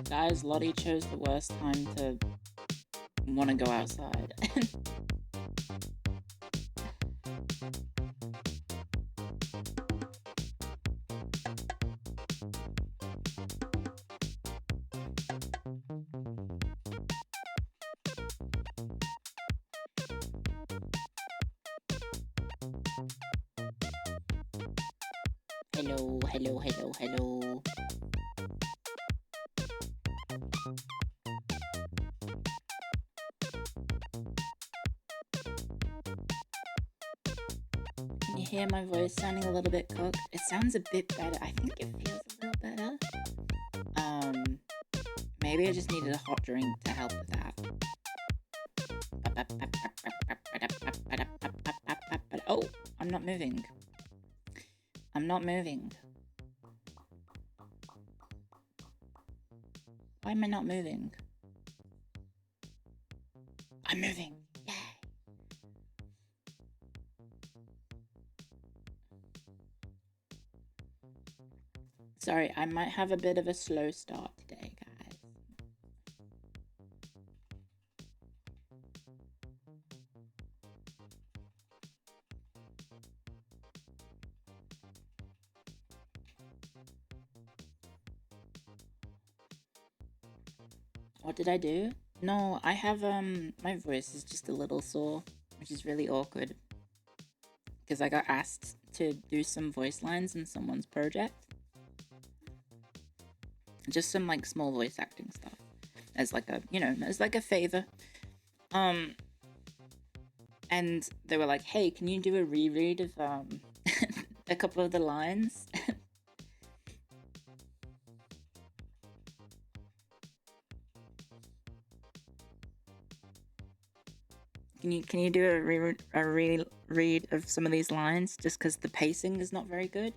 Guys, Lottie chose the worst time to want to go outside. Hello, hello, hello, hello. Can you hear my voice sounding a little bit cooked? It sounds a bit better. I think it feels a little better. Maybe I just needed a hot drink to help with that. Oh, I'm not moving. I'm not moving. Why am I not moving? I'm moving. Yay. Sorry, I might have a bit of a slow start today, guys. What did I do? No, I have, my voice is just a little sore, which is really awkward. Because I got asked to do some voice lines in someone's project. Just some, like, small voice acting stuff. As, like, a, you know, as, like, a favor. And they were like, hey, can you do a reread of, a couple of the lines? Can you do a reread of some of these lines just because the pacing is not very good?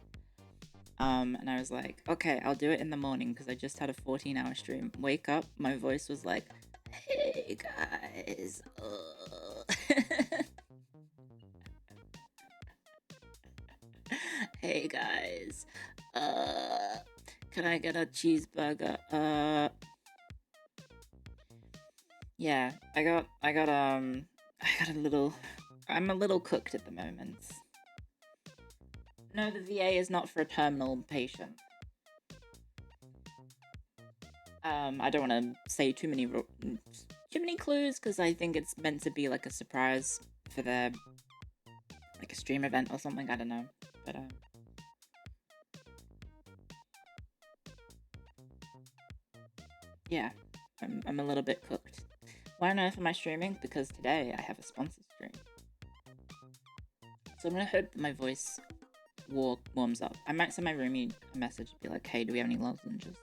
And I was like, okay, I'll do it in the morning because I just had a 14-hour stream. Wake up, my voice was like, hey guys. Hey guys. Can I get a cheeseburger? Yeah, I got a little, I'm a little cooked at the moment. No, the VA is not for a terminal patient. I don't want to say too many clues because I think it's meant to be like a surprise for their, like a stream event or something, I don't know, but yeah, I'm a little bit cooked. Why on earth am I streaming? Because today I have a sponsored stream. So I'm gonna hope that my voice warms up. I might send my roomie a message and be like, hey, do we have any lozenges?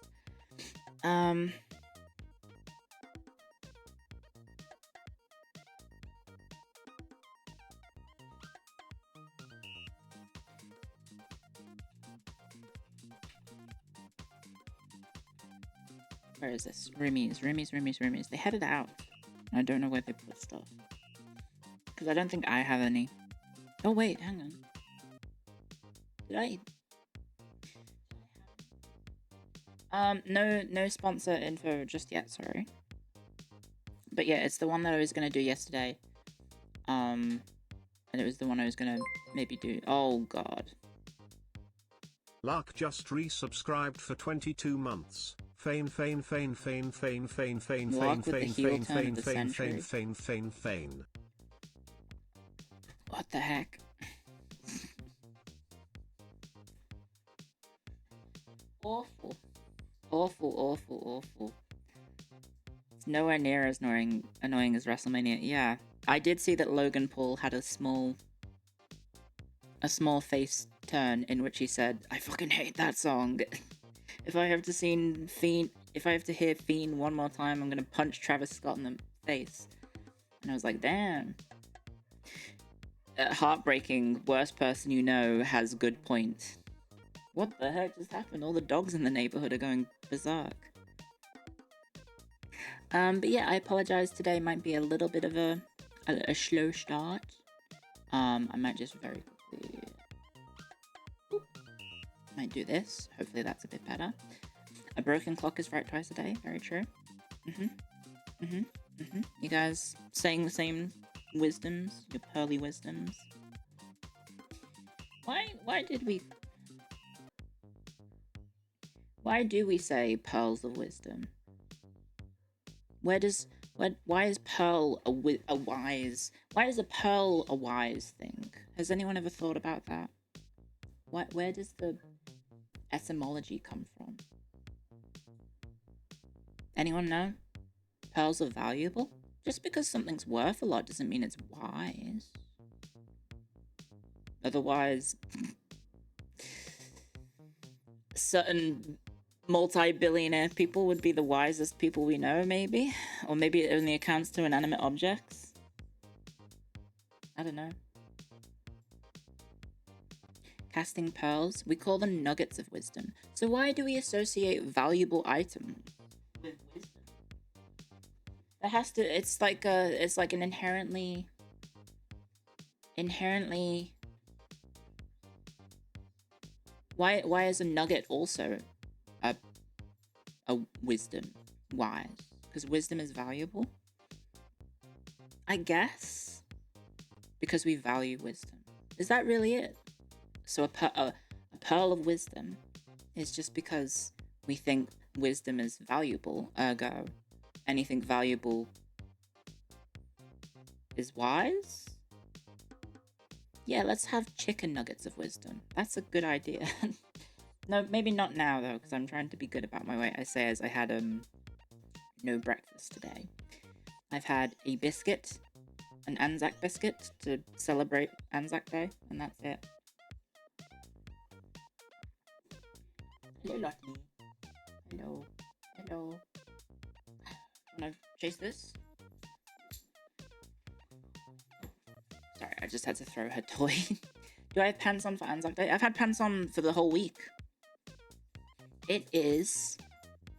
Where is this? Roomies. They headed out. I don't know where they put stuff. Because I don't think I have any. Oh wait, hang on. Did I? No sponsor info just yet, sorry. But yeah, it's the one that I was gonna do yesterday. And it was the one I was gonna maybe do. Oh god. Lark just resubscribed for 22 months. Fane. What the heck? Awful. Nowhere near as annoying as WrestleMania. Yeah, I did see that Logan Paul had a small face turn in which he said, "I fucking hate that song. If I have to hear Fiend one more time, I'm gonna punch Travis Scott in the face." And I was like, damn. Heartbreaking, worst person you know has good point. What the heck just happened? All the dogs in the neighborhood are going berserk. But yeah, I apologize. Today might be a little bit of a slow start. I might just very quickly... might do this. Hopefully that's a bit better. A broken clock is right twice a day. Very true. You guys saying the same wisdoms? Your pearly wisdoms? Why do we say pearls of wisdom? Why is pearl a wise? Why is a pearl a wise thing? Has anyone ever thought about that? Where does the etymology come from? Anyone know? Pearls are valuable? Just because something's worth a lot doesn't mean it's wise. Otherwise, certain multi-billionaire people would be the wisest people we know, maybe? Or maybe it only accounts to inanimate objects? I don't know. Casting pearls? We call them nuggets of wisdom. So why do we associate valuable items with wisdom? It has to... It's like an inherently... Why is a nugget also a wisdom wise? Because wisdom is valuable? I guess. Because we value wisdom. Is that really it? So a pearl of wisdom is just because we think wisdom is valuable, ergo anything valuable is wise? Yeah, let's have chicken nuggets of wisdom. That's a good idea. No, maybe not now, though, because I'm trying to be good about my weight. I say as I had no breakfast today. I've had a biscuit, an Anzac biscuit, to celebrate Anzac Day, and that's it. Hello, Lottie. Hello. Hello. Wanna chase this? Sorry, I just had to throw her toy. Do I have pants on for Anzac Day? I've had pants on for the whole week. It is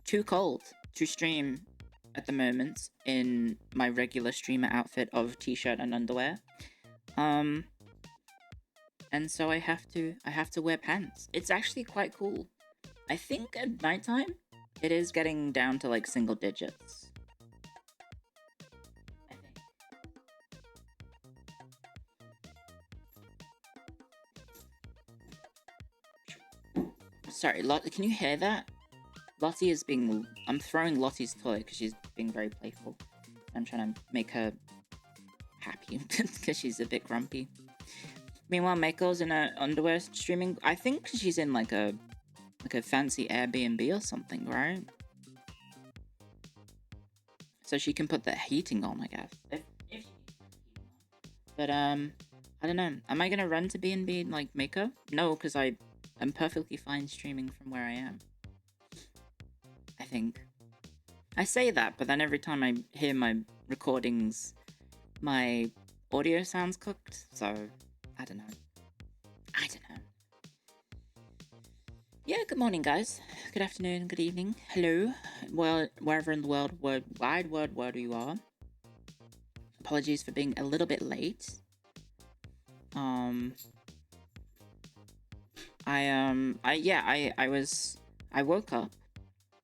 too cold to stream at the moment in my regular streamer outfit of t-shirt and underwear. And so I have to wear pants. It's actually quite cool. I think at nighttime it is getting down to like single digits. I think. Sorry, can you hear that? Lottie is being... I'm throwing Lottie's toy because she's being very playful. I'm trying to make her happy because she's a bit grumpy. Meanwhile, Mako's in her underwear streaming. I think she's in like a fancy Airbnb or something, right? So she can put the heating on, I guess. If she needs to put heating on. But I don't know. Am I gonna run to B&B like Mako? No, because I'm perfectly fine streaming from where I am. I think. I say that, but then every time I hear my recordings, my audio sounds cooked, so I don't know. Yeah, good morning, guys. Good afternoon, good evening. Hello. Well, wherever in the wide world you are. Apologies for being a little bit late. I woke up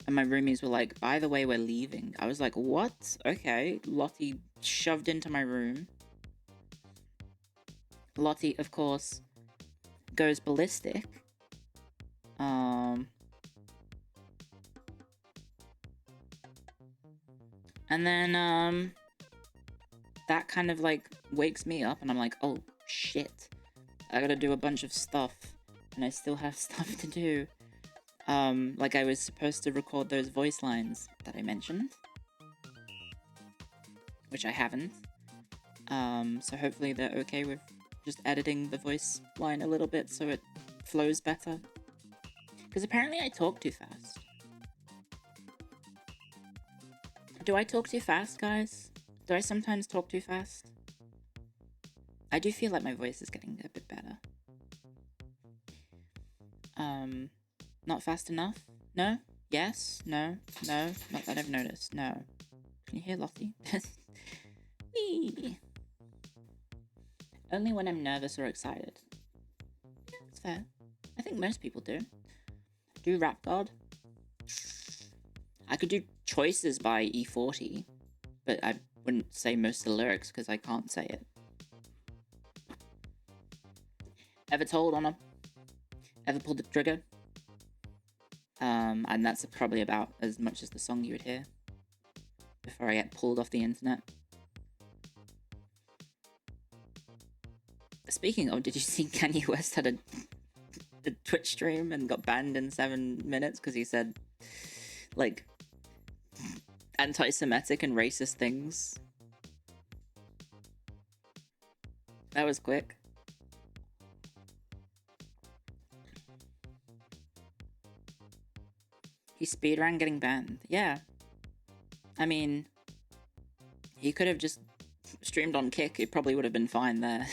and my roomies were like, by the way, we're leaving. I was like, what? Okay. Lottie shoved into my room. Lottie, of course, goes ballistic. And then, that kind of, like, wakes me up, and I'm like, oh, shit. I gotta do a bunch of stuff, and I still have stuff to do. Like I was supposed to record those voice lines that I mentioned. which I haven't. So hopefully they're okay with just editing the voice line a little bit so it flows better. Because apparently I talk too fast. Do I talk too fast, guys? Do I sometimes talk too fast? I do feel like my voice is getting a bit better. Not fast enough? No? Yes? No? No? Not that I've noticed. No. Can you hear Lottie? Only when I'm nervous or excited. Yeah, that's fair. I think most people do. Do Rap God? I could do Choices by E40, but I wouldn't say most of the lyrics because I can't say it. Ever told on a... Ever pulled the trigger? And that's probably about as much as the song you would hear before I get pulled off the internet. Speaking of, did you see Kanye West had a Twitch stream and got banned in 7 minutes because he said, like, anti-Semitic and racist things? That was quick. He speedran getting banned. Yeah. I mean, he could have just streamed on Kick. It probably would have been fine there.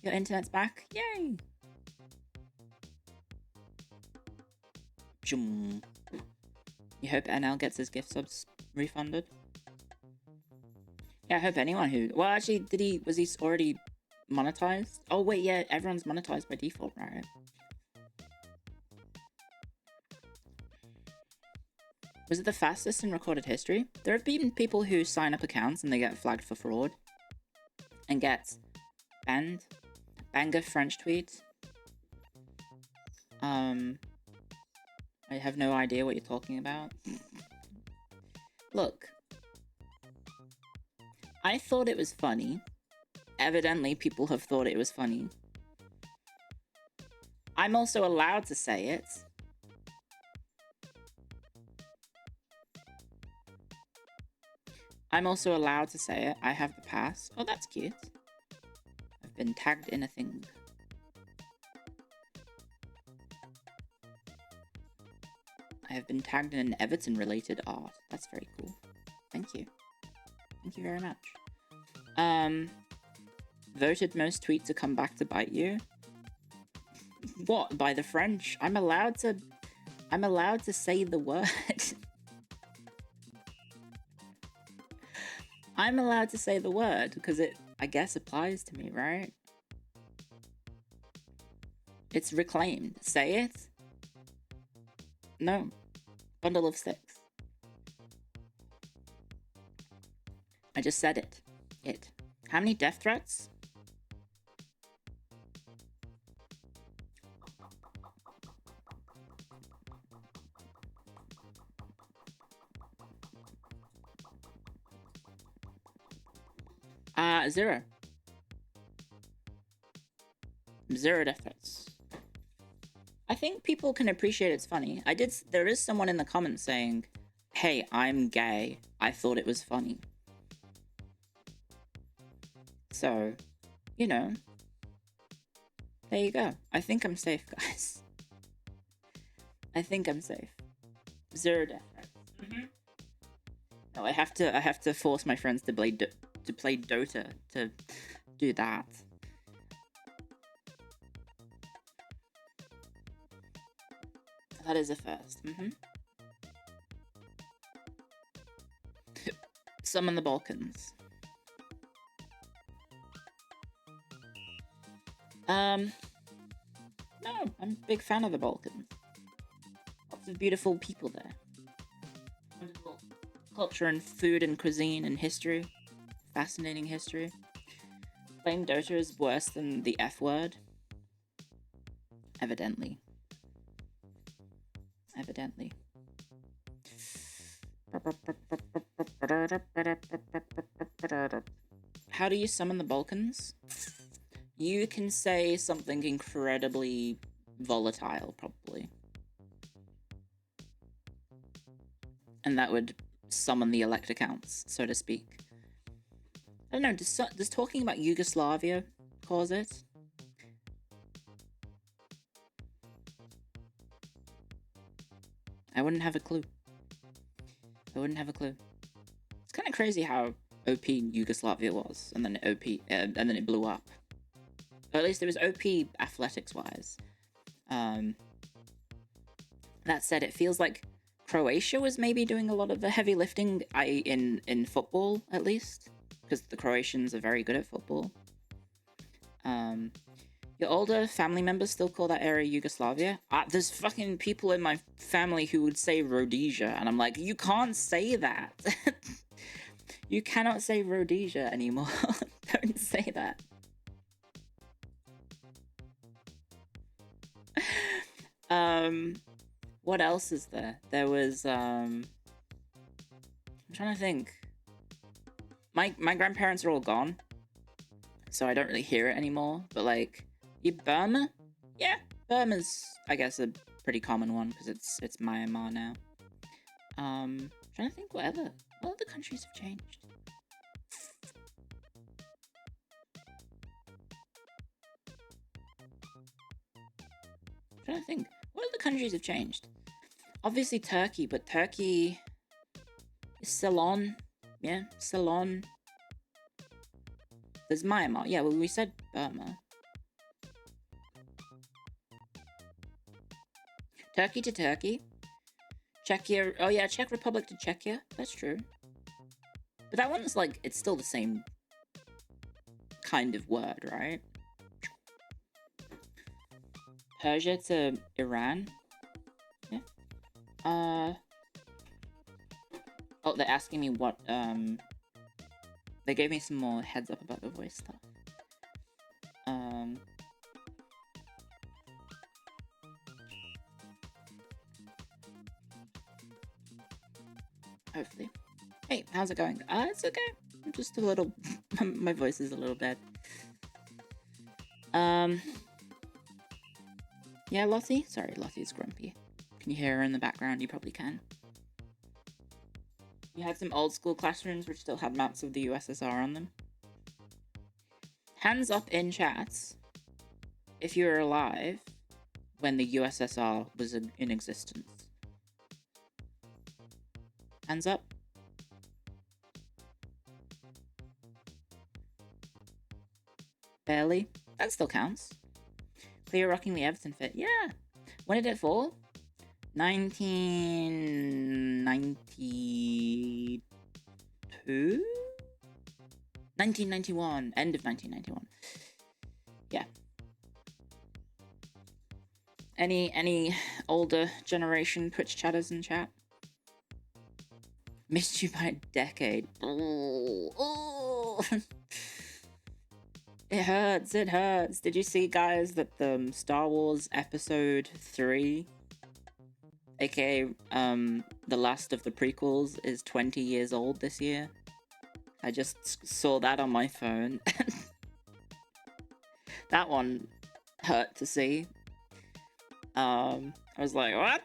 Your internet's back? Yay! You hope NL gets his gift subs refunded? Yeah, I hope anyone who... Well, actually, was he already monetized? Oh, wait, yeah, everyone's monetized by default, right? Was it the fastest in recorded history? There have been people who sign up accounts and they get flagged for fraud. And get banned. Banger French tweet. I have no idea what you're talking about. Look. I thought it was funny. Evidently, people have thought it was funny. I'm also allowed to say it. I'm also allowed to say it. I have the pass. Oh, that's cute. I've been tagged in a thing. I have been tagged in an Everton-related art. That's very cool. Thank you. Thank you very much. Voted most tweets to come back to bite you. What? By the French? I'm allowed to say the word. I'm allowed to say the word because it, I guess, applies to me, right? It's reclaimed. Say it? No. Bundle of sticks. I just said it. It. How many death threats? Zero. 0 death threats. I think people can appreciate it's funny. There is someone in the comments saying, hey, I'm gay. I thought it was funny. So, you know. There you go. I think I'm safe, guys. I think I'm safe. 0 death threats. No, I have to force my friends to play Dota to do that. That is a first. Summon the Balkans. No, I'm a big fan of the Balkans. Lots of beautiful people there. Wonderful culture and food and cuisine and history. Fascinating history. Playing Dota is worse than the F word. Evidently. Evidently. How do you summon the Balkans? You can say something incredibly volatile, probably. And that would summon the elect accounts, so to speak. I don't know, does talking about Yugoslavia cause it? I wouldn't have a clue. It's kind of crazy how OP Yugoslavia was, and then it blew up. Or at least it was OP athletics-wise. That said, it feels like Croatia was maybe doing a lot of the heavy lifting in football, at least, because the Croatians are very good at football. Your older family members still call that area Yugoslavia? There's fucking people in my family who would say Rhodesia, and I'm like, you can't say that. You cannot say Rhodesia anymore. Don't say that. What else is there? There was, I'm trying to think. My grandparents are all gone, so I don't really hear it anymore, but like, Burma? Yeah, Burma's, I guess, a pretty common one, because it's Myanmar now. Trying to think what other countries have changed. Trying to think, what other countries have changed? Obviously Turkey, but Turkey is Ceylon. Yeah, Ceylon. There's Myanmar. Yeah, well, we said Burma. Turkey to Turkey. Czechia. Oh yeah, Czech Republic to Czechia. That's true. But that one's like, it's still the same kind of word, right? Persia to Iran. Yeah. Oh, they're asking me what, they gave me some more heads up about the voice stuff. Hopefully. Hey, how's it going? It's okay. I'm just a little... my voice is a little bad. Yeah, Lottie? Sorry, Lottie's grumpy. Can you hear her in the background? You probably can. You had some old school classrooms which still had maps of the USSR on them. Hands up in chats if you were alive when the USSR was in existence. Hands up. Barely. That still counts. Clear rocking the Everton fit. Yeah. When did it fall? 1992? 1991. End of 1991. Yeah. Any older generation Twitch chatters in chat? Missed you by a decade. Oh. It hurts, it hurts. Did you see, guys, that the Star Wars Episode 3, aka the last of the prequels, is 20 years old this year? I just saw that on my phone. That one hurt to see. I was like, what?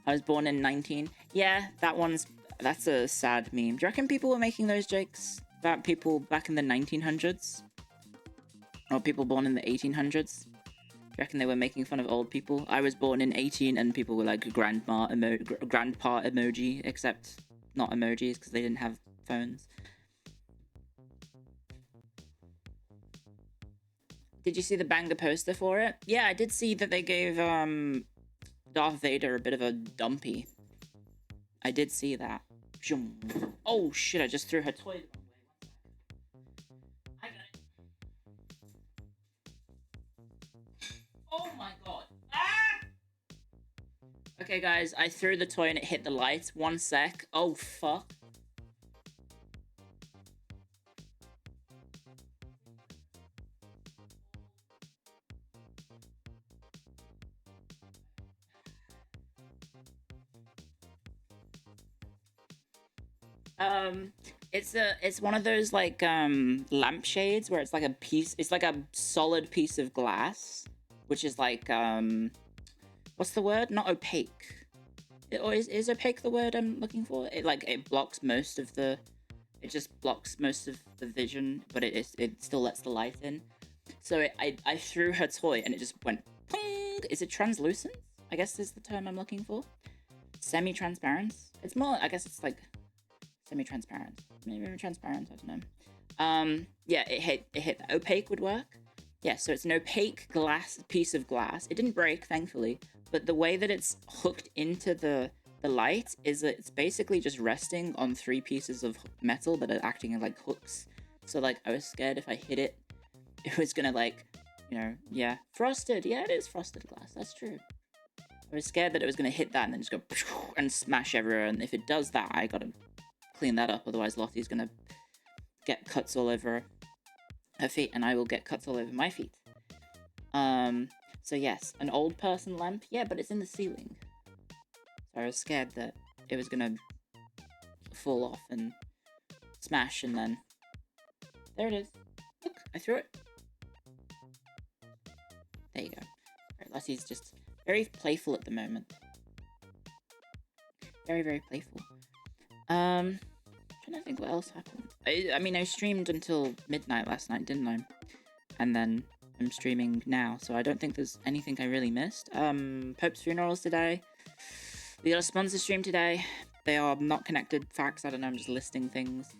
I was born in 19... Yeah, that's a sad meme. Do you reckon people were making those jokes about people back in the 1900s? Or people born in the 1800s? Do you reckon they were making fun of old people? I was born in 18 and people were like grandpa emoji, except not emojis because they didn't have phones. Did you see the banger poster for it? Yeah, I did see that they gave Darth Vader a bit of a dumpy. I did see that. Oh shit, I just threw her toy the wrong way. I got it. Oh my god. Ah! Okay guys, I threw the toy and it hit the light. 1 sec. Oh fuck. It's one of those like lampshades where it's like a solid piece of glass, which is like what's the word? Not opaque. Or is opaque the word I'm looking for? It blocks most of the. It just blocks most of the vision, but it still lets the light in. So I threw her toy and it just went ping. Is it translucent? I guess is the term I'm looking for. Semi-transparent. It's more. I guess it's like semi-transparent. Maybe transparent. I don't know. Yeah, it hit. Opaque would work. Yeah, so it's an opaque piece of glass. It didn't break, thankfully, but the way that it's hooked into the light is that it's basically just resting on 3 pieces of metal that are acting like hooks. So like I was scared if I hit it, it was gonna like, yeah, frosted. Yeah, it is frosted glass. That's true. I was scared that it was gonna hit that and then just go and smash everywhere. And if it does that, I gotta clean that up. Otherwise, Lottie's gonna get cuts all over her feet, and I will get cuts all over my feet. So yes, an old person lamp. Yeah, but it's in the ceiling. So I was scared that it was gonna fall off and smash, and then there it is. Look, I threw it. There you go. Alright, Leslie's just very playful at the moment. Very, very playful. Trying to think what else happened. I mean, I streamed until midnight last night, didn't I? And then I'm streaming now, so I don't think there's anything I really missed. Pope's funerals today. We got a sponsor stream today. They are not connected facts. I don't know, I'm just listing things.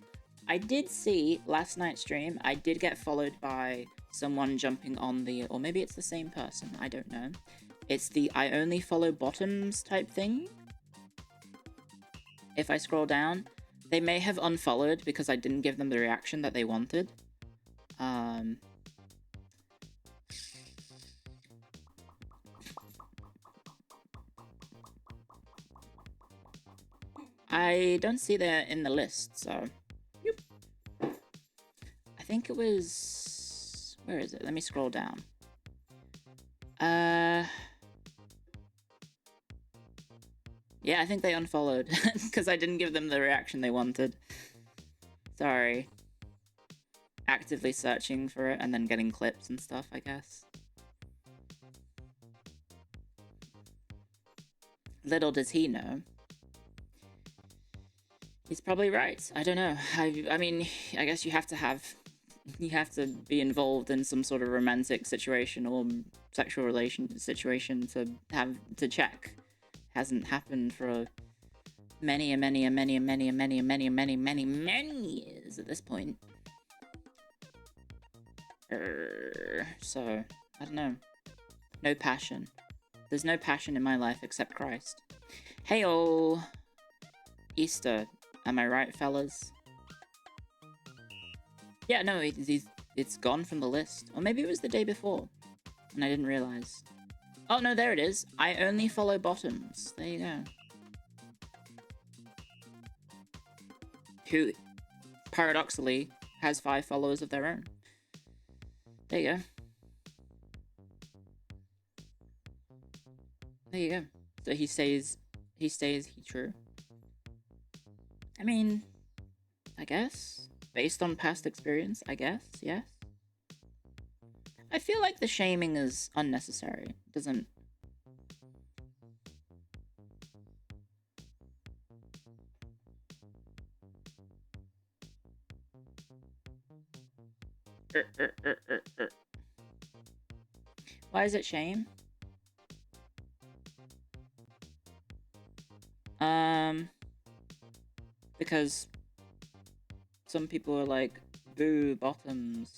I did see last night's stream, I did get followed by someone jumping on the, or maybe it's the same person, I don't know. It's the I only follow bottoms type thing. If I scroll down, they may have unfollowed because I didn't give them the reaction that they wanted. I don't see that in the list, so. Yep. I think it was. Where is it? Let me scroll down. Yeah, I think they unfollowed because I didn't give them the reaction they wanted. Sorry. Actively searching for it and then getting clips and stuff, I guess. Little does he know. He's probably right. I don't know. I mean, I guess you have to be involved in some sort of romantic situation or sexual relation situation to check. Hasn't happened for many years at this point. So I don't know. No passion. There's no passion in my life except Christ. Hey-oh! Easter. Am I right, fellas? Yeah, no, it's gone from the list. Or maybe it was the day before, and I didn't realize. Oh, no, there it is. I only follow bottoms. There you go. Who, paradoxically, has 5 followers of their own. There you go. There you go. So he stays true. I mean, I guess. Based on past experience, I guess, yes. I feel like the shaming is unnecessary. It doesn't... Why is it shame? Because some people are like, boo, bottoms.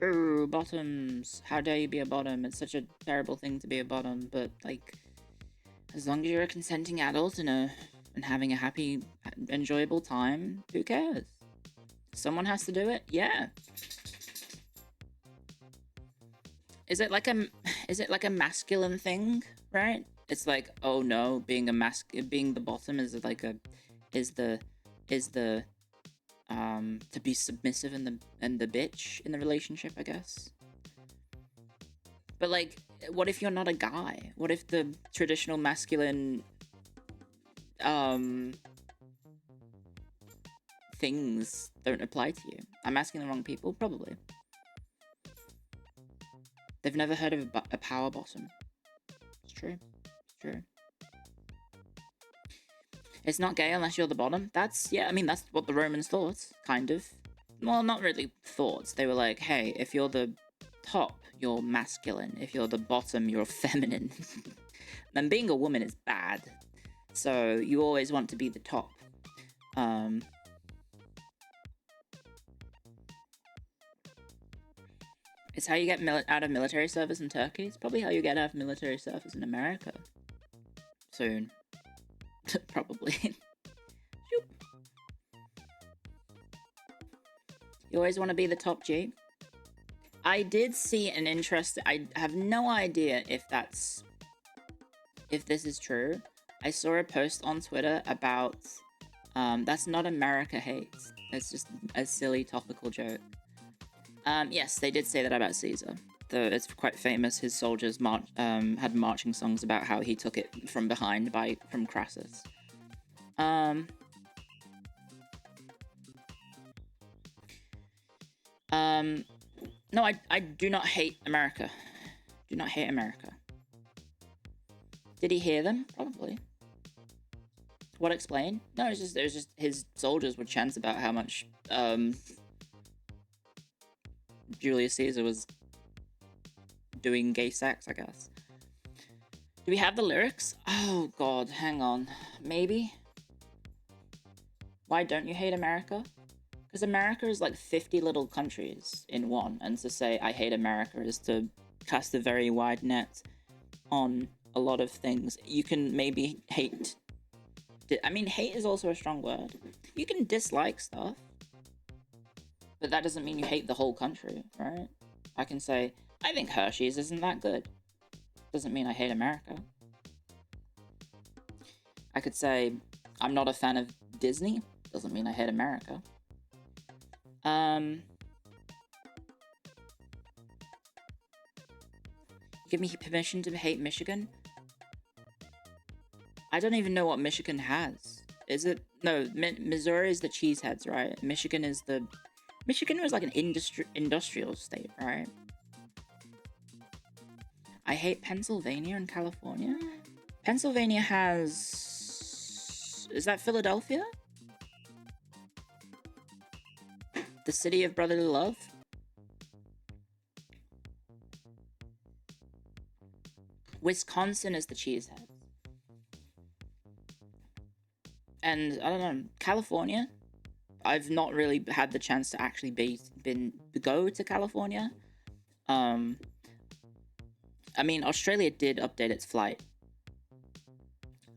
Boo, bottoms. How dare you be a bottom? It's such a terrible thing to be a bottom, but like, as long as you're a consenting adult and having a happy, enjoyable time, who cares? Someone has to do it? Yeah. Is it like a masculine thing, right? It's like, oh no, being the bottom is to be submissive and the bitch in the relationship, I guess. But like, what if you're not a guy? What if the traditional masculine things don't apply to you? I'm asking the wrong people, probably. They've never heard of a power bottom. It's true. It's true. It's not gay unless you're the bottom. That's what the Romans thought, kind of. Well, not really thought. They were like, hey, if you're the top, you're masculine. If you're the bottom, you're feminine. And being a woman is bad. So you always want to be the top. It's how you get out of military service in Turkey. It's probably how you get out of military service in America. Soon. Probably. You always want to be the top G. I did see an interesting... I have no idea if this is true. I saw a post on Twitter about... that's not America hate. It's just a silly topical joke. Yes, they did say that about Caesar. It's quite famous. His soldiers had marching songs about how he took it from behind from Crassus. No, I do not hate America. Do not hate America. Did he hear them? Probably. What explain? No, it was just his soldiers would chant about how much Julius Caesar was doing gay sex, I guess. Do we have the lyrics? Oh god, hang on. Maybe? Why don't you hate America? Because America is like 50 little countries in one, and to say I hate America is to cast a very wide net on a lot of things. You can maybe hate... I mean, hate is also a strong word. You can dislike stuff, but that doesn't mean you hate the whole country, right? I can say, I think Hershey's isn't that good. Doesn't mean I hate America. I could say, I'm not a fan of Disney. Doesn't mean I hate America. Give me permission to hate Michigan? I don't even know what Michigan has. Is it? No, Missouri is the cheeseheads, right? Michigan was like an industrial state, right? I hate Pennsylvania and California. Pennsylvania has... Is that Philadelphia? The city of brotherly love? Wisconsin is the cheesehead. And, I don't know, California? I've not really had the chance to actually go to California. I mean, Australia did update its flight.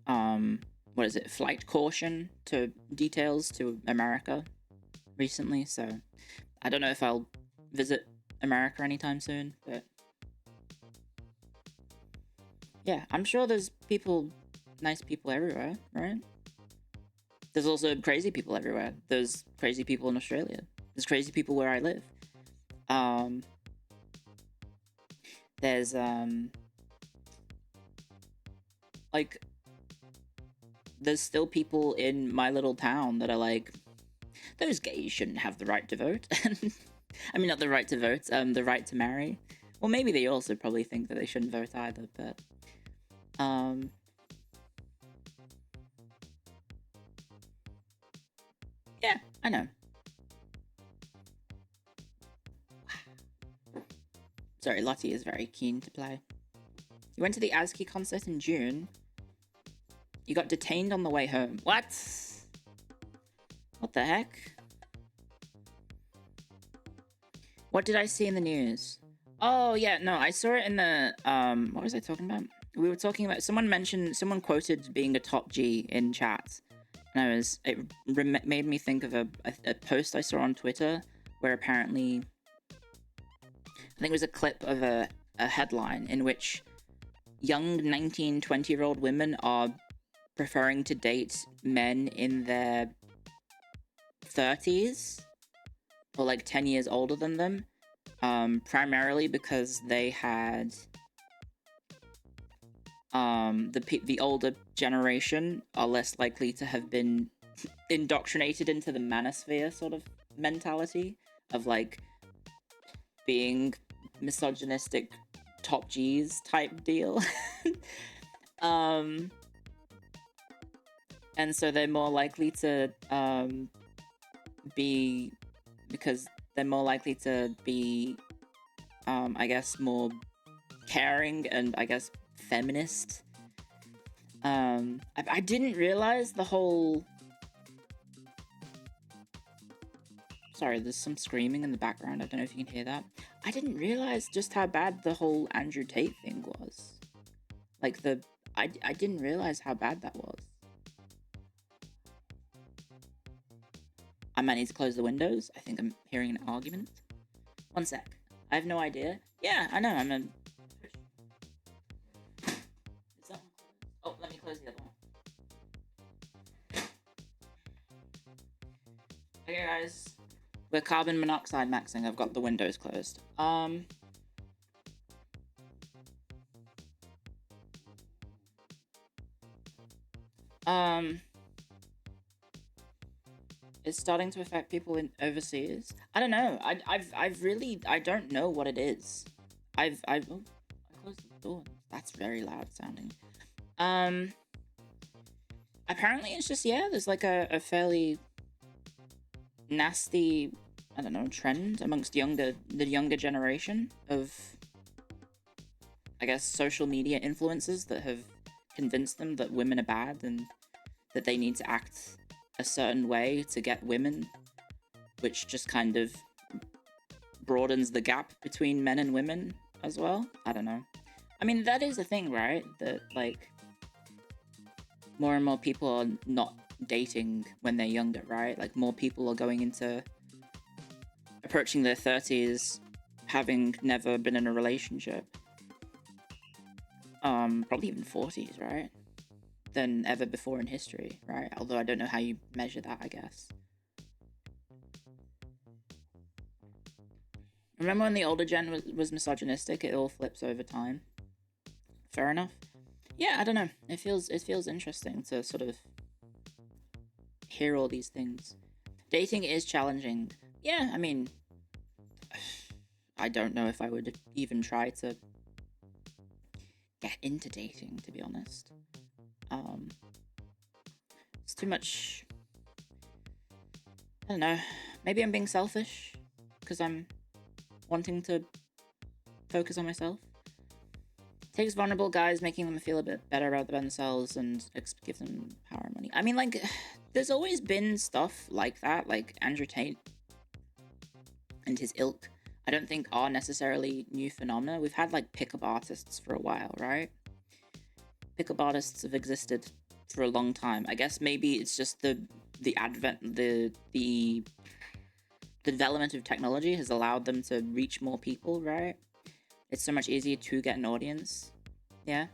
What is it? Flight caution to details to America recently, so I don't know if I'll visit America anytime soon, but yeah, I'm sure there's nice people everywhere, right? There's also crazy people everywhere. There's crazy people in Australia. There's crazy people where I live. There's, like, there's still people in my little town that are like, those gays shouldn't have the right to vote. I mean, not the right to vote, the right to marry. Well, maybe they also probably think that they shouldn't vote either, but, yeah, I know. Sorry, Lottie is very keen to play. You went to the ASCII concert in June. You got detained on the way home. What? What the heck? What did I see in the news? Oh, yeah, no, I saw it in the, what was I talking about? We were talking about, someone quoted being a top G in chat. And it made me think of a post I saw on Twitter where apparently, I think it was a clip of a headline in which young 19, 20-year-old women are preferring to date men in their 30s or like 10 years older than them, primarily because they had the older generation are less likely to have been indoctrinated into the manosphere sort of mentality of like being misogynistic top G's type deal. um, and so they're more likely to be, because they're more likely to be, I guess, more caring and I guess feminist. I didn't realize the whole. Sorry, there's some screaming in the background. I don't know if you can hear that. I didn't realize just how bad the whole Andrew Tate thing was. Like I didn't realize how bad that was. I might need to close the windows. I think I'm hearing an argument. One sec. I have no idea. Yeah, I know. I'm a. Is that one closed? Oh, let me close the other one. Okay, guys. We're carbon monoxide maxing. I've got the windows closed. It's starting to affect people in overseas. I don't know. I've really, I don't know what it is. Oh, I closed the door. That's very loud sounding. Apparently it's just, yeah, there's like a fairly nasty, I don't know, trend amongst the younger generation of, I guess, social media influencers that have convinced them that women are bad and that they need to act a certain way to get women, which just kind of broadens the gap between men and women as well. I don't know. I mean, that is a thing, right? That, like, more and more people are not dating when they're younger, right? Like, more people are going into approaching their 30s having never been in a relationship. Probably even 40s, right? Than ever before in history, right? Although I don't know how you measure that, I guess. Remember when the older gen was misogynistic? It all flips over time. Fair enough. Yeah, I don't know. It feels interesting to sort of hear all these things. Dating is challenging. Yeah, I mean, I don't know if I would even try to get into dating, to be honest. It's too much. I don't know. Maybe I'm being selfish because I'm wanting to focus on myself. Takes vulnerable guys, making them feel a bit better about themselves and give them power and money. I mean, like, there's always been stuff like that, like Andrew Tate and his ilk. I don't think are necessarily new phenomena. We've had like pickup artists for a while, right? Pickup artists have existed for a long time. I guess maybe it's just the development of technology has allowed them to reach more people, right? It's so much easier to get an audience. Yeah?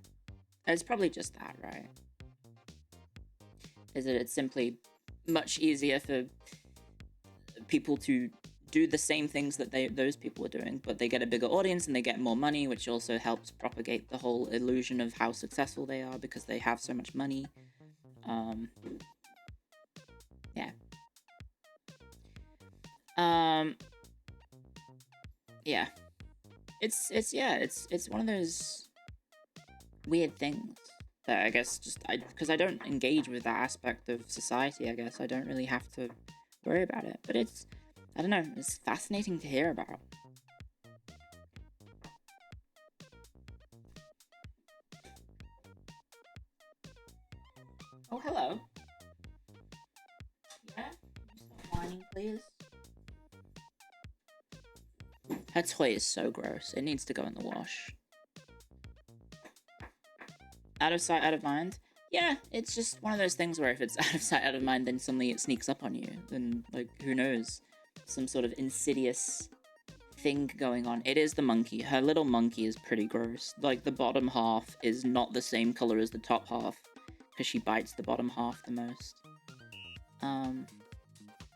It's probably just that, right? Is that it's simply much easier for people to do the same things that those people are doing, but they get a bigger audience and they get more money, which also helps propagate the whole illusion of how successful they are because they have so much money. Yeah. Yeah. It's one of those weird things that I guess because I don't engage with that aspect of society, I guess I don't really have to worry about it. But it's, I don't know, it's fascinating to hear about. Oh, hello. Yeah? Can you stop whining, please? Her toy is so gross. It needs to go in the wash. Out of sight, out of mind? Yeah, it's just one of those things where if it's out of sight, out of mind, then suddenly it sneaks up on you. Then, like, who knows? Some sort of insidious thing going on. It is the monkey. Her little monkey is pretty gross. Like, the bottom half is not the same color as the top half, because she bites the bottom half the most.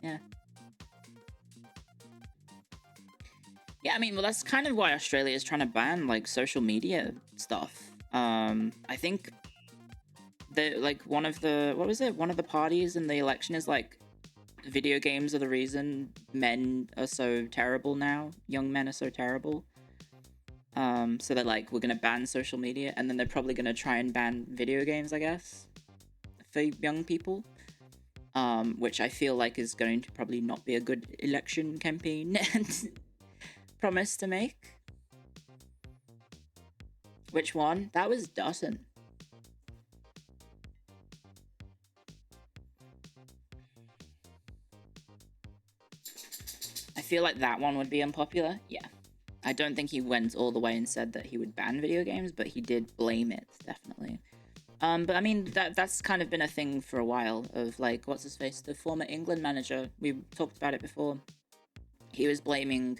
Yeah. Yeah, I mean, well, that's kind of why Australia is trying to ban, like, social media stuff. I think that, like, one of the parties in the election is, like, video games are the reason men are so terrible now. Young men are so terrible. So they're like, we're gonna ban social media, and then they're probably gonna try and ban video games, I guess, for young people. Which I feel like is going to probably not be a good election campaign promise to make. Which one? That was Dutton. I feel like that one would be unpopular. Yeah. I don't think he went all the way and said that he would ban video games, but he did blame it, definitely. But I mean, that's kind of been a thing for a while, of like, what's his face? The former England manager. We talked about it before. He was blaming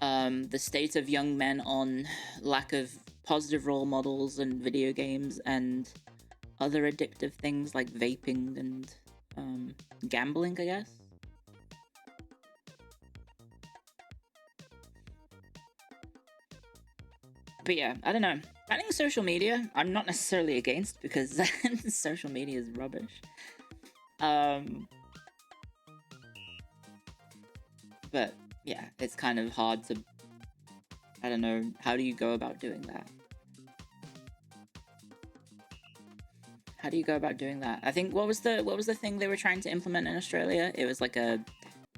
the state of young men on lack of positive role models and video games and other addictive things like vaping and gambling, I guess. But yeah, I don't know. Banning social media, I'm not necessarily against, because social media is rubbish. But yeah, it's kind of hard to, I don't know, how do you go about doing that? How do you go about doing that? I think what was the thing they were trying to implement in Australia? It was like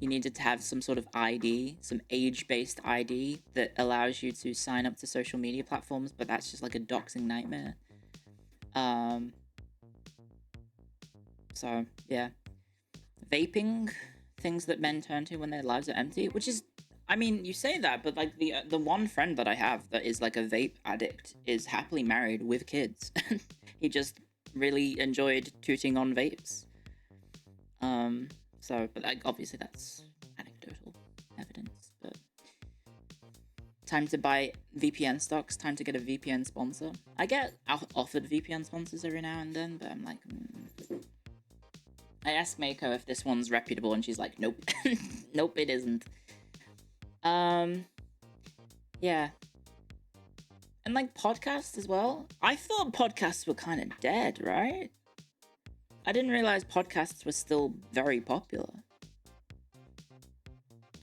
you needed to have some sort of ID, some age-based ID that allows you to sign up to social media platforms, but that's just like a doxing nightmare. So yeah, vaping, things that men turn to when their lives are empty, which is, I mean, you say that, but like the one friend that I have that is like a vape addict is happily married with kids. He just really enjoyed tooting on vapes. So, but like, obviously that's anecdotal evidence, but time to buy VPN stocks, time to get a VPN sponsor. I get offered VPN sponsors every now and then, but I'm like, I asked Mako if this one's reputable, and she's like, nope. Nope, it isn't. Yeah. And like podcasts as well. I thought podcasts were kind of dead, right? I didn't realize podcasts were still very popular.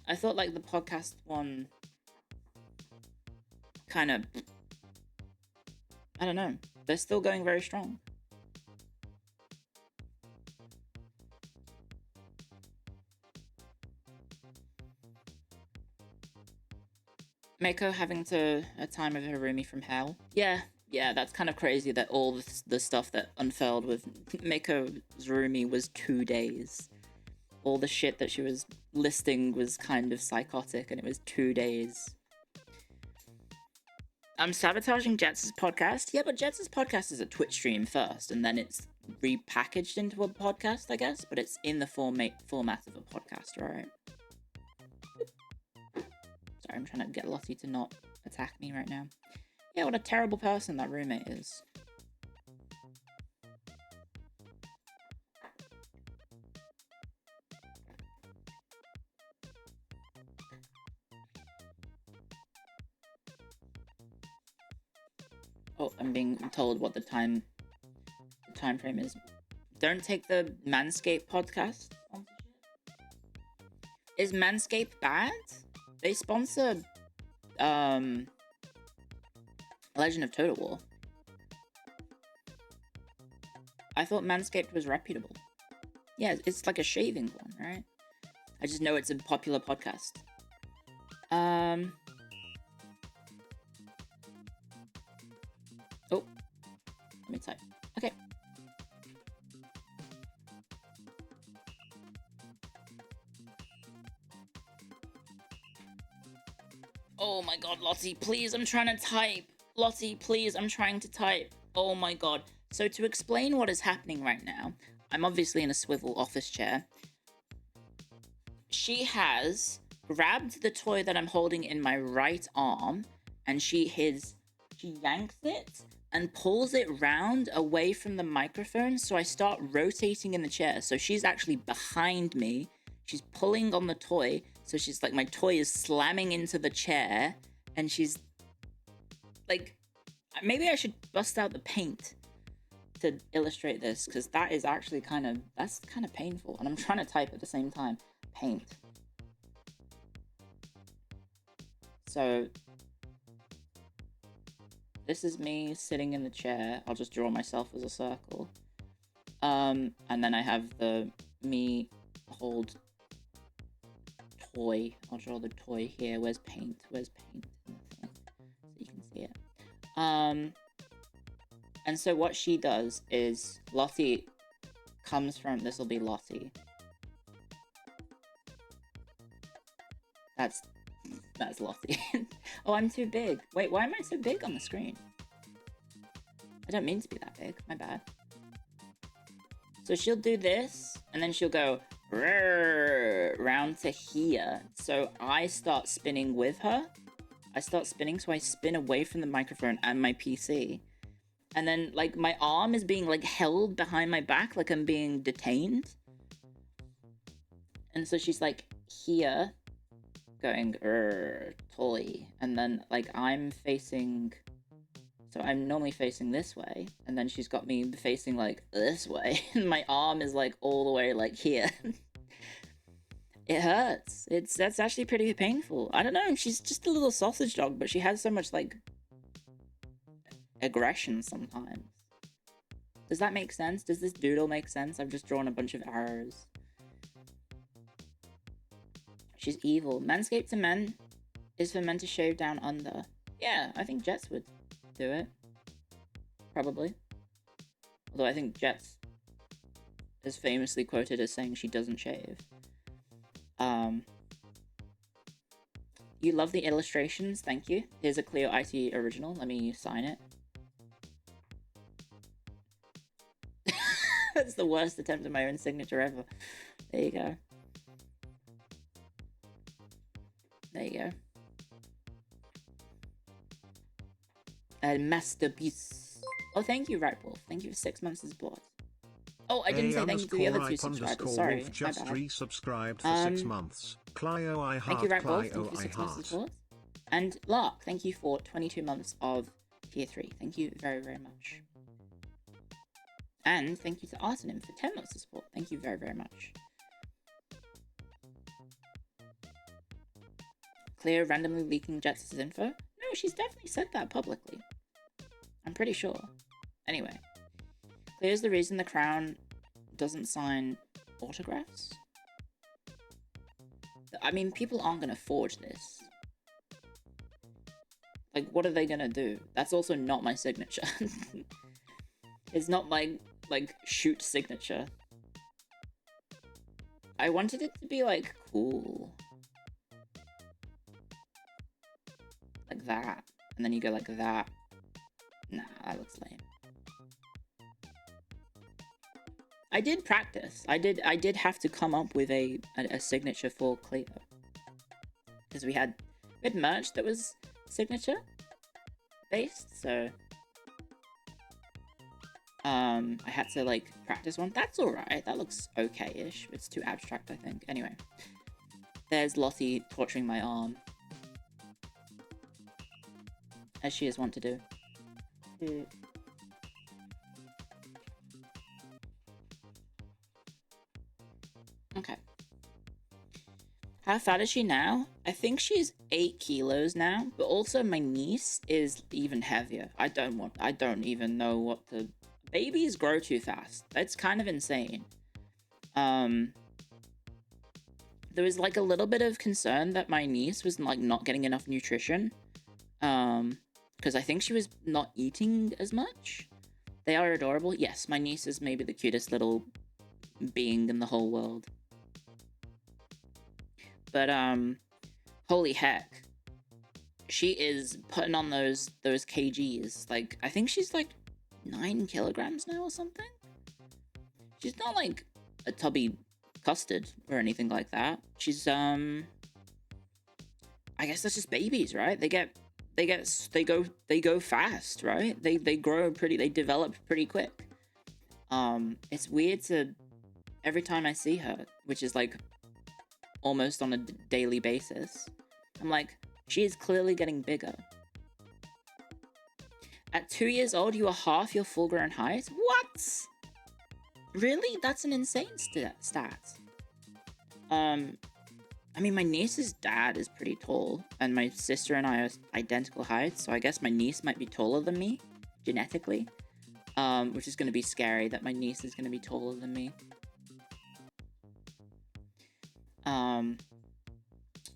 I thought like the podcast one kind of, I don't know. They're still going very strong. Mako having a time with her roomie from hell. Yeah, that's kind of crazy that all the stuff that unfurled with Mako's roomie was 2 days. All the shit that she was listing was kind of psychotic, and it was 2 days. I'm sabotaging Jets' podcast? Yeah, but Jets' podcast is a Twitch stream first, and then it's repackaged into a podcast, I guess, but it's in the format of a podcast, right? Sorry, I'm trying to get Lottie to not attack me right now. Yeah, what a terrible person that roommate is. Oh, I'm being told what the time frame is. Don't take the Manscaped podcast sponsorship. Is Manscaped bad? They sponsor Legend of Total War. I thought Manscaped was reputable. Yeah, it's like a shaving one, right? I just know it's a popular podcast. Oh, let me type. Okay. Oh my god, Lottie, please, I'm trying to type. Lottie, please, I'm trying to type. Oh my god. So to explain what is happening right now, I'm obviously in a swivel office chair. She has grabbed the toy that I'm holding in my right arm, and she yanks it and pulls it round away from the microphone, so I start rotating in the chair. So she's actually behind me. She's pulling on the toy, so she's like, my toy is slamming into the chair, and she's like, maybe I should bust out the paint to illustrate this, because that is actually that's kind of painful, and I'm trying to type at the same time. Paint. So this is me sitting in the chair. I'll just draw myself as a circle. And then I have the me hold toy. I'll draw the toy here. Where's paint? Where's paint? So you can see it. And so what she does is Lottie comes from, this will be Lottie. That's Lottie. Oh, I'm too big. Wait, why am I so big on the screen? I don't mean to be that big. My bad. So she'll do this, and then she'll go round to here. So I start spinning with her. I start spinning, so I spin away from the microphone and my PC. And then, like, my arm is being, like, held behind my back, like I'm being detained. And so she's, like, here, going, toy. And then, like, I'm facing... So I'm normally facing this way, and then she's got me facing, like, this way. And my arm is, like, all the way, like, here. It hurts. That's actually pretty painful. I don't know, she's just a little sausage dog, but she has so much, like, aggression sometimes. Does that make sense? Does this doodle make sense? I've just drawn a bunch of arrows. She's evil. Manscaped to men is for men to shave down under. Yeah, I think Jets would do it. Probably. Although I think Jets is famously quoted as saying she doesn't shave. You love the illustrations, thank you. Here's a Clio IT original. Let me sign it. That's the worst attempt at my own signature ever. There you go. There you go. Masterpiece. Oh, thank you, Rat Wolf. Thank you for 6 months of support. Oh, I didn't say thank you to the other 2 subscribers. Sorry, Wolf just my bad. Resubscribed for 6 months. Clio, I heart. Thank you, Rat Wolf. Thank you Clio, for 6 I months of heart. support. And Lark, thank you for 22 months of Tier 3. Thank you very, very much. And thank you to Artenim for 10 months of support. Thank you very, very much. Clear randomly leaking Jets' info? No, she's definitely said that publicly. I'm pretty sure. Anyway. Clear's the reason the Crown doesn't sign autographs? I mean, people aren't going to forge this. Like, what are they going to do? That's also not my signature. It's not my, like, shoot signature. I wanted it to be, like, cool. Like that. And then you go like that. Nah, that looks lame. I did practice. I did have to come up with a signature for Cleo. Because we had merch that was signature based, so I had to like practice one. That's alright. That looks okay-ish. It's too abstract, I think. Anyway. There's Lottie torturing my arm. As she is wont to do. Okay. How fat is she now? I think she's 8 kilos now, but also my niece is even heavier. I don't even know what to... Babies grow too fast. That's kind of insane. There was like a little bit of concern that my niece was like not getting enough nutrition. Because I think she was not eating as much. They are adorable. Yes, my niece is maybe the cutest little being in the whole world. But, holy heck. She is putting on those kgs. Like, I think she's like 9 kilograms now or something. She's not like a tubby custard or anything like that. She's, I guess that's just babies, right? They go fast, right? They grow they develop pretty quick. It's weird to, every time I see her, which is like almost on a daily basis, I'm like, she is clearly getting bigger. At 2 years old, you are half your full-grown height? What? Really? That's an insane stat. I mean, my niece's dad is pretty tall, and my sister and I are identical heights, so I guess my niece might be taller than me, genetically. Which is going to be scary that my niece is going to be taller than me.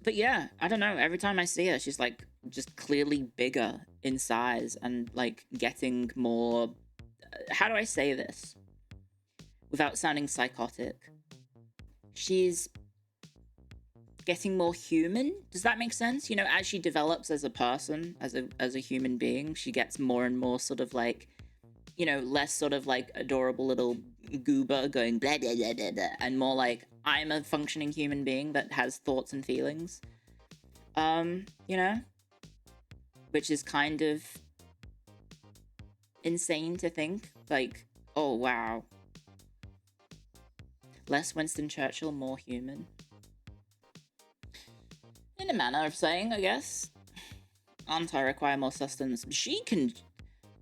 But yeah, I don't know. Every time I see her, she's like just clearly bigger in size and like getting more. How do I say this without sounding psychotic? She's getting more human. Does that make sense? You know, as she develops as a person, as a human being, she gets more and more sort of like, you know, less sort of like adorable little goober going blah blah blah blah, blah and more like I'm a functioning human being that has thoughts and feelings. You know, which is kind of insane to think. Like, oh wow, less Winston Churchill, more human. In a manner of saying, I guess. I require more sustenance. She can.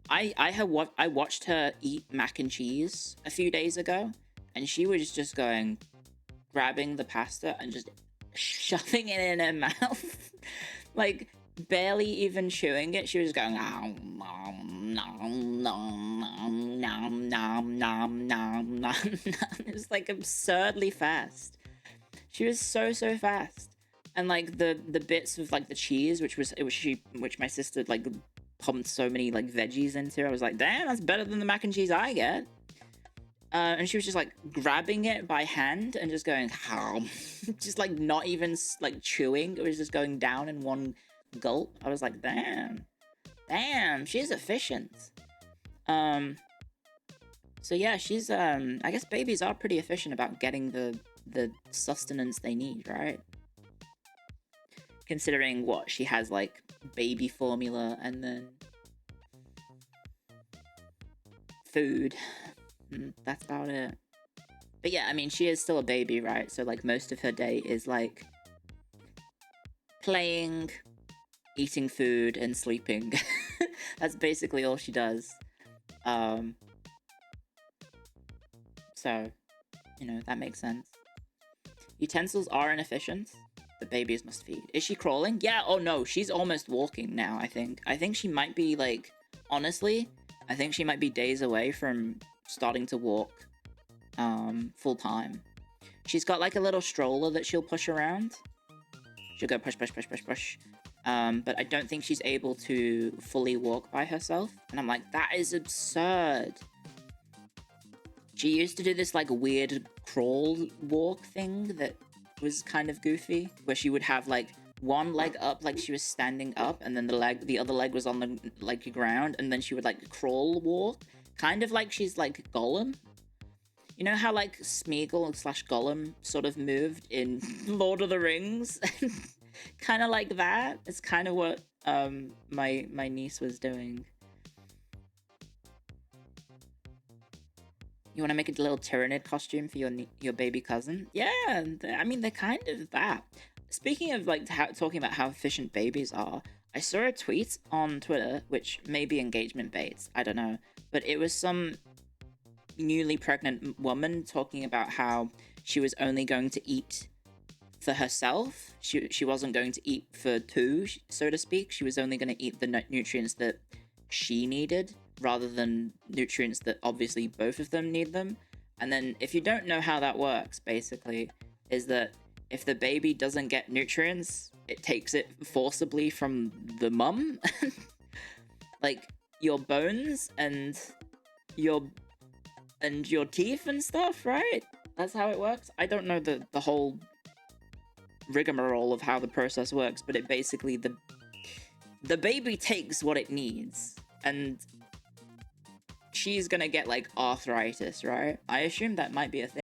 I watched her eat mac and cheese a few days ago, and she was just going, grabbing the pasta and just shoving it in her mouth, like barely even chewing it. She was going nom nom nom nom nom nom nom nom nom. It was like absurdly fast. She was so fast, and like the bits of like the cheese, which my sister like pumped so many like veggies into. I was like, damn, that's better than the mac and cheese I get. And she was just like grabbing it by hand and just going, just like not even like chewing. It was just going down in one gulp. I was like, damn, she's efficient. So yeah, she's I guess babies are pretty efficient about getting the sustenance they need, right? Considering what she has, like baby formula and then food. That's about it. But yeah, I mean, she is still a baby, right? So like most of her day is like playing, eating food, and sleeping. That's basically all she does. So, you know, that makes sense. Utensils are inefficient. The babies must feed. Is she crawling? Yeah, oh no, she's almost walking now, I think. I think she might be like, honestly, I think she might be days away from starting to walk full time. She's got like a little stroller that she'll push around. She'll go push. But I don't think she's able to fully walk by herself. And I'm like, that is absurd. She used to do this like weird crawl walk thing that was kind of goofy, where she would have like one leg up like she was standing up, and then the other leg was on the like ground, and then she would like crawl walk, kind of like she's like Gollum. You know how like Smeagol / Gollum sort of moved in Lord of the Rings? Kind of like that. It's kind of what my niece was doing. You want to make a little Tyrannid costume for your baby cousin? Yeah, I mean they're kind of that. Speaking of like talking about how efficient babies are, I saw a tweet on Twitter, which may be engagement baits, I don't know, but it was some newly pregnant woman talking about how she was only going to eat for herself. She wasn't going to eat for two, so to speak. She was only going to eat the nutrients that she needed, rather than nutrients that obviously both of them need them. And then if you don't know how that works, basically, is that if the baby doesn't get nutrients, it takes it forcibly from the mum. Like your bones and your teeth and stuff, right? That's how it works. I don't know the whole rigmarole of how the process works, but it basically the baby takes what it needs, and she's gonna get like arthritis, right? I assume that might be a thing.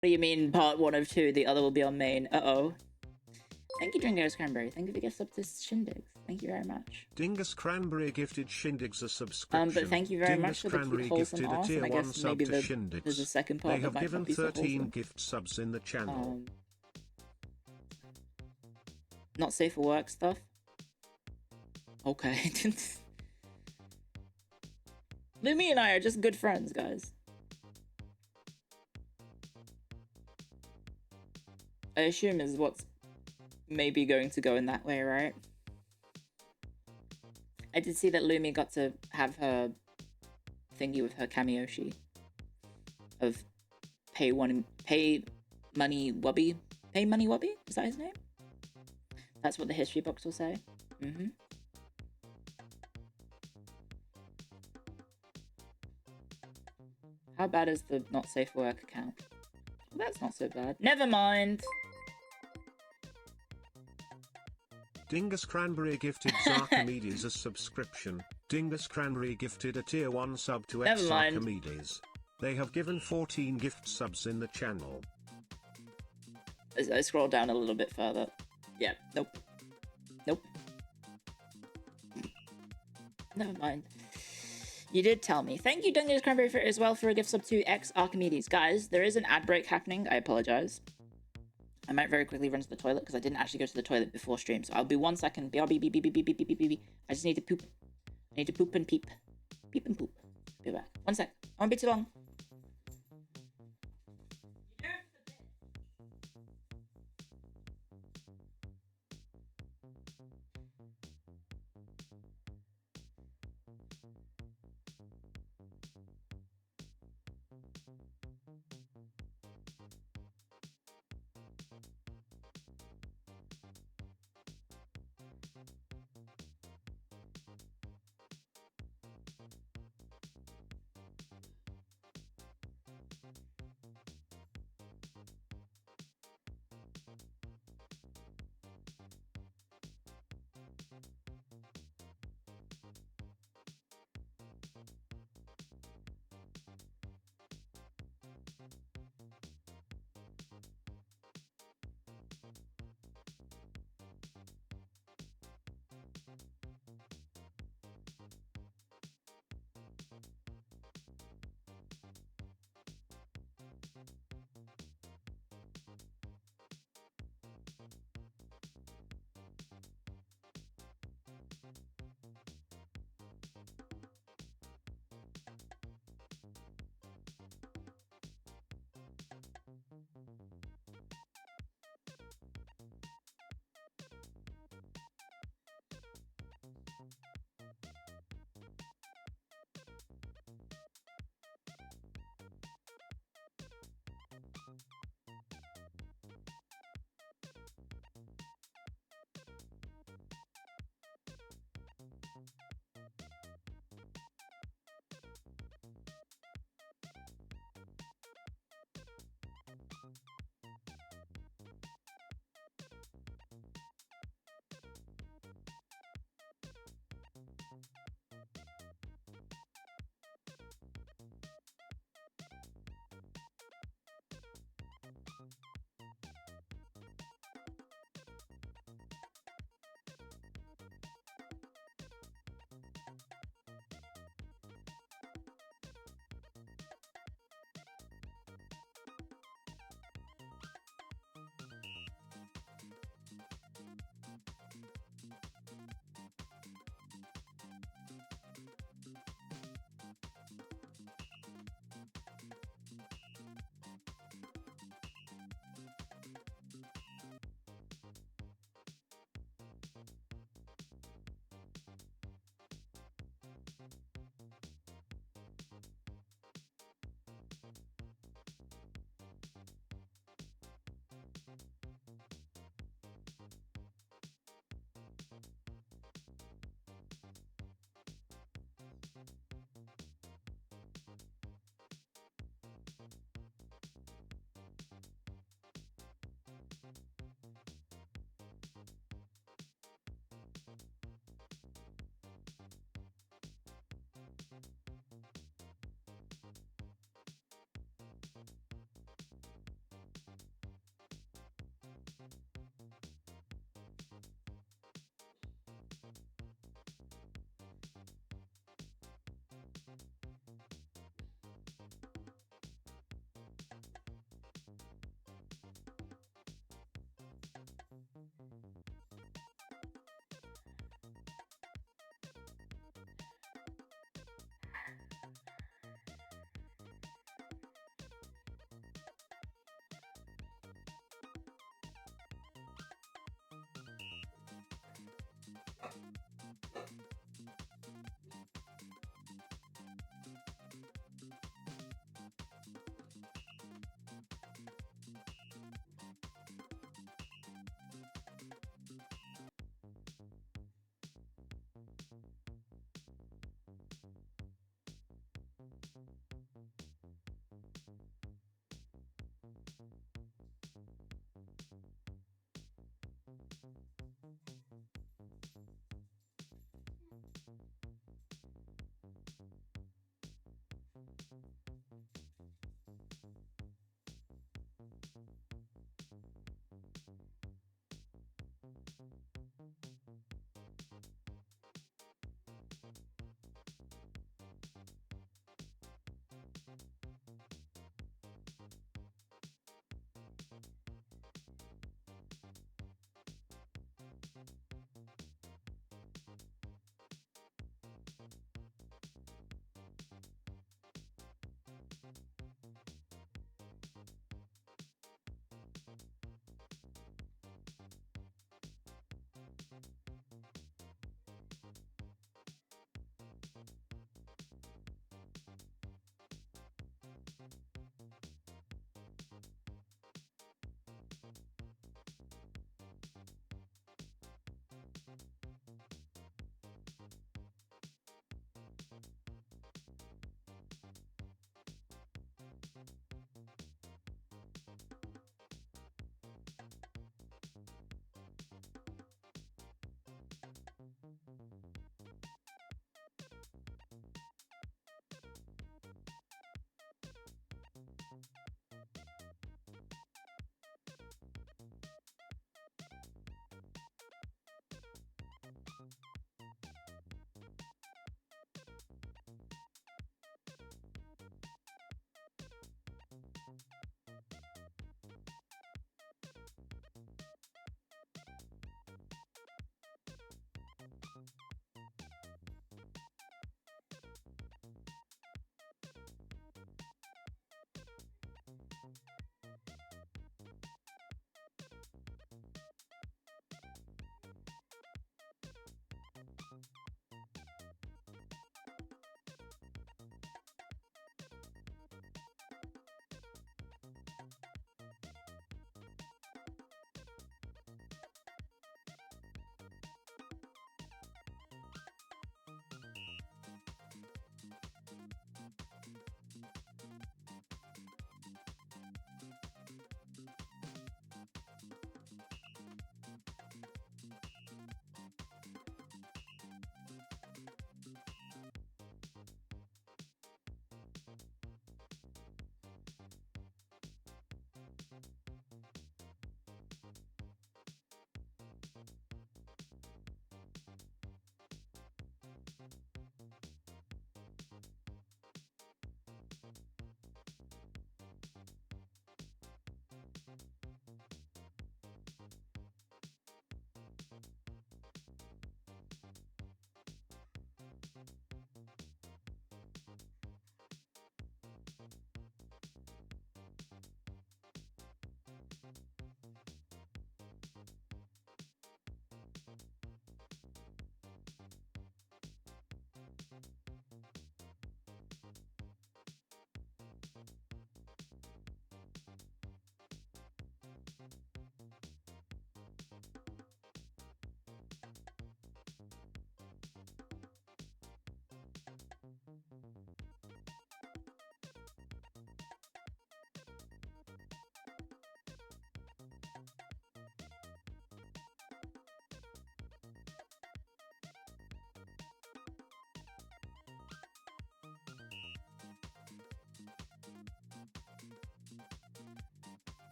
What do you mean part 1 of 2? The other will be on main. Uh-oh. Thank you, Dingo's Cranberry. Thank you for gifts up to Shindigs. Thank you very much. Dingus Cranberry gifted Shindigs a subscription. But thank you very much for the Cranberry wholesome gifted a arse, tier and I 1 guess sub maybe to there's a Shindigs. second They part that have might given not be so 13 wholesome. gift subs in the channel. Not safe for work stuff? Okay. Lumi and I are just good friends, guys. I assume is what's maybe going to go in that way, right? I did see that Lumi got to have her thingy with her Kamiyoshi of pay money wubby. Pay money wubby? Is that his name? That's what the history books will say. Mm-hmm. How bad is the not safe for work account? Well, that's not so bad. Never mind. Dingus Cranberry gifted Zarkamedes a subscription. Dingus Cranberry gifted a tier 1 sub to Never mind. Zarkamedes. They have given 14 gift subs in the channel. As I scroll down a little bit further. Yeah, nope. Nope. Never mind. You did tell me. Thank you, Dungeons Cranberry, for as well for a gift sub to X Archimedes. Guys, there is an ad break happening. I apologize. I might very quickly run to the toilet because I didn't actually go to the toilet before stream. So I'll be 1 second. BRB, beep, beep, beep, beep, beep, beep, beep. I just need to poop. I need to poop and peep. Peep and poop. Be back. 1 sec. I won't be too long.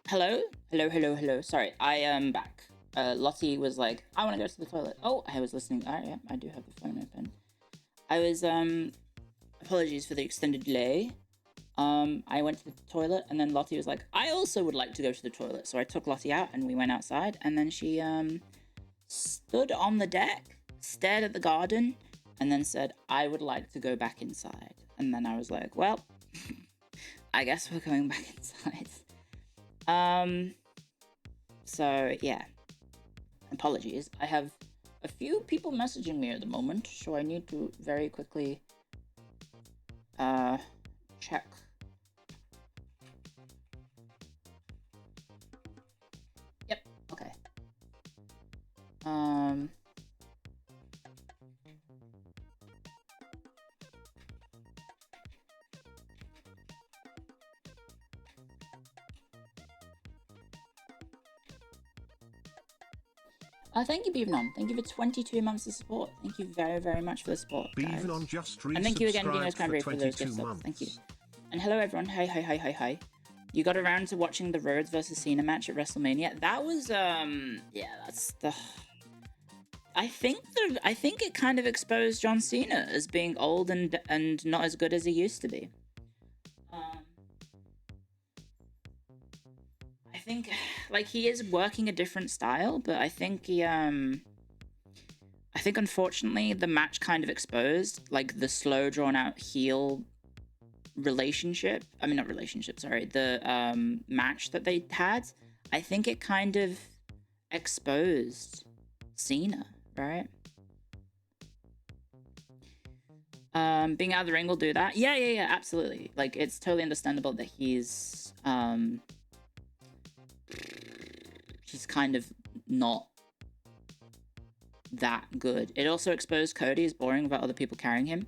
Hello? Hello. Sorry, I am back. Lottie was like, I want to go to the toilet. Oh, I was listening. Yeah, I do have the phone open. I was, apologies for the extended delay. I went to the toilet, and then Lottie was like, I also would like to go to the toilet. So I took Lottie out, and we went outside, and then she, stood on the deck, stared at the garden, and then said, I would like to go back inside. And then I was like, well, I guess we're going back inside. So yeah, apologies. I have a few people messaging me at the moment, so I need to very quickly, check. Yep, okay. Thank you, Beavenon. Thank you for 22 months of support. Thank you very, very much for the support, guys. Beavenon just and thank you again, Dino's resubscribed Cranberry, for for those gift 22 subs. months. Thank you. And hello, everyone. Hi. You got around to watching the Rhodes versus Cena match at WrestleMania? That was, yeah, that's the... I think it kind of exposed John Cena as being old and not as good as he used to be. I think, like, he is working a different style, but I think he, I think, unfortunately, the match kind of exposed, like, the slow, drawn-out heel relationship. I mean, not relationship, sorry. The, match that they had. I think it kind of exposed Cena, right? Being out of the ring will do that. Yeah, absolutely. Like, it's totally understandable that he's kind of not that good. It also exposed Cody as boring without other people carrying him.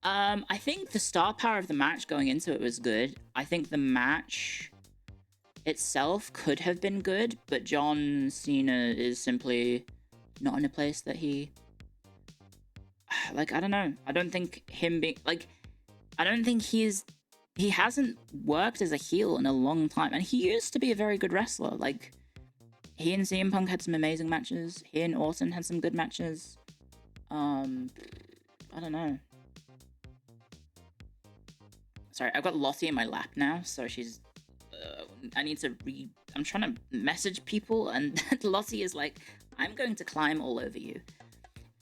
I think the star power of the match going into it was good. I think the match itself could have been good, but John Cena is simply not in a place that he... Like, I don't know. I don't think him being... Like, I don't think he hasn't worked as a heel in a long time. And he used to be a very good wrestler. Like, he and CM Punk had some amazing matches. He and Orton had some good matches. I don't know. Sorry, I've got Lottie in my lap now, so she's... I need to read... I'm trying to message people, and Lottie is like, I'm going to climb all over you.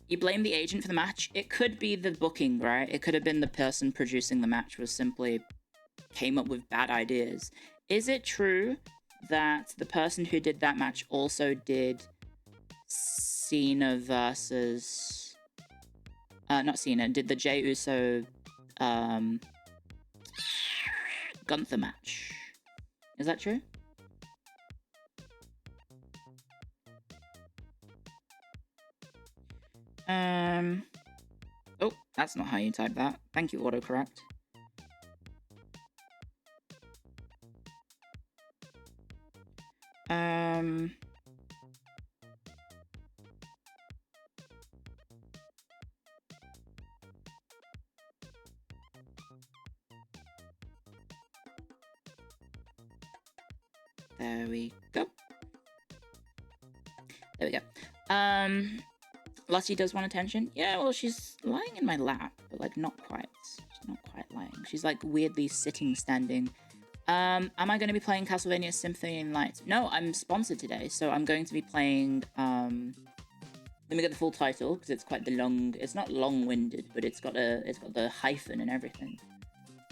You blame the agent for the match. It could be the booking, right? It could have been the person producing the match was simply came up with bad ideas. Is it true that the person who did that match also did Cena versus... not Cena, did the Jey Uso Gunther match? Is that true? Oh, that's not how you type that. Thank you, autocorrect. There we go. There we go. Lottie does want attention. Yeah, well, she's lying in my lap, but, like, not quite. She's not quite lying. She's, like, weirdly sitting, standing. Am I going to be playing Castlevania Symphony of the Night? No, I'm sponsored today, so I'm going to be playing, let me get the full title, because it's quite the long... It's not long-winded, but it's got the hyphen and everything.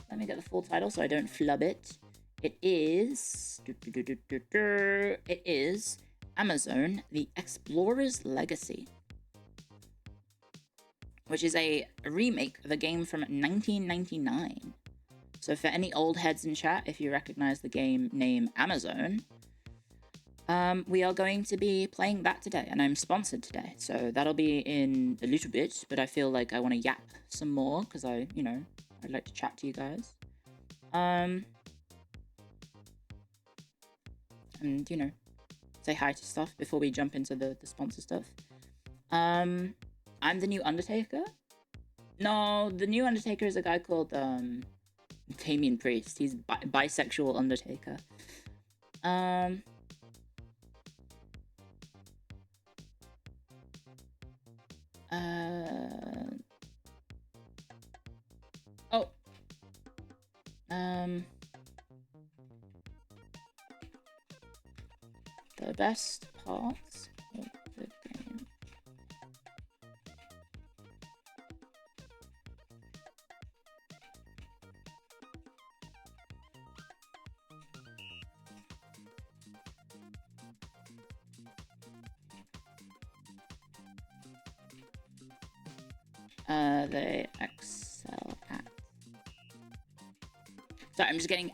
Let me get the full title so I don't flub it. It is... It is Amazon, The Explorer's Legacy, which is a remake of a game from 1999. So for any old heads in chat, if you recognize the game name Amazon, we are going to be playing that today, and I'm sponsored today. So that'll be in a little bit, but I feel like I want to yap some more, because I'd like to chat to you guys. And, say hi to stuff before we jump into the sponsor stuff. I'm the new Undertaker? No, the new Undertaker is a guy called, Damian Priest. He's bisexual Undertaker. Um. Oh. The best parts of the game. They excel at. So I'm just getting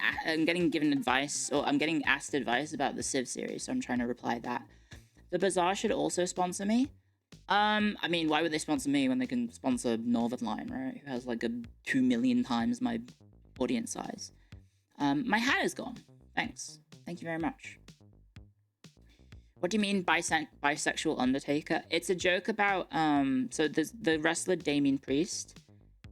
given advice, or I'm getting asked advice about the Civ series, so I'm trying to reply that. The Bazaar should also sponsor me. I mean, why would they sponsor me when they can sponsor Northern Line, right? Who has like a 2 million times my audience size. My hat is gone. Thanks. Thank you very much. What do you mean bisexual Undertaker? It's a joke about so the wrestler Damien Priest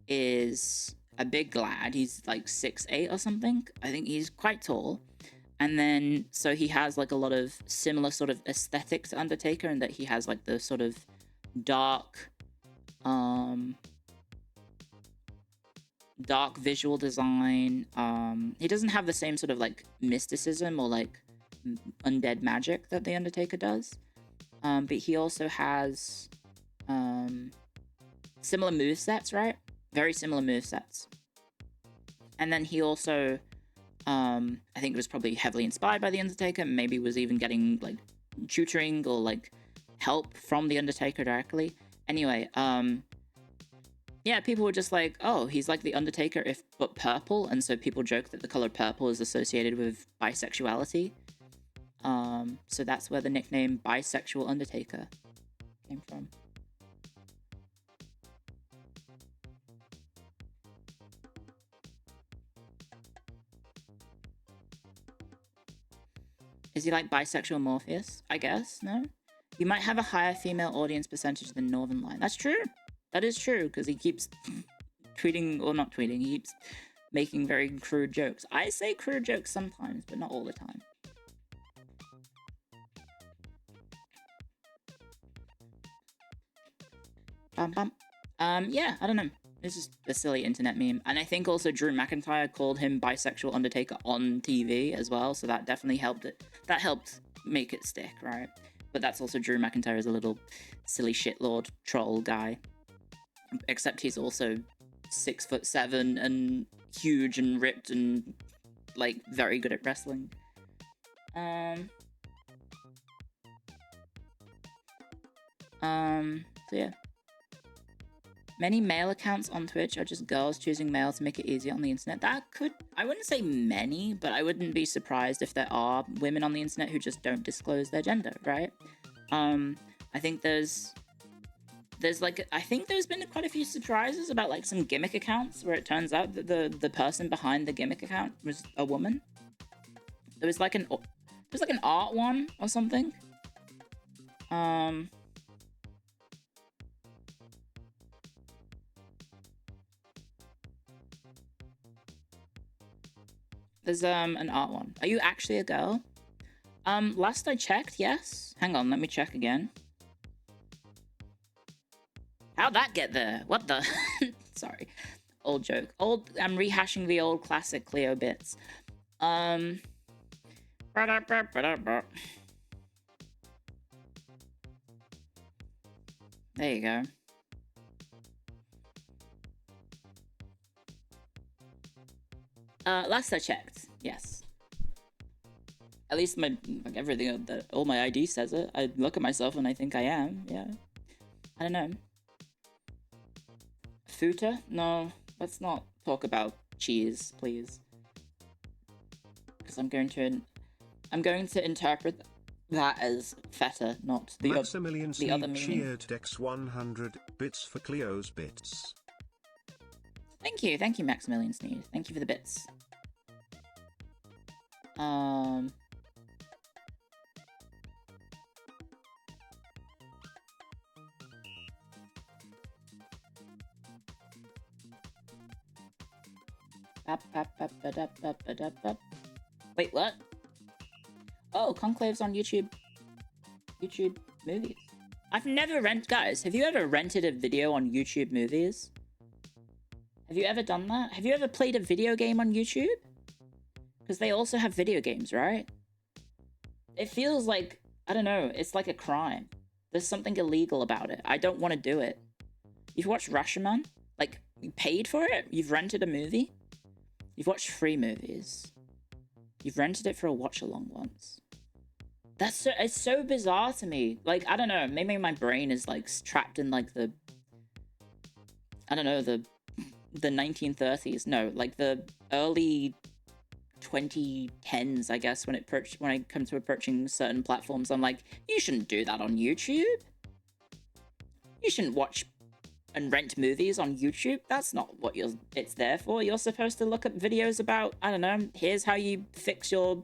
is a big lad. He's like 6'8" or something. I think he's quite tall. And then so he has like a lot of similar sort of aesthetic to Undertaker, in that he has like the sort of dark visual design. He doesn't have the same sort of like mysticism or like undead magic that the Undertaker does. But he also has similar movesets, right? Very similar movesets. And then he also, I think it was probably heavily inspired by the Undertaker. Maybe was even getting like tutoring or like help from the Undertaker directly. Anyway, yeah, people were just like, oh, he's like the Undertaker but purple, and so people joke that the color purple is associated with bisexuality. So that's where the nickname Bisexual Undertaker came from. Is he like bisexual Morpheus? I guess, no? You might have a higher female audience percentage than Northern Line. That's true. That is true, because he keeps tweeting, or not tweeting, he keeps making very crude jokes. I say crude jokes sometimes, but not all the time. Bum bum. Yeah, I don't know. It's just a silly internet meme. And I think also Drew McIntyre called him Bisexual Undertaker on TV as well, so that definitely helped it. That helped make it stick, right? But that's also Drew McIntyre is a little silly shitlord troll guy. Except he's also 6'7" and huge and ripped and like very good at wrestling. So yeah. Many male accounts on Twitch are just girls choosing male to make it easier on the internet. That could, I wouldn't say many, but I wouldn't be surprised if there are women on the internet who just don't disclose their gender, right? I think there's like, I think there's been quite a few surprises about like some gimmick accounts where it turns out that the person behind the gimmick account was a woman. There was like an art one or something. There's an art one. Are you actually a girl? Last I checked, yes. Hang on, let me check again. How'd that get there? What the? Sorry. Old joke. I'm rehashing the old classic Cleo bits. There you go. Last I checked, yes. At least my everything, all my ID says it. I look at myself and I think I am. Yeah. I don't know. Futa? No, let's not talk about cheese, please. Because I'm going to interpret that as feta, not the other meaning. Cheered Dex 100 bits for Cleo's bits. Thank you, Maximilian Sneed. Thank you for the bits. Wait, what? Oh, Conclave's on YouTube. YouTube movies. I've never guys, have you ever rented a video on YouTube movies? Have you ever done that? Have you ever played a video game on YouTube? Because they also have video games, right? It feels like, I don't know, it's like a crime. There's something illegal about it. I don't want to do it. You've watched Rashomon? Like, you paid for it? You've rented a movie? You've watched free movies. You've rented it for a watch-along once. It's so bizarre to me. Like, I don't know, maybe my brain is, like, trapped in, like, the... I don't know, the 1930s. No, like, the early 2010s, I guess, when I come to approaching certain platforms. I'm like, you shouldn't do that on YouTube. You shouldn't watch and rent movies on YouTube. That's not what it's there for. You're supposed to look at videos about, I don't know, here's how you fix your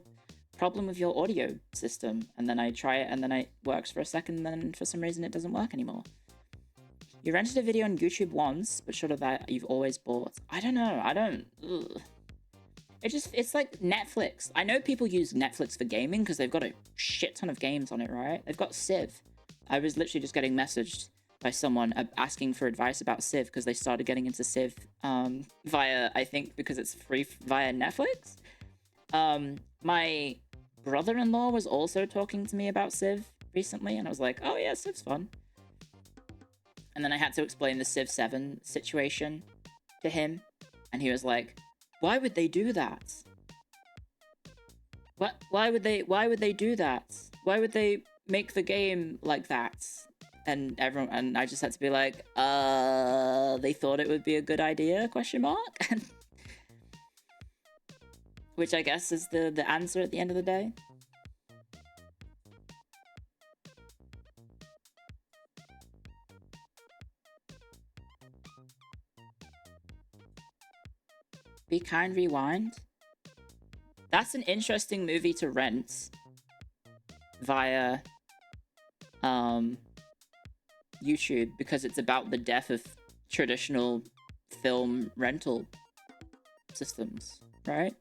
problem with your audio system. And then I try it, and then it works for a second, and then for some reason it doesn't work anymore. You rented a video on YouTube once, but short of that, you've always bought. I don't know. Ugh. It's like Netflix. I know people use Netflix for gaming because they've got a shit ton of games on it, right? They've got Civ. I was literally just getting messaged by someone asking for advice about Civ because they started getting into Civ via, I think, because it's free via Netflix. My brother-in-law was also talking to me about Civ recently, and I was like, oh yeah, Civ's fun. And then I had to explain the Civ 7 situation to him, and he was like, why would they do that? Why would they do that? Why would they make the game like that? And I just had to be like, they thought it would be a good idea, question mark? Which I guess is the answer at the end of the day. Be Kind Rewind? That's an interesting movie to rent via YouTube, because it's about the death of traditional film rental systems, right?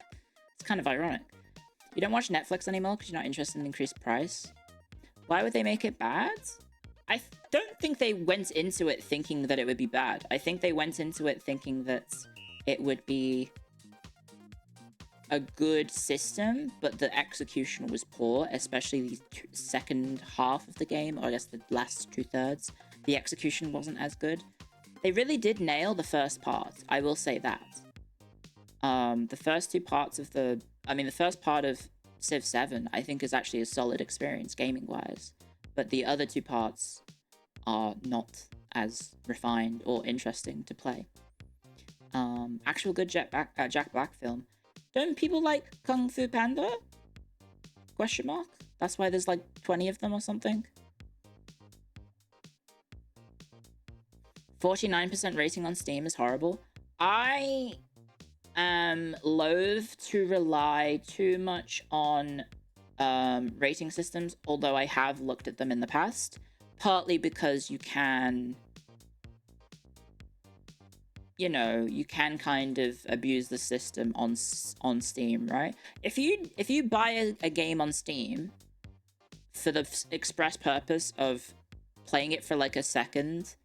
It's kind of ironic. You don't watch Netflix anymore because you're not interested in increased price? Why would they make it bad? I don't think they went into it thinking that it would be bad. I think they went into it thinking that it would be a good system, but the execution was poor, especially the second half of the game, or I guess the last 2/3. The execution wasn't as good. They really did nail the first part, I will say that. The first two parts of the first part of Civ 7, I think, is actually a solid experience gaming-wise, but the other two parts are not as refined or interesting to play. Actual good Jack Black film. Don't people like Kung Fu Panda? Question mark? That's why there's like 20 of them or something. 49% rating on Steam is horrible. I am loath to rely too much on rating systems, although I have looked at them in the past. Partly because you can, you know, you can kind of abuse the system on Steam, right? If you buy a game on Steam for the express purpose of playing it for like a second,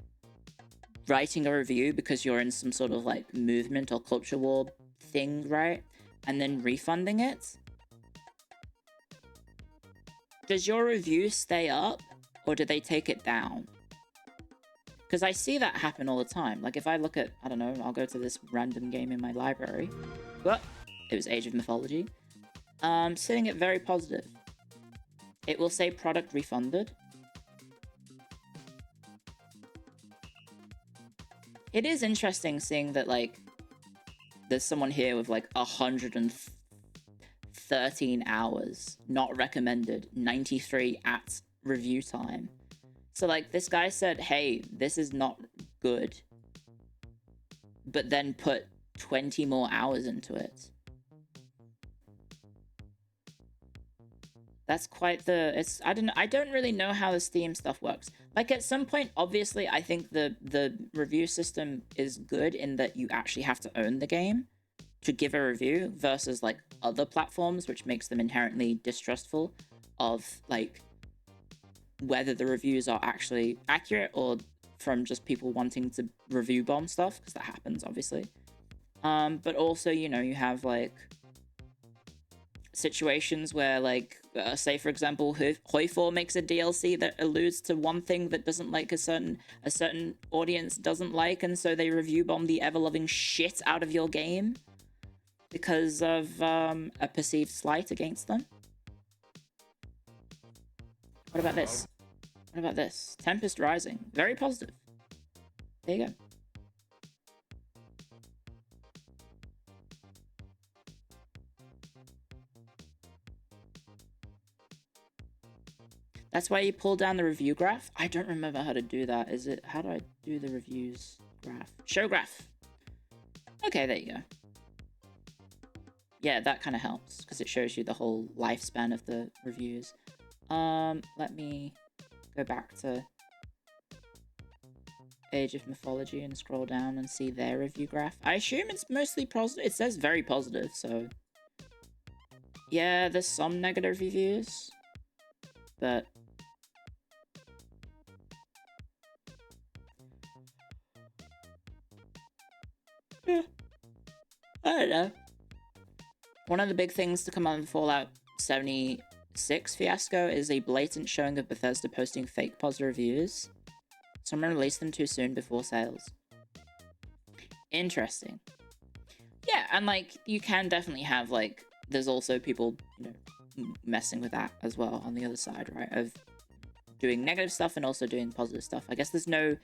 writing a review because you're in some sort of like movement or culture war thing, right? And then refunding it, does your review stay up or do they take it down? Because I see that happen all the time. Like if I look at, I don't know, I'll go to this random game in my library. But it was Age of Mythology. Sitting at very positive. It will say product refunded. It is interesting seeing that, like, there's someone here with like 113 hours, not recommended, 93 at review time. So like this guy said, hey, this is not good, but then put 20 more hours into it. That's quite the, I don't really know how the Steam stuff works. Like at some point, obviously, I think the review system is good in that you actually have to own the game to give a review versus like other platforms, which makes them inherently distrustful. of like whether the reviews are actually accurate or from just people wanting to review bomb stuff, because that happens obviously. But also, you know, you have like situations where like say for example Hoifor makes a DLC that alludes to one thing that doesn't like a certain audience doesn't like, and so they review bomb the ever-loving shit out of your game because of a perceived slight against them. What about this? What about this? Tempest Rising. Very positive. There you go. That's why you pull down the review graph. I don't remember how to do that. Is it, how do I do the reviews graph? Show graph. Okay, there you go. Yeah, that kind of helps because it shows you the whole lifespan of the reviews. Let me go back to Age of Mythology and scroll down and see their review graph. I assume it's mostly positive. It says very positive, so yeah, there's some negative reviews, but yeah, I don't know. One of the big things to come out of Fallout 76 fiasco is a blatant showing of Bethesda posting fake positive reviews. Someone released them too soon before sales. Interesting. Yeah, and like you can definitely have like there's also people, you know, messing with that as well on the other side, right? Of doing negative stuff and also doing positive stuff. I guess there's no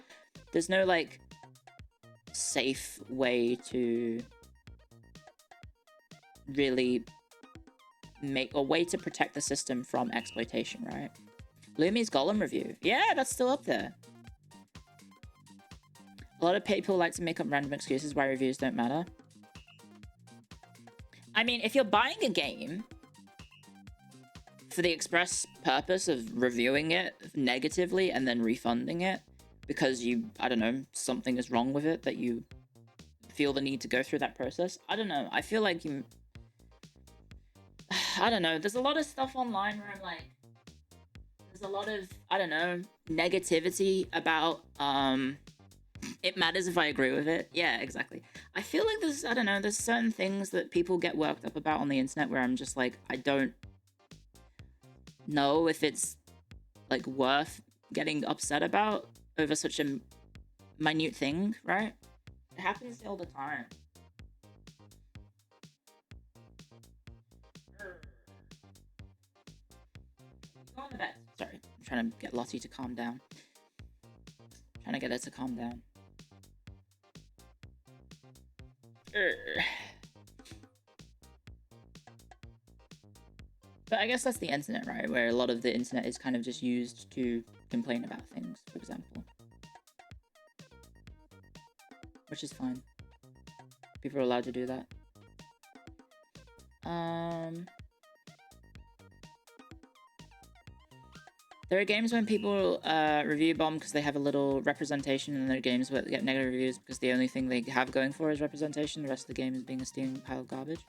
like safe way to really make a way to protect the system from exploitation, right? Lumi's Golem review. Yeah, that's still up there. A lot of people like to make up random excuses why reviews don't matter. I mean, if you're buying a game for the express purpose of reviewing it negatively and then refunding it because you, I don't know, something is wrong with it that you feel the need to go through that process, I don't know. I feel like you... I don't know. There's a lot of stuff online where I'm like... There's a lot of, I don't know, negativity about, it matters if I agree with it. Yeah, exactly. I feel like there's, I don't know, there's certain things that people get worked up about on the internet where I'm just like, I don't know if it's, like, worth getting upset about over such a minute thing, right? It happens all the time. Go on the bed. Sorry, I'm trying to get Lottie to calm down. Trying to get her to calm down. But I guess that's the internet, right? Where a lot of the internet is kind of just used to complain about things, for example. Which is fine. People are allowed to do that. There are games when people review bomb because they have a little representation, and there are games where they get negative reviews because the only thing they have going for is representation. The rest of the game is being a steaming pile of garbage.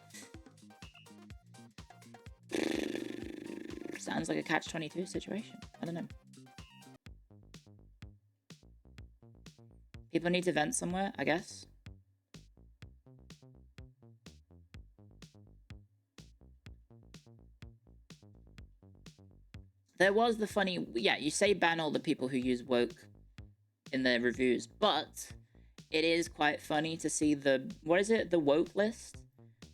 Sounds like a catch-22 situation. I don't know. People need to vent somewhere, I guess. There was the funny... Yeah, you say ban all the people who use woke in their reviews, but it is quite funny to see the... What is it? The woke list?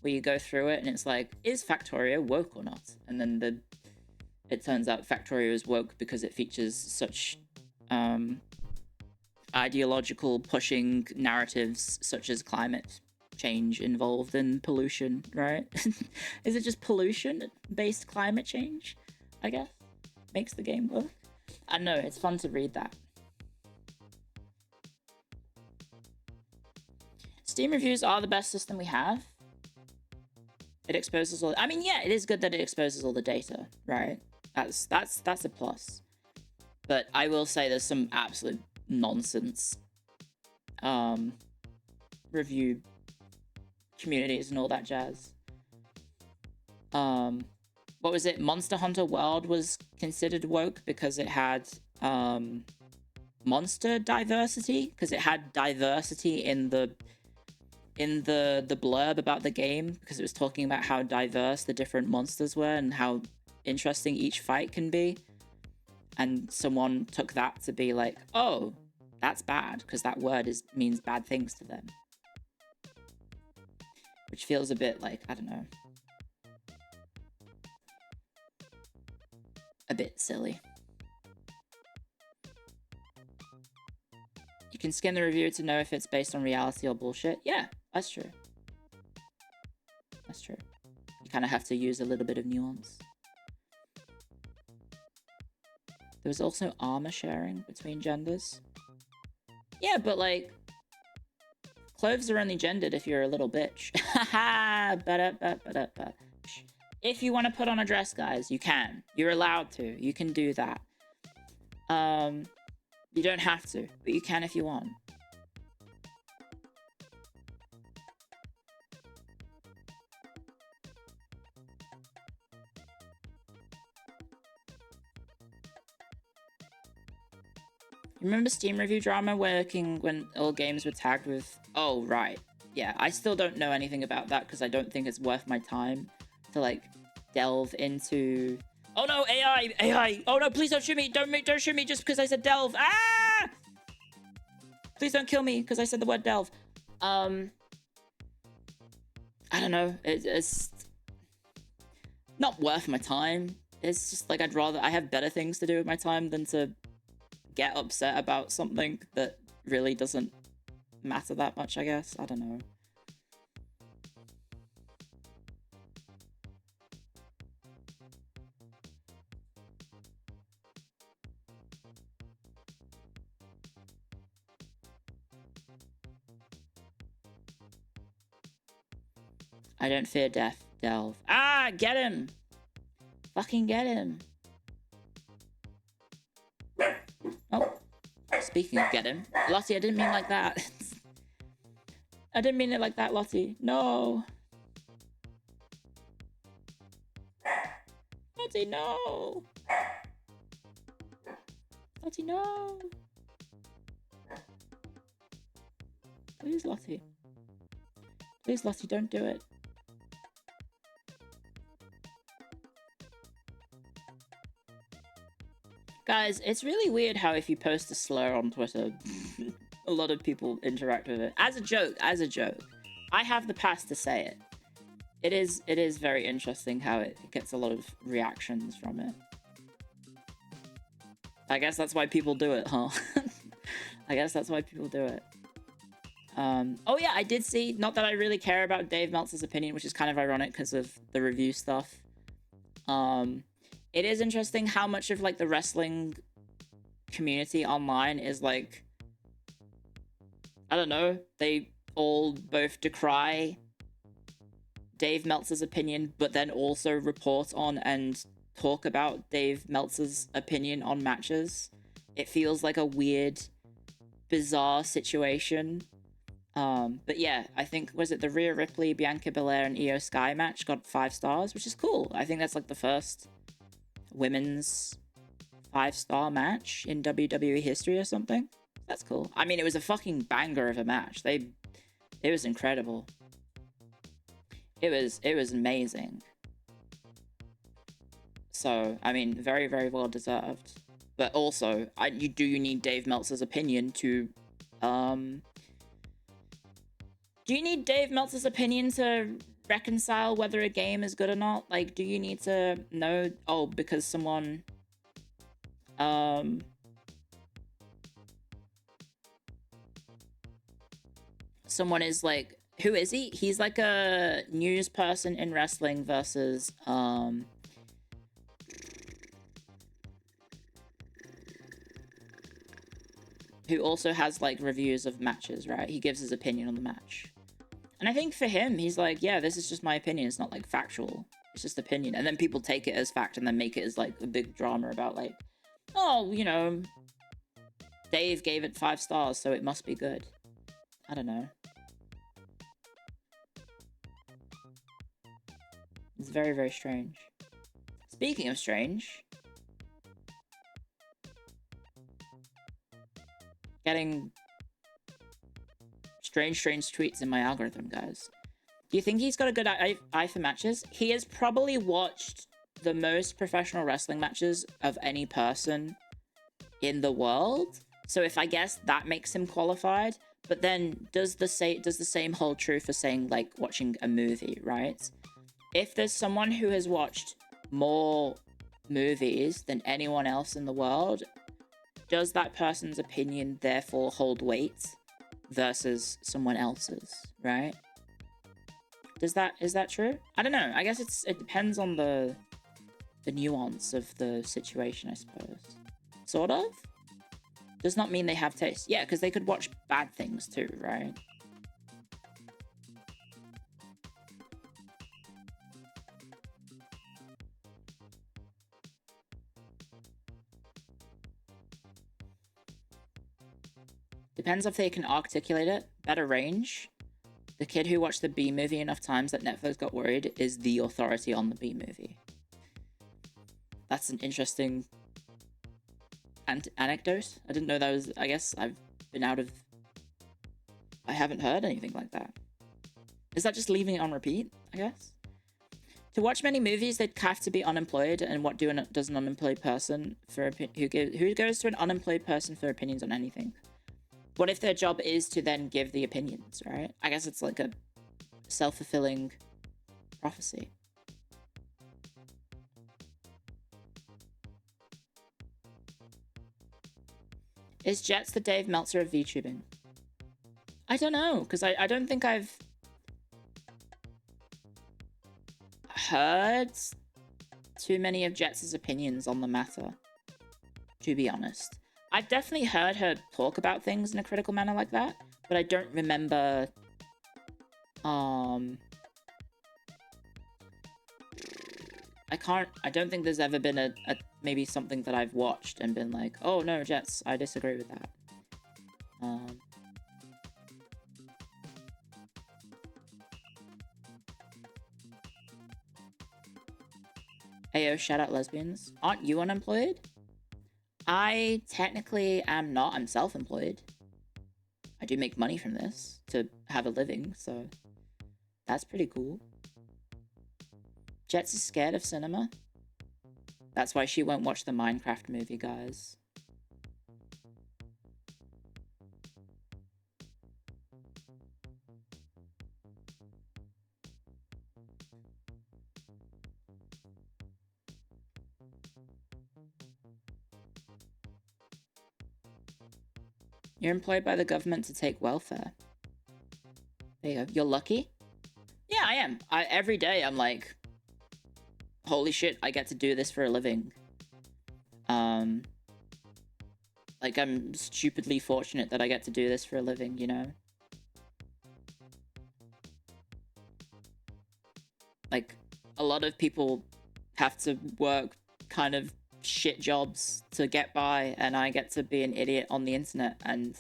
Where you go through it and it's like, is Factorio woke or not? And then it turns out Factorio is woke because it features such ideological pushing narratives such as climate change involved in pollution, right? Is it just pollution-based climate change, I guess? Makes the game work? I know, it's fun to read that. Steam reviews are the best system we have. It exposes all... I mean, yeah, it is good that it exposes all the data, right? That's a plus. But I will say there's some absolute nonsense review communities and all that jazz. what was it? Monster Hunter World was considered woke because it had monster diversity, because it had diversity in the blurb about the game, because it was talking about how diverse the different monsters were and how interesting each fight can be. And someone took that to be like, oh, that's bad, because that word means bad things to them. Which feels a bit like, I don't know, a bit silly. You can skim the review to know if it's based on reality or bullshit. Yeah, that's true. That's true. You kind of have to use a little bit of nuance. There was also armor sharing between genders. Yeah, but like, clothes are only gendered if you're a little bitch. Haha, if you want to put on a dress, guys, you can. You're allowed to. You can do that. You don't have to, but you can if you want. Remember Steam review drama working when all games were tagged with... Oh, right. Yeah, I still don't know anything about that because I don't think it's worth my time to, like, delve into... Oh no, AI! AI! Oh no, please don't shoot me! Don't shoot me just because I said delve! Ah! Please don't kill me because I said the word delve. I don't know. It's not worth my time. It's just like I have better things to do with my time than to get upset about something that really doesn't matter that much, I guess. I don't know. I don't fear death, delve. Ah, get him! Fucking get him. Oh, speaking of get him. Lottie, I didn't mean like that. I didn't mean it like that, Lottie. No. Lottie, no. Lottie, no. Please, Lottie. Please, Lottie, don't do it. Guys, it's really weird how if you post a slur on Twitter, a lot of people interact with it. As a joke. I have the pass to say it. It is very interesting how it gets a lot of reactions from it. I guess that's why people do it, huh? I guess that's why people do it. Oh yeah, I did see, not that I really care about Dave Meltzer's opinion, which is kind of ironic because of the review stuff. It is interesting how much of like the wrestling community online is like, I don't know, they all both decry Dave Meltzer's opinion, but then also report on and talk about Dave Meltzer's opinion on matches. It feels like a weird, bizarre situation. But yeah, I think, was it the Rhea Ripley, Bianca Belair, and Io Sky match got 5 stars, which is cool. I think that's like the first women's 5-star match in WWE history or something. That's cool. I mean, it was a fucking banger of a match. It was incredible. It was amazing. So, I mean, very, very well deserved. But also, you need Dave Meltzer's opinion to, do you need Dave Meltzer's opinion to reconcile whether a game is good or not? Like, do you need to know, oh, because someone, someone is like, who is he? He's like a news person in wrestling versus, who also has like reviews of matches, right? He gives his opinion on the match. And I think for him, he's like, yeah, this is just my opinion. It's not like factual. It's just opinion. And then people take it as fact and then make it as like a big drama about like, oh, you know, Dave gave it 5 stars, so it must be good. I don't know. It's very, very strange. Speaking of strange, getting strange tweets in my algorithm, guys. Do you think he's got a good eye for matches? He has probably watched the most professional wrestling matches of any person in the world. So if I guess that makes him qualified, but then does the same hold true for saying like watching a movie, right? If there's someone who has watched more movies than anyone else in the world, does that person's opinion therefore hold weight versus someone else's, right? Is that true? I don't know. I guess it depends on the nuance of the situation, I suppose. Sort of? Does not mean they have taste. Yeah, because they could watch bad things too, right? Depends if they can articulate it. Better range. The kid who watched the B movie enough times that Netflix got worried is the authority on the B movie. That's an interesting anecdote. I didn't know that was... I guess I've been out of... I haven't heard anything like that. Is that just leaving it on repeat, I guess? To watch many movies, they'd have to be unemployed, and what does an unemployed person for... Who goes to an unemployed person for opinions on anything? What if their job is to then give the opinions, right? I guess it's like a self-fulfilling prophecy. Is Jets the Dave Meltzer of VTubing? I don't know, because I don't think I've heard too many of Jets' opinions on the matter, to be honest. I've definitely heard her talk about things in a critical manner like that, but I don't remember... I don't think there's ever been a maybe something that I've watched and been like, oh no, Jets, I disagree with that. Ayo, shout out lesbians. Aren't you unemployed? I technically am not. I'm self-employed. I do make money from this to have a living, so that's pretty cool. Jets is scared of cinema. That's why she won't watch the Minecraft movie, guys. You're employed by the government to take welfare. There you go. You're lucky? Yeah, I am. Every day I'm like, holy shit, I get to do this for a living. Like, I'm stupidly fortunate that I get to do this for a living, you know? Like, a lot of people have to work kind of shit jobs to get by, and I get to be an idiot on the internet, and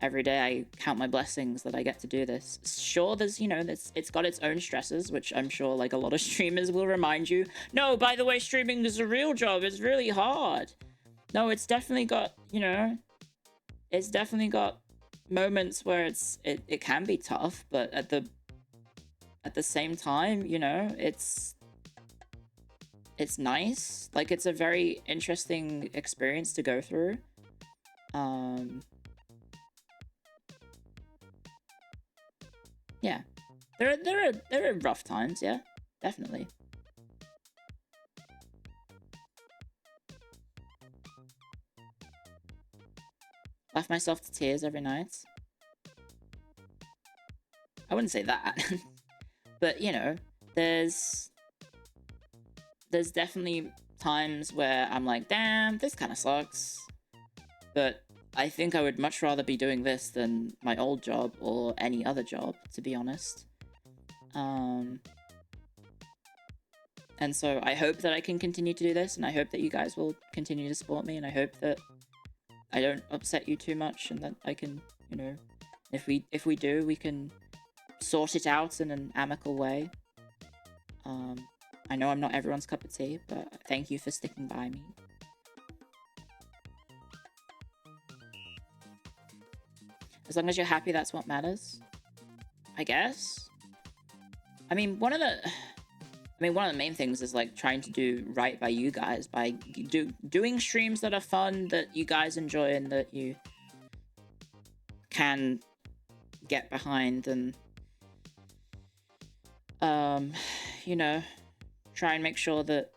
every day I count my blessings that I get to do this. Sure, there's, you know, it's got its own stresses, which I'm sure, like, a lot of streamers will remind you, no, by the way, streaming is a real job, it's really hard. No, it's definitely got, you know, it's definitely got moments where it can be tough, but at the same time, you know, it's nice. Like, it's a very interesting experience to go through. Yeah. There are rough times, yeah. Definitely. Laugh myself to tears every night. I wouldn't say that. But, you know, there's definitely times where I'm like, damn, this kind of sucks. But I think I would much rather be doing this than my old job or any other job, to be honest. And so I hope that I can continue to do this, and I hope that you guys will continue to support me, and I hope that I don't upset you too much, and that I can, you know, if we do, we can sort it out in an amicable way. I know I'm not everyone's cup of tea, but thank you for sticking by me. As long as you're happy, that's what matters, I guess. I mean, one of the main things is like trying to do right by you guys by doing streams that are fun, that you guys enjoy, and that you can get behind, and you know, try and make sure that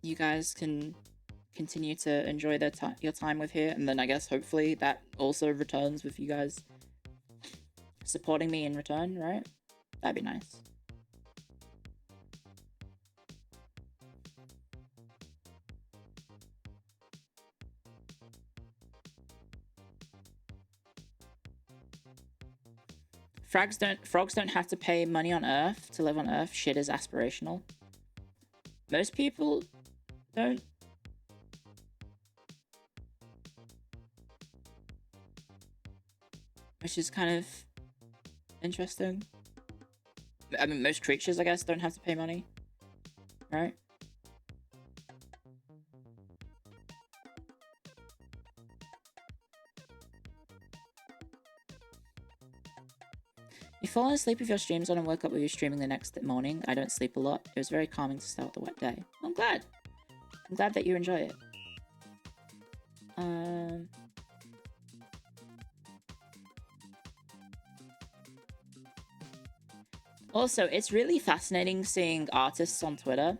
you guys can continue to enjoy your time with here, and then I guess hopefully that also returns with you guys supporting me in return, right? That'd be nice. Frogs don't have to pay money on Earth to live on Earth. Shit is aspirational. Most people don't. Which is kind of interesting. I mean, most creatures, I guess, don't have to pay money, right? You fall asleep with your streams on and wake up with you streaming the next morning. I don't sleep a lot. It was very calming to start the wet day. I'm glad. I'm glad that you enjoy it. Also, it's really fascinating seeing artists on Twitter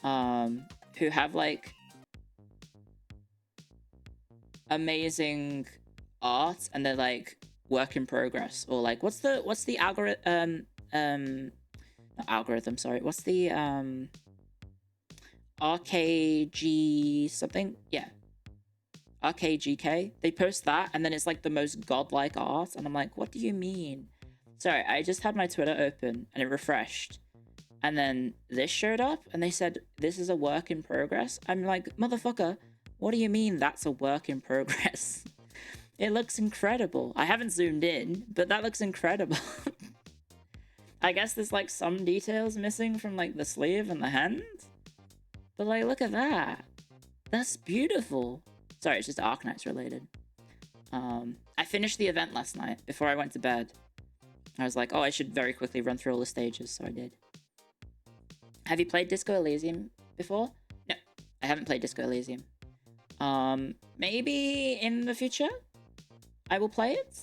who have like amazing art, and they're like work in progress, or like what's the algorithm not algorithm, sorry, what's the RKG something, yeah, RKGK, they post that and then it's like the most godlike art, and I'm like, what do you mean? Sorry, I just had my Twitter open and it refreshed, and then this showed up and they said this is a work in progress. I'm like, motherfucker, what do you mean that's a work in progress? It looks incredible. I haven't zoomed in, but that looks incredible. I guess there's like some details missing from like the sleeve and the hand, but like, look at that. That's beautiful. Sorry, it's just Arknights related. I finished the event last night before I went to bed. I was like, oh, I should very quickly run through all the stages, so I did. Have you played Disco Elysium before? No, I haven't played Disco Elysium. Maybe in the future I will play it,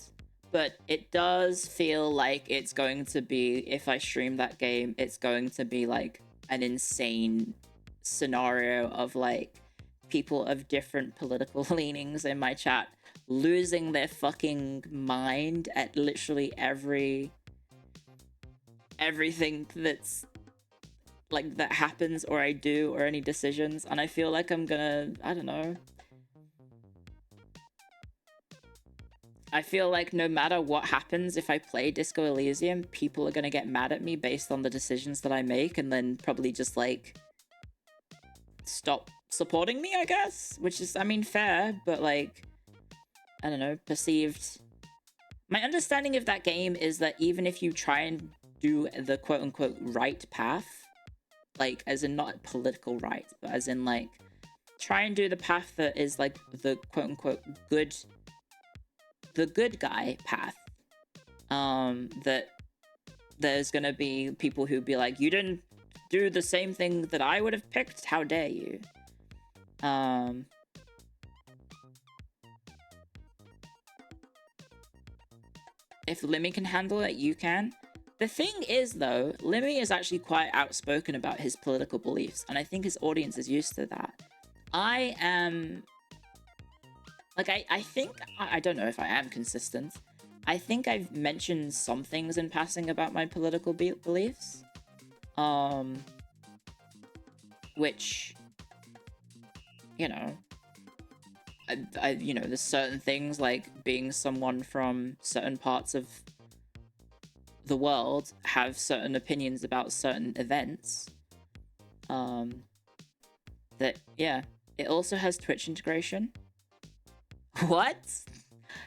but it does feel like it's going to be, if I stream that game, it's going to be like an insane scenario of like people of different political leanings in my chat losing their fucking mind at literally everything that's like that happens or I do, or any decisions, and I feel like I'm gonna, I don't know, I feel like no matter what happens, if I play Disco Elysium, people are gonna get mad at me based on the decisions that I make, and then probably just like stop supporting me, I guess, which is, I mean, fair, but like, I don't know, perceived. My understanding of that game is that even if you try and do the quote-unquote right path, like as in not political right, but as in like try and do the path that is like the quote-unquote good, the good guy path, that there's gonna be people who be like, you didn't do the same thing that I would have picked, how dare you. If Limmy can handle it, you can. The thing is, though, Limmy is actually quite outspoken about his political beliefs, and I think his audience is used to that. I am... Like, I think... I don't know if I am consistent. I think I've mentioned some things in passing about my political beliefs. Which... You know... you know, there's certain things like being someone from certain parts of the world have certain opinions about certain events. That, yeah. It also has Twitch integration. What?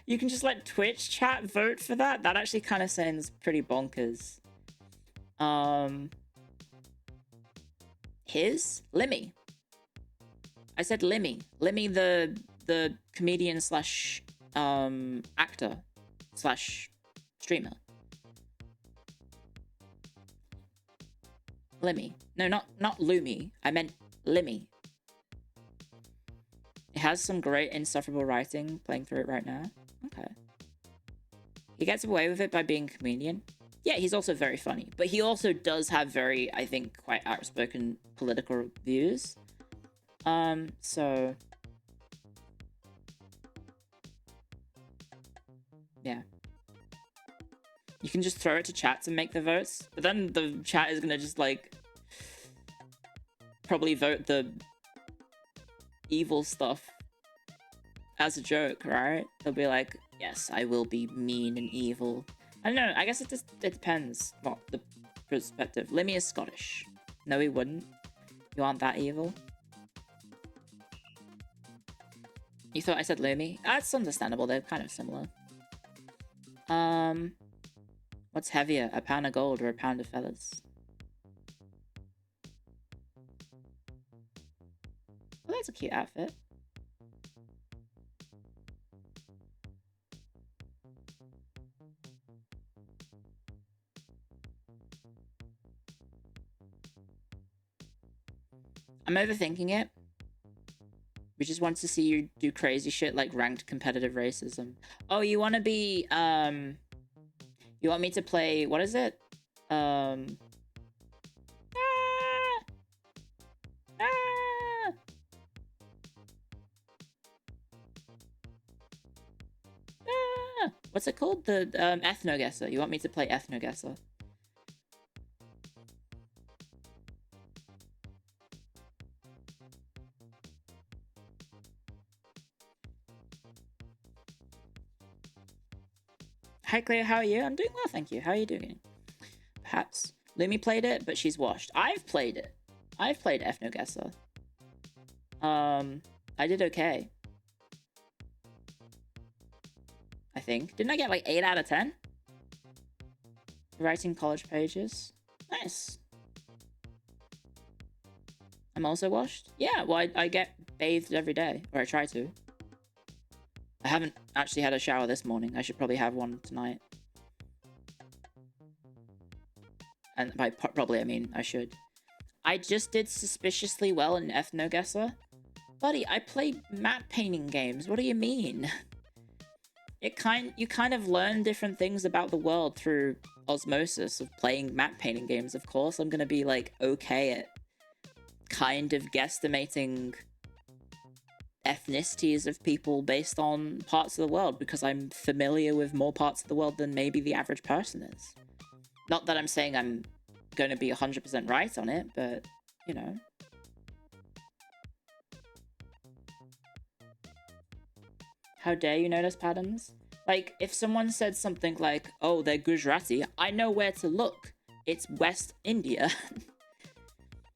You can just let Twitch chat vote for that? That actually kind of sounds pretty bonkers. His? Limmy. I said Limmy. Limmy the comedian slash actor slash streamer. Limmy. No, not Lumi. I meant Limmy. It has some great insufferable writing playing through it right now. Okay. He gets away with it by being a comedian. Yeah, he's also very funny. But he also does have very, I think, quite outspoken political views. So... yeah. You can just throw it to chat to make the votes. But then the chat is gonna just, like... probably vote the... evil stuff as a joke, right? They'll be like, yes, I will be mean and evil. I don't know, I guess it depends what the perspective. Limmy is Scottish. No, he wouldn't. You aren't that evil. You thought I said Lumi? That's understandable, they're kind of similar. What's heavier, a pound of gold or a pound of feathers? Well, that's a cute outfit. I'm overthinking it. We just want to see you do crazy shit like ranked competitive racism. Oh, you want to be, you want me to play, what is it? What's it called? The Ethno-Guesser. You want me to play Ethno-Guesser? Hi Cleo, how are you? I'm doing well, thank you. How are you doing? Perhaps. Lumi played it, but she's washed. I've played it. I've played Ethno-Guesser. I did okay. I think. Didn't I get like 8 out of 10? Writing college pages. Nice. I'm also washed? Yeah, well, I get bathed every day. Or I try to. I haven't actually had a shower this morning. I should probably have one tonight. And by probably, I mean I should. I just did suspiciously well in Ethno-Guesser. Buddy, I played map painting games. What do you mean? You kind of learn different things about the world through osmosis of playing map painting games. Of course, I'm gonna be like okay at kind of guesstimating ethnicities of people based on parts of the world because I'm familiar with more parts of the world than maybe the average person is. Not that I'm saying I'm going to be 100% right on it, but, you know. How dare you notice patterns? Like, if someone said something like, oh, they're Gujarati, I know where to look. It's West India.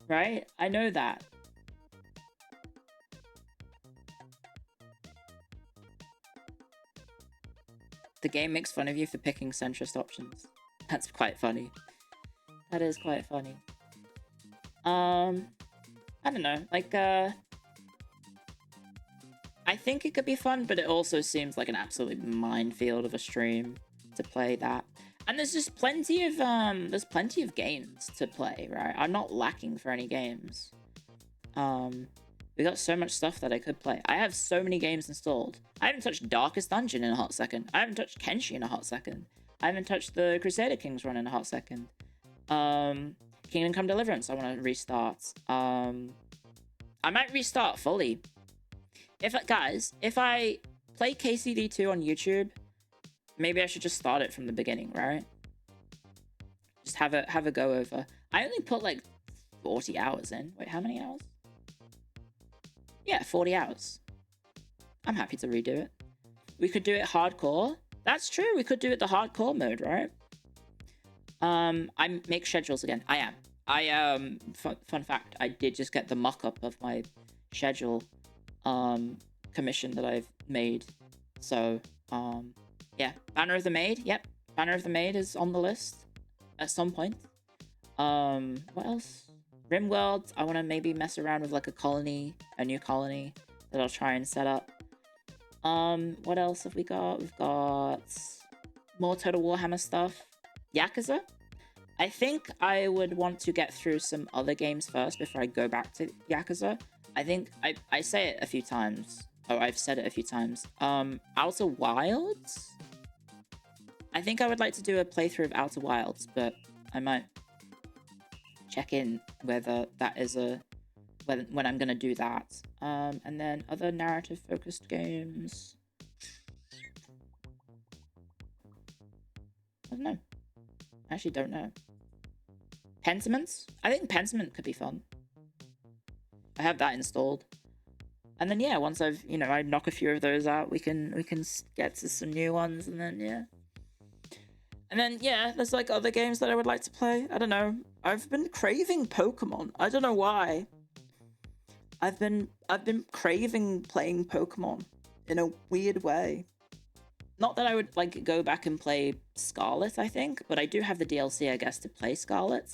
Right? I know that. The game makes fun of you for picking centrist options. That's quite funny. That is quite funny. I don't know, like, I think it could be fun, but it also seems like an absolute minefield of a stream to play that. And there's just plenty of, there's plenty of games to play, right? I'm not lacking for any games. We got so much stuff that I could play. I have so many games installed. I haven't touched Darkest Dungeon in a hot second. I haven't touched Kenshi in a hot second. I haven't touched the Crusader Kings run in a hot second. Kingdom Come Deliverance, I want to restart. I might restart fully. Guys, if I play KCD2 on YouTube, maybe I should just start it from the beginning, right? Just have a go over. I only put like 40 hours in. Wait, how many hours? Yeah, 40 hours. I'm happy to redo it. We could do it hardcore. That's true, we could do it the hardcore mode, right? I make schedules again. I am. Fun fact, I did just get the mock-up of my schedule commission that I've made. So Yeah, Banner of the Maid. Yep, Banner of the Maid is on the list at some point. What else? Rimworld. I want to maybe mess around with like a new colony that I'll try and set up. What else have we got? We've got more Total Warhammer stuff. Yakuza. I think I would want to get through some other games first before I go back to Yakuza. I think I say it a few times. Oh, I've said it a few times. Outer Wilds? I think I would like to do a playthrough of Outer Wilds, but I might check in whether that is when I'm gonna do that. And then other narrative-focused games. I don't know. I actually don't know. Pentiment? I think Pentiment could be fun. I have that installed. And then yeah, once I've, I knock a few of those out, we can get to some new ones, and then yeah. And then yeah, there's like other games that I would like to play. I don't know. I've been craving Pokemon. I don't know why. I've been craving playing Pokemon in a weird way. Not that I would like go back and play Scarlet, I think, but I do have the DLC, I guess, to play Scarlet.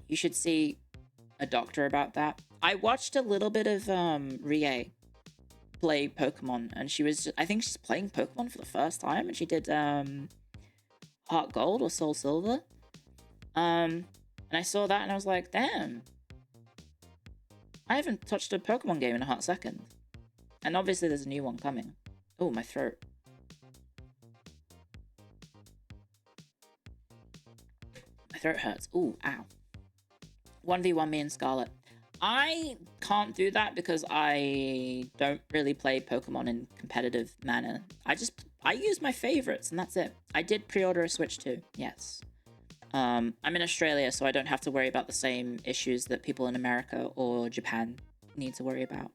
You should see a doctor about that. I watched a little bit of Rie play Pokemon, and I think she's playing Pokemon for the first time, and she did Heart Gold or Soul Silver. And I saw that and I was like, damn. I haven't touched a Pokemon game in a hot second. And obviously there's a new one coming. Oh, my throat. My throat hurts. Ooh, ow. 1v1 me and Scarlet. I can't do that because I don't really play Pokemon in competitive manner. I use my favorites and that's it. I did pre-order a Switch too, yes. I'm in Australia, so I don't have to worry about the same issues that people in America or Japan need to worry about.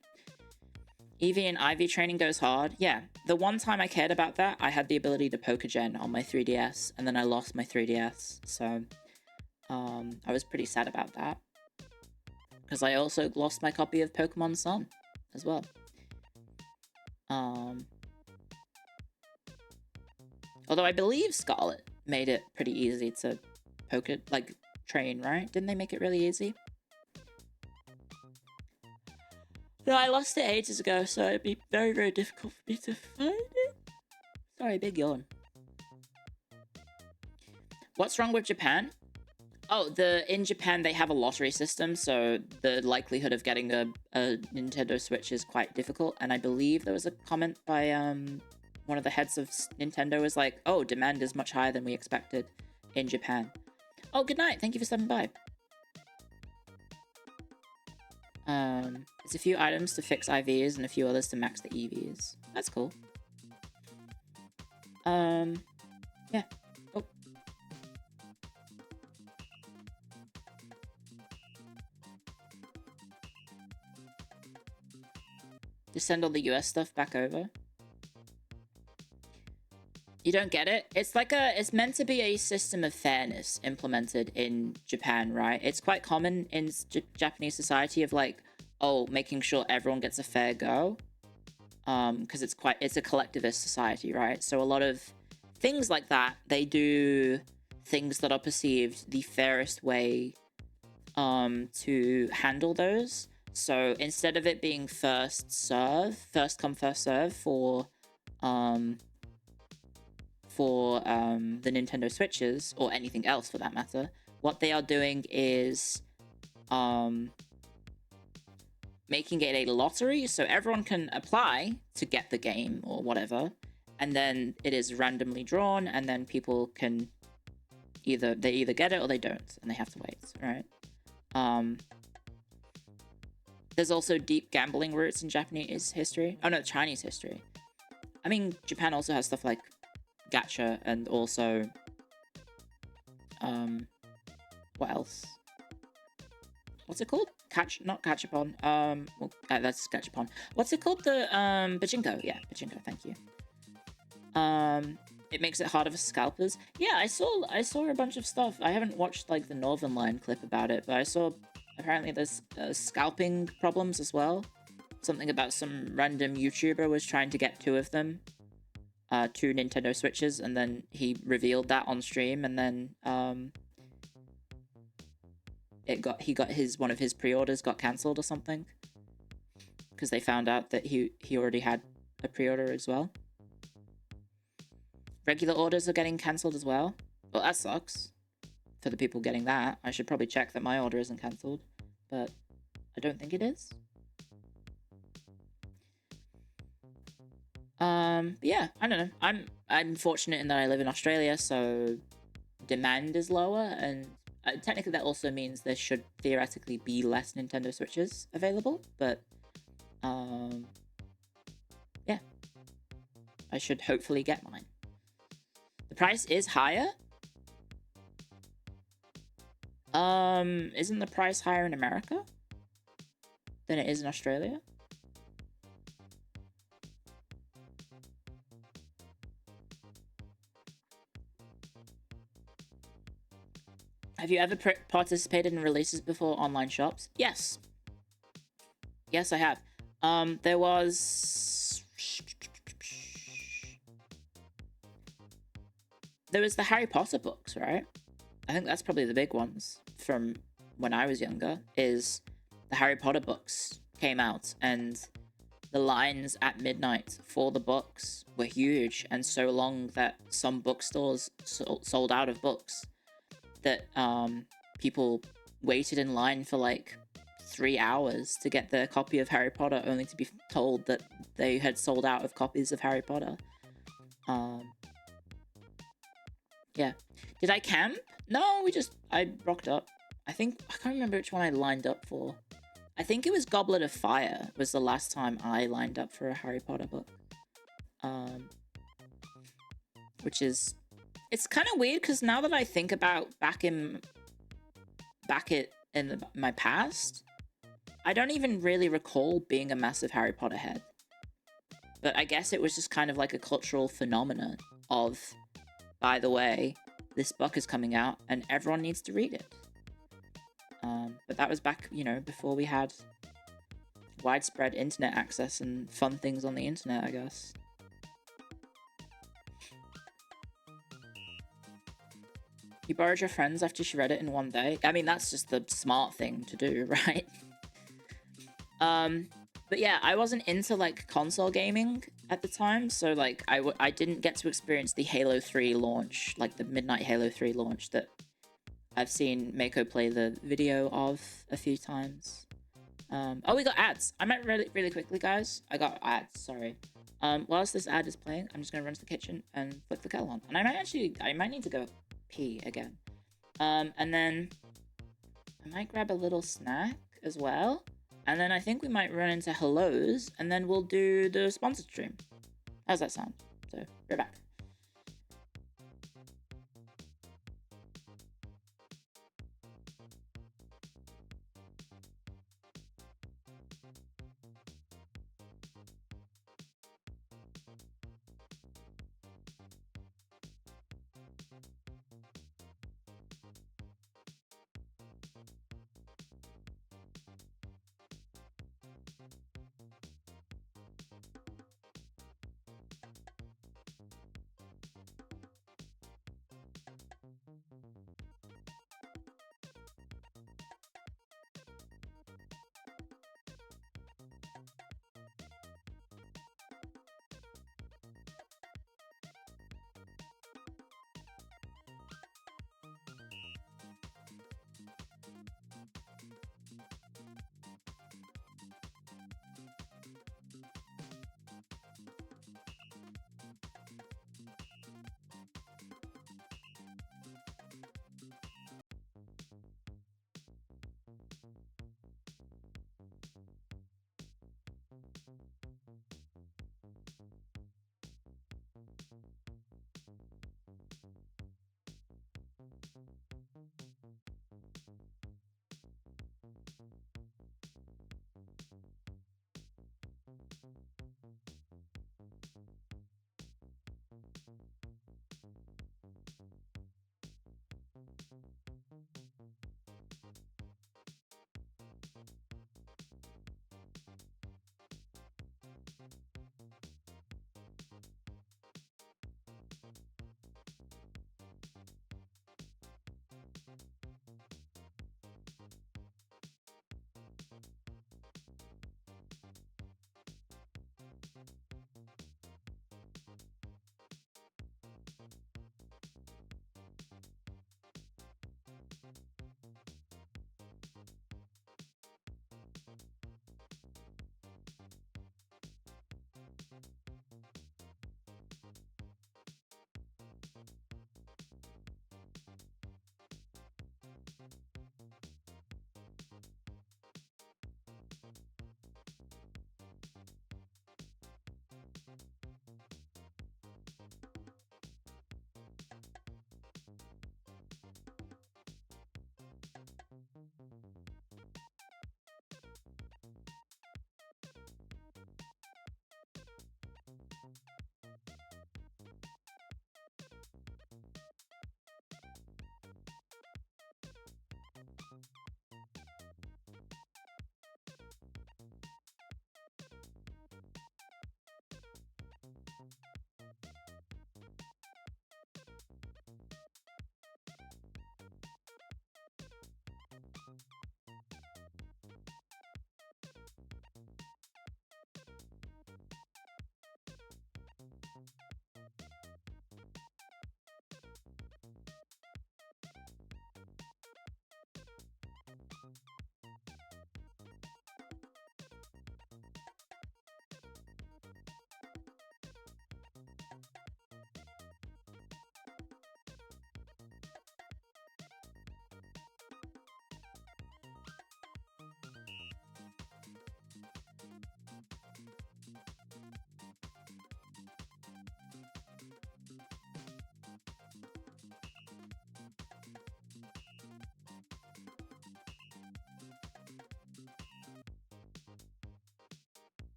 EV and IV training goes hard. Yeah, the one time I cared about that, I had the ability to Pokégen on my 3DS, and then I lost my 3DS, so I was pretty sad about that. Because I also lost my copy of Pokemon Sun as well. Although I believe Scarlet made it pretty easy to train, right? Didn't they make it really easy? No, I lost it ages ago, so it'd be very, very difficult for me to find it. Sorry, big yawn. What's wrong with Japan? Oh, in Japan they have a lottery system, so the likelihood of getting a Nintendo Switch is quite difficult. And I believe there was a comment by one of the heads of Nintendo was like, "Oh, demand is much higher than we expected in Japan." Oh, good night. Thank you for stopping by. It's a few items to fix IVs and a few others to max the EVs. That's cool. Yeah. Oh. Just send all the US stuff back over. You don't get it? It's meant to be a system of fairness implemented in Japan, right? It's quite common in Japanese society of like, oh, making sure everyone gets a fair go. Because it's a collectivist society, right? So a lot of things like that, they do things that are perceived the fairest way to handle those. So instead of it being first come, first serve for the Nintendo Switches, or anything else for that matter, what they are doing is making it a lottery, so everyone can apply to get the game or whatever, and then it is randomly drawn, and then people can either get it or they don't, and they have to wait, right? There's also deep gambling roots in Japanese history. Oh no, Chinese history. I mean, Japan also has stuff like gacha, and also what else? What's it called? Not Gachapon. Well, that's Gachapon. What's it called? The Pachinko. Yeah, Pachinko. Thank you. It makes it harder for scalpers. Yeah, I saw a bunch of stuff. I haven't watched like the Northern Line clip about it, but I saw apparently there's scalping problems as well. something about some random YouTuber was trying to get 2 of them, 2 Nintendo Switches, and then he revealed that on stream, and then one of his pre-orders got cancelled or something because they found out that he already had a pre-order as well. Regular orders are getting cancelled as well. Well, that sucks for the people getting that. I should probably check that my order isn't cancelled, but I don't think it is. Yeah, I don't know. I'm fortunate in that I live in Australia, so demand is lower, and technically that also means there should theoretically be less Nintendo Switches available, but yeah, I should hopefully get mine. The price is higher. Isn't the price higher in America than it is in Australia? Have you ever participated in releases before online shops? Yes. Yes, I have. There was the Harry Potter books, right? I think that's probably the big ones from when I was younger, is the Harry Potter books came out, and the lines at midnight for the books were huge and so long that some bookstores sold out of books, that people waited in line for like 3 hours to get their copy of Harry Potter, only to be told that they had sold out of copies of Harry Potter. Yeah. Did I camp? No, I rocked up. I can't remember which one I lined up for. I think it was Goblet of Fire was the last time I lined up for a Harry Potter book. Which is, it's kind of weird because now that I think about my past, I don't even really recall being a massive Harry Potter head. But I guess it was just kind of like a cultural phenomenon of, by the way, this book is coming out and everyone needs to read it. But that was back, before we had widespread internet access and fun things on the internet, I guess. You borrowed your friends after she read it in one day? I mean, that's just the smart thing to do, right? But yeah, I wasn't into, like, console gaming at the time, so, like, I didn't get to experience the Halo 3 launch, like, the Midnight Halo 3 launch that I've seen Mako play the video of a few times. Oh, we got ads. I meant really, really quickly, guys. I got ads, sorry. Whilst this ad is playing, I'm just gonna run to the kitchen and flick the kettle on. And I might need to go pee again. And then I might grab a little snack as well. And then I think we might run into hellos, and then we'll do the sponsored stream. How's that sound? So, we're back.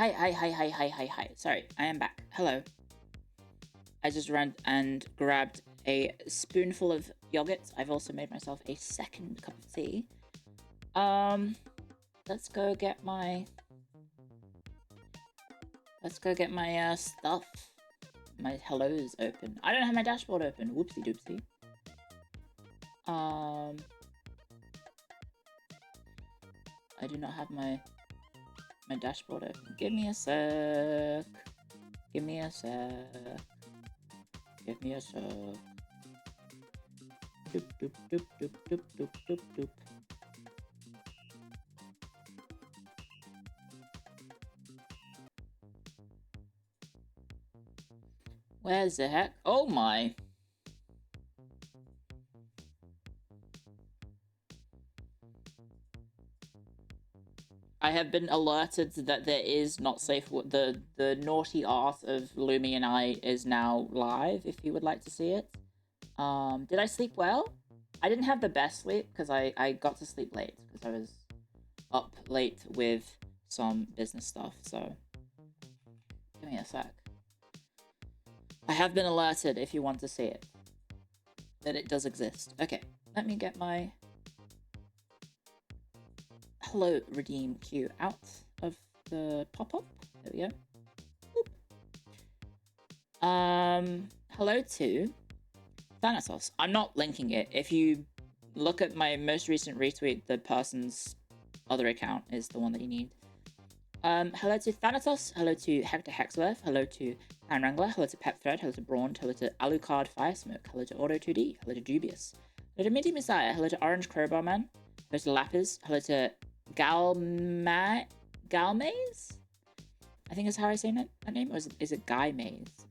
Hi. Sorry, I am back. Hello. I just ran and grabbed a spoonful of yogurt. I've also made myself a second cup of tea. Let's go get my stuff. My hellos open. I don't have my dashboard open. Whoopsie doopsie. I do not have my dashboard open. Give me a sec. Give me a sec. Doop doop doop doop doop doop doop doop. Where's the heck? Oh my. I have been alerted that there is not safe. The naughty art of Lumi and I is now live. If you would like to see it. Did I sleep well? I didn't have the best sleep because I got to sleep late because I was up late with some business stuff. So give me a sec. I have been alerted. If you want to see it, that it does exist. Okay, let me get my hello redeem queue out of the pop-up. There we go. Hello to Thanatos. I'm not linking it. If you look at my most recent retweet, the person's other account is the one that you need. Hello to Thanatos. Hello to Hector Hexworth. Hello to Pan Wrangler. Hello to Pep Thread. Hello to Braun. Hello to Alucard Firesmoke. Hello to Auto2D. Hello to Dubious. Hello to Minty Messiah. Hello to Orange Crowbar Man. Hello to Lapis. Hello to Galmaze? I think is how I say that name, or is it Guy Maze?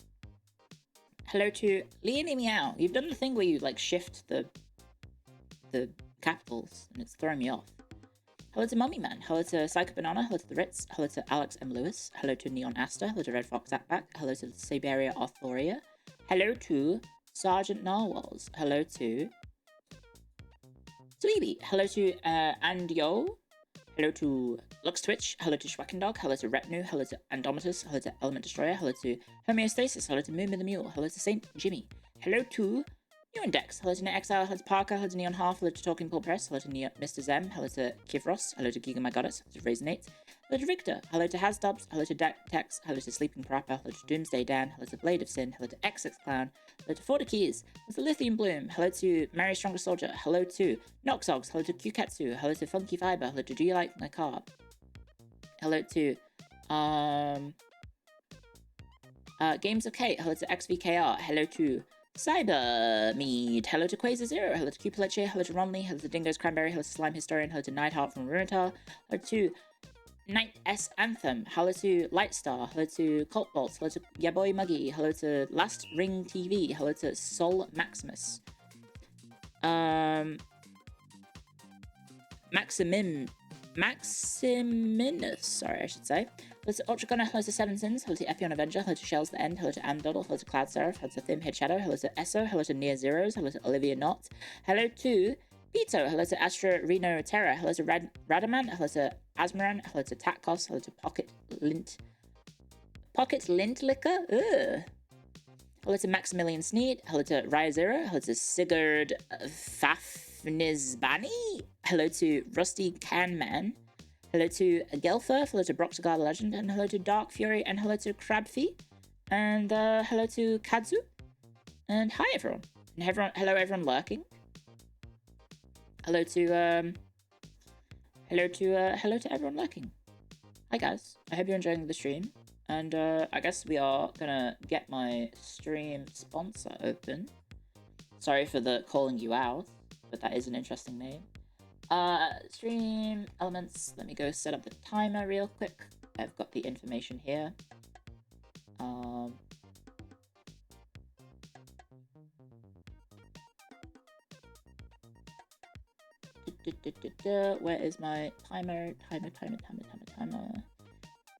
Hello to Leonie Meow. You've done the thing where you like shift the capitals and it's throwing me off. Hello to Mummy Man. Hello to Psycho Banana. Hello to the Ritz. Hello to Alex M. Lewis. Hello to Neon Asta. Hello to Red Fox Zapback. Hello to Siberia Arthoria. Hello to Sergeant Narwhals. Hello to Sweeby. Hello to Andio. Hello to Lux Twitch. Hello to Schwackendog. Hello to Retnu. Hello to Andomitus. Hello to Element Destroyer. Hello to Homeostasis. Hello to Moon the Mule. Hello to Saint Jimmy. Hello to Neon Dex. Hello to Net Exile. Hello to Parker. Hello to Neon Half. Hello to Talking Paul Press. Hello to Mr. Zem. Hello to Kivros. Hello to Giga My Goddess. Hello to Raisinate. Hello to Victor. Hello to Hasdubs. Hello to Tex. Hello to Sleeping Parappa. Hello to Doomsday Dan. Hello to Blade of Sin. Hello to XX Clown. Hello to Forda Keys. Hello to Lithium Bloom. Hello to Mary Stronger Soldier. Hello to Noxogs. Hello to Qketsu. Hello to Funky Fiber. Hello to Do You Like My Carb? Hello to Games of Kate. Hello to XVKR. Hello to Cyber Mead. Hello to Quasar Zero. Hello to Cupileche. Hello to Ronley. Hello to Dingo's Cranberry. Hello to Slime Historian. Hello to Nightheart from Runetar. Hello to Night S Anthem. Hello to Lightstar. Hello to Cult Bolts. Hello to Yaboy Muggy. Hello to Last Ring TV. Hello to Sol Maximus. Maximinus, sorry, I should say. Hello to Ultra Gunner, hello to Seven Sins, hello to Epion Avenger, hello to Shells the End, hello to Amdoddle, hello to Cloud Seraph, hello to Thin Head Shadow, hello to Esso, hello to Near Zeros, hello to Olivia Knott, hello to Pito, hello to Astra Reno Terra, hello to Radaman, hello to Asmaran, hello to Tatkos, hello to Pocket Lint Liquor, ugh. Hello to Maximilian Sneed, hello to Raya Zero, hello to Sigurd Fafnizbani, hello to Rusty Canman, hello to Gelfer, hello to Broxagar the Legend, and hello to Dark Fury, and hello to Crabfeet, and hello to Kadzu, and hi everyone, and hello everyone lurking. Hello to everyone lurking. Hi guys, I hope you're enjoying the stream. And I guess we are gonna get my stream sponsor open. Sorry for the calling you out, but that is an interesting name. Stream elements. Let me go set up the timer real quick. I've got the information here. Where is my timer?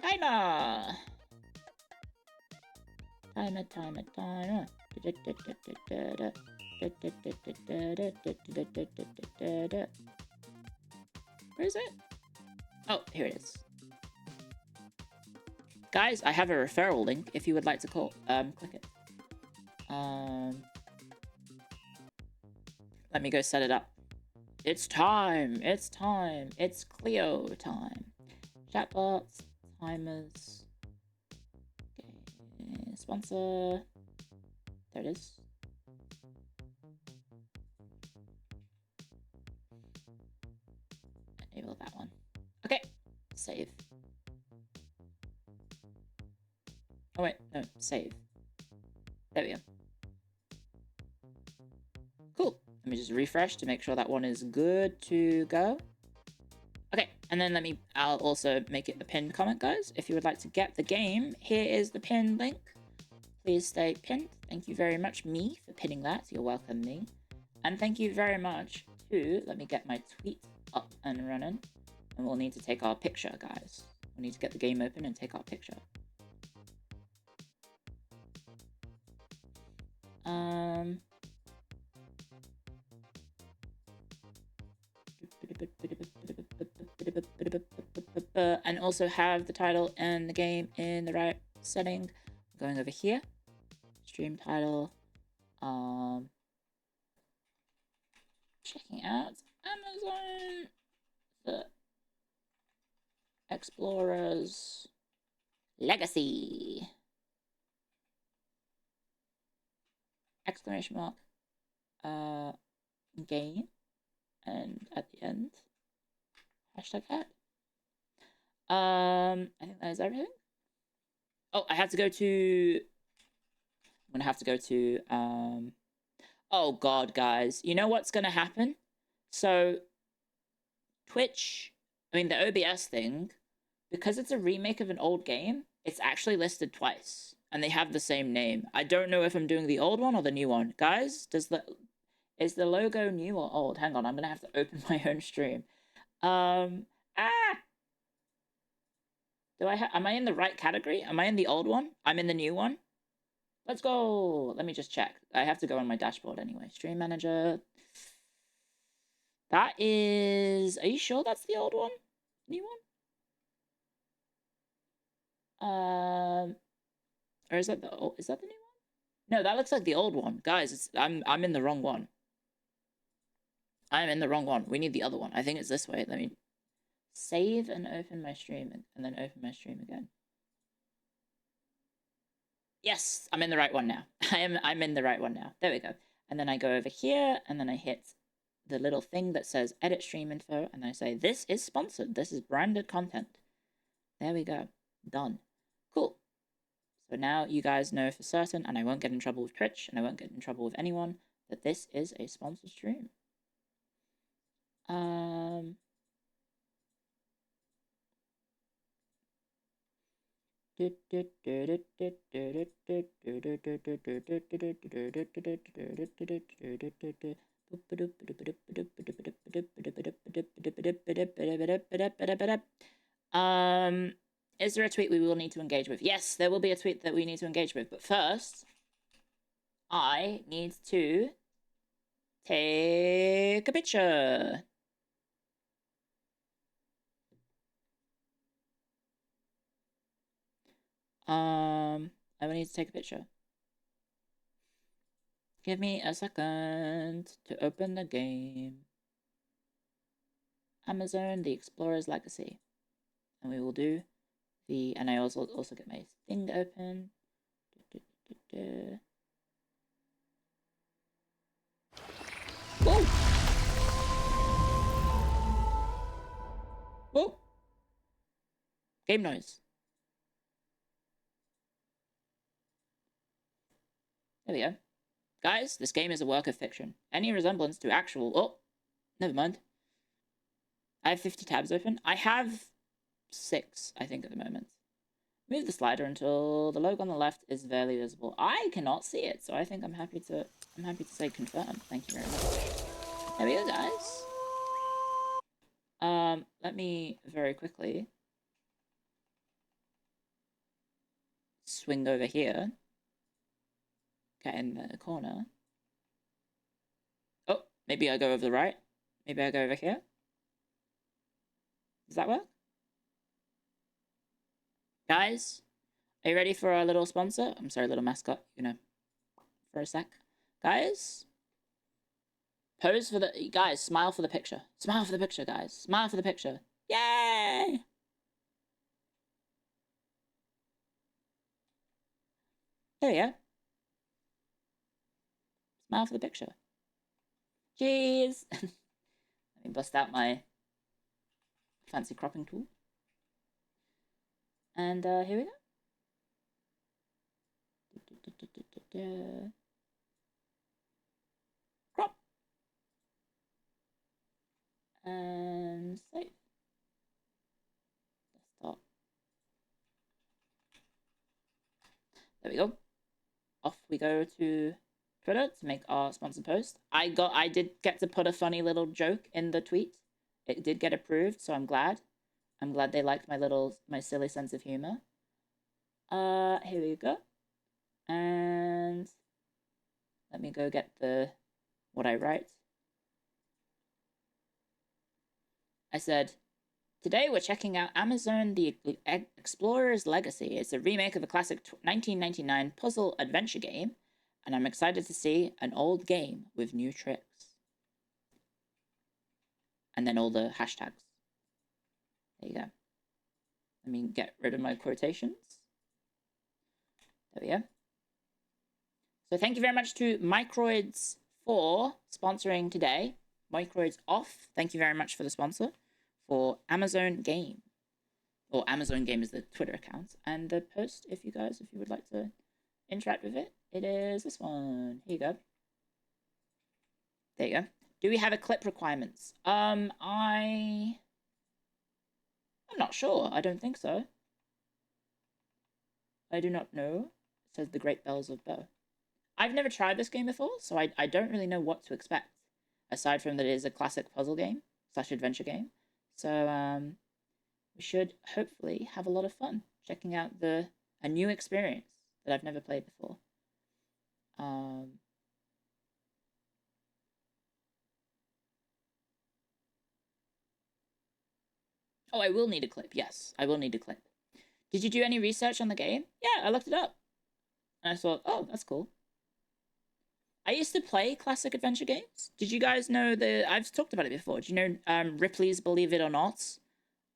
Timer. Where is it? Oh, here it is. Guys, I have a referral link if you would like to click it. Let me go set it up. It's time. It's time. It's Clio time. Chatbots, timers. Okay. Sponsor. There it is. Enable that one. Okay. Save. Oh wait, no, save. There we go. Cool. Let me just refresh to make sure that one is good to go. Okay, and then I'll also make it a pinned comment, guys. If you would like to get the game, here is the pinned link. Please stay pinned. Thank you very much, me, for pinning that. You're welcome, me. And thank you very much to, let me get my tweet up and running. And we'll need to take our picture, guys. We'll need to get the game open and take our picture. And also have the title and the game in the right setting. I'm going over here. Stream title. Checking out Amazon. The Explorer's Legacy. Exclamation mark. Game. And at the end, hashtag ad. I think that is everything. Oh, I have to go to... I'm gonna have to go to, oh god, guys. You know what's gonna happen? So, Twitch, the OBS thing, because it's a remake of an old game, it's actually listed twice. And they have the same name. I don't know if I'm doing the old one or the new one. Guys, is the logo new or old? Hang on, I'm gonna have to open my own stream. Am I in the right category? Am I in the old one? I'm in the new one? Let's go. Let me just check. I have to go on my dashboard anyway. Stream manager. That is... Are you sure that's the old one? New one? Or is that the new one? No, that looks like the old one. Guys, I'm in the wrong one. I'm in the wrong one. We need the other one. I think it's this way. Let me save and open my stream and then open my stream again. Yes, I'm in the right one now. I'm in the right one now. There we go. And then I go over here and then I hit the little thing that says edit stream info and I say this is sponsored. This is branded content. There we go. Done. Cool. So now you guys know for certain, and I won't get in trouble with Twitch and I won't get in trouble with anyone, that this is a sponsored stream. Is there a tweet we will need to engage with? Yes, there will be a tweet that we need to engage with, but first, I need to take a picture. I will need to take a picture. Give me a second to open the game. Amazon, the Explorer's Legacy. And we will do the... And I also get my thing open. Whoa! Whoa! Game noise. There we go. Guys, this game is a work of fiction. Any resemblance to actual... Oh! Never mind. I have 50 tabs open. I have 6, I think, at the moment. Move the slider until the logo on the left is barely visible. I cannot see it, so I think I'm happy to say confirm. Thank you very much. There we go, guys. Let me very quickly swing over here. Get in the corner. Oh, maybe I go over the right. Maybe I go over here. Does that work? Guys, Are you ready for our little sponsor? I'm sorry, little mascot. You know, for a sec, guys. Pose for the guys. Smile for the picture. Smile for the picture, guys. Smile for the picture. Yay! There we go. Smile for the picture. Cheese. Let me bust out my fancy cropping tool. And here we go. Crop. And save. Desktop. There we go. Off we go to Twitter to make our sponsored post. I did get to put a funny little joke in the tweet. It did get approved, so I'm glad. I'm glad they liked my silly sense of humor. Here we go. And let me go get what I write. I said, today we're checking out Amazon The Explorer's Legacy. It's a remake of a classic 1999 puzzle adventure game, and I'm excited to see an old game with new tricks. And then all the hashtags. There you go. Let me get rid of my quotations. There we go. So thank you very much to Microids for sponsoring today. Microids off. Thank you very much for the sponsor for Amazon Game. Or Amazon Game is the Twitter account. And the post, if you would like to interact with it, it is this one. Here you go. There you go. Do we have a clip requirements? I'm not sure. I don't think so. I do not know. It says The Great Bells of Bow. I've never tried this game before, so I don't really know what to expect. Aside from that it is a classic puzzle game / adventure game. So we should hopefully have a lot of fun checking out a new experience that I've never played before. Oh, I will need a clip. Yes, I will need a clip. Did you do any research on the game? Yeah, I looked it up. And I thought, oh, that's cool. I used to play classic adventure games. Did you guys know I've talked about it before. Do you know Ripley's Believe It or Not?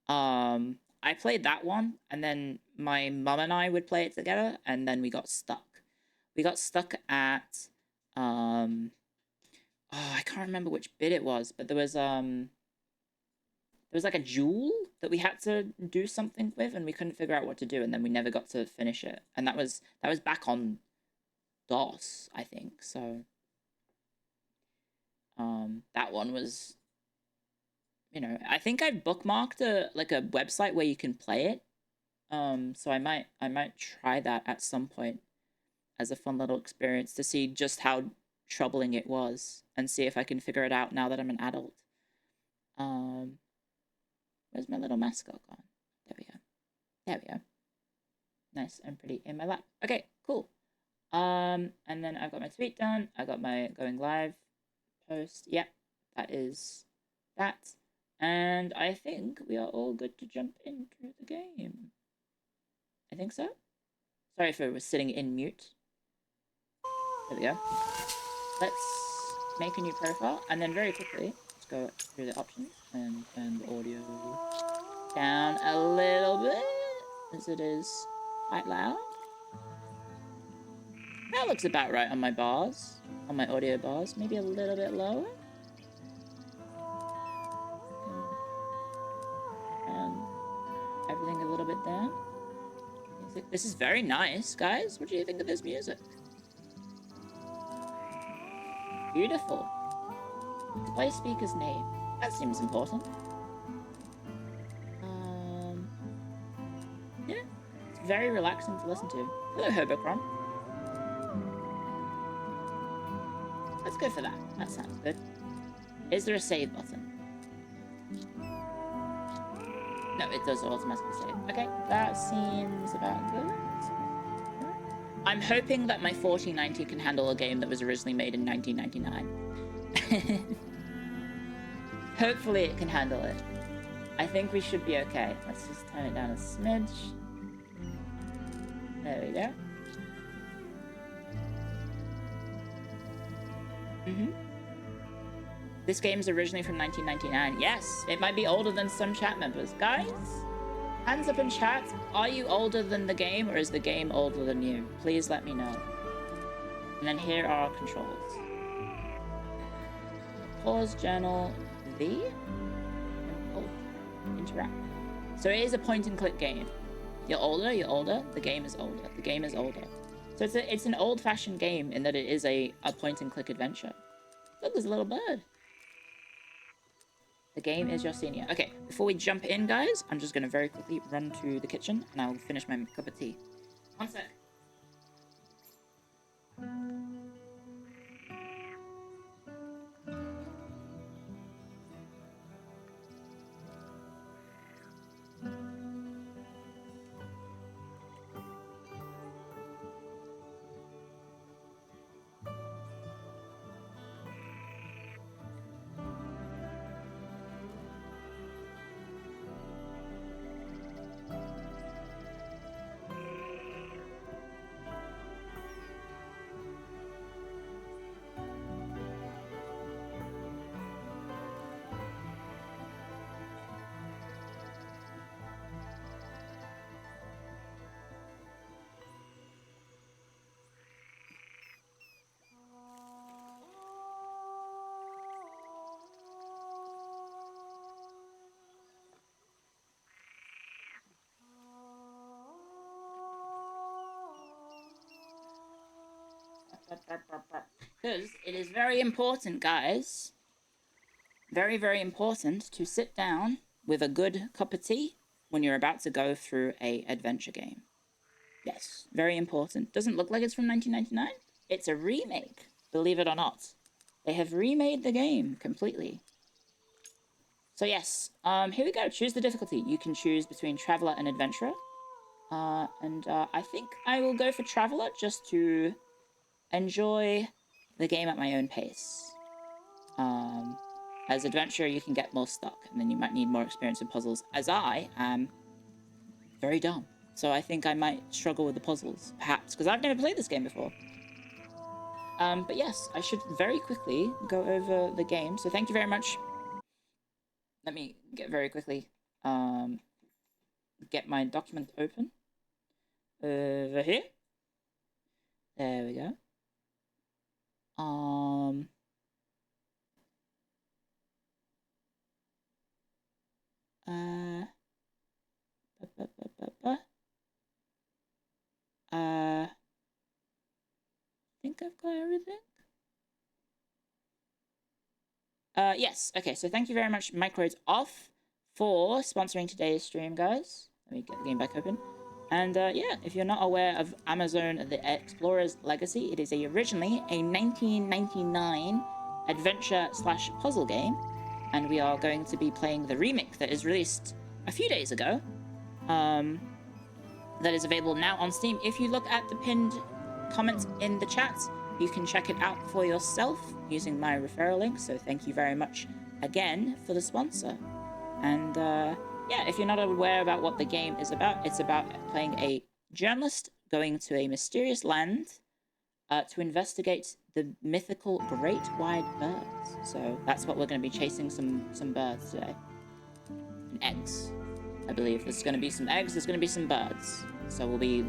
I played that one, and then my mum and I would play it together, and then we got stuck. We got stuck at oh, I can't remember which bit it was, but there was like a jewel that we had to do something with, and we couldn't figure out what to do, and then we never got to finish it. And that was back on DOS, I think. So that one was, I think I bookmarked a website where you can play it. So I might try that at some point as a fun little experience to see just how troubling it was and see if I can figure it out now that I'm an adult. Where's my little mascot gone? There we go. There we go. Nice and pretty in my lap. Okay, cool. And then I've got my tweet done. I got my going live post. Yep, that is that. And I think we are all good to jump into the game. I think so. Sorry if I was sitting in mute. There we go. Let's make a new profile, and then very quickly, let's go through the options and turn the audio down a little bit, as it is quite loud. That looks about right on my bars, on my audio bars. Maybe a little bit lower. And everything a little bit down. This is very nice, guys. What do you think of this music? Beautiful. Play speaker's name. That seems important. Yeah, it's very relaxing to listen to. Hello, Herbocron. Let's go for that. That sounds good. Is there a save button? No, it does automatically save. Okay, that seems about good. I'm hoping that my 4090 can handle a game that was originally made in 1999. Hopefully it can handle it. I think we should be okay. Let's just turn it down a smidge. There we go. This game is originally from 1999. Yes, it might be older than some chat members. Guys, hands up in chat. Are you older than the game, or is the game older than you? Please let me know. And then here are our controls. Pause, journal, V, and Alt, interact. So it is a point-and-click game. You're older, the game is older, the game is older. So it's an old-fashioned game in that it is a point-and-click adventure. Look, there's a little bird. The game is your senior. Okay, before we jump in, guys, I'm just going to very quickly run to the kitchen, and I'll finish my cup of tea. One sec. Because it is very important, guys. Very, very important to sit down with a good cup of tea when you're about to go through a adventure game. Yes, very important. Doesn't look like it's from 1999. It's a remake, believe it or not. They have remade the game completely. So yes, here we go. Choose the difficulty. You can choose between Traveler and Adventurer. I think I will go for Traveler just to enjoy the game at my own pace. As Adventurer, you can get more stuck, and then you might need more experience in puzzles, as I am very dumb. So I think I might struggle with the puzzles, perhaps, because I've never played this game before. But yes, I should very quickly go over the game. So thank you very much. Let me get very quickly, get my document open. Over here. There we go. I think I've got everything. Yes. Okay, so thank you very much, Microids Off, for sponsoring today's stream, guys. Let me get the game back open. And yeah, if you're not aware of Amazon the Explorer's Legacy, it is originally a 1999 adventure/puzzle game, and we are going to be playing the remake that is released a few days ago. That is available now on Steam. If you look at the pinned comments in the chat, you can check it out for yourself using my referral link. So thank you very much again for the sponsor. And yeah, if you're not aware about what the game is about, it's about playing a journalist going to a mysterious land to investigate the mythical great white birds. So that's what we're going to be chasing, some birds today. And eggs. I believe there's going to be some eggs, there's going to be some birds. So we'll be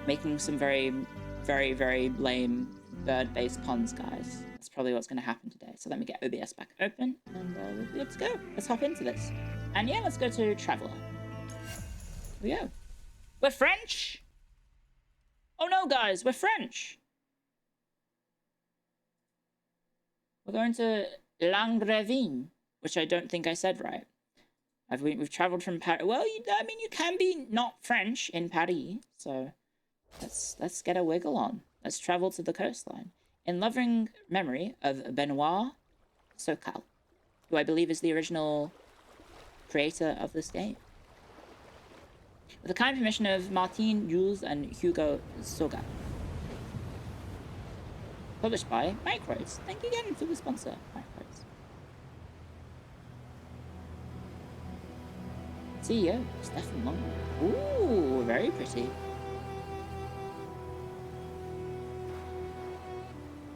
making some very, very, very lame bird-based puns, guys. That's probably what's going to happen today. So let me get OBS back open, and let's go. Let's hop into this. And yeah, let's go to Traveler. Here we go. We're French! Oh no, guys, we're French! We're going to Langrevin, which I don't think I said right. We've traveled from Paris. Well, I mean, you can be not French in Paris, so let's get a wiggle on. Let's travel to the coastline. In loving memory of Benoit Socal, who I believe is the original creator of this game. With the kind permission of Martin Jules and Hugo Soga. Published by Microids. Thank you again for the sponsor, Microids. CEO, Stefan Long. Ooh, very pretty.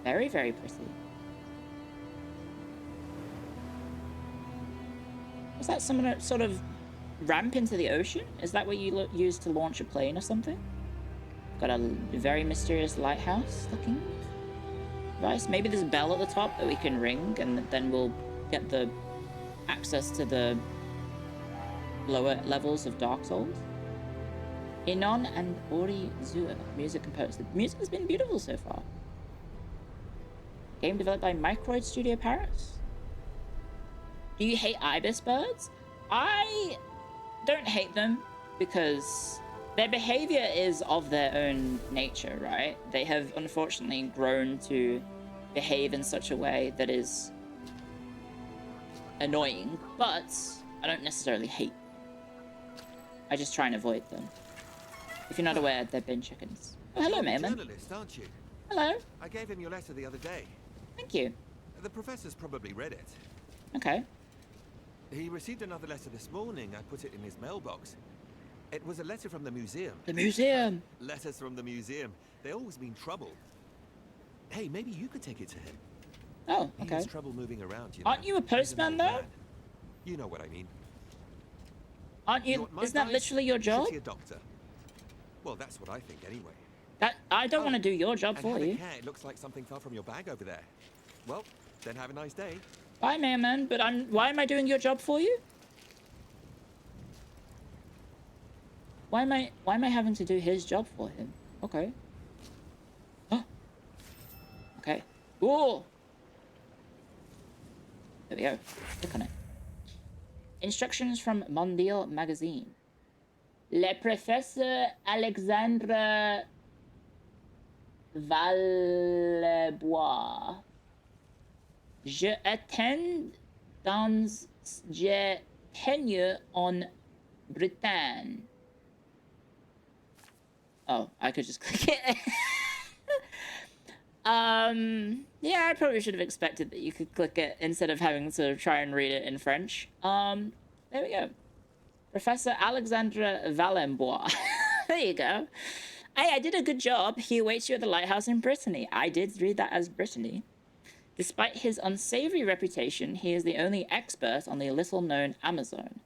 Very, very pretty. Was that some sort of ramp into the ocean? Is that what you use to launch a plane or something? Got a very mysterious lighthouse looking device. Maybe there's a bell at the top that we can ring, and then we'll get the access to the lower levels of Dark Souls. Inon and Ori Zua, music composed. The music has been beautiful so far. Game developed by Microid Studio Paris. Do you hate ibis birds? I don't hate them because their behavior is of their own nature, right? They have unfortunately grown to behave in such a way that is annoying, but I don't necessarily hate them. I just try and avoid them. If you're not aware, they're bin chickens. Oh, hello, Mayman. Journalist, aren't you? Hello. I gave him your letter the other day. Thank you. The professor's probably read it. Okay. He received another letter this morning. I put it in his mailbox. It was a letter from the museum. The museum. Letters from the museum. They always mean trouble. Hey, maybe you could take it to him. Oh, okay. He has trouble moving around, you know. Aren't you a postman, though? You know what I mean. Aren't you? Isn't that literally your job? See a doctor. Well, that's what I think anyway. That I don't want to do your job for you. It looks like something fell from your bag over there. Well, then have a nice day. Bye, man. But why am I doing your job for you? Why am I having to do his job for him? Okay. Oh. Okay. Ooh. There we go. Click on it. Instructions from Mondial magazine. Le professeur Alexandre Vallebois. Je attends dans je tenue en Bretagne. Oh, I could just click it. Yeah, I probably should have expected that you could click it instead of having to try and read it in French. There we go. Professor Alexandre Vallebois. There you go. Hey, I did a good job. He awaits you at the lighthouse in Brittany. I did read that as Brittany. Despite his unsavory reputation, he is the only expert on the little-known Amazon.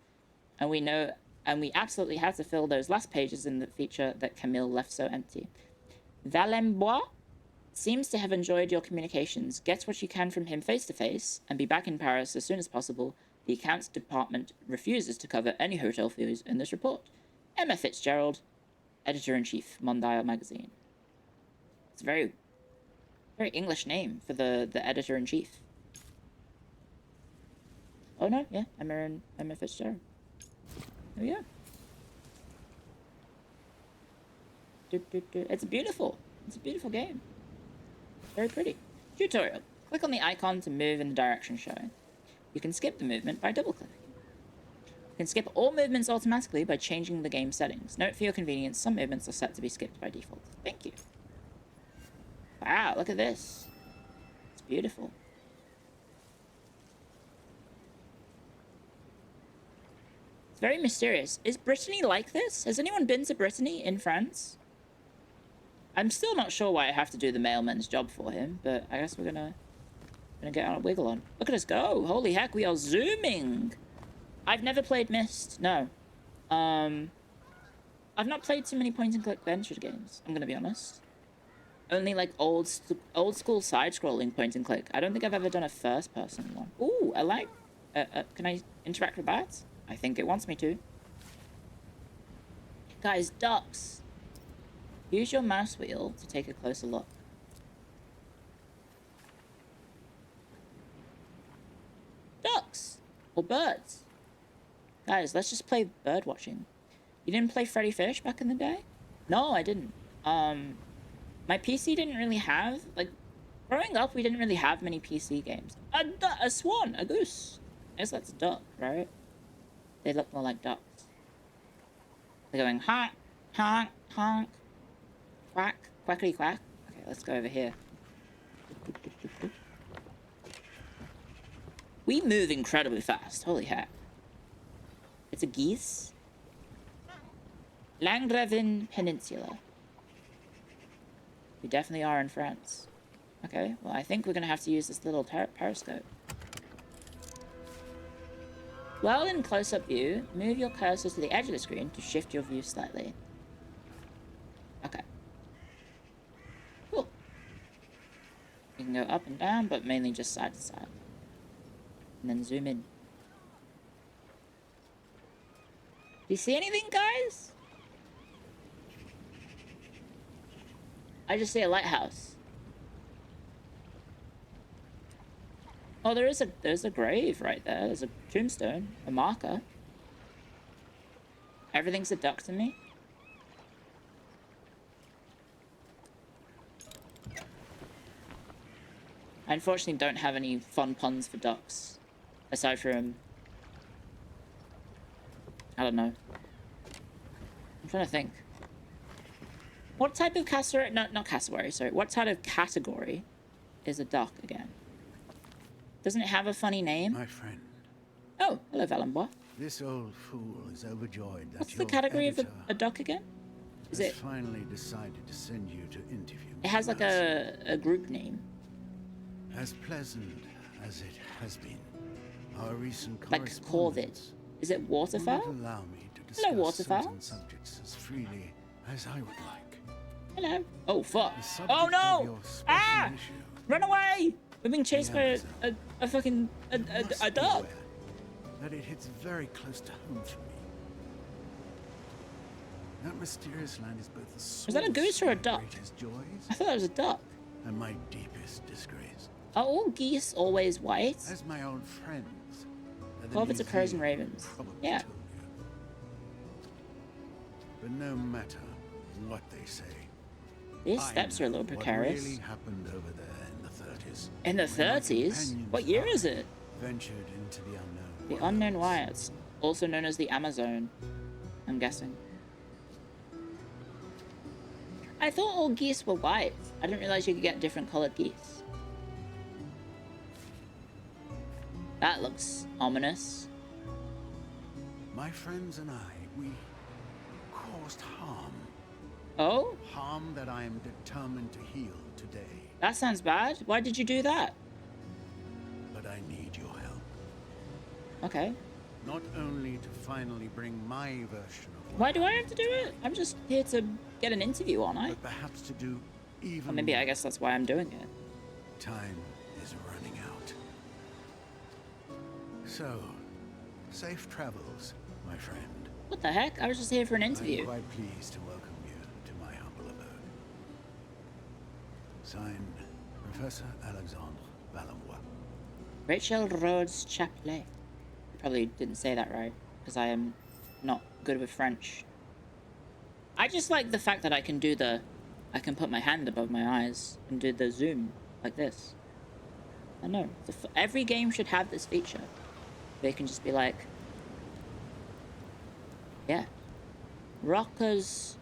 And we absolutely had to fill those last pages in the feature that Camille left so empty. Vallebois seems to have enjoyed your communications. Get what you can from him face-to-face, and be back in Paris as soon as possible. The accounts department refuses to cover any hotel fees in this report. Emma Fitzgerald, Editor-in-Chief, Mondial magazine. It's a very, very English name for the Editor-in-Chief. Oh no, yeah, Emma Fitzgerald. Oh yeah. It's beautiful. It's a beautiful game. Very pretty. Tutorial. Click on the icon to move in the direction shown. You can skip the movement by double-clicking. You can skip all movements automatically by changing the game settings. Note for your convenience, some movements are set to be skipped by default. Thank you. Wow, look at this. It's beautiful. It's very mysterious. Is Brittany like this? Has anyone been to Brittany in France? I'm still not sure why I have to do the mailman's job for him, but I guess we're gonna get on a wiggle on. Look at us go. Holy heck, we are zooming. I've never played Myst. No. I've not played too many point-and-click adventure games, I'm gonna be honest. Only like old school side-scrolling point-and-click. I don't think I've ever done a first-person one. Ooh, I like... can I interact with bats? I think it wants me to. Guys, ducks. Use your mouse wheel to take a closer look. Ducks! Or birds. Guys, let's just play bird watching. You didn't play Freddy Fish back in the day? No, I didn't. My PC didn't really have, like, growing up, we didn't really have many PC games. A swan, a goose. I guess that's a duck, right? They look more like ducks. They're going honk, honk, honk, quack, quackity quack. Okay, let's go over here. We move incredibly fast. Holy heck. It's a geese. Langravin Peninsula. We definitely are in France. Okay, well, I think we're gonna have to use this little periscope. While in close-up view, move your cursor to the edge of the screen to shift your view slightly. Okay. Cool. You can go up and down, but mainly just side to side. And then zoom in. Do you see anything, guys? I just see a lighthouse. Oh, there's a grave right there. There's a tombstone, a marker. Everything's a duck to me. I unfortunately don't have any fun puns for ducks. Aside from... I don't know. I'm trying to think. What type of cassowary... No, not cassowary, sorry. What type of category is a duck again? Doesn't it have a funny name? My friend. Oh, hello, Valenbois. This old fool is overjoyed that What's the category of a duck again? Is it... finally decided to send you to interview me. It has like a group name. As pleasant as it has been, our recent Like correspondence Corvid. Is it waterfowl? will allow me to discuss Hello, waterfowl. certain subjects as freely as I would like. Hello. Oh, fuck. The subject Oh, of no! your special Ah! issue Run away! We're being chased by Amazon. a fucking... a must be duck. aware that it hits very close to home for me. That mysterious land is both the source that a goose or a of my duck? greatest joys I thought that was a duck. and my deepest disgrace. Are all geese always white? As my old friends at the Corvids are crows and museum ravens. probably Yeah. told you. But no matter what they say, These I steps are a know little what precarious. really happened over there in the 30s. In the when my 30s? companions What year and is I it? Ventured into the unknown. The unknown wilds, also known as the Amazon, I'm guessing. I thought all geese were white. I didn't realize you could get different colored geese. That looks ominous. My friends and I, we caused harm. Oh? Harm that I am determined to heal today. That sounds bad. Why did you do that? But I need your help. Okay. Not only to finally bring my version of Why do I have to do it? I'm just here to get an interview, aren't I? but perhaps to do even Or maybe I more. guess that's why I'm doing it. Time is running out. So, safe travels, my friend. What the heck? I was just here for an I'm interview. quite pleased to welcome you to my humble abode. Signed, Professor Alexandre Valenbois. Rachel Rhodes Chapelet. Probably didn't say that right, because I am not good with French. I just like the fact that I can do I can put my hand above my eyes and do the zoom like this. I know. Every game should have this feature. They can just be like, yeah. Rockers.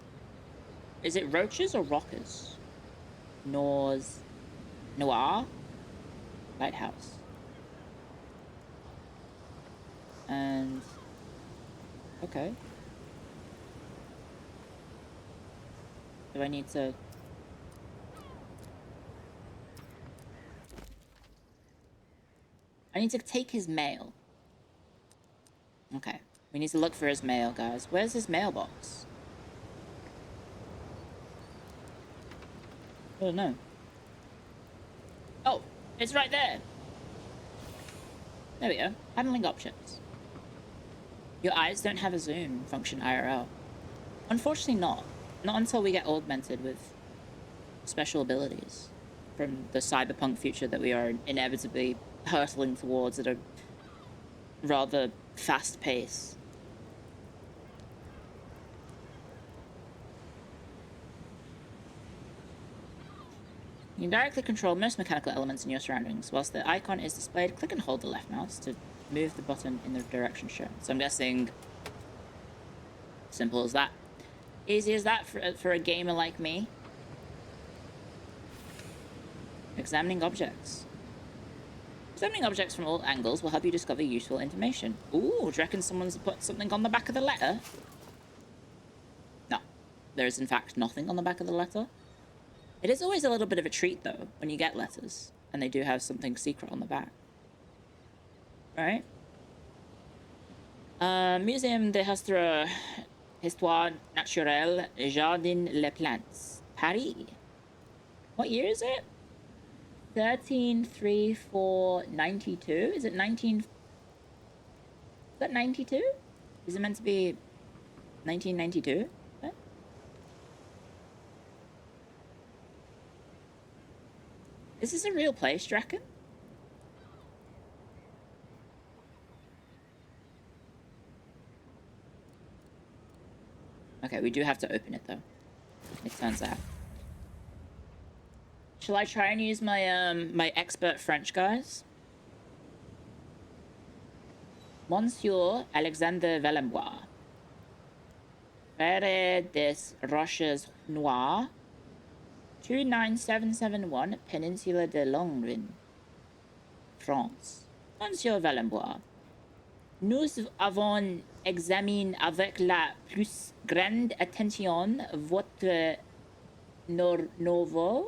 Is it roaches or rockers? Noir? Lighthouse. And... okay. Do I need to... I need to take his mail. Okay. We need to look for his mail, guys. Where's his mailbox? I don't know. Oh, it's right there. There we go. Handling options. Your eyes don't have a zoom function IRL. Unfortunately not. Not until we get augmented with special abilities from the cyberpunk future that we are inevitably hurtling towards at a rather fast pace. You can directly control most mechanical elements in your surroundings. Whilst the icon is displayed, click and hold the left mouse to move the button in the direction shown. So I'm guessing... simple as that. Easy as that for a gamer like me. Examining objects. Examining objects from all angles will help you discover useful information. Ooh, do you reckon someone's put something on the back of the letter? No, there's in fact nothing on the back of the letter. It is always a little bit of a treat, though, when you get letters, and they do have something secret on the back. Right? Muséum d'Histoire Naturelle, Jardin Les Plantes, Paris. What year is it? 13/3/4/92? Is it 19? Is that 92? Is it meant to be 1992? What? Is this a real place, Draken? Okay, we do have to open it, though. It turns out. Shall I try and use my my expert French, guys? Monsieur Alexandre Valembois, Frère des Roches Noires, 29771, Peninsula de Longrin, France. Monsieur Valembois, nous avons examiné avec la plus grande attention votre nouveau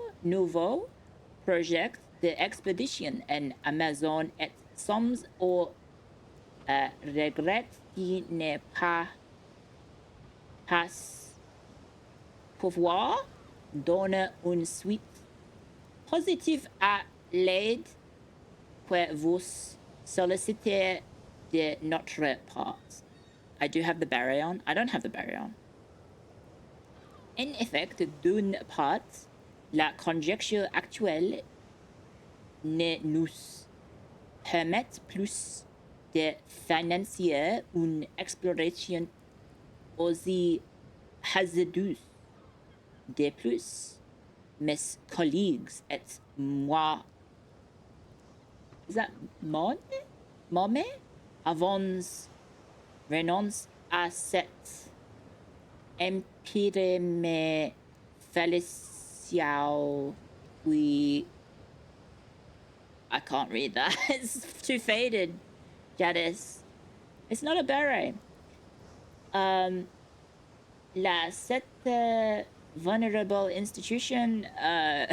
projet d'expédition en Amazon et sommes au regret qui n'est pas pouvoir donner une suite positive à l'aide que vous sollicitez de notre part. I do have the baryon. I don't have the baryon. En effet, d'une part, la conjecture actuelle ne nous permet plus de financer une exploration aussi hasardeuse. De plus, mes collègues et moi, is that Mome? Avons renonce à cette empire me feliciao. We, I can't read that. It's too faded, Jadis. It's not a beret. La cette vulnerable institution. I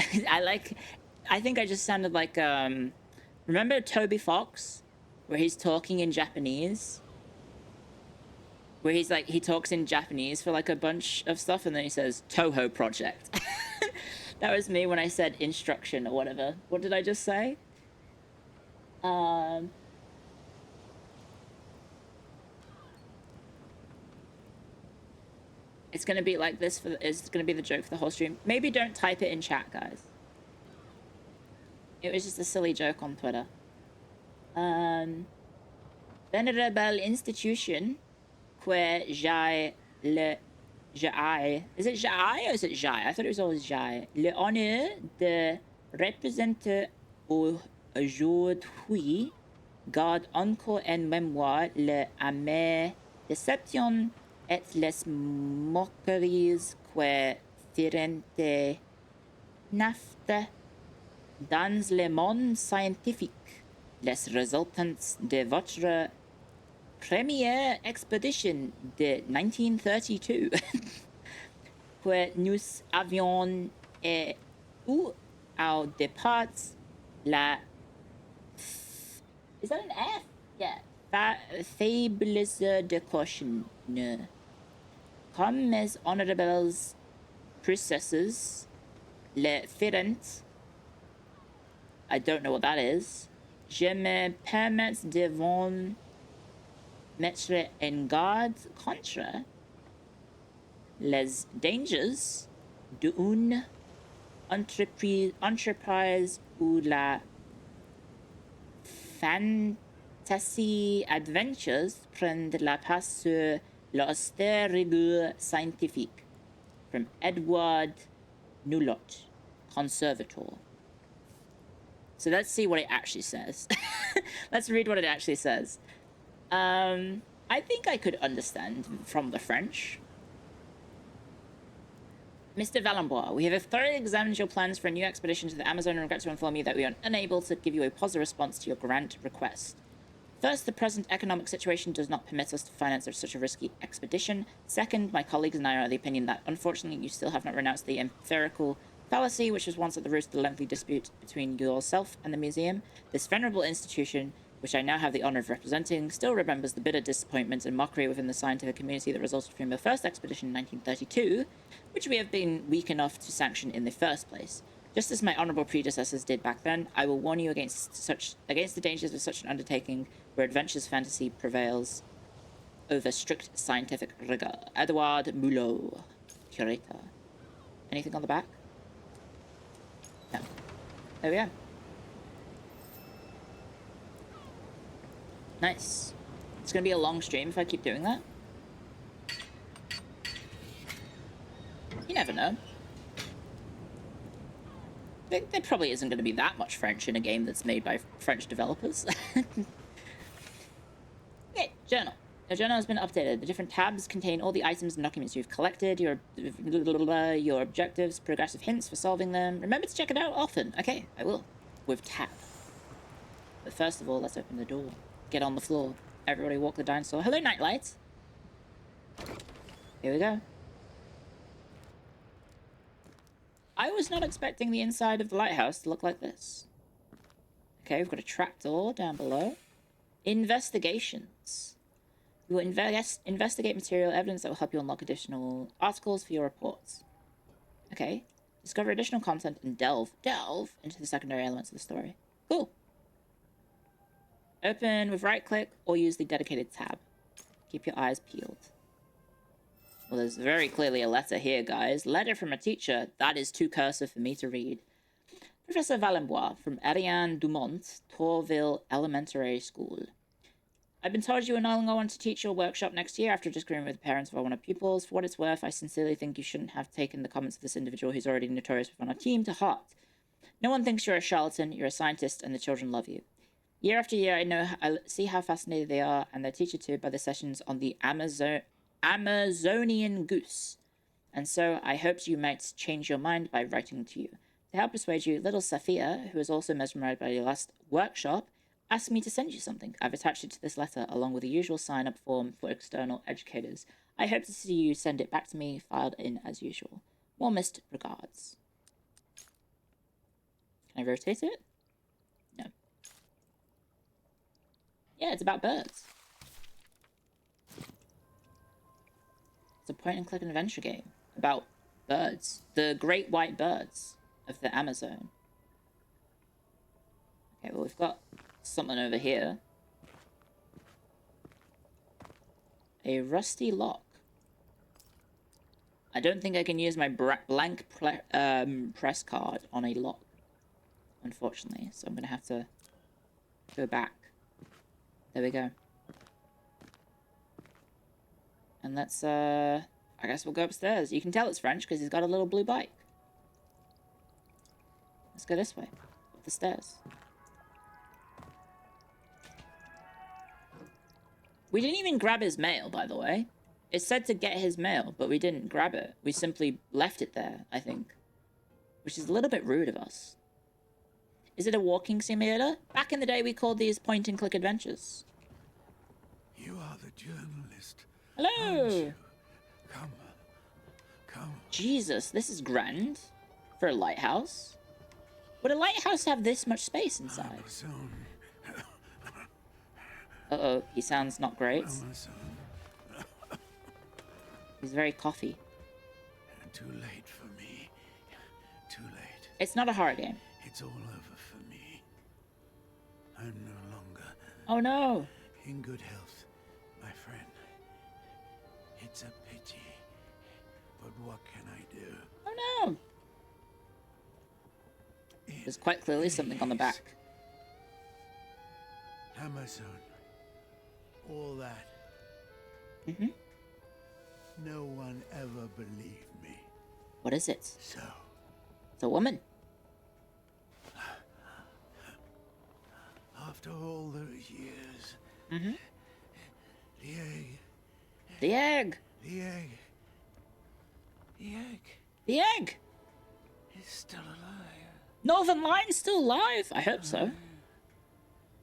think I just sounded like remember Toby Fox, where he's talking in Japanese, where he's like, he talks in Japanese for like a bunch of stuff, and then he says Toho Project. That was me when I said instruction or whatever. What did I just say? It's gonna be like this it's gonna be the joke for the whole stream. Maybe don't type it in chat, guys. It was just a silly joke on Twitter. Venerable institution where Jai le Jai. Is it Jai or is it Jai? I thought it was always Jai. Le honneur de représenter aujourd'hui garde encore en mémoire le amer déception et les moqueries que firent naft dans le monde scientifique, les résultats de votre première expédition de 1932, que nous avions eu au départ la... Is that an F? Yeah. Faiblesse de caution. Comme mes honorables processes, le firent... I don't know what that is. Je me permets de vous mettre en garde contre les dangers d'une entreprise où la fantasy adventures prennent la place sur l'austère rigueur scientifique. From Edward Nulot, conservator. So let's see what it actually says. Let's read what it actually says. I think I could understand from the French. Mr. Valembois, we have thoroughly examined your plans for a new expedition to the Amazon and regret to inform you that we are unable to give you a positive response to your grant request. First, the present economic situation does not permit us to finance such a risky expedition. Second, my colleagues and I are of the opinion that, unfortunately, you still have not renounced the empirical fallacy, which was once at the root of the lengthy dispute between yourself and the museum. This venerable institution, which I now have the honor of representing, still remembers the bitter disappointment and mockery within the scientific community that resulted from your first expedition in 1932, which we have been weak enough to sanction in the first place. Just as my honourable predecessors did back then, I will warn you against the dangers of such an undertaking, where adventurous fantasy prevails over strict scientific rigor. Edouard Mulot, curator. Anything on the back? No. There we are. Nice. It's gonna be a long stream if I keep doing that. You never know. There probably isn't going to be that much French in a game that's made by French developers. Okay, journal. Your journal has been updated. The different tabs contain all the items and documents you've collected, your objectives, progressive hints for solving them. Remember to check it out often. Okay, I will. With tab. But first of all, let's open the door. Get on the floor. Everybody walk the dinosaur. Hello, Nightlight. Here we go. I was not expecting the inside of the lighthouse to look like this. Okay, we've got a trapdoor down below. Investigations. You will investigate material evidence that will help you unlock additional articles for your reports. Okay. Discover additional content and delve into the secondary elements of the story. Cool. Open with right click or use the dedicated tab. Keep your eyes peeled. Well, there's very clearly a letter here, guys. Letter from a teacher. That is too cursive for me to read. Professor Valembois from Ariane Dumont, Tourville Elementary School. I've been told you are no longer want to teach your workshop next year after disagreeing with the parents of one of our pupils. For what it's worth, I sincerely think you shouldn't have taken the comments of this individual who's already notorious on our team to heart. No one thinks you're a charlatan, you're a scientist, and the children love you. Year after year, I see how fascinated they are, and their teacher too, by the sessions on the Amazonian goose. And so I hoped you might change your mind by writing to you. To help persuade you, little Safia, who was also mesmerized by your last workshop, asked me to send you something. I've attached it to this letter, along with the usual sign-up form for external educators. I hope to see you send it back to me, filed in as usual. Warmest regards. Can I rotate it? No. Yeah, it's about birds. It's a point-and-click adventure game about birds. The great white birds of the Amazon. Okay, well, we've got something over here. A rusty lock. I don't think I can use my blank press card on a lock, unfortunately. So I'm going to have to go back. There we go. And let's, I guess we'll go upstairs. You can tell it's French because he's got a little blue bike. Let's go this way. Up the stairs. We didn't even grab his mail, by the way. It said to get his mail, but we didn't grab it. We simply left it there, I think. Which is a little bit rude of us. Is it a walking simulator? Back in the day, we called these point-and-click adventures. You are the journalist. Hello! Aren't you? Come. Come. Jesus, this is grand. For a lighthouse. Would a lighthouse have this much space inside? Amazon. Uh-oh, he sounds not great. Amazon. He's very coffee. Too late for me. Too late. It's not a horror game. It's all over for me. I'm no longer Oh no! in good health, my friend. It's a pity. But what can I do? Oh no! There's quite clearly something on the back. Amazon. All that. Mm-hmm. No one ever believed me. What is it? So, It's a woman. after all those years, Mm-hmm. the egg, The egg! the egg, the egg The egg! is still alive. Northern Lion's still alive? I hope so.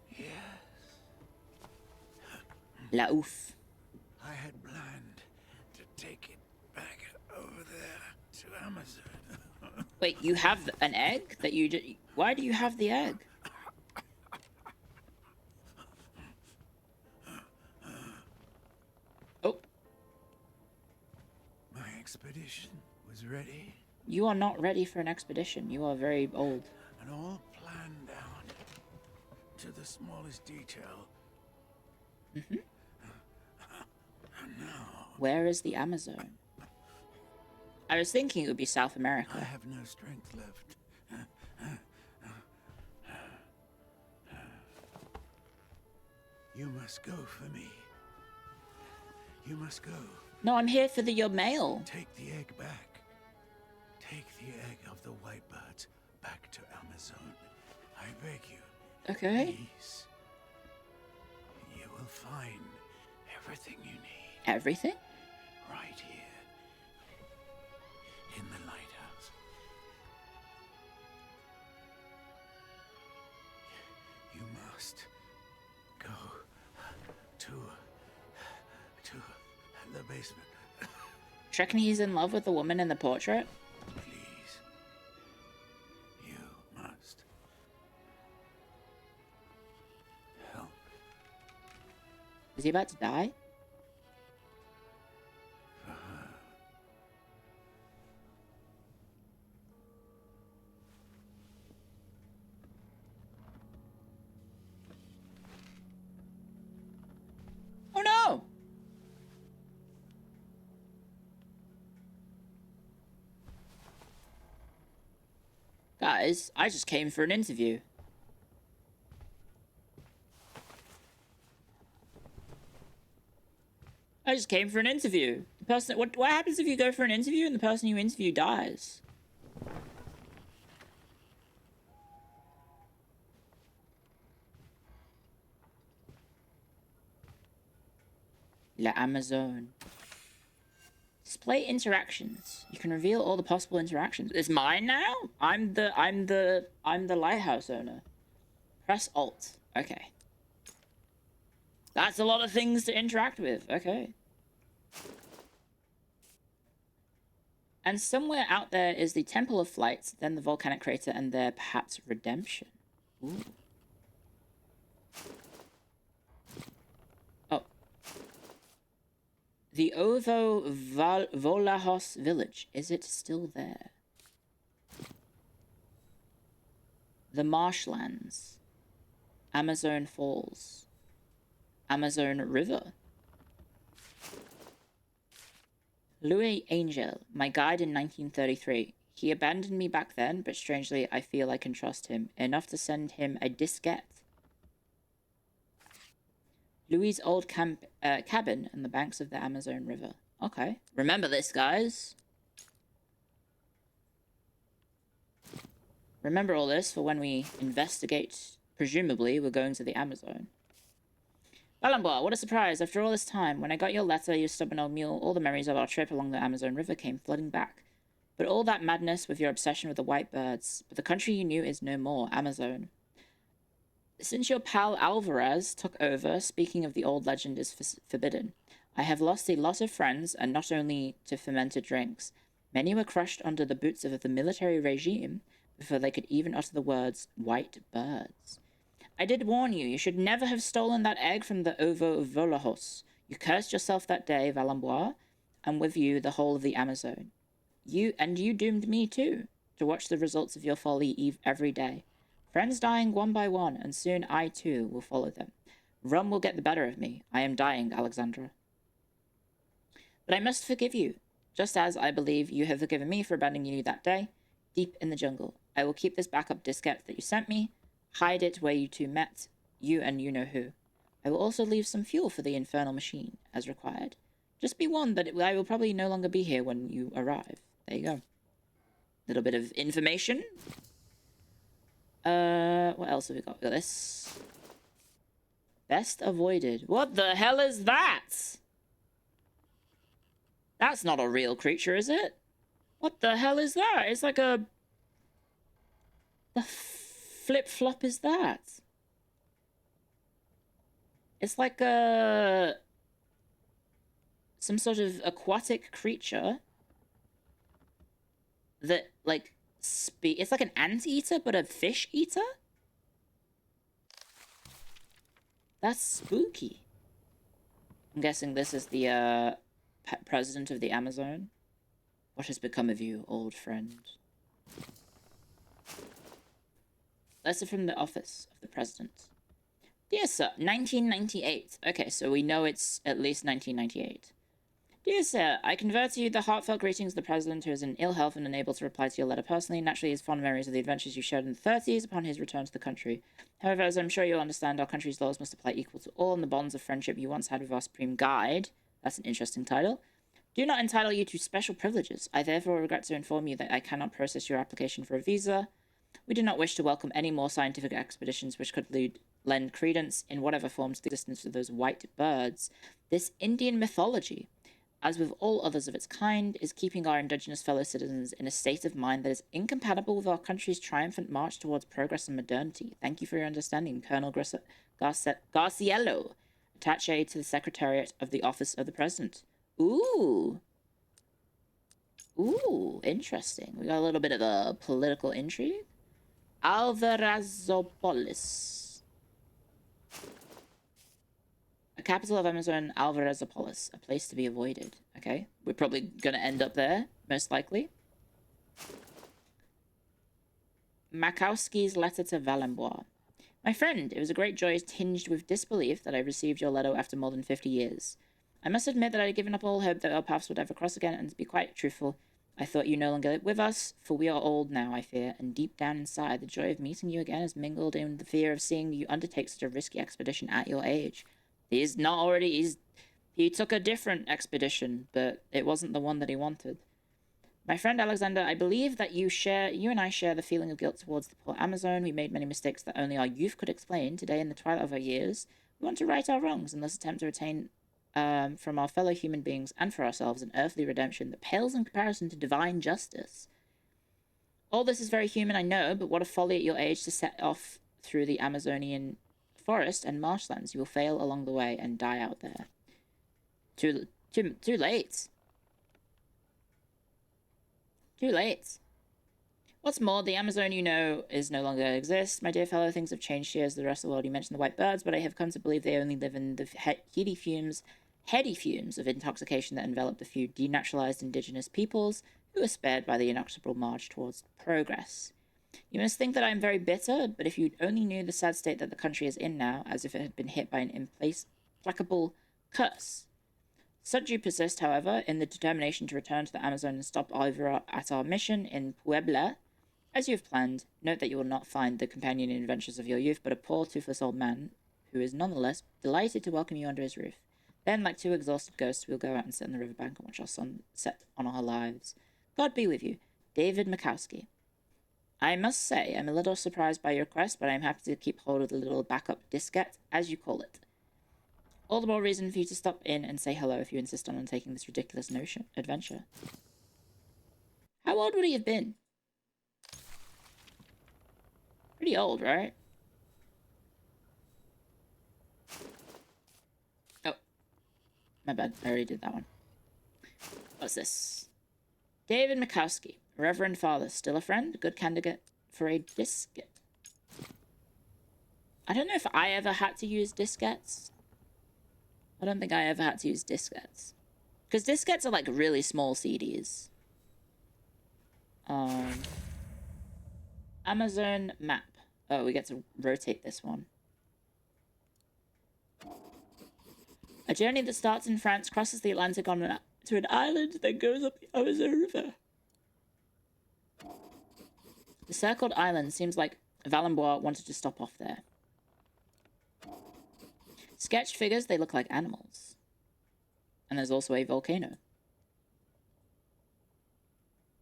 Yes. La ouf. I had planned to take it back over there to Amazon. Wait, you have an egg that you did? Why do you have the egg? Oh. My expedition was ready You are not ready for an expedition. You are very old. and all planned out to the smallest detail. Mm-hmm. And now Where is the Amazon? I was thinking it would be South I America. have no strength left. You must go for me. You must go. No, I'm here for your mail. Take the egg back. Take the egg of the white birds back to Amazon. I beg you. Okay. Please. You will find everything you need Everything? right here in the lighthouse. You must go to the basement. Do you reckon he's in love with the woman in the portrait? Please. You must help. Is he about to die? Oh no! Guys, I just came for an interview. I just came for an interview. The person, what happens if you go for an interview and the person you interview dies? La Amazon. Display interactions. You can reveal all the possible interactions. It's mine now? I'm the lighthouse owner. Press Alt. Okay. That's a lot of things to interact with. Okay. And somewhere out there is the Temple of Flight, then the volcanic crater, and there perhaps redemption. Ooh. Oh. The Volahos village. Is it still there? The marshlands. Amazon Falls. Amazon River. Louis Angel, my guide in 1933. He abandoned me back then, but strangely I feel I can trust him. Enough to send him a diskette. Louis' old cabin on the banks of the Amazon River. Okay. Remember this, guys. Remember all this for when we investigate. Presumably, we're going to the Amazon. Valambois, what a surprise. After all this time, when I got your letter, you stubborn old mule, all the memories of our trip along the Amazon River came flooding back. But all that madness with your obsession with the white birds. But the country you knew is no more, Amazon. Since your pal Alvarez took over, speaking of the old legend is forbidden. I have lost a lot of friends, and not only to fermented drinks. Many were crushed under the boots of the military regime before they could even utter the words, white birds. I did warn you, you should never have stolen that egg from the Ovo Volahos. You cursed yourself that day, Valambois, and with you the whole of the Amazon. You doomed me too, to watch the results of your folly every day. Friends dying one by one, and soon I too will follow them. Rum will get the better of me. I am dying, Alexandra. But I must forgive you, just as I believe you have forgiven me for abandoning you that day, deep in the jungle. I will keep this backup diskette that you sent me, hide it where you two met, you and you know who. I will also leave some fuel for the infernal machine, as required. Just be warned that I will probably no longer be here when you arrive. There you go. Little bit of information. What else have we got? We got this. Best avoided. What the hell is that? That's not a real creature, is it? What the hell is that? It's like a... The flip-flop is that? It's like a... some sort of aquatic creature that, like, it's like an anteater, but a fish eater? That's spooky. I'm guessing this is the, president of the Amazon. What has become of you, old friend? Letter from the office of the president. Dear sir, 1998. Okay, so we know it's at least 1998. Dear sir, I convey to you the heartfelt greetings of the president, who is in ill health and unable to reply to your letter personally. Naturally, his fond memories of the adventures you shared in the 30s upon his return to the country. However, as I'm sure you'll understand, our country's laws must apply equal to all, and the bonds of friendship you once had with our supreme guide, that's an interesting title, do not entitle you to special privileges. I therefore regret to inform you that I cannot process your application for a visa. We do not wish to welcome any more scientific expeditions which could lend credence in whatever form to the existence of those white birds. This Indian mythology, as with all others of its kind, is keeping our indigenous fellow citizens in a state of mind that is incompatible with our country's triumphant march towards progress and modernity. Thank you for your understanding, Colonel Garciello, attaché to the Secretariat of the Office of the President. Ooh. Ooh, interesting. We got a little bit of a political intrigue. Alvarazopolis. A capital of Amazon, Alvarazopolis. A place to be avoided. Okay, we're probably gonna end up there, most likely. Makowski's letter to Valembois. My friend, it was a great joy tinged with disbelief that I received your letter after more than 50 years. I must admit that I had given up all hope that our paths would ever cross again, and to be quite truthful, I thought you no longer lived with us, for we are old now, I fear, and deep down inside, the joy of meeting you again is mingled in the fear of seeing you undertake such a risky expedition at your age. He took a different expedition, but it wasn't the one that he wanted. My friend Alexander, I believe that you and I share the feeling of guilt towards the poor Amazon. We made many mistakes that only our youth could explain. Today, in the twilight of our years, we want to right our wrongs and thus attempt to attain from our fellow human beings and for ourselves an earthly redemption that pales in comparison to divine justice. All this is very human, I know, but what a folly at your age to set off through the Amazonian forest and marshlands. You will fail along the way and die out there. Too late. Too late. What's more, the Amazon you know is no longer exists. My dear fellow, things have changed here as the rest of the world. You mentioned the white birds, but I have come to believe they only live in the heady fumes of intoxication that envelop the few denaturalized indigenous peoples who are spared by the inexorable march towards progress. You must think that I am very bitter, but if you only knew the sad state that the country is in now, as if it had been hit by an implacable curse. Such you persist, however, in the determination to return to the Amazon and stop over at our mission in Puebla. As you have planned, note that you will not find the companion in adventures of your youth, but a poor, toothless old man, who is nonetheless delighted to welcome you under his roof. Then, like two exhausted ghosts, we'll go out and sit on the riverbank and watch our sun set on our lives. God be with you. David Makowski. I must say, I'm a little surprised by your request, but I'm happy to keep hold of the little backup diskette, as you call it. All the more reason for you to stop in and say hello if you insist on undertaking this ridiculous adventure. How old would he have been? Pretty old, right? Oh. My bad. I already did that one. What's this? David Makowski. Reverend Father. Still a friend? Good candidate for a diskette. I don't know if I ever had to use diskettes. I don't think I ever had to use diskettes. Because diskettes are like really small CDs. Amazon map. Oh, we get to rotate this one. A journey that starts in France, crosses the Atlantic to an island, then goes up the Amazon River. The circled island seems like Valembois wanted to stop off there. Sketched figures, they look like animals. And there's also a volcano.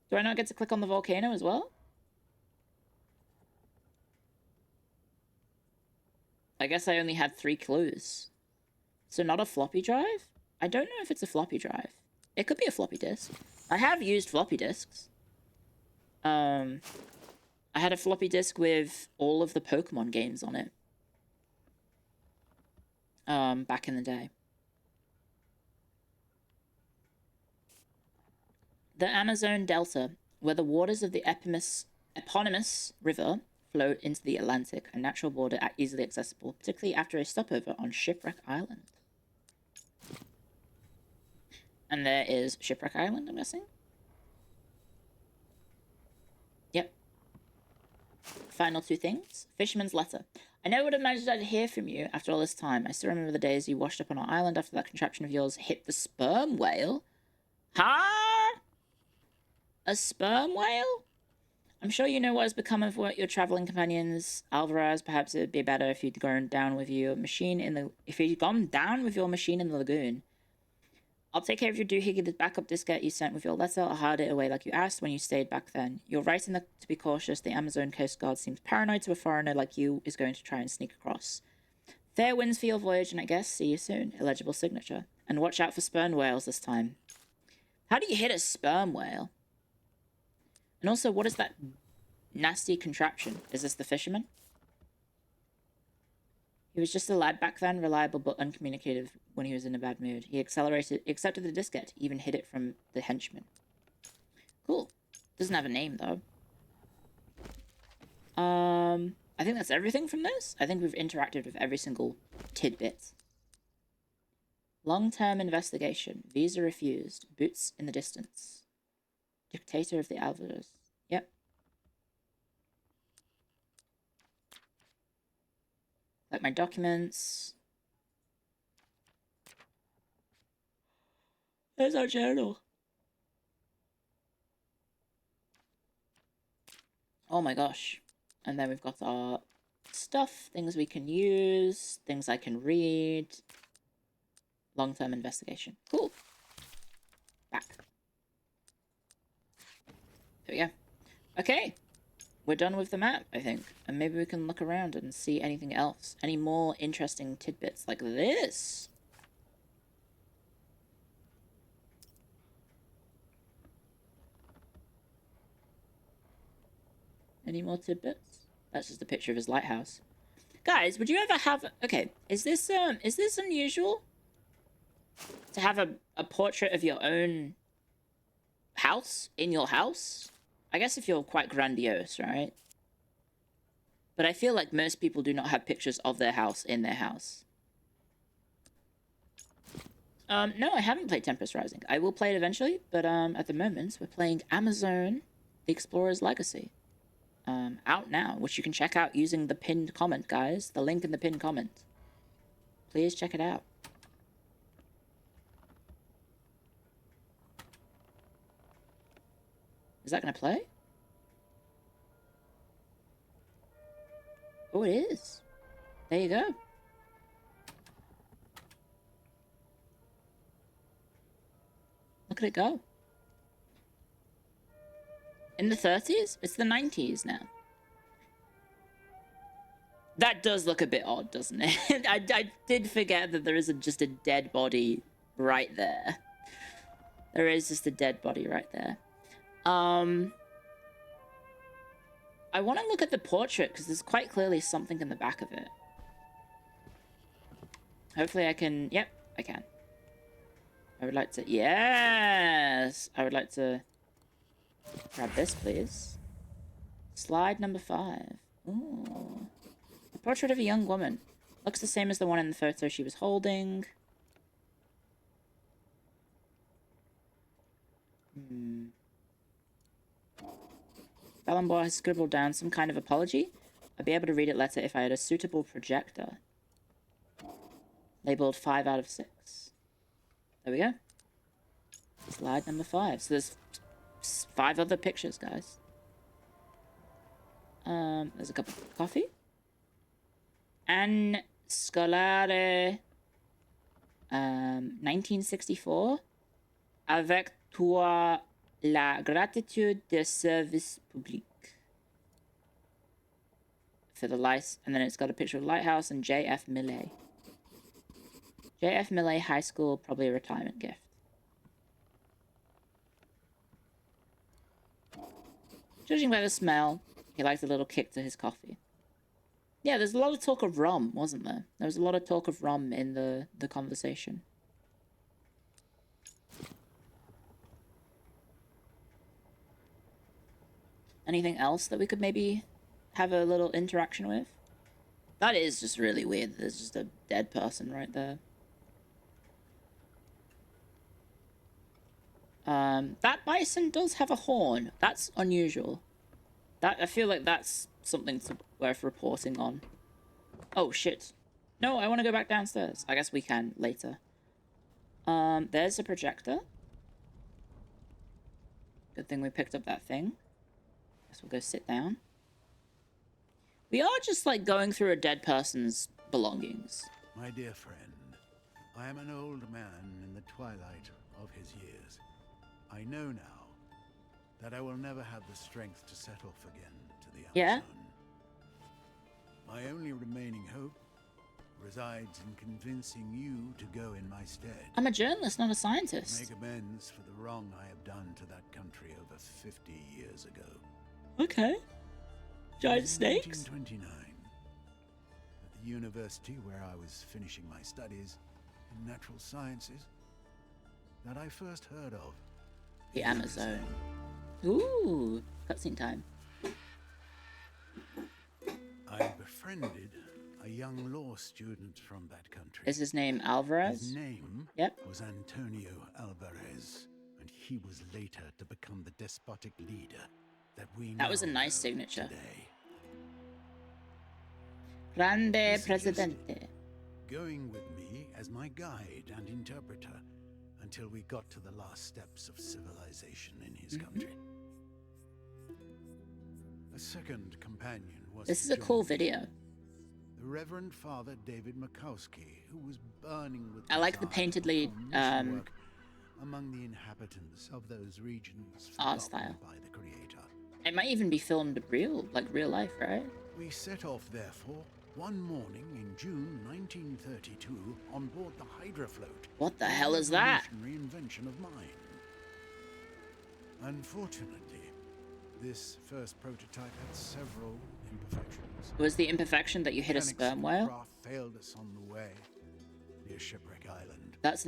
Do I not get to click on the volcano as well? I guess I only had 3 clues. So not a floppy drive? I don't know if it's a floppy drive. It could be a floppy disk. I have used floppy disks. I had a floppy disk with all of the Pokemon games on it. Back in the day. The Amazon Delta, where the waters of the eponymous river flow into the Atlantic, a natural border easily accessible, particularly after a stopover on Shipwreck Island. And there is Shipwreck Island, I'm guessing? Yep. Final two things. Fisherman's letter. I never would have imagined I'd hear from you after all this time. I still remember the days you washed up on our island after that contraption of yours hit the sperm whale. Huh? A sperm whale? I'm sure you know what has become of what your traveling companions. Alvarez, perhaps it would be better if you'd gone down with your machine in the lagoon. I'll take care of your doohickey, the backup diskette you sent with your letter. I'll hide it away like you asked when you stayed back then. You're right to be cautious. The Amazon Coast Guard seems paranoid to a foreigner like you is going to try and sneak across. Fair winds for your voyage, and I guess see you soon. Illegible signature. And watch out for sperm whales this time. How do you hit a sperm whale? And also, what is that nasty contraption? Is this the fisherman? He was just a lad back then, reliable but uncommunicative when he was in a bad mood. He accepted the diskette, even hid it from the henchman. Cool. Doesn't have a name, though. I think that's everything from this. I think we've interacted with every single tidbit. Long-term investigation. Visa refused. Boots in the distance. Dictator of the Alvarez. Yep. Like my documents. There's our journal. Oh my gosh. And then we've got our stuff, things we can use, things I can read. Long-term investigation. Cool. Back. There we go. Okay. We're done with the map, I think. And maybe we can look around and see anything else. Any more interesting tidbits like this. Any more tidbits? That's just a picture of his lighthouse. Guys, would you ever have... Okay, is this unusual? To have a portrait of your own house in your house? I guess if you're quite grandiose, right? But I feel like most people do not have pictures of their house in their house. No, I haven't played Tempest Rising. I will play it eventually, but at the moment, we're playing Amazon, The Explorer's Legacy. Out now, which you can check out using the pinned comment, guys. The link in the pinned comment. Please check it out. Is that gonna play? Oh, it is. There you go. Look at it go. In the 30s? It's the 90s now. That does look a bit odd, doesn't it? I did forget that there isn't just a dead body right there. There is just a dead body right there. I want to look at the portrait because there's quite clearly something in the back of it. Hopefully I can... Yep, I can. I would like to... Yes! I would like to grab this, please. Slide number 5. Ooh. A portrait of a young woman. Looks the same as the one in the photo she was holding. Ballenbois has scribbled down some kind of apology. I'd be able to read it later if I had a suitable projector. Labeled 5 out of 6. There we go. Slide number 5. So there's 5 other pictures, guys. There's a cup of coffee. Anne Scolare, 1964. Avec toi la gratitude de service public. For the lights, and then it's got a picture of Lighthouse and J.F. Millet. J.F. Millet High School, probably a retirement gift. Judging by the smell, he likes a little kick to his coffee. Yeah, there's a lot of talk of rum, wasn't there? There was a lot of talk of rum in the conversation. Anything else that we could maybe have a little interaction with? That is just really weird. There's just a dead person right there. That bison does have a horn. That's unusual. I feel like that's something worth reporting on. Oh, shit. No, I want to go back downstairs. I guess we can later. There's a projector. Good thing we picked up that thing. Guess we'll go sit down. We are just, like, going through a dead person's belongings. My dear friend, I am an old man in the twilight of his years. I know now that I will never have the strength to set off again to the unknown. Yeah? My only remaining hope resides in convincing you to go in my stead. I'm a journalist, not a scientist. Make amends for the wrong I have done to that country over 50 years ago. Okay. Giant snakes? 1929, at the university where I was finishing my studies in natural sciences, that I first heard of The Amazon. Ooh, cutscene time. I befriended a young law student from that country. Is his name Alvarez? His name was Antonio Alvarez, and he was later to become the despotic leader that we know. That was a nice signature. Today. Grande Presidente. Going with me as my guide and interpreter until we got to the last steps of civilization in his country. A second companion was. This is a cool video. The Reverend Father David Makowski, who was burning with. I like the paintedly among the inhabitants of those regions art style by the Creator. It might even be filmed real life, right? We set off, therefore, one morning in June 1932 on board the Hydra float. What the hell is that? A revolutionary invention of mine. Unfortunately, this first prototype had several imperfections. Was the imperfection that you hit a sperm whale? Craft failed us on the way near Shipwreck Island. That's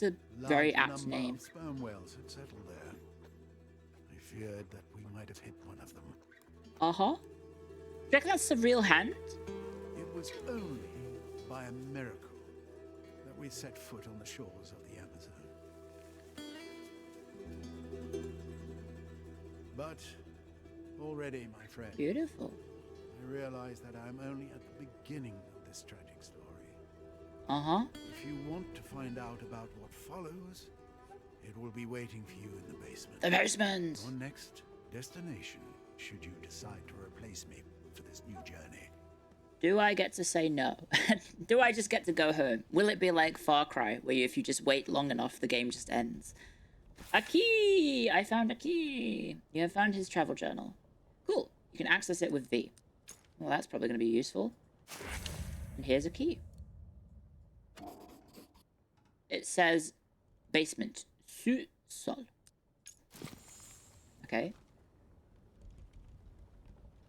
a very apt name. Of sperm whales had settled there. I feared that we might have hit one of them. Uh-huh. Do you reckon that's a real hand? It was only by a miracle that we set foot on the shores of the Amazon. But already, my friend, Beautiful. I realize that I'm only at the beginning of this tragic story. Uh-huh. If you want to find out about what follows, it will be waiting for you in the basement. The basement! Your next destination, should you decide to replace me for this new journey. Do I get to say no? Do I just get to go home? Will it be like Far Cry, where if you just wait long enough, the game just ends? A key! I found a key! You have found his travel journal. Cool. You can access it with V. Well, that's probably going to be useful. And here's a key. It says basement. Sous-sol. Okay.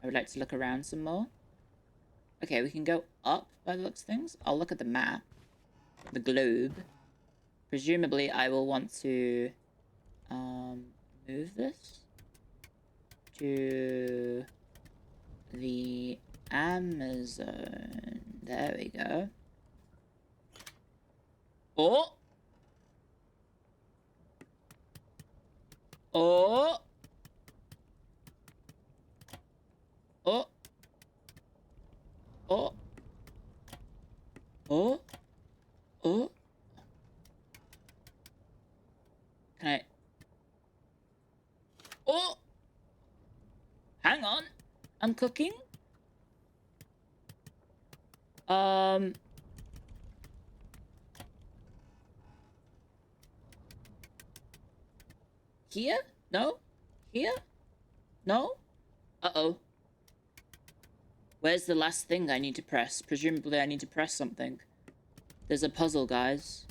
I would like to look around some more. Okay, we can go up by the looks of things. I'll look at the map. The globe. Presumably, I will want to move this to the Amazon. There we go. Oh! Oh! Oh! Oh! Oh! Oh! Can I... Oh! Hang on. I'm cooking. Here? No? Here? No? Uh-oh. Where's the last thing I need to press? Presumably I need to press something. There's a puzzle, guys.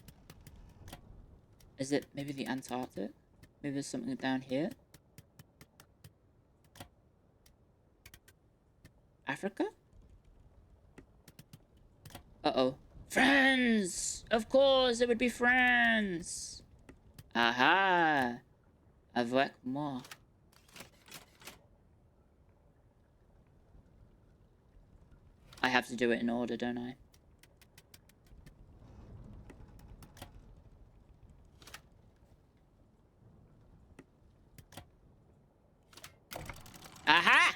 Is it maybe the Antarctic? Maybe there's something down here? Africa? Uh-oh. France! Of course, it would be France! Aha! Avec moi. I have to do it in order, don't I? Aha!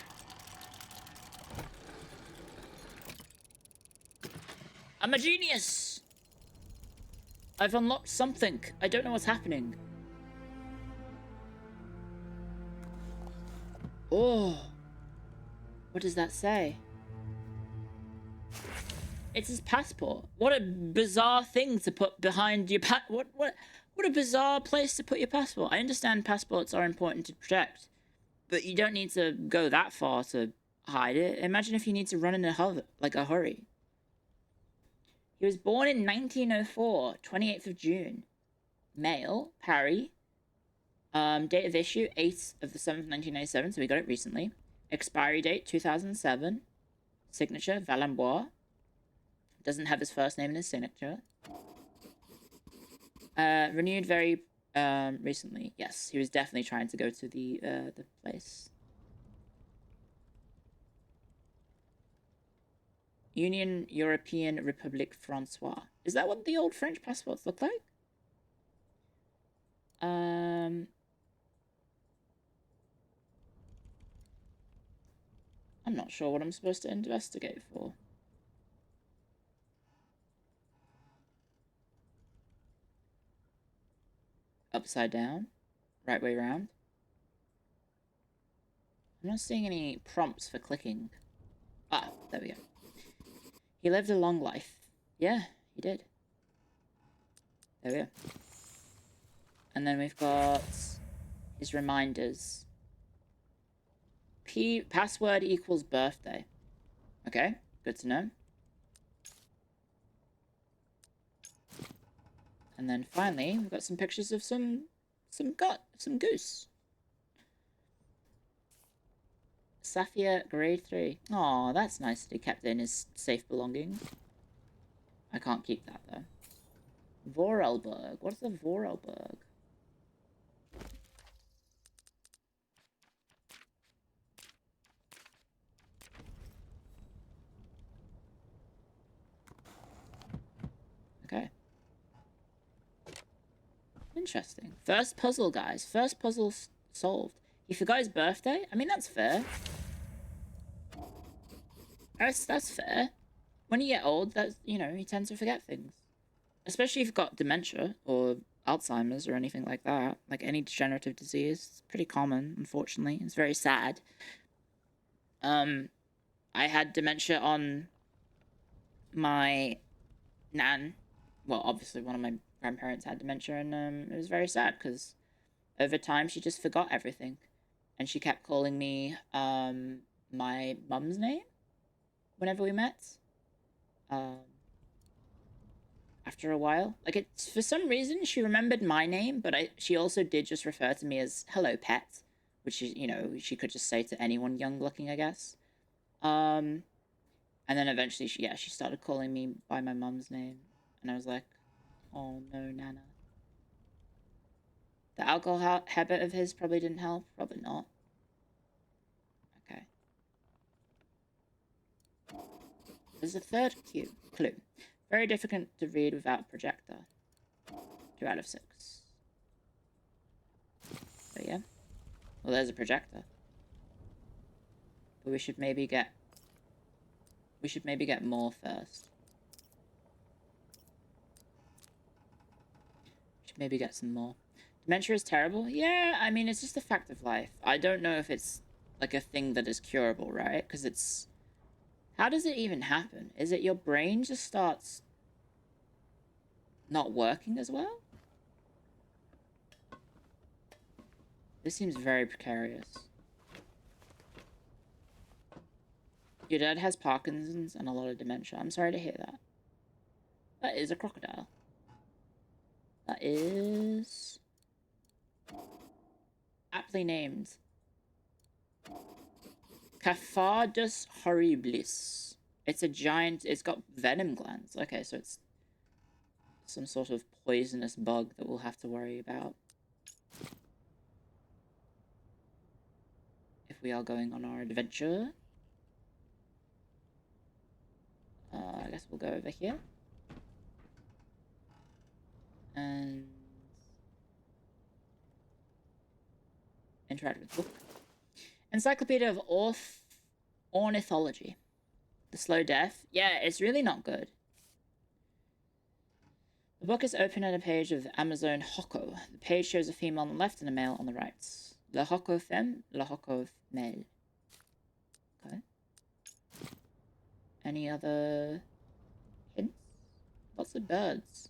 I'm a genius! I've unlocked something. I don't know what's happening. Oh. What does that say? It's his passport. What a bizarre thing to put behind your what a bizarre place to put your passport. I understand passports are important to protect, but you don't need to go that far to hide it. Imagine if you need to run in a hurry. He was born in 1904, 28th of June. Male, Parry. Date of issue, 8th of the 7th, 1997, so we got it recently. Expiry date, 2007. Signature, Valambois. Doesn't have his first name in his signature. Renewed very recently. Yes, he was definitely trying to go to the place. Union European Republic Francois. Is that what the old French passports look like? I'm not sure what I'm supposed to investigate for. Upside down? Right way round? I'm not seeing any prompts for clicking. Ah, there we go. He lived a long life. Yeah, he did. There we go. And then we've got his reminders. Password equals birthday. Okay, good to know. And then finally, we've got some pictures of some goose. Safia, grade 3. Aw, that's nice that he kept it in his safe belongings. I can't keep that, though. Vorarlberg. What's a Vorarlberg? Okay. Interesting. First puzzle, guys. First puzzle solved. He forgot his birthday? I mean, that's fair. That's fair. When you get old, that's, you know, you tend to forget things. Especially if you've got dementia or Alzheimer's or anything like that. Like any degenerative disease. It's pretty common, unfortunately. It's very sad. I had dementia on my nan. Well, obviously one of my grandparents had dementia, and it was very sad because over time she just forgot everything. And she kept calling me my mum's name whenever we met. After a while, like, it's for some reason she remembered my name, but she also did just refer to me as hello pet, which is, you know, she could just say to anyone young looking, I guess. And then eventually she started calling me by my mum's name, and I was like, oh no, Nana. The alcohol habit of his probably didn't help. Probably not. Okay. There's a third clue. Very difficult to read without projector. 2 out of 6. But yeah. Well, there's a projector. But we should maybe get more first. We should maybe get some more. Dementia is terrible? Yeah, I mean, it's just a fact of life. I don't know if it's, like, a thing that is curable, right? Because it's... How does it even happen? Is it your brain just starts not working as well? This seems very precarious. Your dad has Parkinson's and a lot of dementia. I'm sorry to hear that. That is a crocodile. That is... aptly named. Caphardus horribilis. It's a giant... It's got venom glands. Okay, so it's some sort of poisonous bug that we'll have to worry about if we are going on our adventure. guess we'll go over here. And interact with book. Encyclopedia of Ornithology. The Slow Death. Yeah, it's really not good. The book is open at a page of the Amazon Hoko. The page shows a female on the left and a male on the right. Le Hoko femme, le Hoko male. Okay. Any other hints? Lots of birds.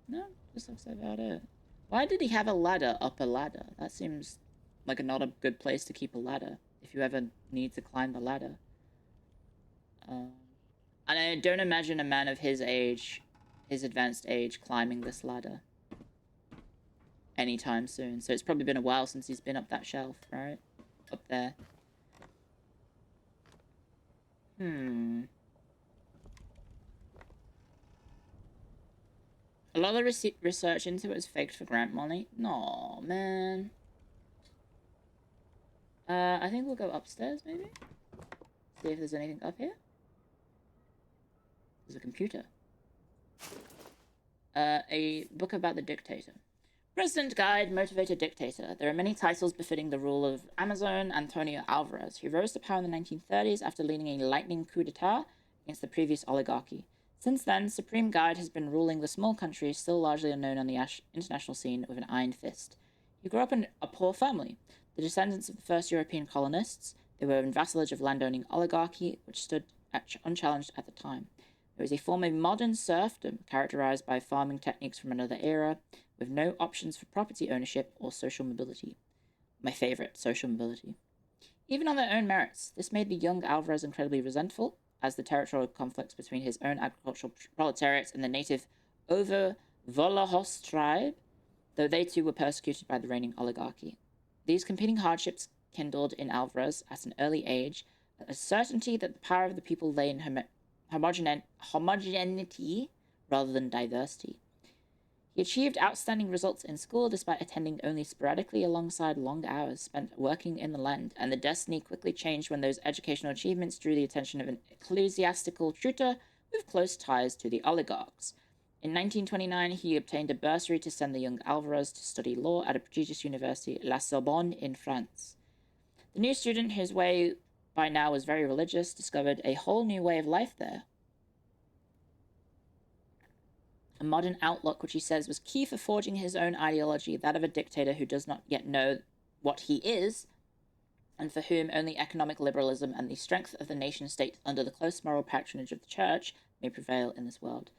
No, this looks about it. Why did he have a ladder up a ladder? That seems like not a good place to keep a ladder if you ever need to climb the ladder. And I don't imagine a man of his age, his advanced age, climbing this ladder anytime soon. So it's probably been a while since he's been up that shelf, right? Up there. A lot of the research into it was faked for grant money. No, man. I think we'll go upstairs, maybe? See if there's anything up here. There's a computer. A book about the dictator. President Guide, Motivated Dictator. There are many titles befitting the rule of Amazon Antonio Alvarez, who rose to power in the 1930s after leading a lightning coup d'etat against the previous oligarchy. Since then, Supreme Guide has been ruling the small country, still largely unknown on the international scene, with an iron fist. He grew up in a poor family, the descendants of the first European colonists. They were in vassalage of landowning oligarchy, which stood unchallenged at the time. It was a form of modern serfdom, characterized by farming techniques from another era, with no options for property ownership or social mobility. My favorite, social mobility. Even on their own merits, this made the young Alvarez incredibly resentful, as the territorial conflicts between his own agricultural proletariat and the native Over-Volahos tribe, though they too were persecuted by the reigning oligarchy. These competing hardships kindled in Alvarez at an early age a certainty that the power of the people lay in homogeneity rather than diversity. He achieved outstanding results in school despite attending only sporadically alongside long hours spent working in the land, and the destiny quickly changed when those educational achievements drew the attention of an ecclesiastical tutor with close ties to the oligarchs. In 1929, he obtained a bursary to send the young Alvarez to study law at a prestigious university, La Sorbonne, in France. The new student, whose way by now was very religious, discovered a whole new way of life there. A modern outlook, which he says was key for forging his own ideology, that of a dictator who does not yet know what he is, and for whom only economic liberalism and the strength of the nation-state under the close moral patronage of the church may prevail in this world.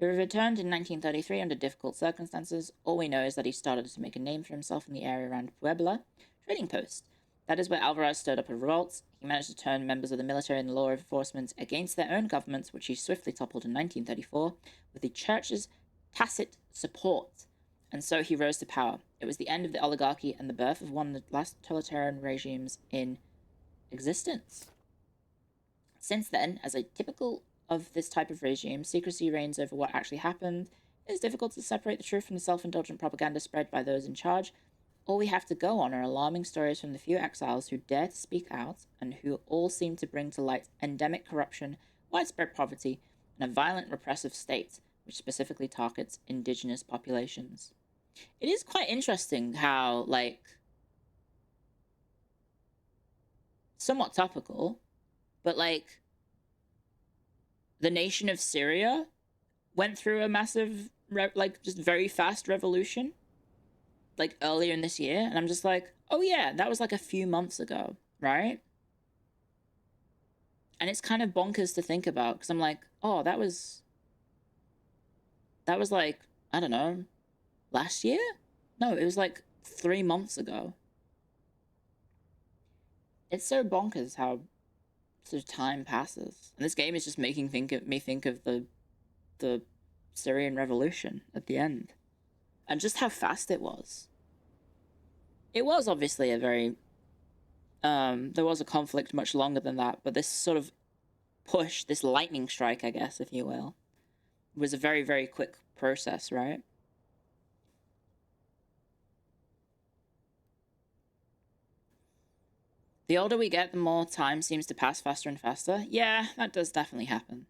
He returned in 1933 under difficult circumstances. All we know is that he started to make a name for himself in the area around Puebla trading post. That is where Alvarez stirred up revolts. He managed to turn members of the military and law enforcement against their own governments, which he swiftly toppled in 1934, with the church's tacit support. And so he rose to power. It was the end of the oligarchy and the birth of one of the last totalitarian regimes in existence. Since then, as a typical of this type of regime, secrecy reigns over what actually happened. It is difficult to separate the truth from the self-indulgent propaganda spread by those in charge. All we have to go on are alarming stories from the few exiles who dare to speak out and who all seem to bring to light endemic corruption, widespread poverty, and a violent repressive state, which specifically targets indigenous populations. It is quite interesting how, somewhat topical, but, the nation of Syria went through a massive, just very fast revolution, earlier in this year, and I'm just like, oh yeah, that was a few months ago, right? And it's kind of bonkers to think about, because I'm like, oh, that was I don't know, last year? No, it was 3 months ago. It's so bonkers how sort of time passes, and this game is just making me think of the Syrian revolution at the end, and just how fast it was. It was obviously a very there was a conflict much longer than that, but this sort of push, this lightning strike, I guess, if you will, was a very, very quick process, right? The older we get, the more time seems to pass faster and faster. Yeah, that does definitely happen.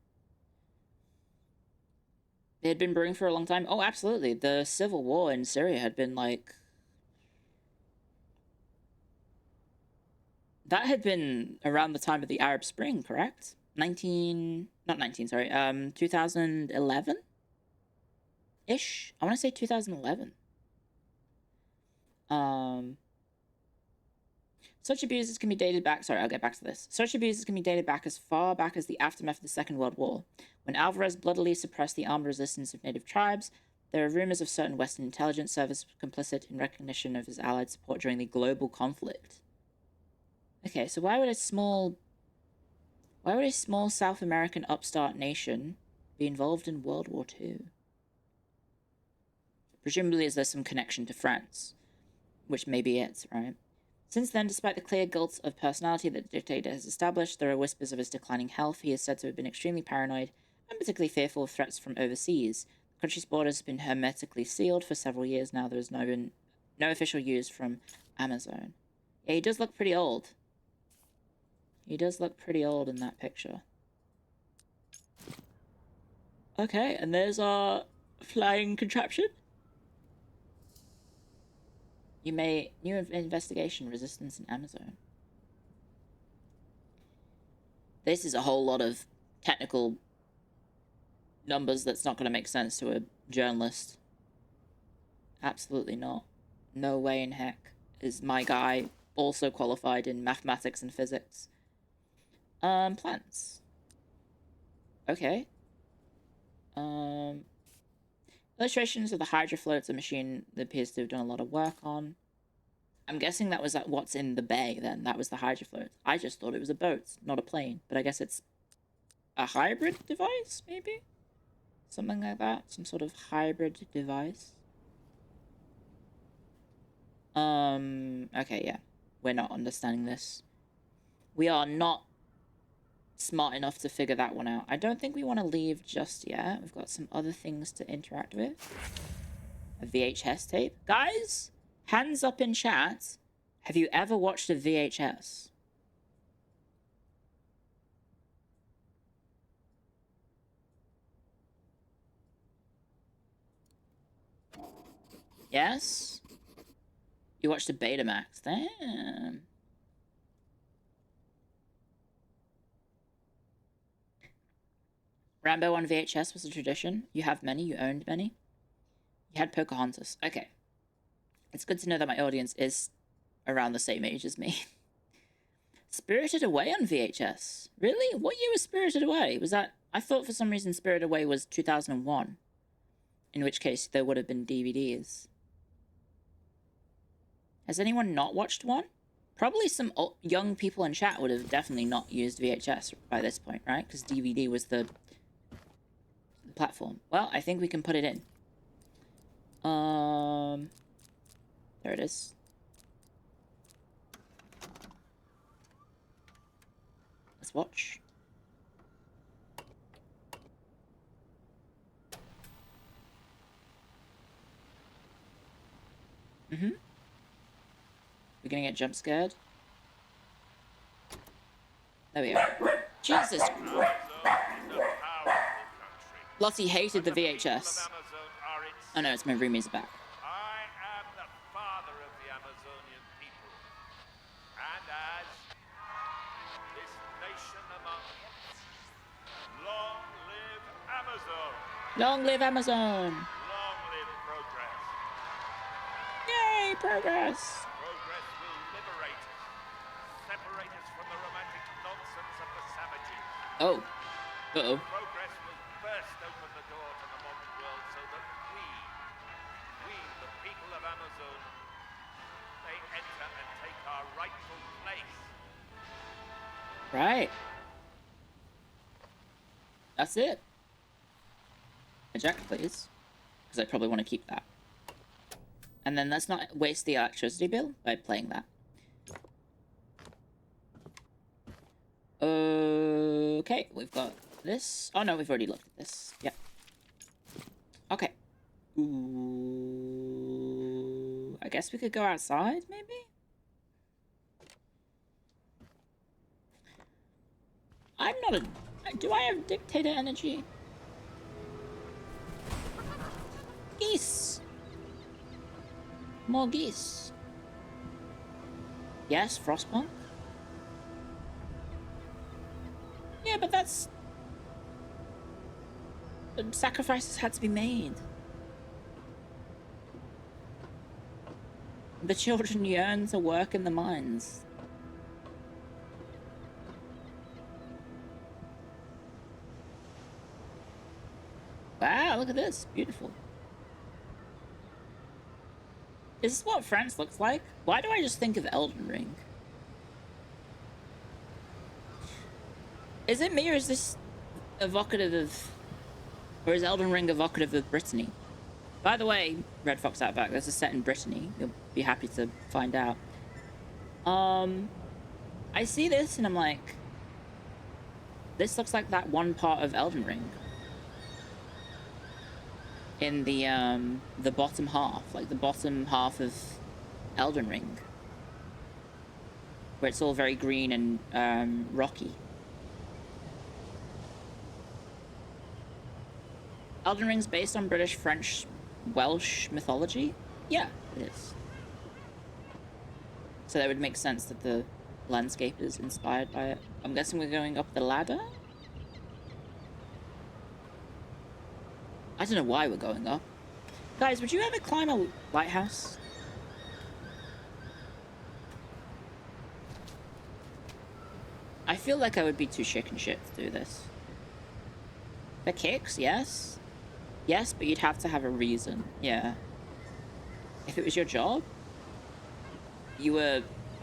It had been brewing for a long time. Oh, absolutely. The civil war in Syria had been like... That had been around the time of the Arab Spring, correct? 2011-ish? I want to say 2011. Such abuses can be dated back... Sorry, I'll get back to this. Such abuses can be dated back as far back as the aftermath of the Second World War. When Alvarez bloodily suppressed the armed resistance of native tribes, there are rumors of certain Western intelligence service complicit in recognition of his allied support during the global conflict. Okay, so why would a small South American upstart nation be involved in World War II? Presumably, is there some connection to France? Which may be it, right? Since then, despite the clear guilt of personality that the dictator has established, there are whispers of his declining health. He is said to have been extremely paranoid and particularly fearful of threats from overseas. The country's borders have been hermetically sealed for several years now. There has been no official use from Amazon. Yeah, he does look pretty old. He does look pretty old in that picture. Okay, and there's our flying contraption. New investigation, resistance in Amazon. This is a whole lot of technical numbers that's not going to make sense to a journalist. Absolutely not. No way in heck is my guy also qualified in mathematics and physics. Plants. Okay. Illustrations of the Hydra floats, a machine that appears to have done a lot of work on. I'm guessing that was what's in the bay then. That was the Hydra float. I just thought it was a boat, not a plane. But I guess it's a hybrid device, maybe? Something like that. Some sort of hybrid device. Okay, yeah. We're not understanding this. We are not smart enough to figure that one out. I don't think we want to leave just yet. We've got some other things to interact with. A VHS tape. Guys, hands up in chat. Have you ever watched a VHS? Yes? You watched a Betamax. Damn. Rambo on VHS was a tradition. You have many. You owned many. You had Pocahontas. Okay. It's good to know that my audience is around the same age as me. Spirited Away on VHS. Really? What year was Spirited Away? Was that... I thought for some reason Spirited Away was 2001. In which case, there would have been DVDs. Has anyone not watched one? Probably some young people in chat would have definitely not used VHS by this point, right? Because DVD was the platform. Well, I think we can put it in. There it is. Let's watch. We're gonna get jump scared. There we go. Jesus. Lottie hated the VHS. Oh no, it's my roomies back. I am the father of the Amazonian people. And as this nation among long live Amazon. Long live Amazon. Long live progress. Yay, progress. Progress will liberate us. Separate us from the romantic nonsense of the savages. Oh. Uh-oh. Progress will burst open the door to the modern world so that we, the people of Amazon, may enter and take our rightful place. Right. That's it. Eject, please. Because I probably want to keep that. And then let's not waste the electricity bill by playing that. Okay, we've got this. Oh no, we've already looked at this. Yep. Okay. Ooh. I guess we could go outside, maybe? I'm not a... Do I have dictator energy? Geese! More geese. Yes, Frostpunk? Yeah, but that's... Sacrifices had to be made. The children yearn to work in the mines. Wow, look at this. Beautiful. Is this what France looks like? Why do I just think of Elden Ring? Is it me, or is this evocative of... Or is Elden Ring evocative of Brittany? By the way, Red Fox Outback, this is set in Brittany. You'll be happy to find out. I see this and I'm like... This looks like that one part of Elden Ring. In the bottom half. Like the bottom half of Elden Ring. Where it's all very green and rocky. Elden Ring's based on British, French, Welsh mythology? Yeah, it is. So that would make sense that the landscape is inspired by it. I'm guessing we're going up the ladder? I don't know why we're going up. Guys, would you ever climb a lighthouse? I feel like I would be too chicken shit to do this. The kicks, yes. Yes, but you'd have to have a reason, yeah. If it was your job, you were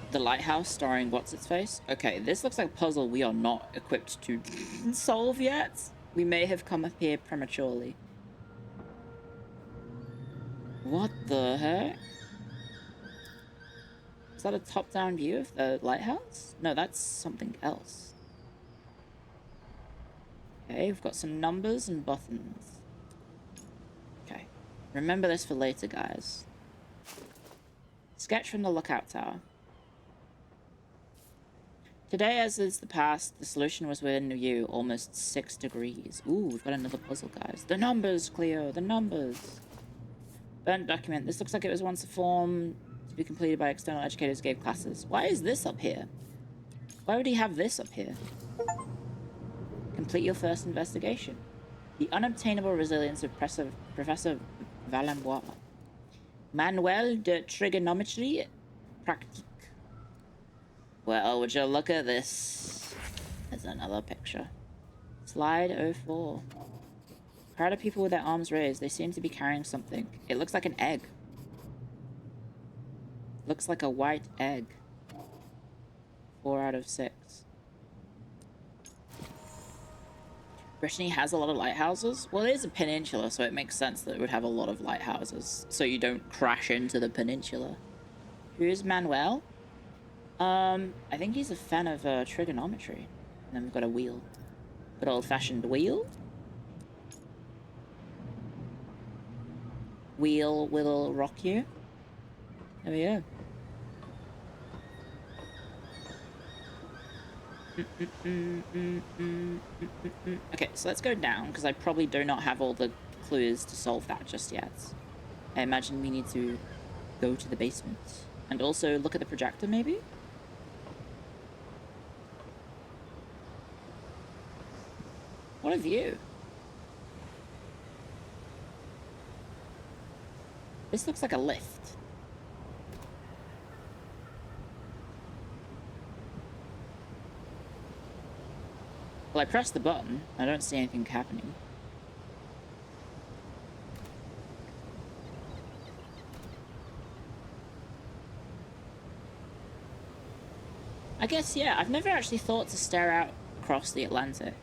the lighthouse starring what's-its-face. Okay, this looks like a puzzle we are not equipped to solve yet. We may have come up here prematurely. What the heck? Is that a top-down view of the lighthouse? No, that's something else. Okay, we've got some numbers and buttons. Okay, remember this for later, guys. Sketch from the lookout tower. Today, as is the past, the solution was within you, almost 6 degrees. Ooh, we've got another puzzle, guys. The numbers, Cleo, the numbers. Burnt document. This looks like it was once a form to be completed by external educators who gave classes. Why is this up here? Why would he have this up here? Complete your first investigation. The unobtainable resilience of Professor Valambois. Manuel de Trigonometrie Pratique. Well, would you look at this? There's another picture. Slide 04. Crowd of people with their arms raised. They seem to be carrying something. It looks like an egg. Looks like a white egg. 4 out of 6. Brittany has a lot of lighthouses. Well, it is a peninsula, so it makes sense that it would have a lot of lighthouses, so you don't crash into the peninsula. Who's Manuel? I think he's a fan of trigonometry. And then we've got a wheel. Good old-fashioned wheel. Wheel will rock you. There we go. Okay, so let's go down, because I probably do not have all the clues to solve that just yet. I imagine we need to go to the basement. And also look at the projector, maybe? What a view. This looks like a lift. Well, I pressed the button. I don't see anything happening. I guess, yeah, I've never actually thought to stare out across the Atlantic.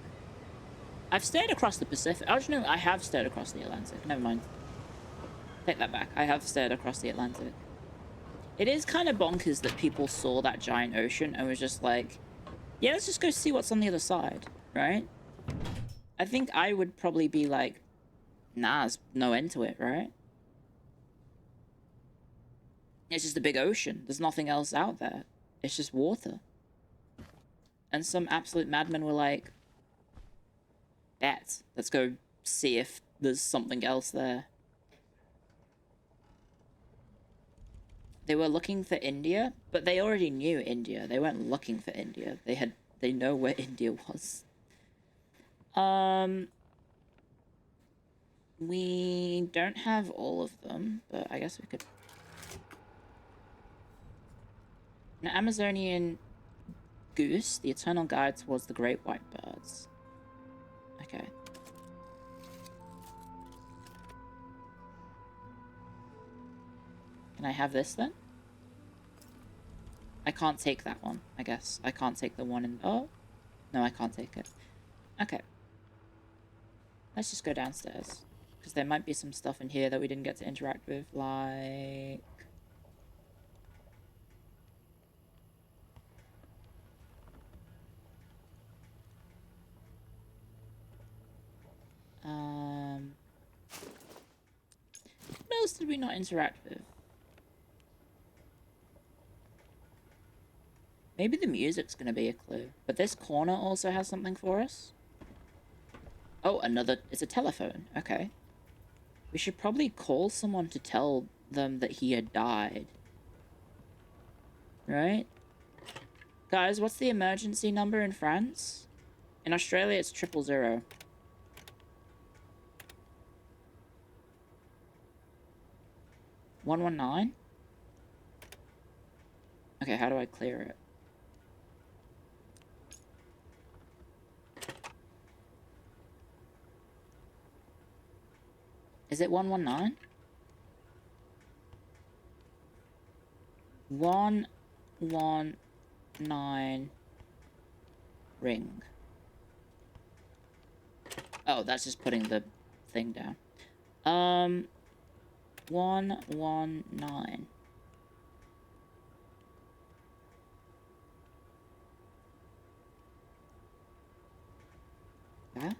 I've stared across the Pacific. Oh, no, I have stared across the Atlantic. Never mind. Take that back. I have stared across the Atlantic. It is kind of bonkers that people saw that giant ocean and was just like, yeah, let's just go see what's on the other side, right? I think I would probably be like, nah, there's no end to it, right? It's just a big ocean. There's nothing else out there. It's just water. And some absolute madmen were like, "Bet, let's go see if there's something else there." They were looking for India, but they already knew India. They weren't looking for India. They know where India was. We don't have all of them, but I guess we could. An Amazonian goose, the eternal guide towards the great white birds. Okay. Can I have this then? I can't take that one, I guess. I can't take the one in... Oh! No, I can't take it. Okay. Let's just go downstairs. Because there might be some stuff in here that we didn't get to interact with, like... What else did we not interact with? Maybe the music's gonna be a clue. But this corner also has something for us. Oh, another... It's a telephone. Okay. We should probably call someone to tell them that he had died. Right? Guys, what's the emergency number in France? In Australia, it's 000. $119? Okay, how do I clear it? Is it 119? 119 ring. Oh, that's just putting the thing down. 119. Yeah?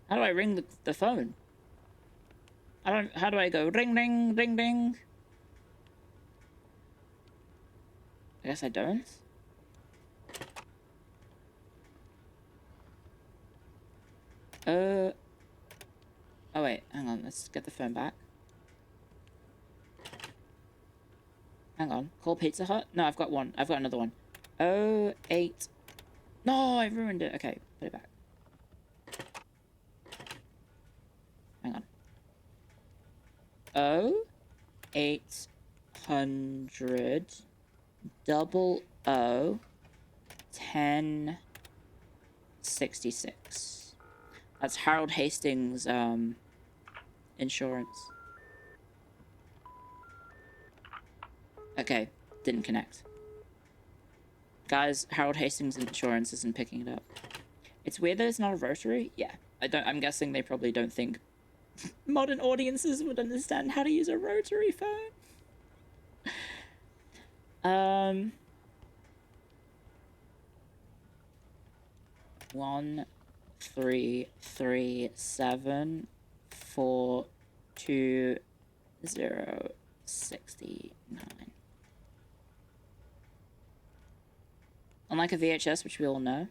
How do I ring the phone? How do I go ring, ring, ring, ring? I guess I don't. Oh wait, hang on, let's get the phone back. Hang on, call Pizza Hut? No, I've got one. I've got another one. 08. No, I ruined it. Okay, put it back. Hang on. 0800 001066. That's Harold Hastings' insurance. Okay, didn't connect. Guys, Harold Hastings' insurance isn't picking it up. It's weird that it's not a rotary. Yeah, I'm guessing they probably don't think modern audiences would understand how to use a rotary phone. 1-3-3-7-4-2-0-69. Unlike a VHS, which we all know.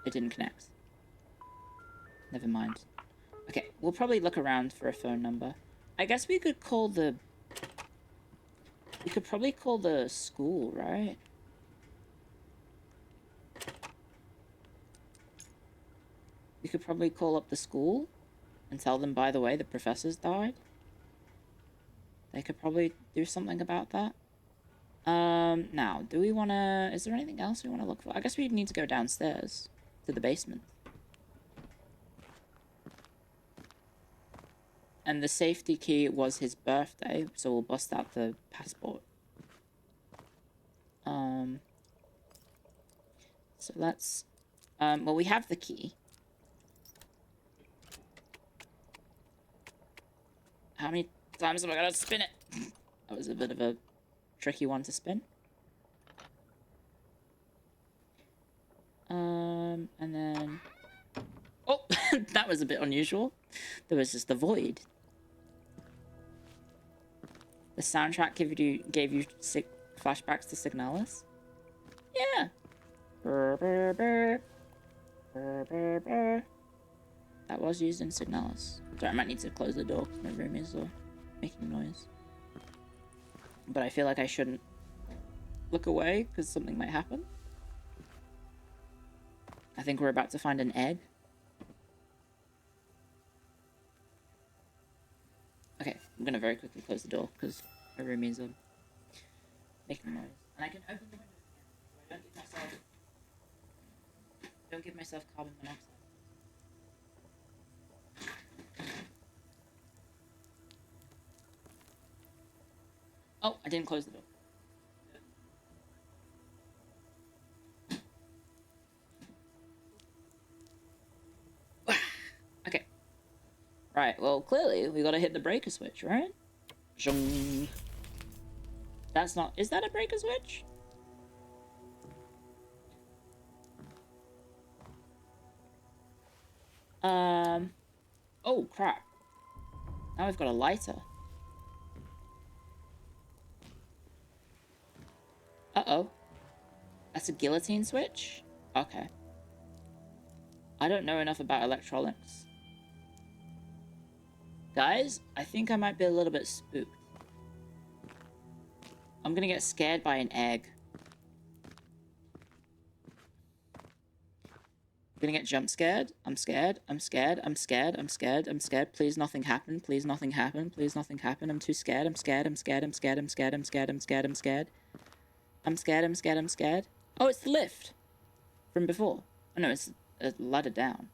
It didn't connect. Never mind. Okay, we'll probably look around for a phone number. I guess we could call the... We could probably call the school, right? We could probably call up the school and tell them, by the way, the professors died. They could probably do something about that. Now, do we want to... Is there anything else we want to look for? I guess we need to go downstairs to the basement. And the safety key was his birthday, so we'll bust out the passport. So let's... well, we have the key. How many times am I gonna spin it? That was a bit of a tricky one to spin. And then... Oh! That was a bit unusual. There was just a void. The soundtrack gave you flashbacks to Signalis? Yeah. Brr, brr, brr. Brr, brr, brr. That was used in Signalis. Sorry, I might need to close the door because my room is making noise. But I feel like I shouldn't look away because something might happen. I think we're about to find an egg. Okay, I'm gonna very quickly close the door because my room is making noise. And I can open the windows again so I don't give myself carbon monoxide. Oh, I didn't close the door. Okay. Right, well, clearly we gotta hit the breaker switch, right? Zhong. That's not... Is that a breaker switch? Oh, crap. Now we've got a lighter. Uh-oh. That's a guillotine switch? Okay. I don't know enough about electronics. Guys, I think I might be a little bit spooked. I'm gonna get scared by an egg. I'm gonna get jump scared. I'm scared. I'm scared. I'm scared. I'm scared. I'm scared. Please nothing happen. Please nothing happen. Please nothing happen. I'm too scared. I'm scared. I'm scared. I'm scared. I'm scared. I'm scared. I'm scared. I'm scared. I'm scared. I'm scared. I'm scared. Oh, it's the lift from before. Oh no, it's a ladder down.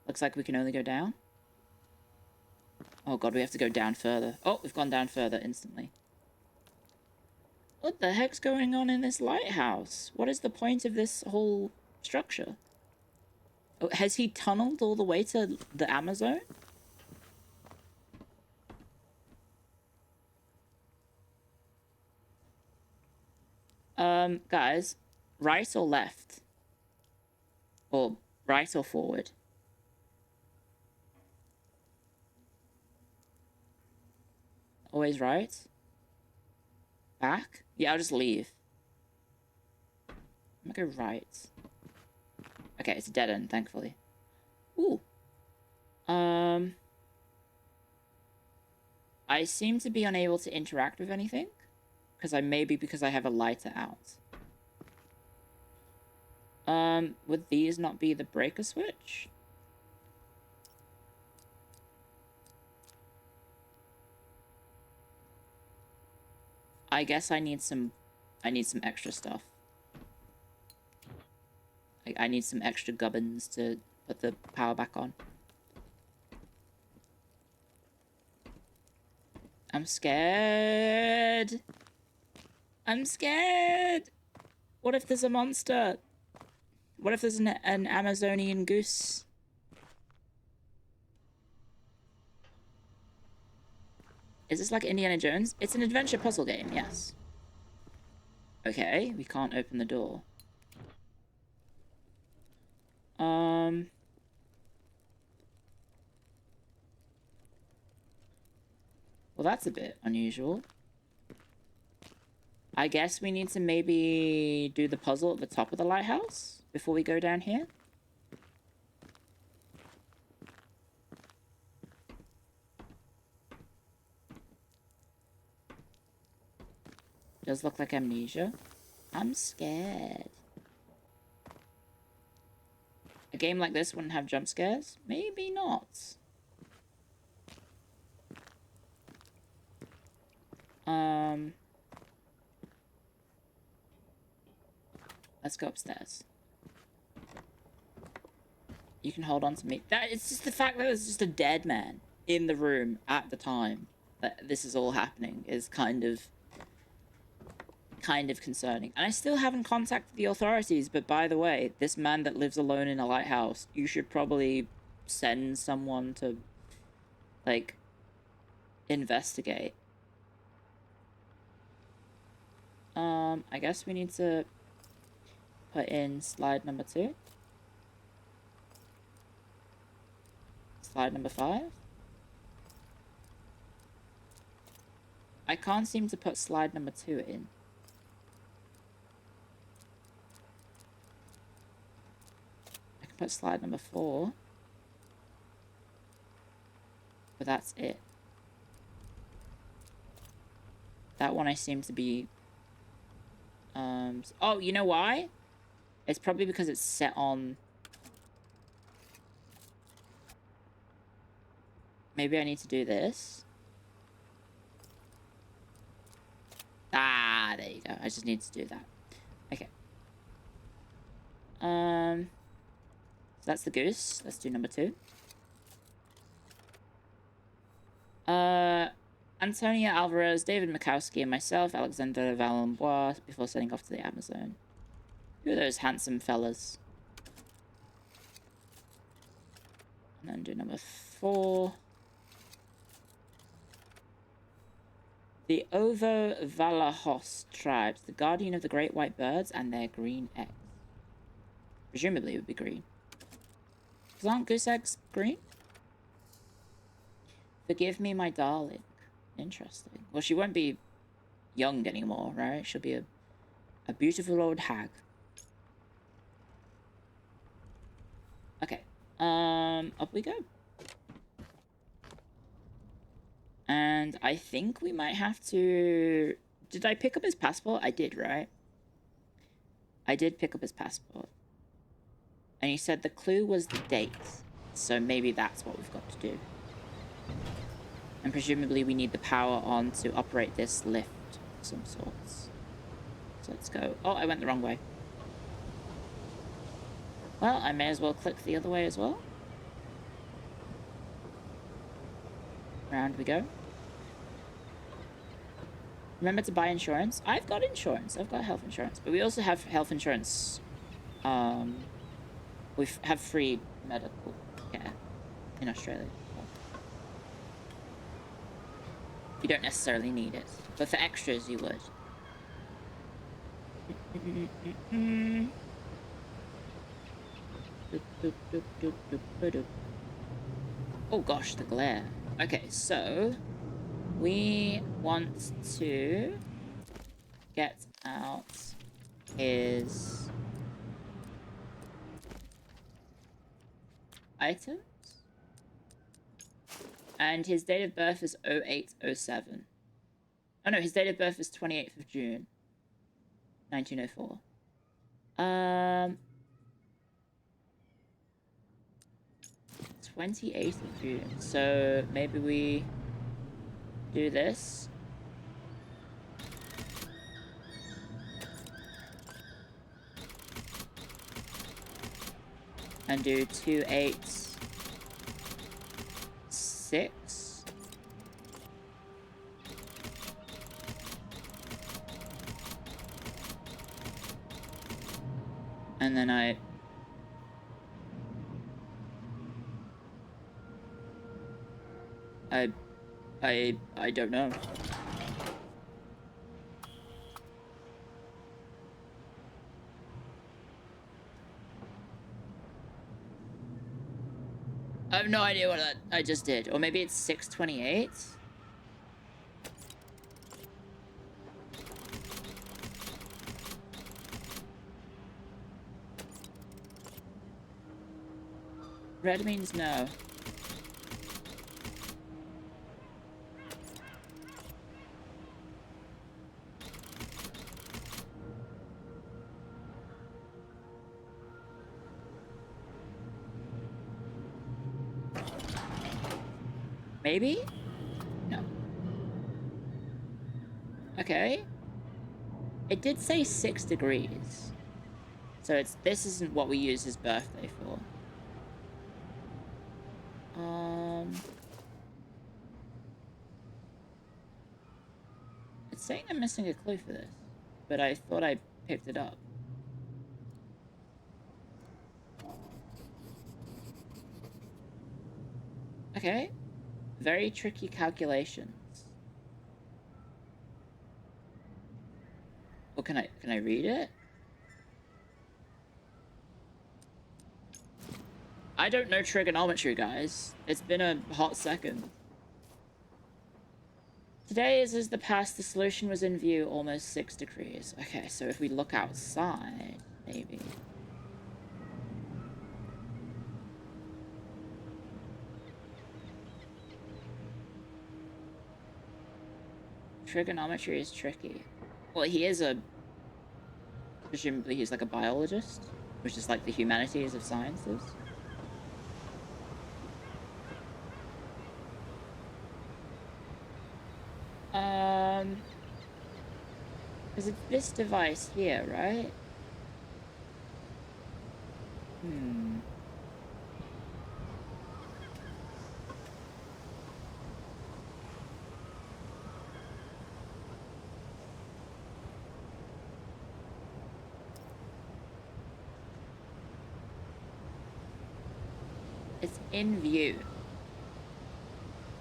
Looks like we can only go down. Oh god, we have to go down further. Oh, we've gone down further instantly. What the heck's going on in this lighthouse? What is the point of this whole structure? Oh, has he tunneled all the way to the Amazon? Guys, right or left? Or right or forward? Always right? Back? Yeah, I'll just leave. I'm gonna go right. Okay, it's a dead end, thankfully. Ooh. I seem to be unable to interact with anything. Because I have a lighter out. Would these not be the breaker switch? I guess I need some extra stuff. I need some extra gubbins to put the power back on. I'm scared. I'm scared. What if there's a monster? What if there's an Amazonian goose? Is this like Indiana Jones? It's an adventure puzzle game, yes. Okay, we can't open the door. Well, that's a bit unusual. I guess we need to maybe do the puzzle at the top of the lighthouse before we go down here. Does look like amnesia. I'm scared. A game like this wouldn't have jump scares? Maybe not. Let's go upstairs. You can hold on to me. It's just the fact that there's just a dead man in the room at the time that this is all happening is kind of concerning. And I still haven't contacted the authorities, but by the way, this man that lives alone in a lighthouse, you should probably send someone to, like, investigate. I guess we need to put in slide number 2. Slide number 5. I can't seem to put slide number 2 in. I can put slide number 4. But that's it. That one I seem to be... oh, you know why? It's probably because it's set on... Maybe I need to do this. Ah, there you go. I just need to do that. Okay. So that's the goose. Let's do number 2. Antonia Alvarez, David Mikowski, and myself, Alexander Valenbois, before setting off to the Amazon. Who are those handsome fellas? And then do number 4. The Ovo Valahos tribes, the guardian of the great white birds and their green eggs. Presumably it would be green. Because aren't goose eggs green? Forgive me, my darling. Interesting. Well, she won't be young anymore, right? She'll be a beautiful old hag. Okay. Up we go. And I think we might have to... Did I pick up his passport? I did, right? I did pick up his passport. And he said the clue was the date. So maybe that's what we've got to do. And presumably we need the power on to operate this lift of some sorts. So let's go. Oh, I went the wrong way. Well, I may as well click the other way as well. Round we go. Remember to buy insurance. I've got insurance. I've got health insurance. But we also have health insurance. We have free medical care in Australia. You don't necessarily need it. But for extras, you would. Oh gosh, the glare. Okay, so we want to get out his items. And his date of birth is 0807. Oh no, his date of birth is 28th of June, 1904. 28th of June. So maybe we do this. And do 286. And then I don't know. I have no idea what I just did. Or maybe it's 628. Red means no. Maybe? No. Okay. It did say 6 degrees. So this isn't what we use his birthday for. It's saying I'm missing a clue for this, but I thought I picked it up. Okay. Very tricky calculations. Well, can I read it? I don't know trigonometry, guys. It's been a hot second. Today, as is the past, the solution was in view, almost 6 degrees. Okay, so if we look outside, maybe. Trigonometry is tricky. Well, he is a... Presumably he's like a biologist, which is like the humanities of sciences. Because it's this device here, right? It's in view.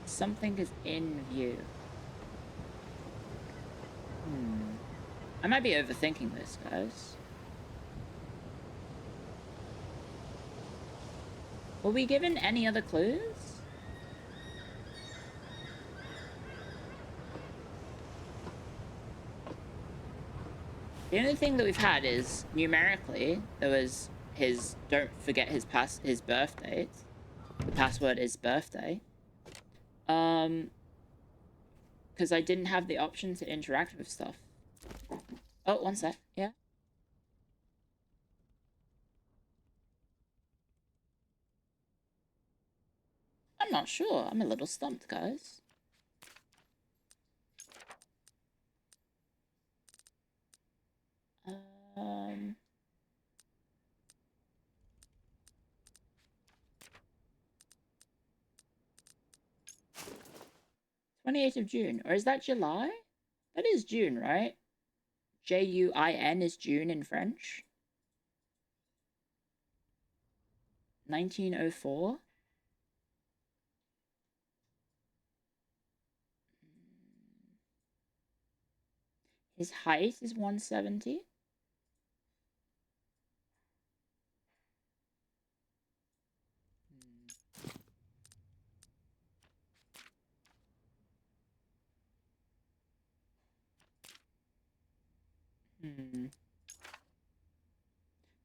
Something is in view. I might be overthinking this, guys. Were we given any other clues? The only thing that we've had is, numerically, there was his, don't forget his birth date. The password is birthday. Because I didn't have the option to interact with stuff. Oh, one sec. Yeah. I'm not sure. I'm a little stumped, guys. 28th of June. Or is that July? That is June, right? Juin is June in French. 1904. His height is 170.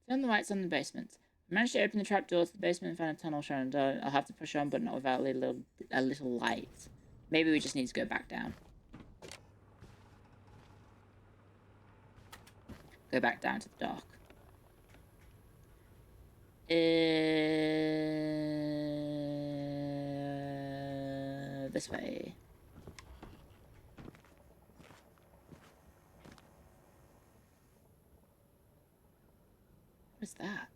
Turn the lights on in the basement. I managed to open the trapdoor to the basement and found a tunnel shown. I'll have to push on, but not without a little light. Maybe we just need to go back down. Go back down to the dark. This way. What's that?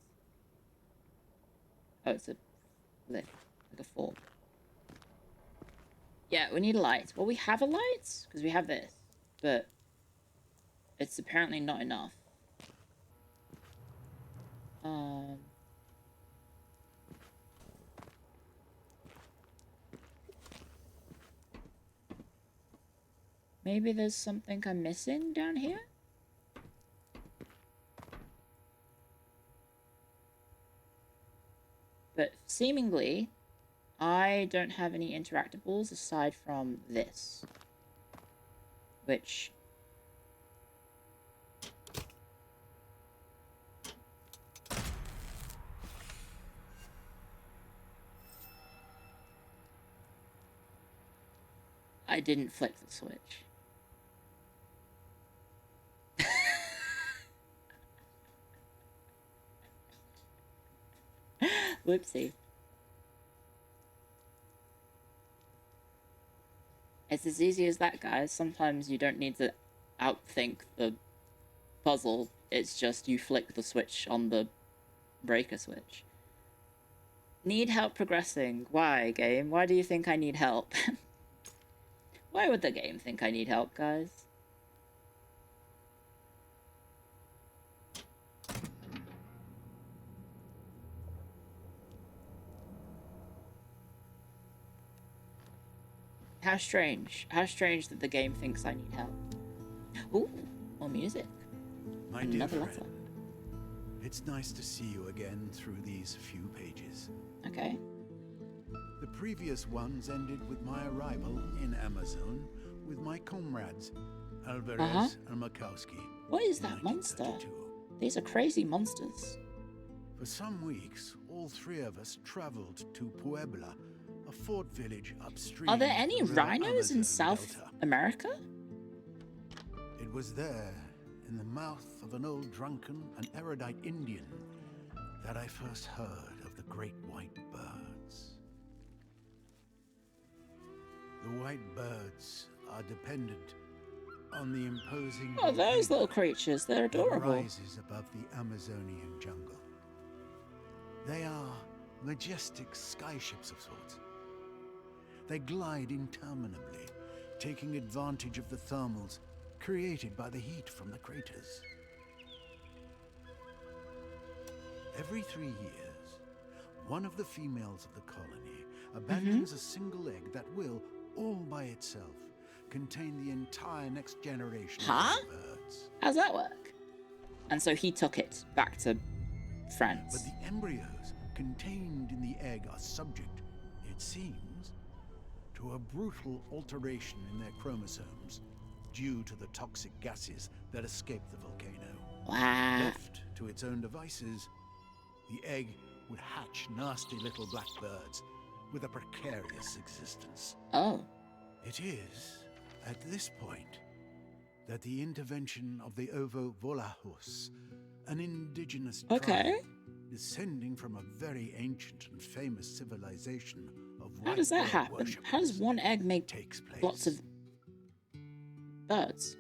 Oh, it's a lift, like a fork. Yeah, we need a light. Well, we have a light because we have this, but it's apparently not enough. Maybe there's something I'm missing down here? But seemingly, I don't have any interactables aside from this. Which... I didn't flick the switch. Whoopsie. It's as easy as that, guys. Sometimes you don't need to outthink the puzzle. It's just you flick the switch on the breaker switch. Need help progressing. Why, game? Why do you think I need help? Why would the game think I need help, guys? How strange. How strange that the game thinks I need help. Ooh, more music. My dear Another friend, letter. It's nice to see you again through these few pages. Okay. The previous ones ended with my arrival in Amazon with my comrades, Alvarez and Makowski. What is in that monster? 1932. These are crazy monsters. For some weeks, all three of us traveled to Puebla, a fort village upstream. Are there any of the River rhinos in Amazon South Delta. America? It was there, in the mouth of an old drunken and erudite Indian, that I first heard of the great white birds. The white birds are dependent on the imposing Oh, those volcano little creatures. They're that adorable. rises above the Amazonian jungle. They are majestic sky ships of sorts. They glide interminably, taking advantage of the thermals created by the heat from the craters. Every 3 years, one of the females of the colony abandons a single egg that will, all by itself, contain the entire next generation Huh? of birds. How's that work? And so he took it back to But France. the embryos contained in the egg are subject, it seems, to a brutal alteration in their chromosomes due to the toxic gases that escape the volcano. Wow. Left to its own devices, the egg would hatch nasty little black birds with a precarious existence. Oh. It is at this point that the intervention of the Ovo-Volahos, an indigenous Okay. tribe descending from a very ancient and famous civilization of How does that white bird happen? worshippers, How does one egg make takes place. lots of birds?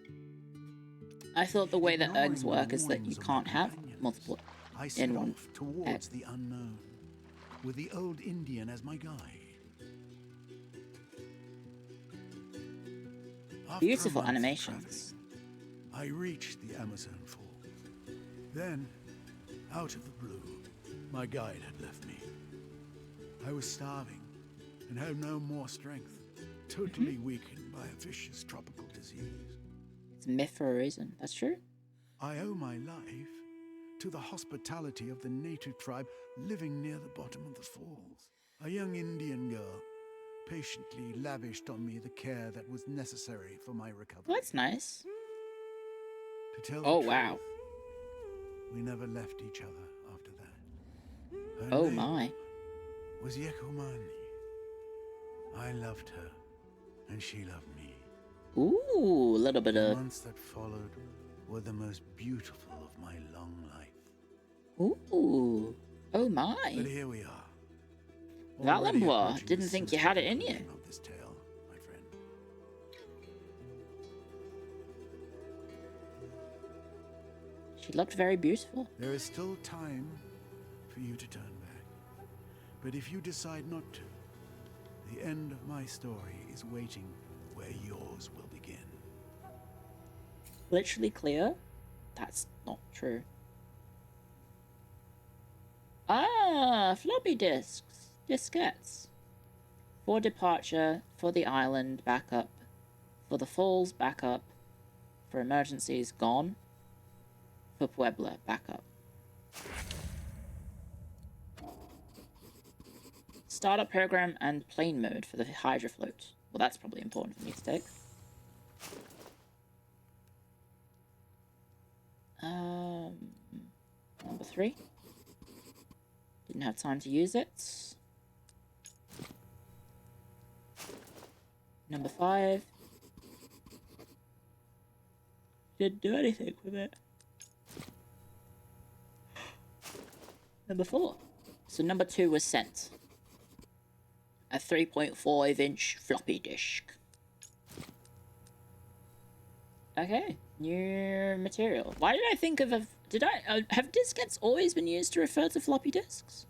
I thought the way that Ignoring eggs the work is that you warnings of my can't have companions, multiple I set in one off towards the unknown, with the old Indian as my guide. After a Beautiful month of animations. traveling, I reached the Amazon fall. Then, out of the blue, my guide had left me. I was starving and had no more strength, totally weakened by a vicious tropical disease. It's a myth for a reason. That's true. I owe my life to the hospitality of the native tribe living near the bottom of the falls. A young Indian girl patiently lavished on me the care that was necessary for my recovery. Well, that's nice. To tell Oh, the wow. truth, we never left each other after that. Her Oh, name my. was Yekomani. I loved her, and she loved me. Ooh, a little bit The of... months that followed were the most beautiful of my long life. Ooh. Oh, But my. here we are. Valenbois, already approaching didn't the think you had it in conclusion you. of this tale, my friend. She looked very beautiful. There is still time for you to turn back. But if you decide not to, the end of my story is waiting where yours will begin. Literally clear? That's not true. Ah, floppy disks. Diskettes. For departure, for the island, backup. For the falls, backup. For emergencies, gone. For Puebla, backup. Startup program and plane mode for the Hydra float. Well, that's probably important for me to take. Number 3. Didn't have time to use it. Number 5. Didn't do anything with it. Number 4. So number 2 was sent. A 3.5-inch floppy disk. Okay, new material. Why did I think of a... have diskettes always been used to refer to floppy disks?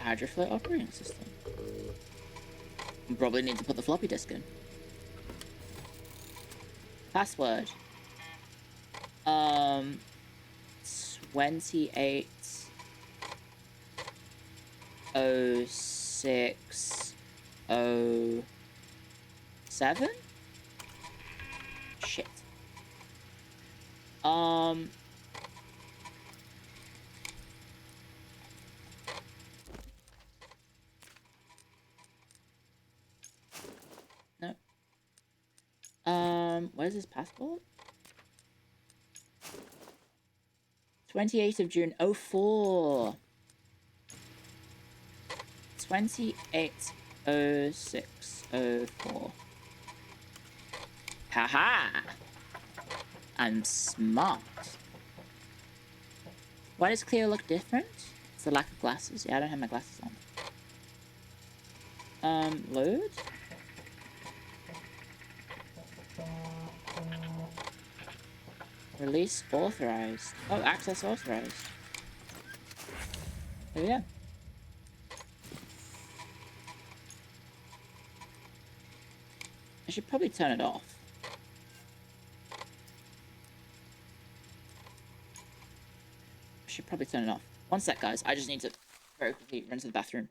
Hydroflow operating system. We probably need to put the floppy disk in. Password. 2806 0607? Shit. No. Where's his passport? 28th of June, 04. 280604. Haha! I'm smart. Why does Cleo look different? It's the lack of glasses. Yeah, I don't have my glasses on. Load? Release authorized. Oh, access authorized. Oh yeah. I should probably turn it off. I should probably turn it off. One sec, guys. I just need to very quickly run to the bathroom.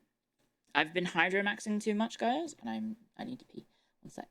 I've been hydromaxing too much, guys, and I need to pee. One sec.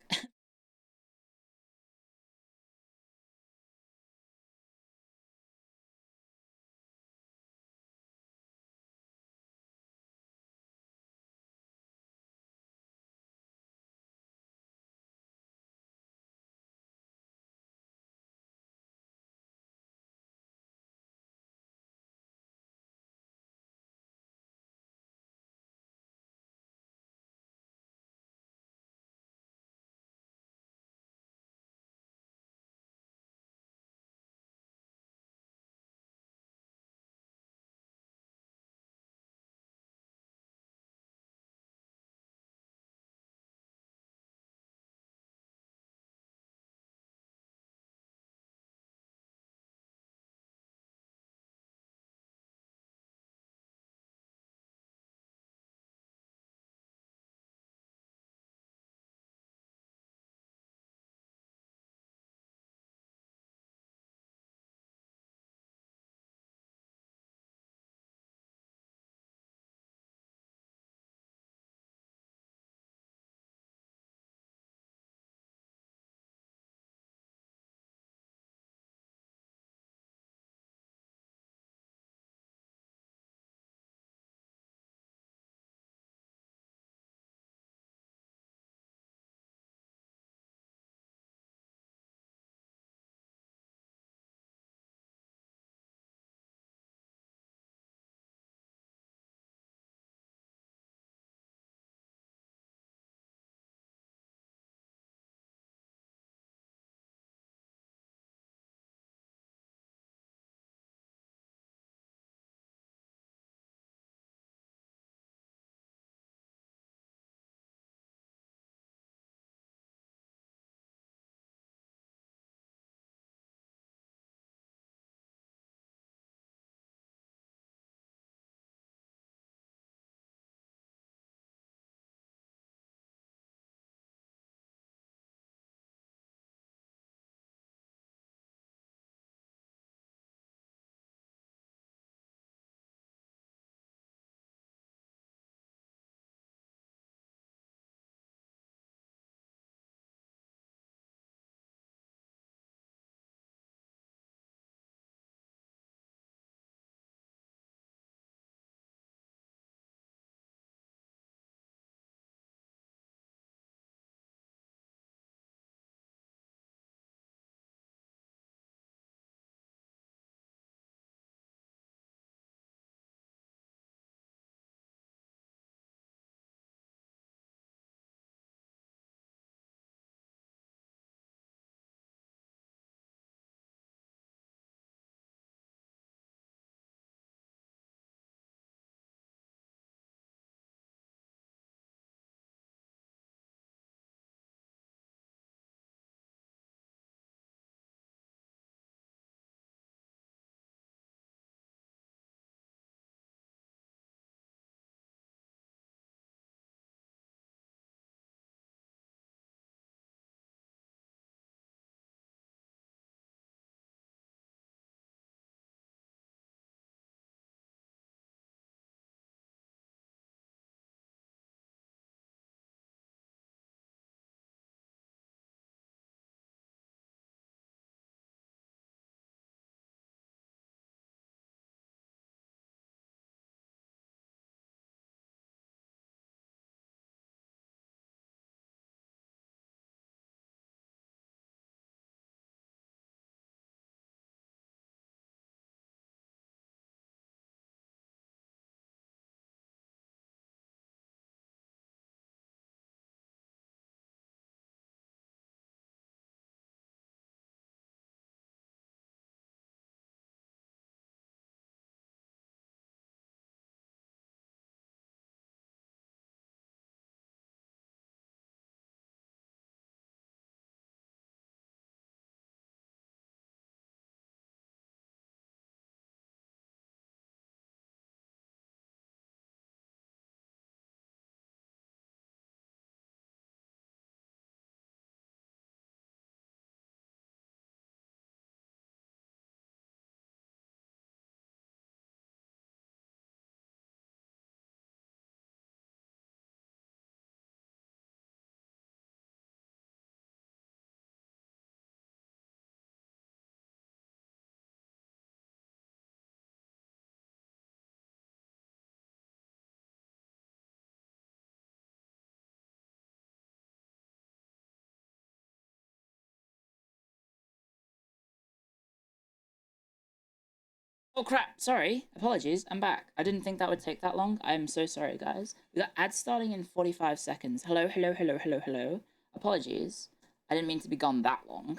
Oh crap, sorry. Apologies, I'm back. I didn't think that would take that long. I'm so sorry, guys. We got ads starting in 45 seconds. Hello, hello, hello, hello, hello. Apologies. I didn't mean to be gone that long.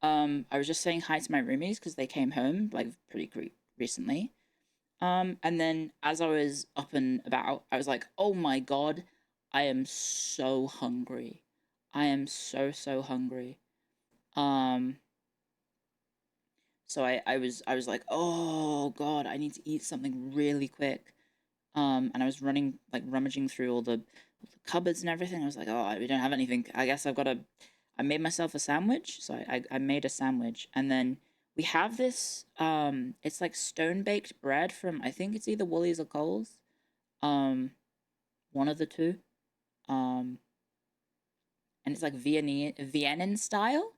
I was just saying hi to my roomies because they came home, like, pretty recently. And then as I was up and about, I was like, oh my god, I am so hungry. I am so, so hungry. So I was like, oh god, I need to eat something really quick. And I was running, like, rummaging through all the cupboards and everything. I was like, oh, we don't have anything. I guess I've got to. I made myself a sandwich, so I made a sandwich, and then we have this. It's like stone baked bread from, I think it's either Woolies or Coles. One of the two. And it's like Viennan style.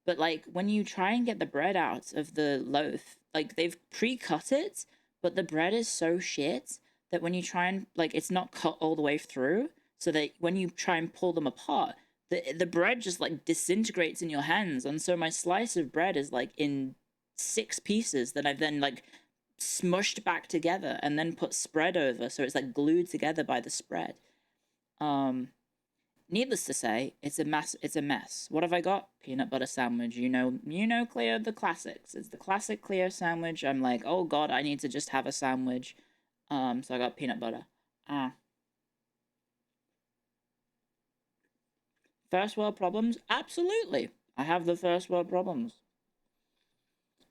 But, like, when you try and get the bread out of the loaf, like, they've pre-cut it, but the bread is so shit that when you try and, like, it's not cut all the way through, so that when you try and pull them apart, the bread just, like, disintegrates in your hands. And so my slice of bread is, like, in 6 pieces that I've then, like, smushed back together and then put spread over, so it's, like, glued together by the spread. Needless to say, it's a mess. It's a mess. What have I got? Peanut butter sandwich. You know, Cleo, the classics. It's the classic Cleo sandwich. I'm like, oh god, I need to just have a sandwich. So I got peanut butter. First world problems? Absolutely. I have the first world problems.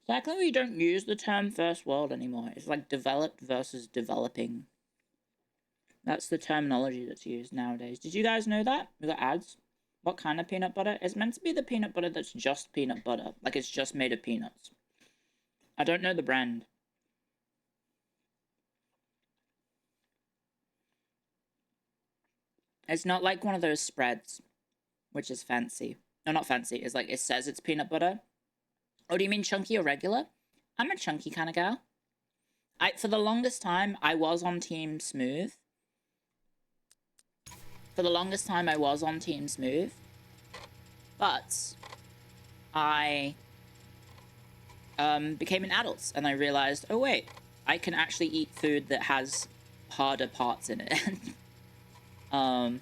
Secondly, we don't use the term first world anymore. It's like developed versus developing. That's the terminology that's used nowadays. Did you guys know that? We got ads. What kind of peanut butter? It's meant to be the peanut butter that's just peanut butter. Like, it's just made of peanuts. I don't know the brand. It's not like one of those spreads, which is fancy. No, not fancy. It's like, it says it's peanut butter. Oh, do you mean chunky or regular? I'm a chunky kind of gal. For the longest time, I was on Team Smooth. But I became an adult, and I realized, oh wait, I can actually eat food that has harder parts in it. I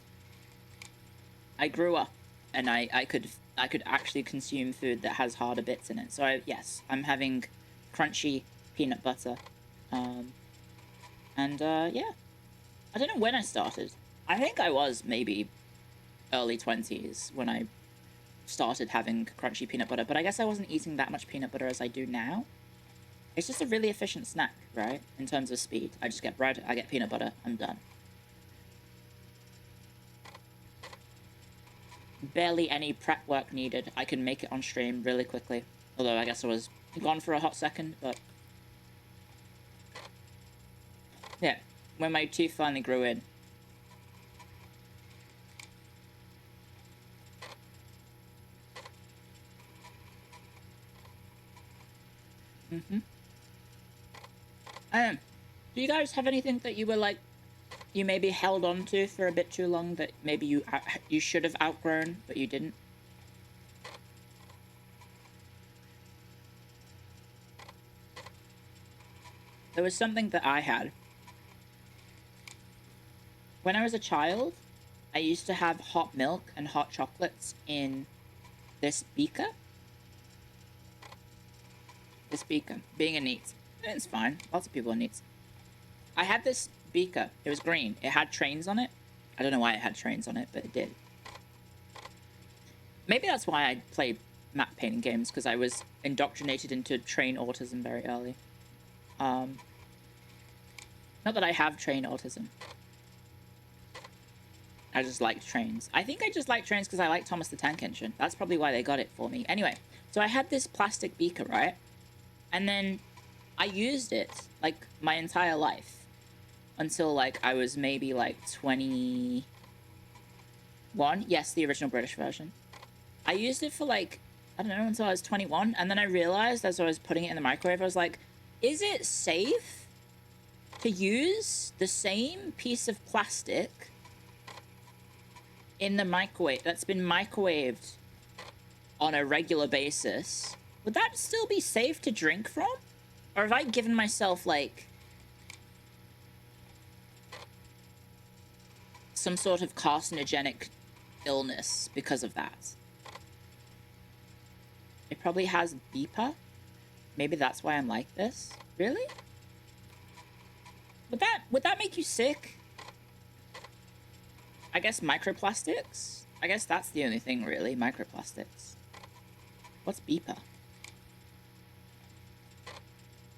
grew up, and I could actually consume food that has harder bits in it. So yes, I'm having crunchy peanut butter. Yeah. I don't know when I started. I think I was maybe early 20s when I started having crunchy peanut butter, but I guess I wasn't eating that much peanut butter as I do now. It's just a really efficient snack, right? In terms of speed. I just get bread, I get peanut butter, I'm done. Barely any prep work needed. I can make it on stream really quickly. Although I guess I was gone for a hot second, but... yeah, when my teeth finally grew in. Do you guys have anything that you were like, you maybe held on to for a bit too long that maybe you should have outgrown, but you didn't? There was something that I had. When I was a child, I used to have hot milk and hot chocolates in this beaker. This beaker. Being a neat. It's fine. Lots of people are neats. I had this beaker. It was green. It had trains on it. I don't know why it had trains on it, but it did. Maybe that's why I played map painting games, because I was indoctrinated into train autism very early. Not that I have train autism. I just liked trains. I think I just liked trains because I like Thomas the Tank Engine. That's probably why they got it for me. Anyway, so I had this plastic beaker, right? And then I used it, like, my entire life. Until, like, I was maybe, like, 21. Yes, the original British version. I used it for, like, I don't know, until I was 21. And then I realized, as I was putting it in the microwave, I was like, is it safe to use the same piece of plastic in the microwave that's been microwaved on a regular basis? Would that still be safe to drink from? Or have I given myself, like, some sort of carcinogenic illness because of that? It probably has beeper. Maybe that's why I'm like this. Really? Would that make you sick? I guess microplastics? I guess that's the only thing, really. Microplastics. What's beeper?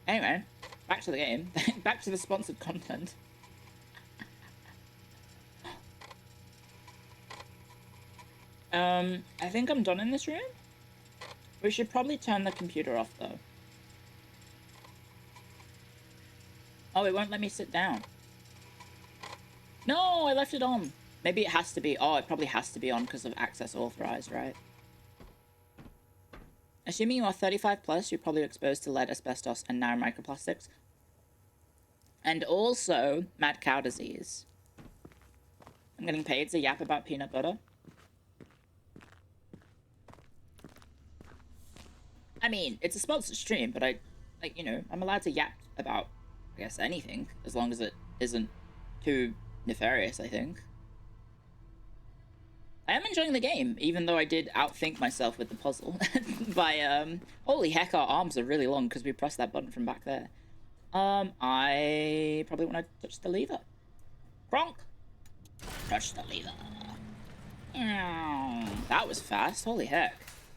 Anyway, back to the game. Back to the sponsored content. I think I'm done in this room. We should probably turn the computer off, though. Oh, it won't let me sit down. No, I left it on. Maybe it has to be... Oh, it probably has to be on because of access authorized, right? Assuming you are 35 plus, you're probably exposed to lead, asbestos, and now microplastics. And also, mad cow disease. I'm getting paid to yap about peanut butter. I mean, it's a sponsored stream, but like, you know, I'm allowed to yap about, I guess, anything, as long as it isn't too nefarious, I think. I am enjoying the game, even though I did outthink myself with the puzzle. By, holy heck, our arms are really long because we pressed that button from back there. I probably want to touch the lever. Kronk! Touch the lever. That was fast, holy heck.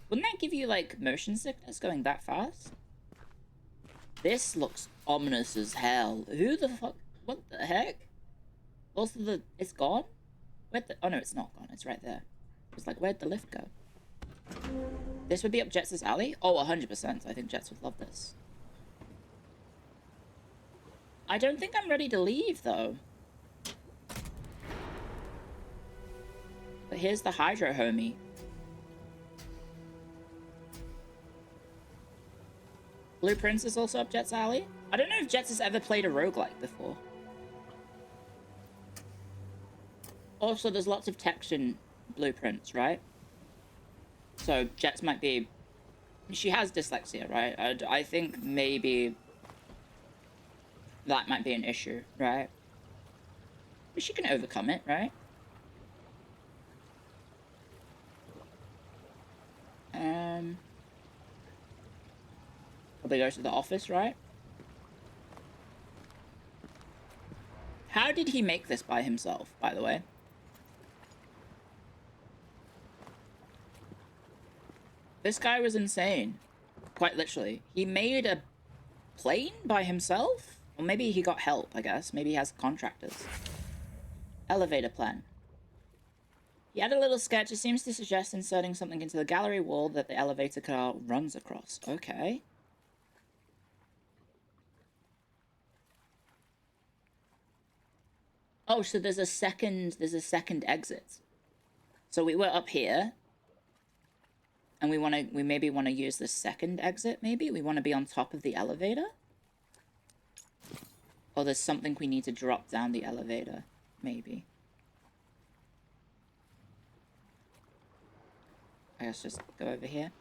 Wouldn't that give you, like, motion sickness going that fast? This looks ominous as hell. Who the fuck? What the heck? Also, it's gone? Oh no, it's not gone. It's right there. It's like, where'd the lift go? This would be up Jets' alley? Oh, 100%. I think Jets would love this. I don't think I'm ready to leave, though. But here's the Hydro homie. Blueprints is also up Jets' alley. I don't know if Jets has ever played a roguelike before. Also, there's lots of text in Blueprints, right? So Jets might be... She has dyslexia, right? I think maybe that might be an issue, right? But she can overcome it, right? Probably go to the office, right? How did he make this by himself, by the way? This guy was insane. Quite literally. He made a plane by himself? Or maybe he got help, I guess. Maybe he has contractors. Elevator plan. He had a little sketch. It seems to suggest inserting something into the gallery wall that the elevator car runs across. Okay. Oh, so there's a second exit. So we were up here. And we maybe want to use the second exit, maybe? We want to be on top of the elevator? Or there's something we need to drop down the elevator, maybe. I guess just go over here.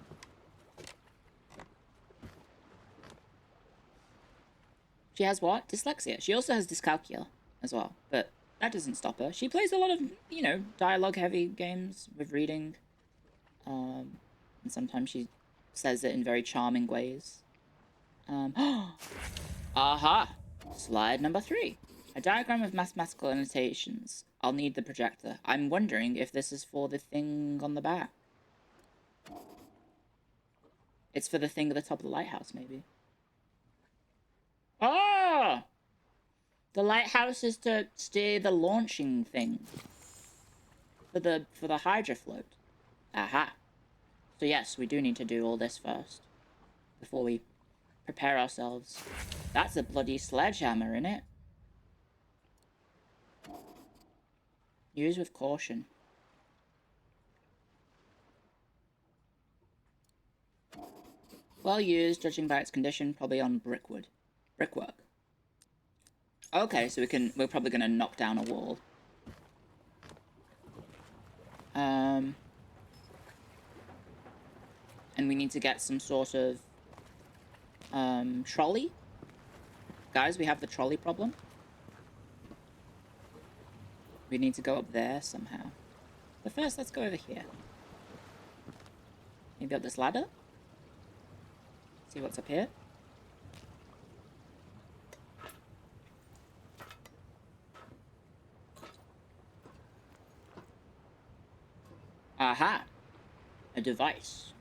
She has what? Dyslexia. She also has dyscalculia as well, but that doesn't stop her. She plays a lot of, you know, dialogue-heavy games with reading. And sometimes she says it in very charming ways. Aha! Slide number 3. A diagram of mathematical annotations. I'll need the projector. I'm wondering if this is for the thing on the back. It's for the thing at the top of the lighthouse, maybe. Oh! The lighthouse is to steer the launching thing. For the hydro float. Aha. So yes, we do need to do all this first. Before we prepare ourselves. That's a bloody sledgehammer, innit? Use with caution. Well used, judging by its condition, probably on brickwork. Okay, so we're probably gonna knock down a wall. And we need to get some sort of trolley guys, we have the trolley problem. We need to go up there somehow. But first, let's go over here. Maybe up this ladder? See what's up here? Aha! A device.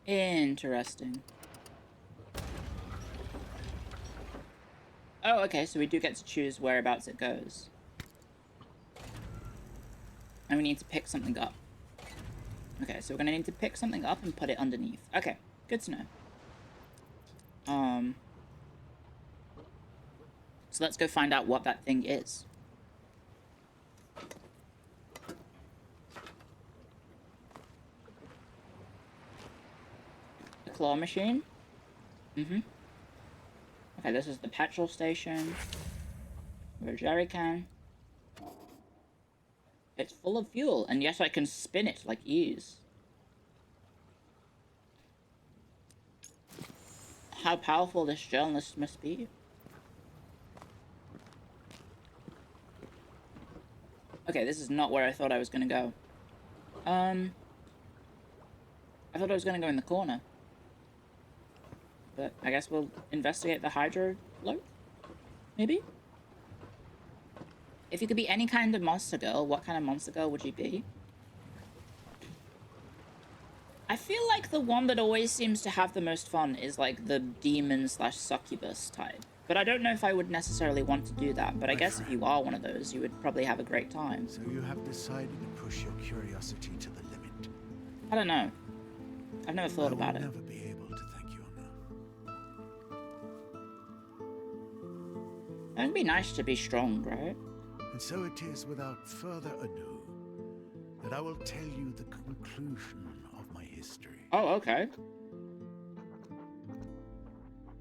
Interesting. Oh, okay, so we do get to choose whereabouts it goes. And we need to pick something up. Okay, so we're gonna need to pick something up and put it underneath. Okay, good to know. So let's go find out what that thing is. The claw machine? Mm-hmm. Okay, this is the petrol station. Or a jerry can. It's full of fuel, and yes, I can spin it like ease. How powerful this journalist must be. Okay, this is not where I thought I was gonna go. I thought I was gonna go in the corner. But I guess we'll investigate the hydro float? Maybe? If you could be any kind of monster girl, what kind of monster girl would you be? I feel like the one that always seems to have the most fun is like the demon slash succubus type. But I don't know if I would necessarily want to do that. But I guess if you are one of those, you would probably have a great time. So you have decided to push your curiosity to the limit. I don't know. I've never thought about it. I will never be able to thank you enough. It'd be nice to be strong, right? And so it is without further ado that I will tell you the conclusion of my history. Oh, okay.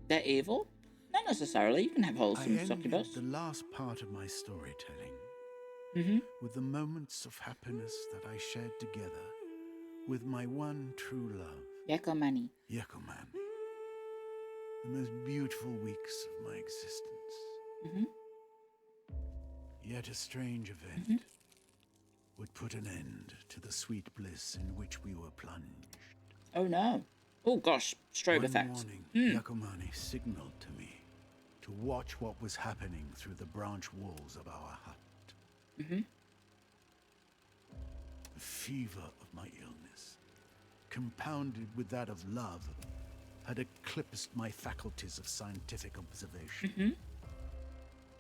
They're evil? Not necessarily. You can have wholesome I succubus. ended the last part of my storytelling with the moments of happiness that I shared together with my one true love, Yakomani. Yakoman. The most beautiful weeks of my existence. Yet a strange event would put an end to the sweet bliss in which we were plunged. Oh no. Oh gosh, strobe One effect. morning, Yakomani signaled to me to watch what was happening through the branch walls of our hut. The fever of my illness, compounded with that of love, had eclipsed my faculties of scientific observation.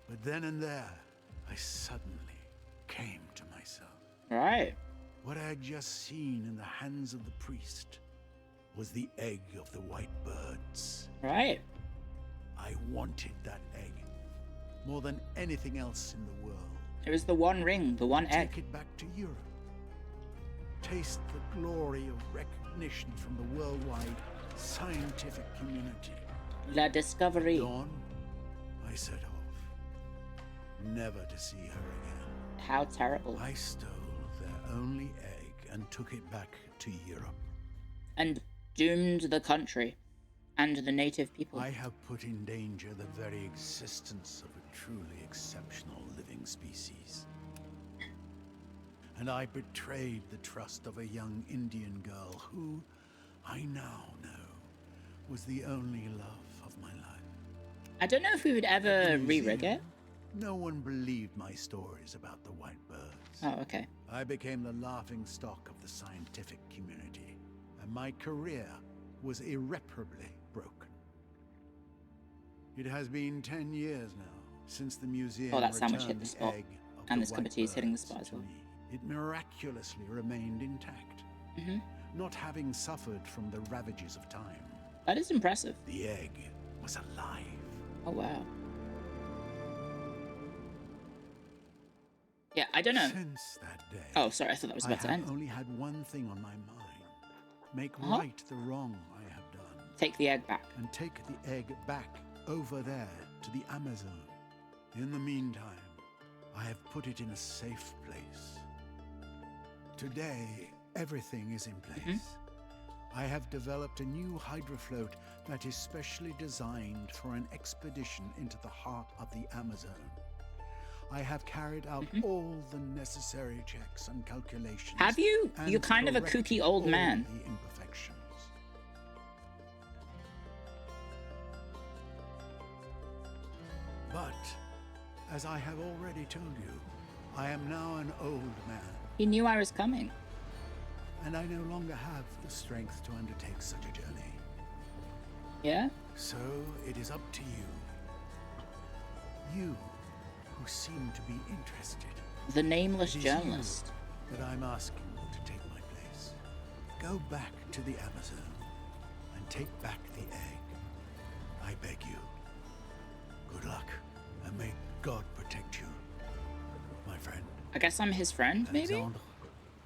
But then and there, I suddenly came to myself. Right. What I had just seen in the hands of the priest was the egg of the white birds. Right. I wanted that egg more than anything else in the world. It was the one ring, the one egg. Take it back to Europe. Taste the glory of recognition from the worldwide scientific community. La Discovery. Dawn, I set off, never to see her again. How terrible. I stole their only egg and took it back to Europe. And doomed the country and the native people. I have put in danger the very existence of a truly exceptional living species. And I betrayed the trust of a young Indian girl who, I now know, was the only love of my life. I don't know if we would ever re-rig it. No one believed my stories about the white birds. Oh, okay. I became the laughing stock of the scientific community, and my career was irreparably broken. It has been 10 years now since the museum Oh, that sandwich hit returned the spot. egg of And the this cup of tea is white hitting the birds spot as to well. me. It miraculously remained intact, not having suffered from the ravages of time. That is impressive. The egg was alive. Oh, wow. Yeah, I don't know. Since that day, Oh, sorry, I thought that was I about to have end. only had one thing on my mind. Make right the wrong I have done. Take the egg back. And take the egg back over there to the Amazon. In the meantime, I have put it in a safe place. Today, everything is in place. I have developed a new hydrofloat that is specially designed for an expedition into the heart of the Amazon. I have carried out all the necessary checks and calculations. Have you? and You're kind of a corrected kooky old all man. the imperfections. But, as I have already told you, I am now an old man, He knew I was coming. and I no longer have the strength to undertake such a journey. Yeah? So it is up to you. You, who seem to be interested. The nameless It is journalist. you that I'm asking to take my place. Go back to the Amazon and take back the egg. I beg you. Good luck, and may God protect you, my friend. I guess I'm his friend, maybe? Alexandre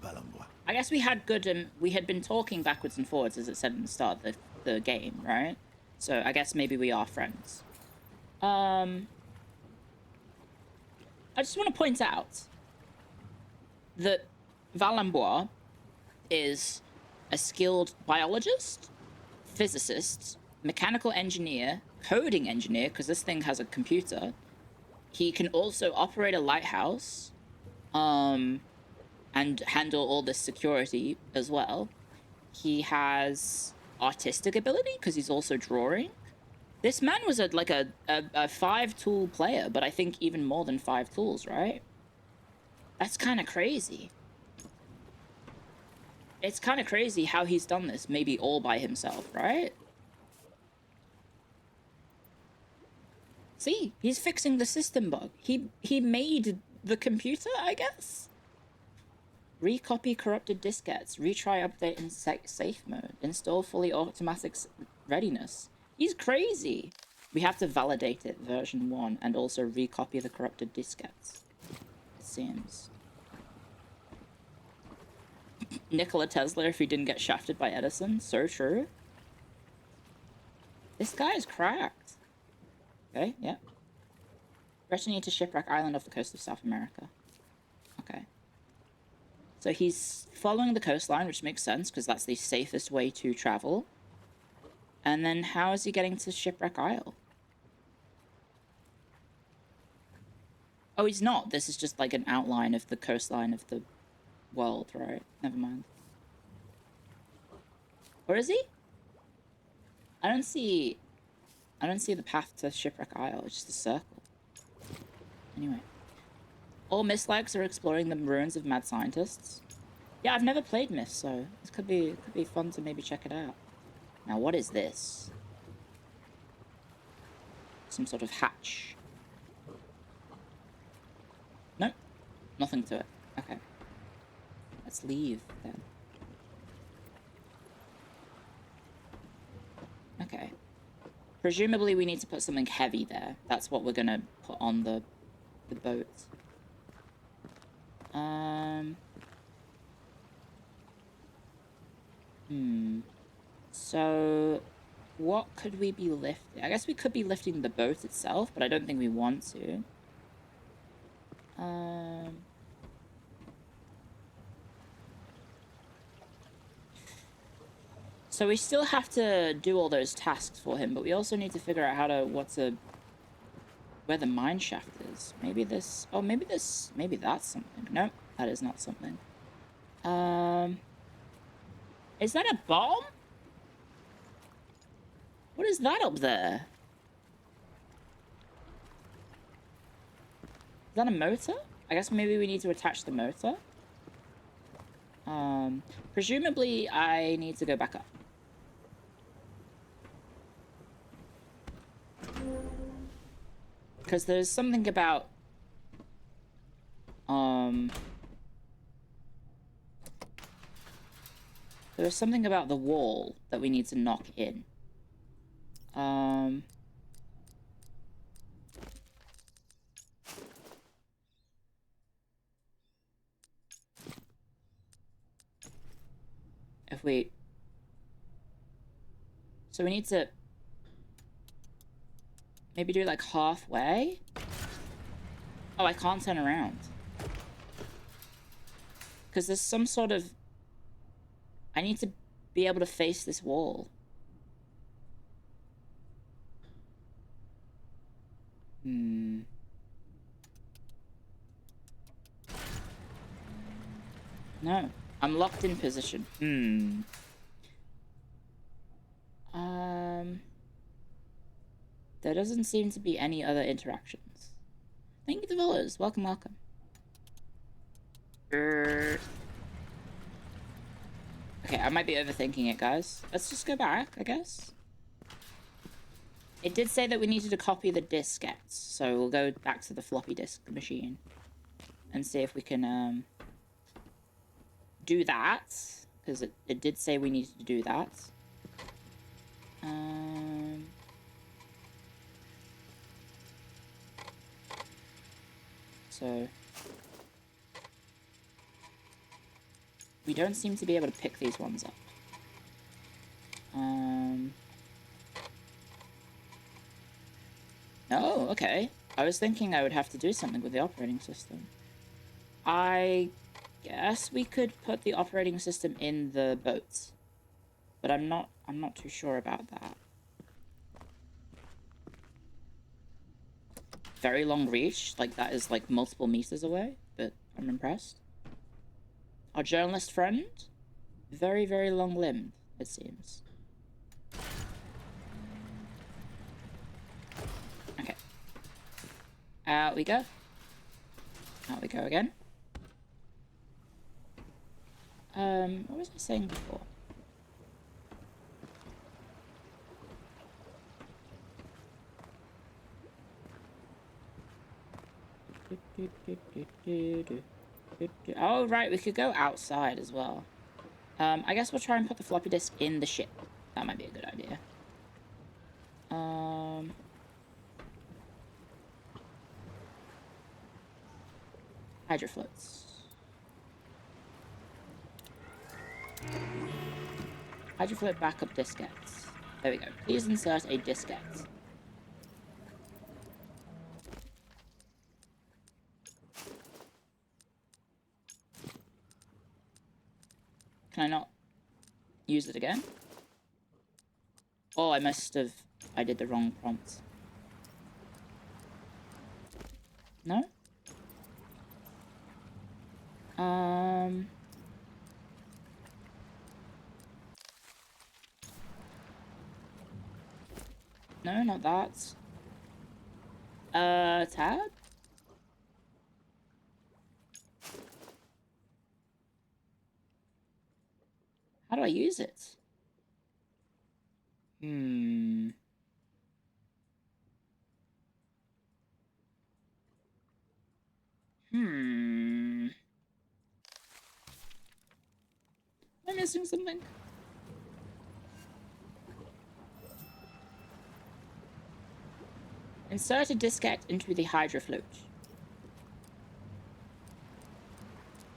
Valenbois. I guess we had good, we had been talking backwards and forwards, as it said in the start of the game, right? So I guess maybe we are friends. I just want to point out that Valenbois is a skilled biologist, physicist, mechanical engineer, coding engineer, because this thing has a computer. He can also operate a lighthouse, and handle all this security as well. He has artistic ability because he's also drawing. This man was a 5-tool player, but I think even more than 5 tools, right? That's kind of crazy. It's kind of crazy how he's done this, maybe all by himself, right? See, he's fixing the system bug. He made the computer, I guess? Recopy corrupted diskettes. Retry update in safe mode. Install fully automatic readiness. He's crazy. We have to validate it, version 1, and also recopy the corrupted diskettes. It seems. Nikola Tesla, if he didn't get shafted by Edison. So true. This guy is cracked. Okay, yeah. Returning to Shipwreck Island off the coast of South America. Okay. So he's following the coastline, which makes sense, because that's the safest way to travel. And then how is he getting to Shipwreck Isle? Oh, he's not. This is just like an outline of the coastline of the world, right? Never mind. Or is he? I don't see the path to Shipwreck Isle. It's just a circle. Anyway. All Myths-likes are exploring the ruins of mad scientists. Yeah, I've never played Myth, so this could be fun to maybe check it out. Now, what is this? Some sort of hatch. Nope. Nothing to it. Okay. Let's leave, then. Okay. Presumably we need to put something heavy there. That's what we're gonna put on the boat. So, what could we be lifting? I guess we could be lifting the boat itself, but I don't think we want to. So we still have to do all those tasks for him, but we also need to figure out where the mine shaft is. Maybe this, oh, maybe that's something. Nope, that is not something. Is that a bomb? What is that up there? Is that a motor? I guess maybe we need to attach the motor. Presumably I need to go back up. Because there's something about... There's something about the wall that we need to knock in. If we... So we need to Maybe do like halfway? Oh, I can't turn around. Because there's some sort of... I need to be able to face this wall. No. I'm locked in position. There doesn't seem to be any other interactions. Thank you, the followers. Welcome, welcome. Okay, I might be overthinking it, guys. Let's just go back, I guess. It did say that we needed to copy the diskettes, so we'll go back to the floppy disk machine and see if we can do that, because it did say we needed to do that. So we don't seem to be able to pick these ones up. Oh, okay. I was thinking I would have to do something with the operating system. I guess we could put the operating system in the boats, but I'm not too sure about that. Very long reach, like that is like multiple meters away, but I'm impressed. Our journalist friend, very, very long-limbed, it seems. Okay. Out we go. Out we go again. What was I saying before? Oh, right, we could go outside as well. I guess we'll try and put the floppy disk in the ship. That might be a good idea. Hydrofloats. Hydrofloat backup diskettes. There we go. Please insert a diskette. Can I not use it again? Oh, I must have... I did the wrong prompt. No? No, not that. Tab? How do I use it? Am I missing something? Insert a diskette into the hydrofloat.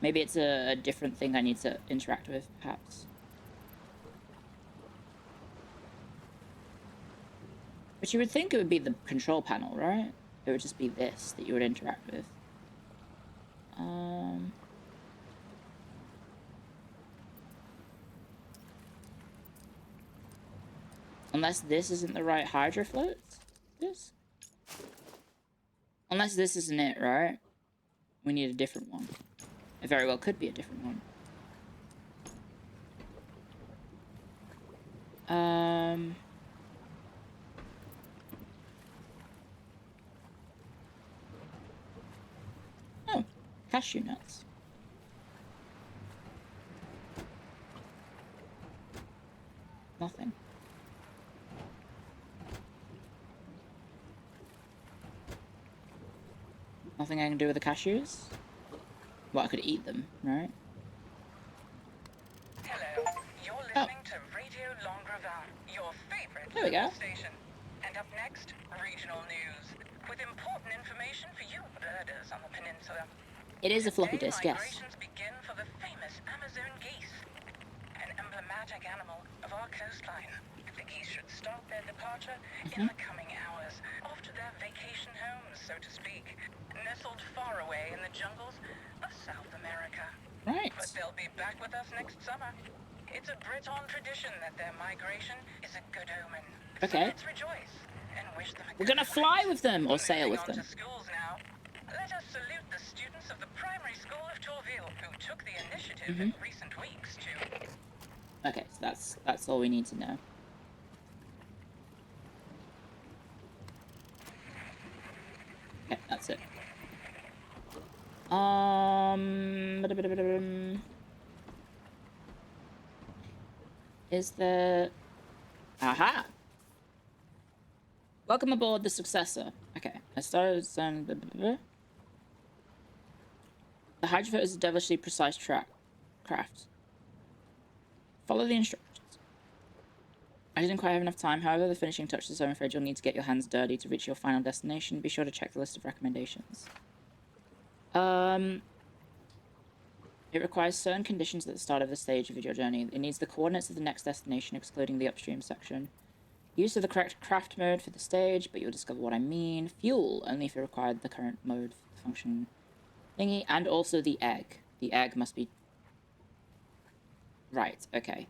Maybe it's a different thing I need to interact with, perhaps. But you would think it would be the control panel, right? It would just be this that you would interact with. Unless this isn't the right hydrofloat? This? Unless this isn't it, right? We need a different one. It very well could be a different one. Oh, cashew nuts. Nothing. Nothing I can do with the cashews? Well, I could eat them, right? Hello, you're listening to Radio Longrevin, your favorite There we go. station. And up next, regional news, with important information for you birders on the peninsula. It is a floppy Today, disk, yes. migrations begin for the famous Amazon geese, an emblematic animal of our coastline. The geese should start their departure in the coming hours after so to speak, nestled far away in the jungles of South America. Right. But they'll be back with us next summer. It's a Breton tradition that their migration is a good omen. Okay. So let's rejoice and wish them a We're good gonna fly flight. with them or sail Moving with on them. to schools now. Let us salute the students of the primary school of Tourville who took the initiative in recent weeks to... Okay, so that's all we need to know. Okay, that's it. Is the... Aha! Welcome aboard the Successor. Okay, I started saying... The hydrofoot is a devilishly precise craft. Follow the instructions. I didn't quite have enough time, however, the finishing touches, so I'm afraid you'll need to get your hands dirty to reach your final destination. Be sure to check the list of recommendations. It requires certain conditions at the start of the stage of your journey. It needs the coordinates of the next destination, excluding the upstream section. Use of the correct craft mode for the stage, but you'll discover what I mean. Fuel, only if it required the current mode for the function thingy, and also the egg. The egg must be... Right, okay.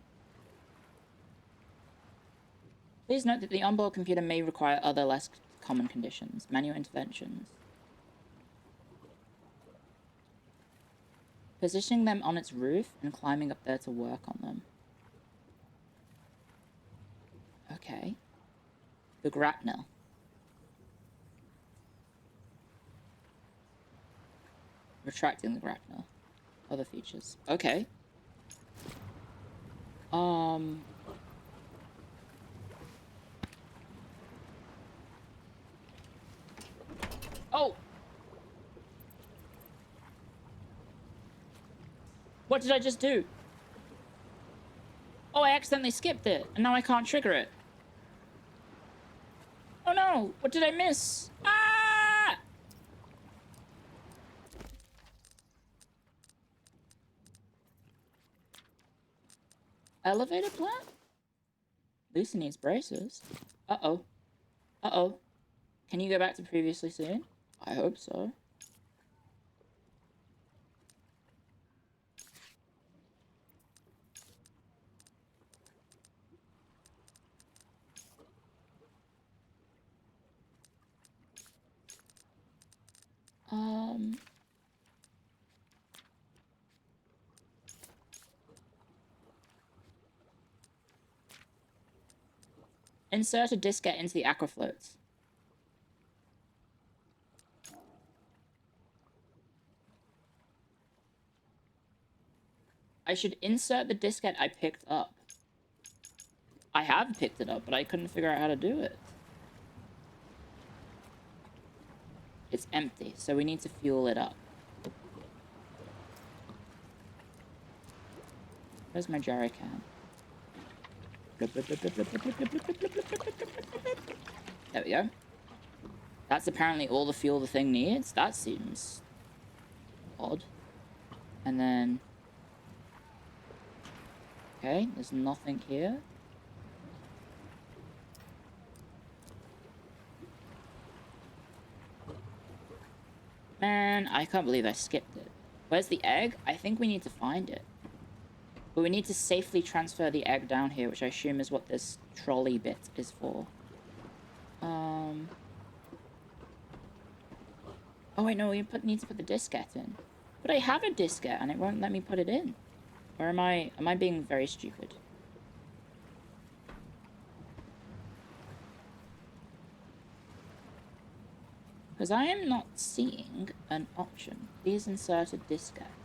Please note that the onboard computer may require other less common conditions. Manual interventions. Positioning them on its roof and climbing up there to work on them. Okay. The grapnel. Retracting the grapnel. Other features. Okay. Oh! What did I just do? Oh, I accidentally skipped it, and now I can't trigger it. Oh no! What did I miss? Ah! Elevator plant? Lucy needs braces. Uh-oh. Uh-oh. Can you go back to previously seen? I hope so. Insert a diskette into the aquafloats. I should insert the diskette I picked up. I have picked it up, but I couldn't figure out how to do it. It's empty, so we need to fuel it up. Where's my jerry can? There we go. That's apparently all the fuel the thing needs. That seems odd. And then... Okay, there's nothing here. Man, I can't believe I skipped it. Where's the egg? I think we need to find it. But we need to safely transfer the egg down here, which I assume is what this trolley bit is for. Oh wait, no, we need to put the diskette in. But I have a diskette and it won't let me put it in. Or am I being very stupid? Because I am not seeing an option. Please insert a diskette.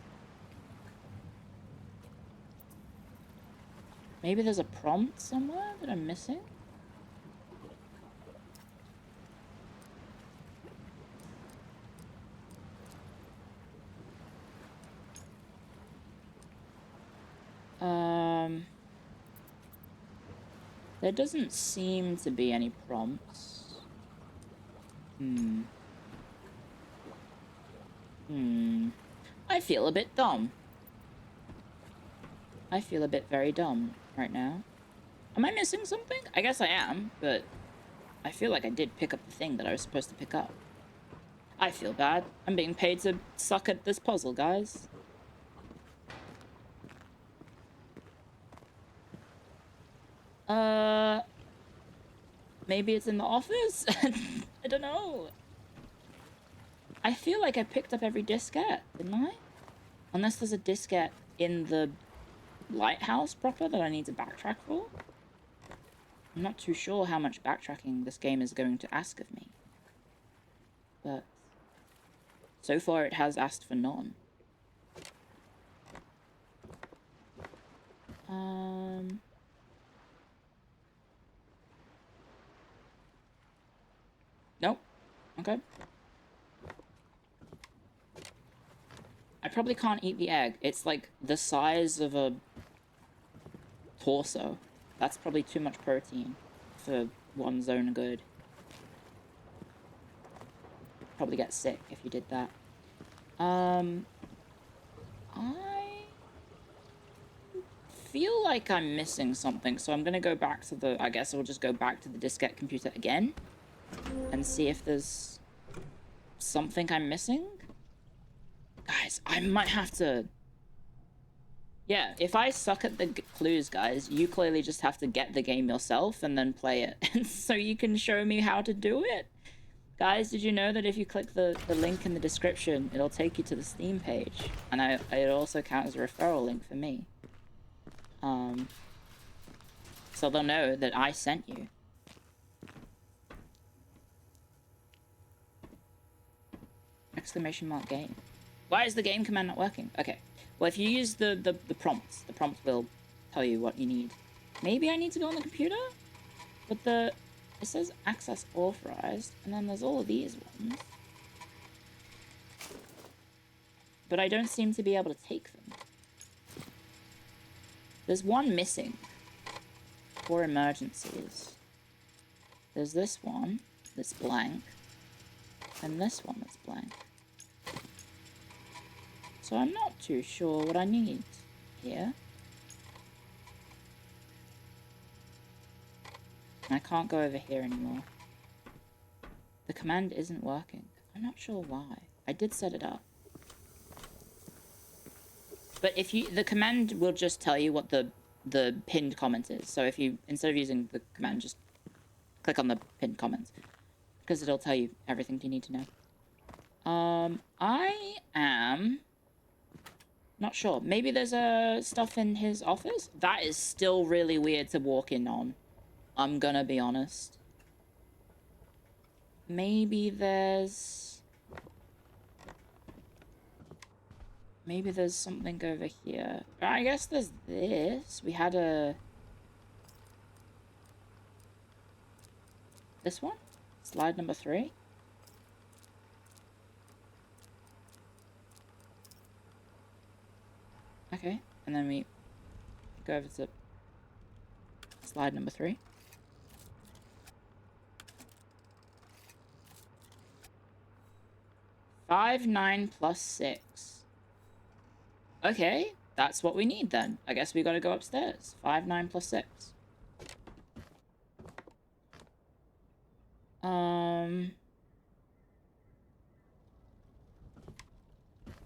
Maybe there's a prompt somewhere that I'm missing? There doesn't seem to be any prompts. I feel a bit dumb. I feel a bit very dumb right now. Am I missing something? I guess I am, but I feel like I did pick up the thing that I was supposed to pick up. I feel bad. I'm being paid to suck at this puzzle, guys. Maybe it's in the office? I don't know. I feel like I picked up every diskette, didn't I? Unless there's a diskette in the lighthouse proper that I need to backtrack for. I'm not too sure how much backtracking this game is going to ask of me. But so far it has asked for none. Nope. Okay. I probably can't eat the egg. It's like the size of a torso. That's probably too much protein for one's own good. Probably get sick if you did that. I feel like I'm missing something, so I'm gonna go back to the... I guess I'll just go back to the diskette computer again and see if there's something I'm missing. Guys, I might have to... Yeah, if I suck at the clues, guys, you clearly just have to get the game yourself and then play it. And so you can show me how to do it. Guys, did you know that if you click the link in the description, it'll take you to the Steam page? And it'll also count as a referral link for me. So they'll know that I sent you. Exclamation mark game. Why is the game command not working? Okay. Well, if you use the prompts, the prompt will tell you what you need. Maybe I need to go on the computer? But it says access authorized, and then there's all of these ones. But I don't seem to be able to take them. There's one missing for emergencies. There's this one that's blank, and this one that's blank. So I'm not too sure what I need here. And I can't go over here anymore. The command isn't working. I'm not sure why. I did set it up. But if you... The command will just tell you what the pinned comment is. So if you... Instead of using the command, just click on the pinned comments. Because it'll tell you everything you need to know. I am... Not sure. Maybe there's stuff in his office? That is still really weird to walk in on. I'm gonna be honest. Maybe there's something over here. I guess there's this. We had this one? Slide number 3? Okay, and then we go over to slide number 3. Five, 9 plus 6. Okay, that's what we need then. I guess we gotta go upstairs. 5, 9 plus 6.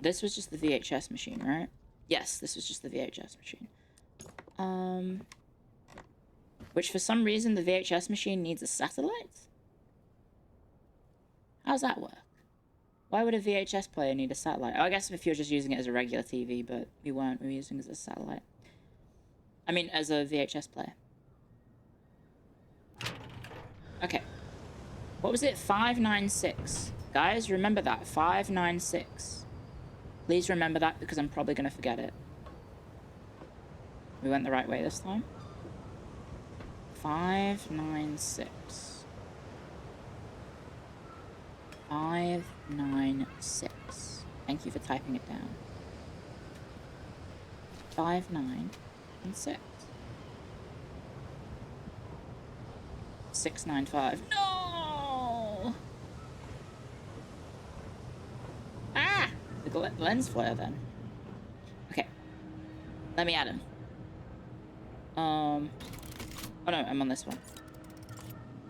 This was just the VHS machine, right? Yes, this was just the VHS machine. Which for some reason the VHS machine needs a satellite? How's that work? Why would a VHS player need a satellite? Oh, I guess if you're just using it as a regular TV, but we weren't. We were using it as a satellite. I mean, as a VHS player. Okay. What was it? 596. Guys, remember that. 596. Please remember that because I'm probably going to forget it. We went the right way this time. 596. 596. Thank you for typing it down. 5, 9, and 6. 6, 9, 5. No! Ah! The lens flare then. Okay. Let me add him. Oh no, I'm on this one.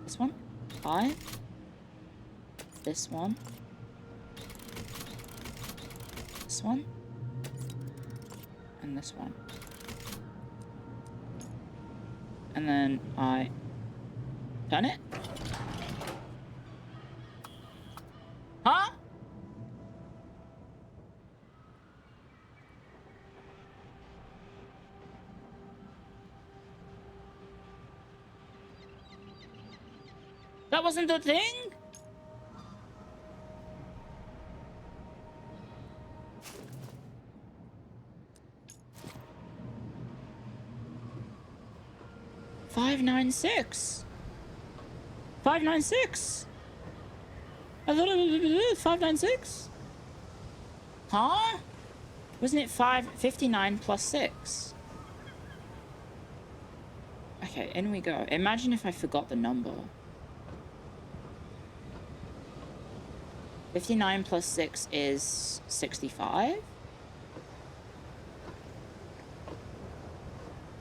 This one? 5. This one. this one. And this one. And then I turn it. Huh? That wasn't the thing? $596. $596. I thought it was $596. Huh? Wasn't it 559 plus 6? Okay, in we go. Imagine if I forgot the number. 59 plus 6 is 65?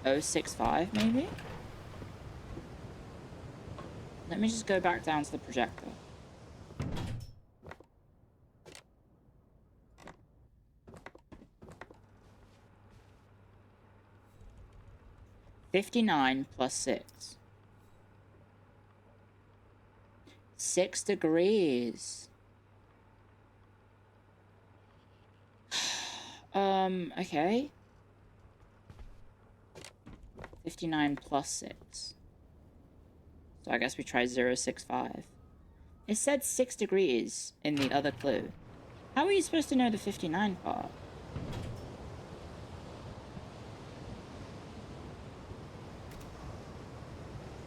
065 maybe? Let me just go back down to the projector. $59 plus 6. 6 degrees. Okay. 59 plus 6. So I guess we try 065. It said 6 degrees in the other clue. How are you supposed to know the 59 part?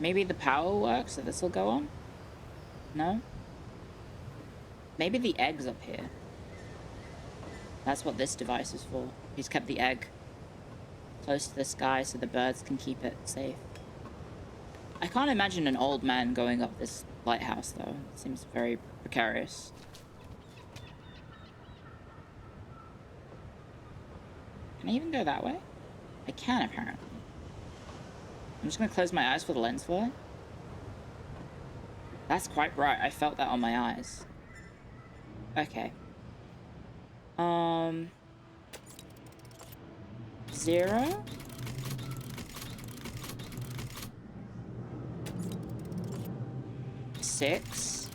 Maybe the power works, so this will go on? No? Maybe the egg's up here. That's what this device is for. He's kept the egg close to the sky so the birds can keep it safe. I can't imagine an old man going up this lighthouse, though. It seems very precarious. Can I even go that way? I can, apparently. I'm just gonna close my eyes for the lens flare. That's quite bright. I felt that on my eyes. Okay. 0. Six.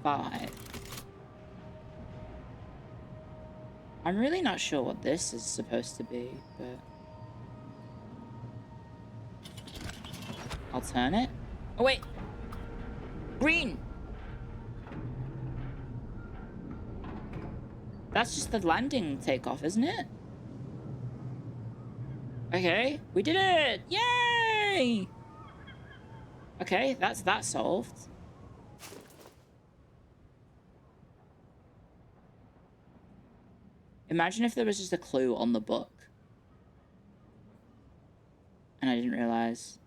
5. I'm really not sure what this is supposed to be, but I'll turn it. Oh, wait. Green. That's just the landing takeoff, isn't it? Okay, we did it! Yay! Okay, that's that solved. Imagine if there was just a clue on the book. And I didn't realize.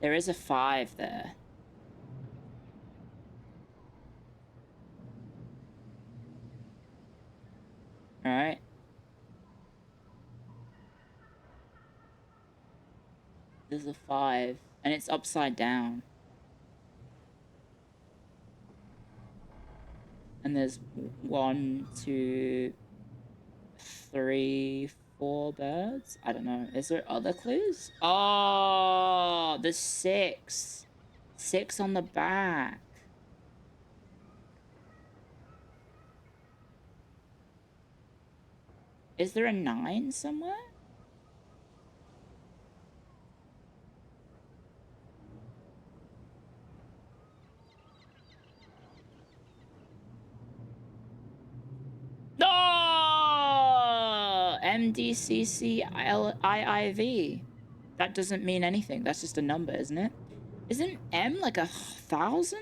There is a 5 there. Alright. There's a 5. And it's upside down. And there's 1, 2, 3, 4 birds? I don't know. Is there other clues? Oh, there's 6. 6 on the back. Is there a 9 somewhere? No! MDCCIIV. That doesn't mean anything. That's just a number, isn't it? Isn't M like 1,000?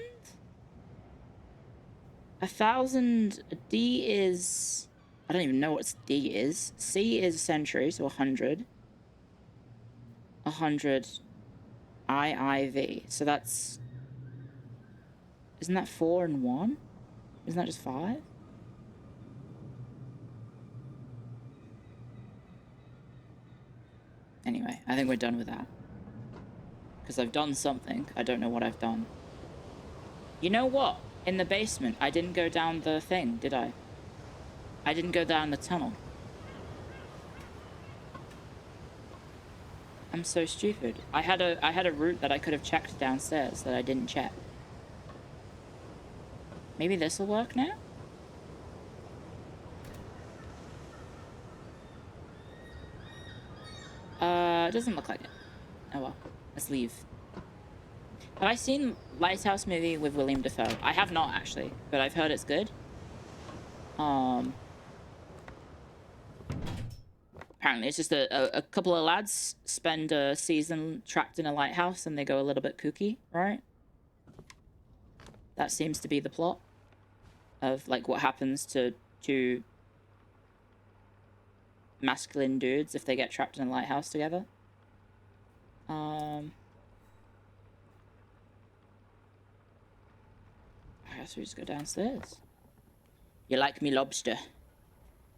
1,000. D is... I don't even know what D is. C is century, so 100. 100 IIV. So that's... Isn't that 4 and 1? Isn't that just 5? Anyway, I think we're done with that. Because I've done something. I don't know what I've done. You know what? In the basement. I didn't go down the thing, did I? I didn't go down the tunnel. I'm so stupid. I had a route that I could have checked downstairs that I didn't check. Maybe this will work now? It doesn't look like it. Oh well. Let's leave. Have I seen Lighthouse movie with William Dafoe? I have not, actually, but I've heard it's good. Apparently it's just a couple of lads spend a season trapped in a lighthouse and they go a little bit kooky, right? That seems to be the plot of, like, what happens to two masculine dudes if they get trapped in a lighthouse together. I guess we just go downstairs. You like me, lobster?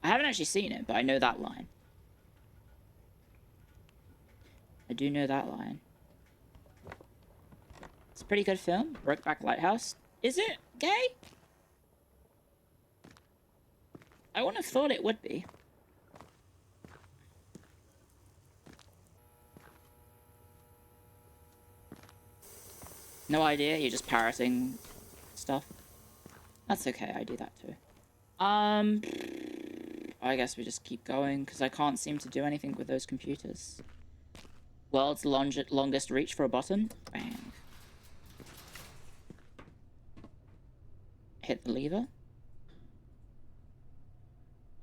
I haven't actually seen it, but I know that line. I do know that line. It's a pretty good film. Brokeback Lighthouse. Is it gay? I wouldn't have thought it would be. No idea, you're just parroting stuff. That's okay, I do that too. I guess we just keep going, because I can't seem to do anything with those computers. World's longest reach for a button. Bang. Hit the lever.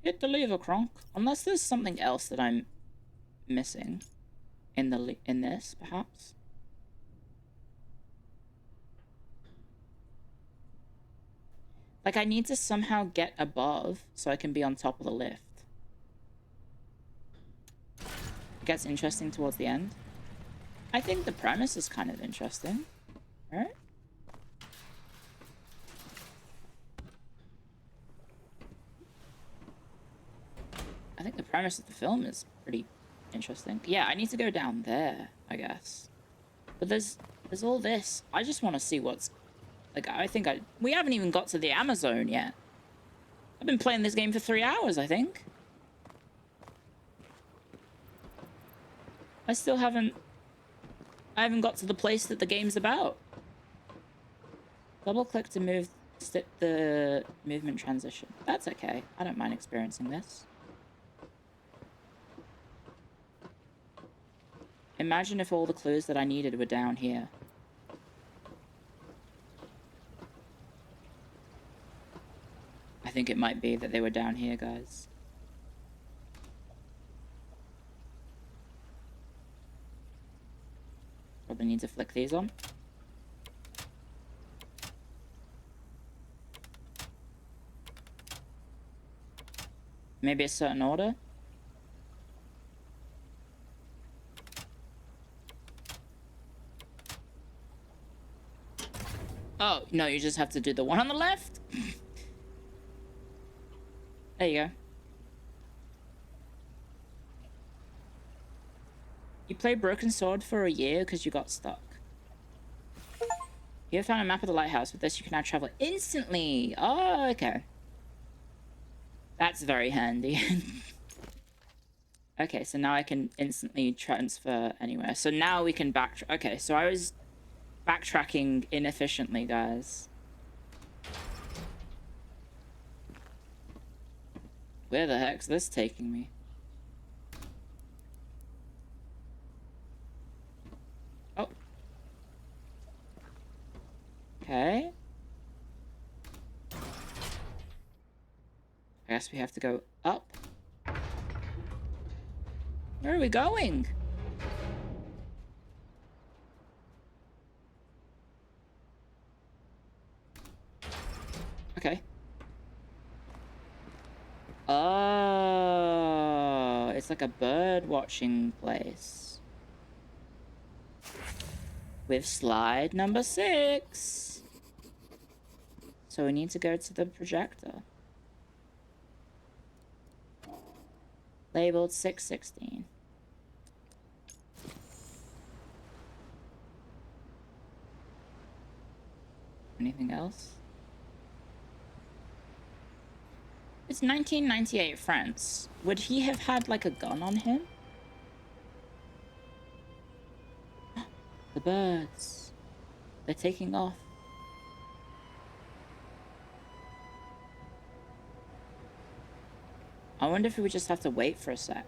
Hit the lever, Kronk. Unless there's something else that I'm missing in this, perhaps. Like, I need to somehow get above so I can be on top of the lift. It gets interesting towards the end. I think the premise is kind of interesting, right? I think the premise of the film is pretty interesting. Yeah, I need to go down there, I guess. But there's all this. I just want to see what's... Like, we haven't even got to the Amazon yet. I've been playing this game for 3 hours, I think. I haven't got to the place that the game's about. Double click to move the movement transition. That's okay. I don't mind experiencing this. Imagine if all the clues that I needed were down here. I think it might be that they were down here, guys. Probably need to flick these on. Maybe a certain order. Oh, no, you just have to do the one on the left? There you go. You played Broken Sword for a year because you got stuck. You have found a map of the lighthouse. With this, you can now travel instantly. Oh, okay. That's very handy. Okay, so now I can instantly transfer anywhere. So now we can backtrack. Okay, so I was backtracking inefficiently, guys. Where the heck's this taking me? Oh. Okay. I guess we have to go up. Where are we going? Okay. Oh, it's like a bird watching place. With slide number 6. So we need to go to the projector. Labeled 616. Anything else? It's 1998 France. Would he have had like a gun on him? The birds. They're taking off. I wonder if we would just have to wait for a sec.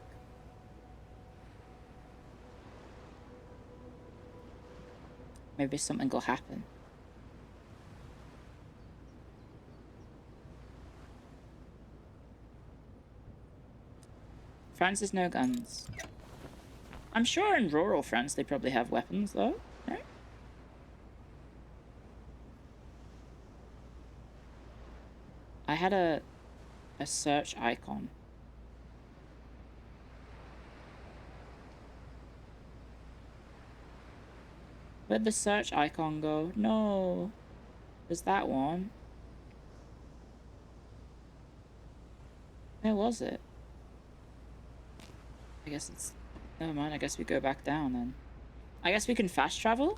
Maybe something will happen. France has no guns. I'm sure in rural France they probably have weapons though, right? I had a search icon. Where'd the search icon go? No. There's that one. Where was it? I guess it's... Never mind, I guess we go back down then. I guess we can fast travel?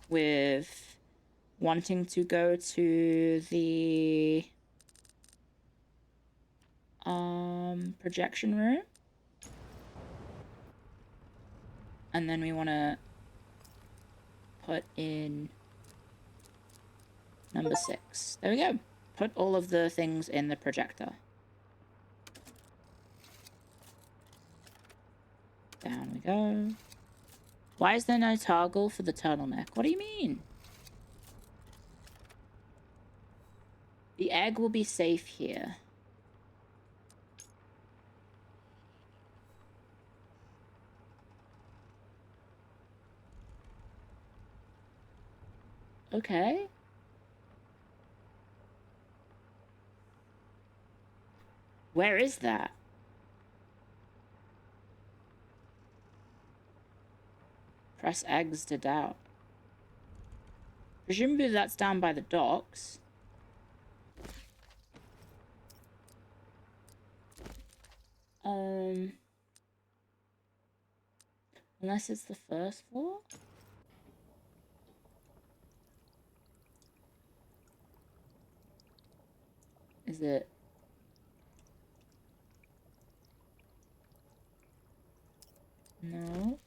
With wanting to go to the... projection room. And then we want to put in number 6. There we go. Put all of the things in the projector. Down we go. Why is there no toggle for the turtleneck? What do you mean? The egg will be safe here. Okay. Where is that? Press eggs to doubt. Presumably that's down by the docks. Unless it's the first floor? Is it? No.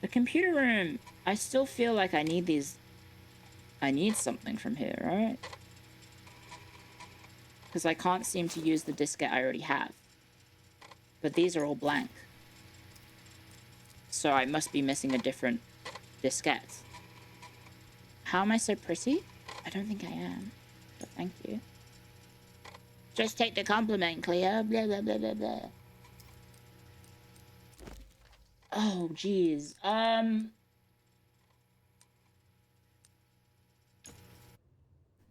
The computer room. I still feel like I need these. I need something from here, right? Because I can't seem to use the diskette I already have. But these are all blank. So I must be missing a different diskette. How am I so pretty? I don't think I am. But thank you. Just take the compliment, Cleo. Blah, blah, blah, blah, blah. Oh, geez.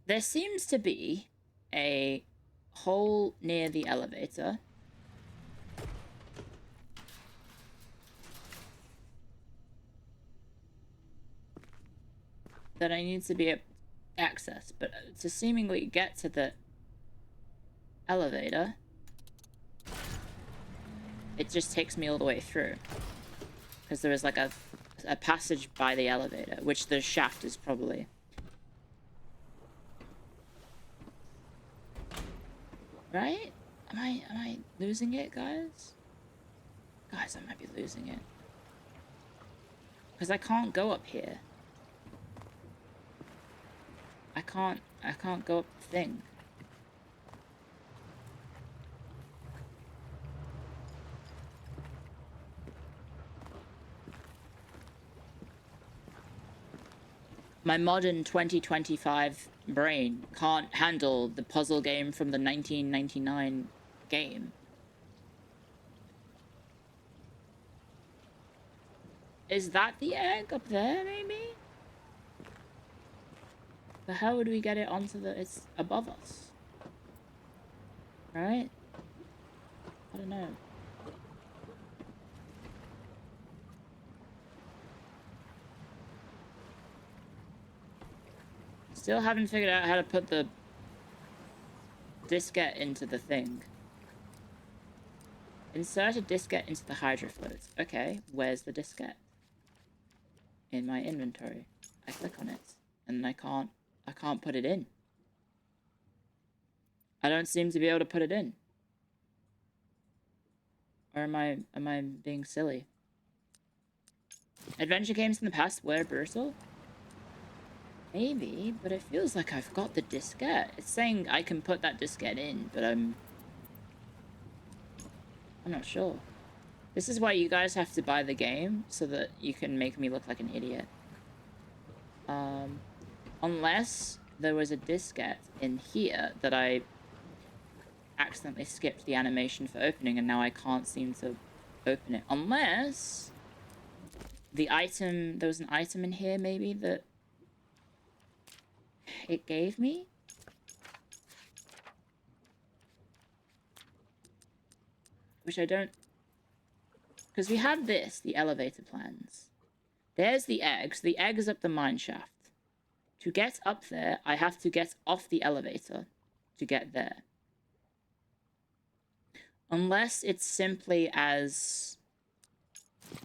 There seems to be a hole near the elevator. That I need to be able to access, but to seemingly get to the elevator, it just takes me all the way through. Because there is like a passage by the elevator, which the shaft is probably. Right? Am I losing it, guys? Guys, I might be losing it. Because I can't go up here. I can't go up the thing. My modern 2025 brain can't handle the puzzle game from the 1999 game. Is that the egg up there, maybe? But how would we get it onto the... It's above us. Right? I don't know. Still haven't figured out how to put the diskette into the thing. Insert a diskette into the hydrofloats. Okay, where's the diskette? In my inventory. I click on it, and I can't put it in. I don't seem to be able to put it in. Or am I being silly? Adventure games in the past were brutal? Maybe, but it feels like I've got the diskette. It's saying I can put that diskette in, but I'm not sure. This is why you guys have to buy the game, so that you can make me look like an idiot. Unless there was a diskette in here that I accidentally skipped the animation for opening, and now I can't seem to open it. Unless the item, there was an item in here maybe that it gave me? Which I don't... Because we have this, the elevator plans. There's the eggs. The egg is up the mine shaft. To get up there, I have to get off the elevator to get there. Unless it's simply as...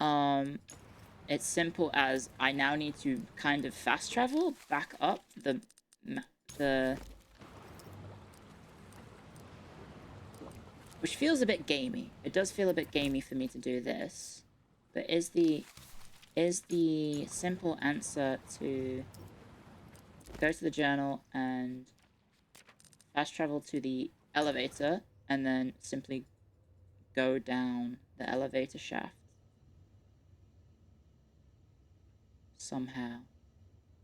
it's simple as I now need to kind of fast travel back up the... Which feels a bit gamey. It does feel a bit gamey for me to do this. But is the simple answer to go to the journal and fast travel to the elevator and then simply go down the elevator shaft somehow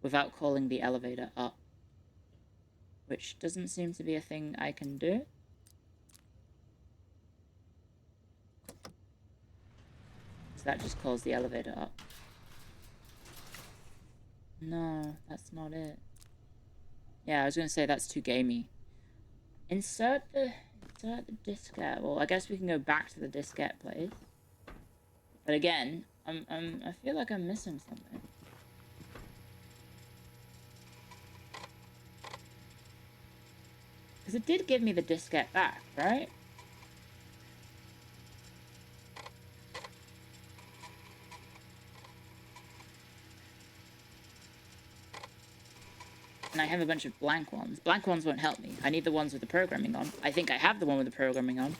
without calling the elevator up, which doesn't seem to be a thing I can do. So that just calls the elevator up. No, that's not it. Yeah, I was gonna say that's too gamey. Insert the diskette. Well, I guess we can go back to the diskette place. But again, I feel like I'm missing something. Because it did give me the diskette back, right? And I have a bunch of blank ones. Blank ones won't help me. I need the ones with the programming on. I think I have the one with the programming on.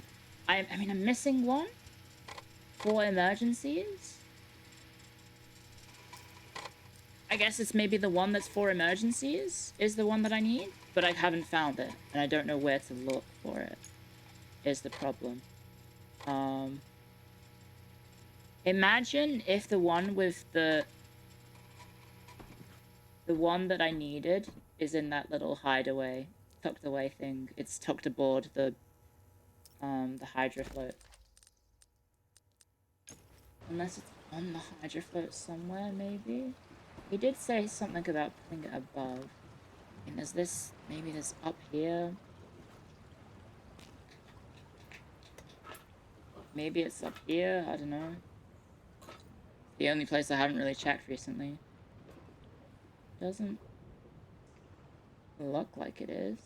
I mean, I'm missing one for emergencies. I guess it's maybe the one that's for emergencies is the one that I need, but I haven't found it, and I don't know where to look for it, is the problem. Imagine if the one with the one that I needed is in that little hideaway, tucked away thing. It's tucked aboard the hydro float. Unless it's on the hydro float somewhere, maybe? He did say something about putting it above. And there's this, maybe there's up here. Maybe it's up here, I don't know. The only place I haven't really checked recently. Doesn't look like it is.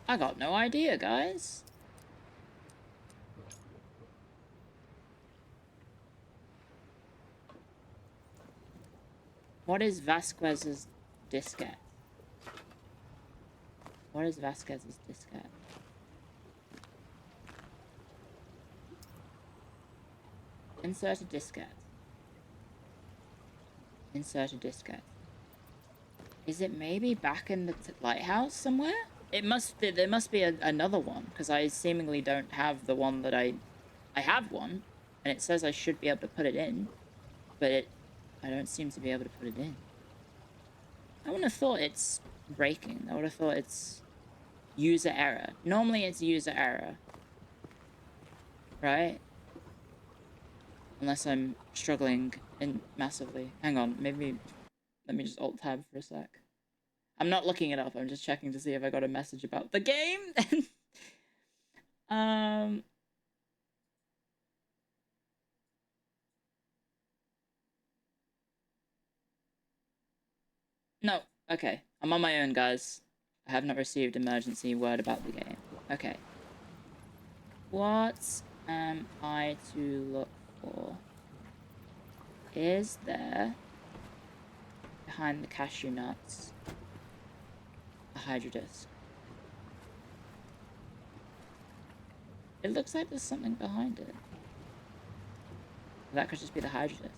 I got no idea, guys. What is Vasquez's diskette? What is Vasquez's diskette? Insert a diskette. Insert a diskette. Is it maybe back in the lighthouse somewhere? It must be, there must be another one, because I seemingly don't have the one that I have one, and it says I should be able to put it in, but I don't seem to be able to put it in. I wouldn't have thought it's breaking. I would have thought it's user error. Normally it's user error. right? Unless I'm struggling massively. Hang on, maybe let me just alt tab for a sec. I'm not looking it up. I'm just checking to see if I got a message about the game. No. Okay. I'm on my own, guys. I have not received emergency word about the game. Okay. What am I to look for? Is there, behind the cashew nuts, a hydro disc? It looks like there's something behind it. That could just be the hydro disc.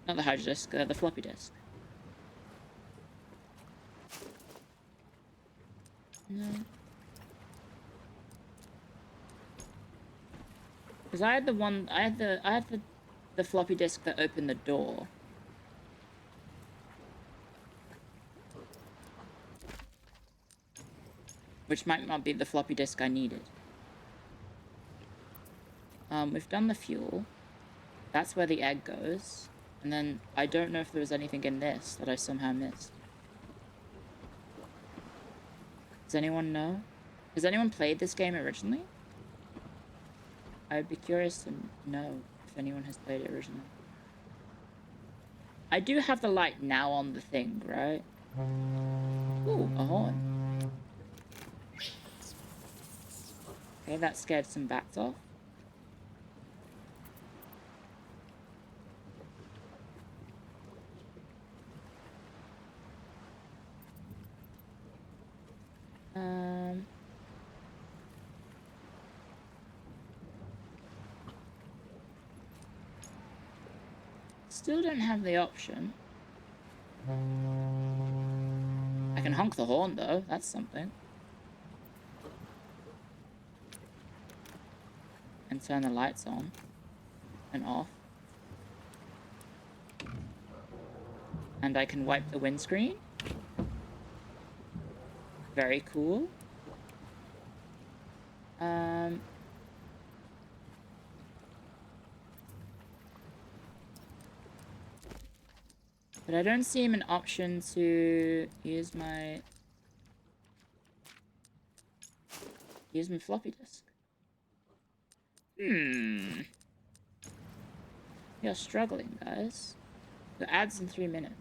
Not the hydro disk, the floppy disk. No. Because I had the floppy disk that opened the door. Which might not be the floppy disk I needed. We've done the fuel. That's where the egg goes. And then I don't know if there was anything in this that I somehow missed. Does anyone know? Has anyone played this game originally? I'd be curious to know if anyone has played it originally. I do have the light now on the thing, right? Ooh, a horn. Okay, that scared some bats off. Still don't have the option. I can honk the horn though, that's something. And turn the lights on and off. And I can wipe the windscreen. Very cool. But I don't see an option to use my floppy disk. You're struggling, guys. The ads in 3 minutes.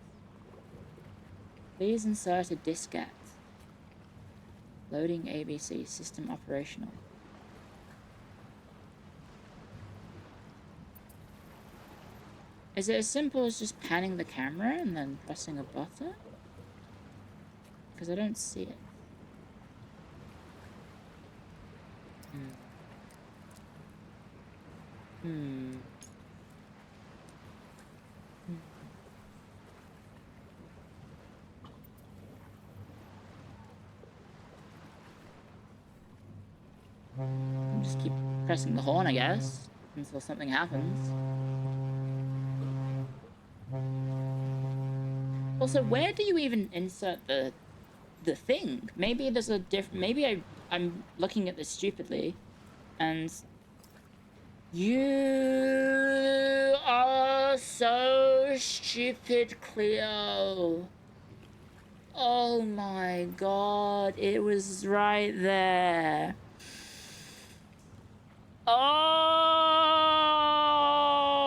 Please insert a diskette. Loading ABC, system operational. Is it as simple as just panning the camera and then pressing a button? Because I don't see it. I'll just keep pressing the horn, I guess, until something happens. Also, where do you even insert the thing? Maybe there's a maybe I'm looking at this stupidly, and you are so stupid, Cleo. Oh my god, it was right there. Oh,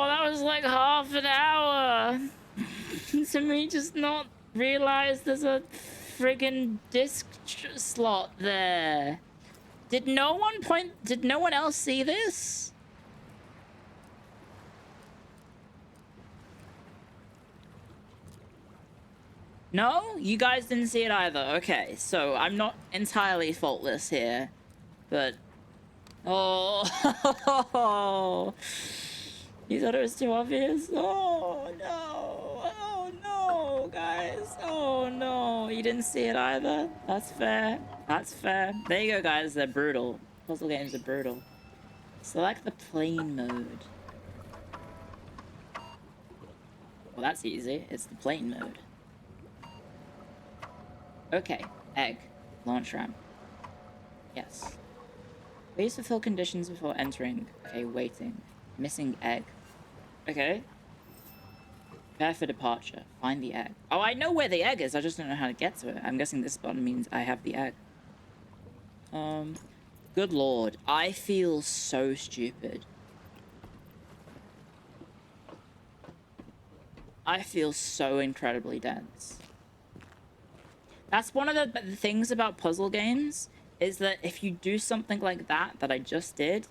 that was like half an hour. To me, just not realize there's a friggin' disc slot there. Did no one else see this? No? You guys didn't see it either. Okay, so I'm not entirely faultless here, but... Oh, you thought it was too obvious? Oh, no. Oh, no, guys. Oh, no. You didn't see it either? That's fair. That's fair. There you go, guys. They're brutal. Puzzle games are brutal. Select the plain mode. Well, that's easy. It's the plain mode. Okay. Egg. Launch ramp. Yes. Please fulfill conditions before entering. Okay, waiting. Missing egg. Okay. Prepare for departure. Find the egg. Oh, I know where the egg is. I just don't know how to get to it. I'm guessing this button means I have the egg. Good lord. I feel so stupid. I feel so incredibly dense. That's one of the things about puzzle games, is that if you do something like that I just did,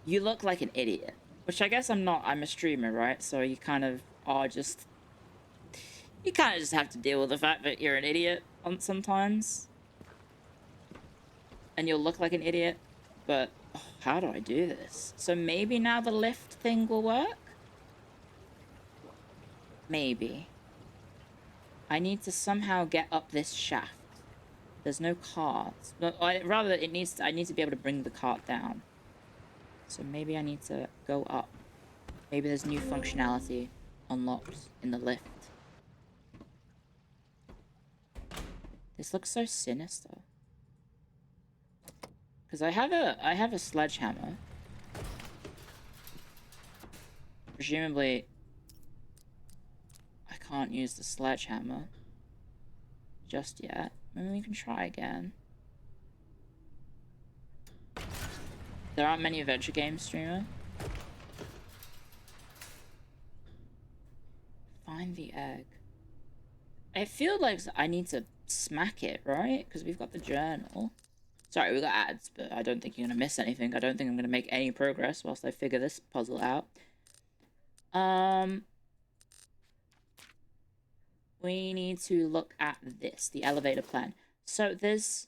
you look like an idiot. Which I guess I'm not. I'm a streamer, right? So you kind of are just... You kind of just have to deal with the fact that you're an idiot sometimes. And you'll look like an idiot. But, oh, how do I do this? So maybe now the lift thing will work? Maybe. I need to somehow get up this shaft. There's no cart. No, rather, I need to be able to bring the cart down. So maybe I need to go up. Maybe there's new functionality unlocked in the lift. This looks so sinister. Because I have a sledgehammer. Presumably, I can't use the sledgehammer just yet. Maybe we can try again. There aren't many adventure games streamer. Find the egg. I feel like I need to smack it, right? Because we've got the journal. Sorry, we got ads, but I don't think you're going to miss anything. I don't think I'm going to make any progress whilst I figure this puzzle out. We need to look at this, the elevator plan. So there's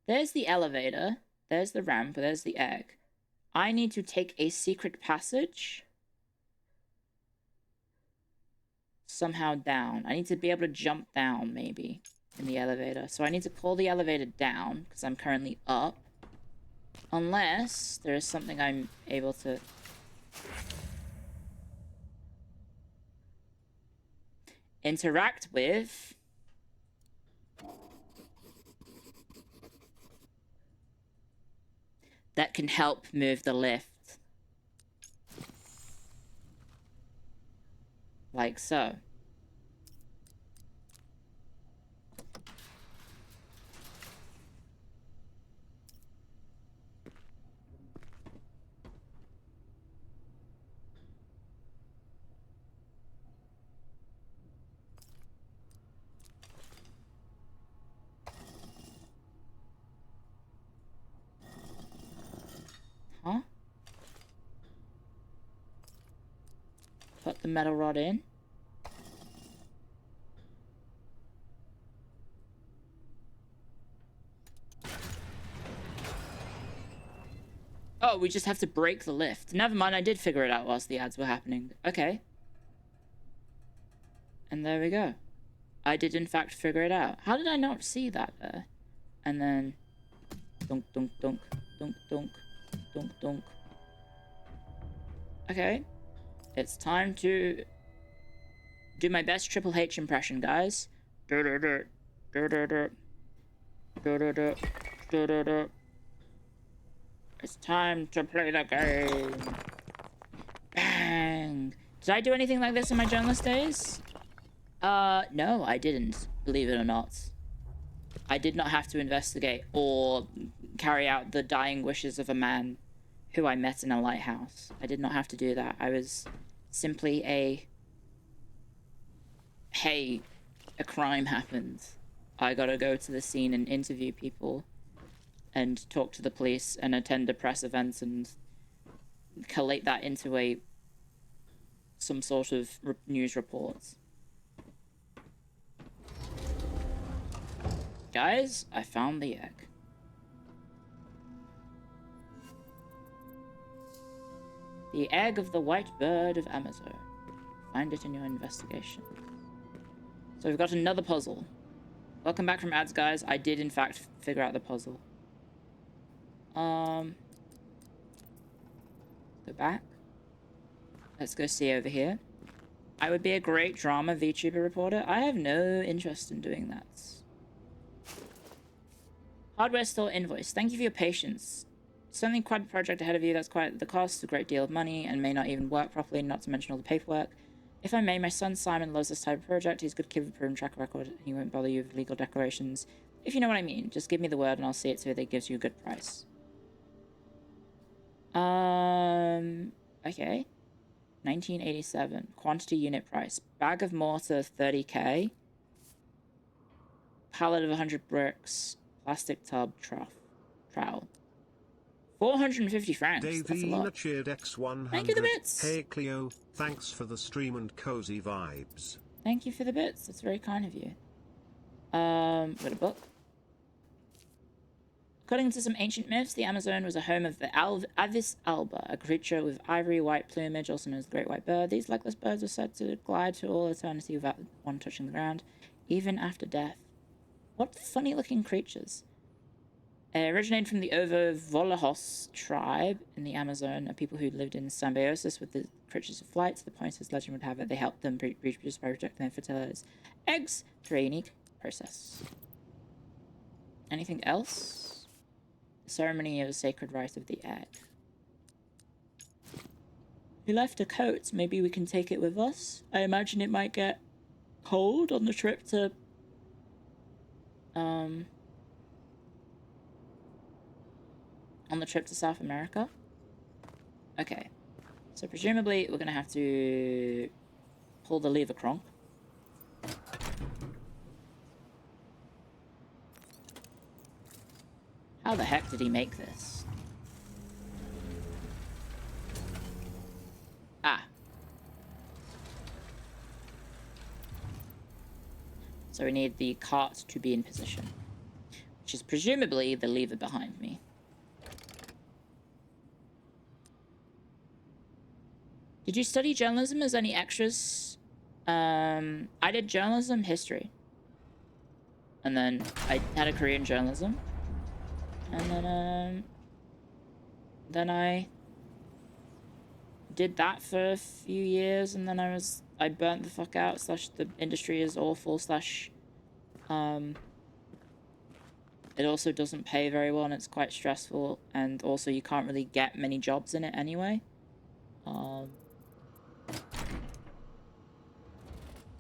the elevator, there's the ramp, there's the egg. I need to take a secret passage somehow down. I need to be able to jump down, maybe, in the elevator. So I need to call the elevator down, because I'm currently up. Unless there is something I'm able to... interact with... that can help move the lift. Like so. Huh? Put the metal rod in. Oh, we just have to break the lift. Never mind, I did figure it out whilst the ads were happening. Okay. And there we go. I did in fact figure it out. How did I not see that there? And then... dunk, dunk, dunk, dunk, dunk, dunk, dunk. Okay. It's time to do my best Triple H impression, guys. It's time to play the game. Bang. Did I do anything like this in my journalist days? No, I didn't, believe it or not. I did not have to investigate or carry out the dying wishes of a man who I met in a lighthouse. I did not have to do that. I was simply a... hey, a crime happened. I gotta go to the scene and interview people and talk to the police and attend a press event and collate that into some sort of news report. Guys, I found the egg. The egg of the white bird of Amazon. Find it in your investigation. So we've got another puzzle. Welcome back from ads, guys. I did, in fact, figure out the puzzle. Go back. Let's go see over here. I would be a great drama VTuber reporter. I have no interest in doing that. Hardware store invoice. Thank you for your patience. Certainly quite a project ahead of you. That's quite the cost, a great deal of money, and may not even work properly, not to mention all the paperwork. If I may, my son Simon loves this type of project. He's a good kid with a proven track record. He won't bother you with legal declarations. If you know what I mean, just give me the word and I'll see it so that it gives you a good price. Okay. 1987. Quantity unit price. Bag of mortar, 30k. Pallet of 100 bricks. Plastic tub, trowel. 450 francs. That's a lot. Davina cheered X100. Thank you for the bits. Hey Cleo, thanks for the stream and cozy vibes. Thank you for the bits. That's very kind of you. Got a book. According to some ancient myths, the Amazon was a home of the Avis alba, a creature with ivory white plumage, also known as the Great White Bird. These legless birds were said to glide to all eternity without one touching the ground, even after death. What funny-looking creatures. Originated from the Ovo-Volahos tribe in the Amazon, a people who lived in symbiosis with the creatures of flight. The pointless legend would have it they helped them reproduce by rejecting their fertilized eggs through a unique process. Anything else? Ceremony of a sacred rite of the egg. We left a coat. Maybe we can take it with us. I imagine it might get cold on the trip to South America. Okay. So presumably we're gonna have to pull the lever cronk. How the heck did he make this? Ah. So we need the cart to be in position, which is presumably the lever behind me. Did you study journalism as any extras? I did journalism history. And then I had a career in journalism. And then I did that for a few years, and then I burnt the fuck out, / the industry is awful, / it also doesn't pay very well and it's quite stressful, and also you can't really get many jobs in it anyway.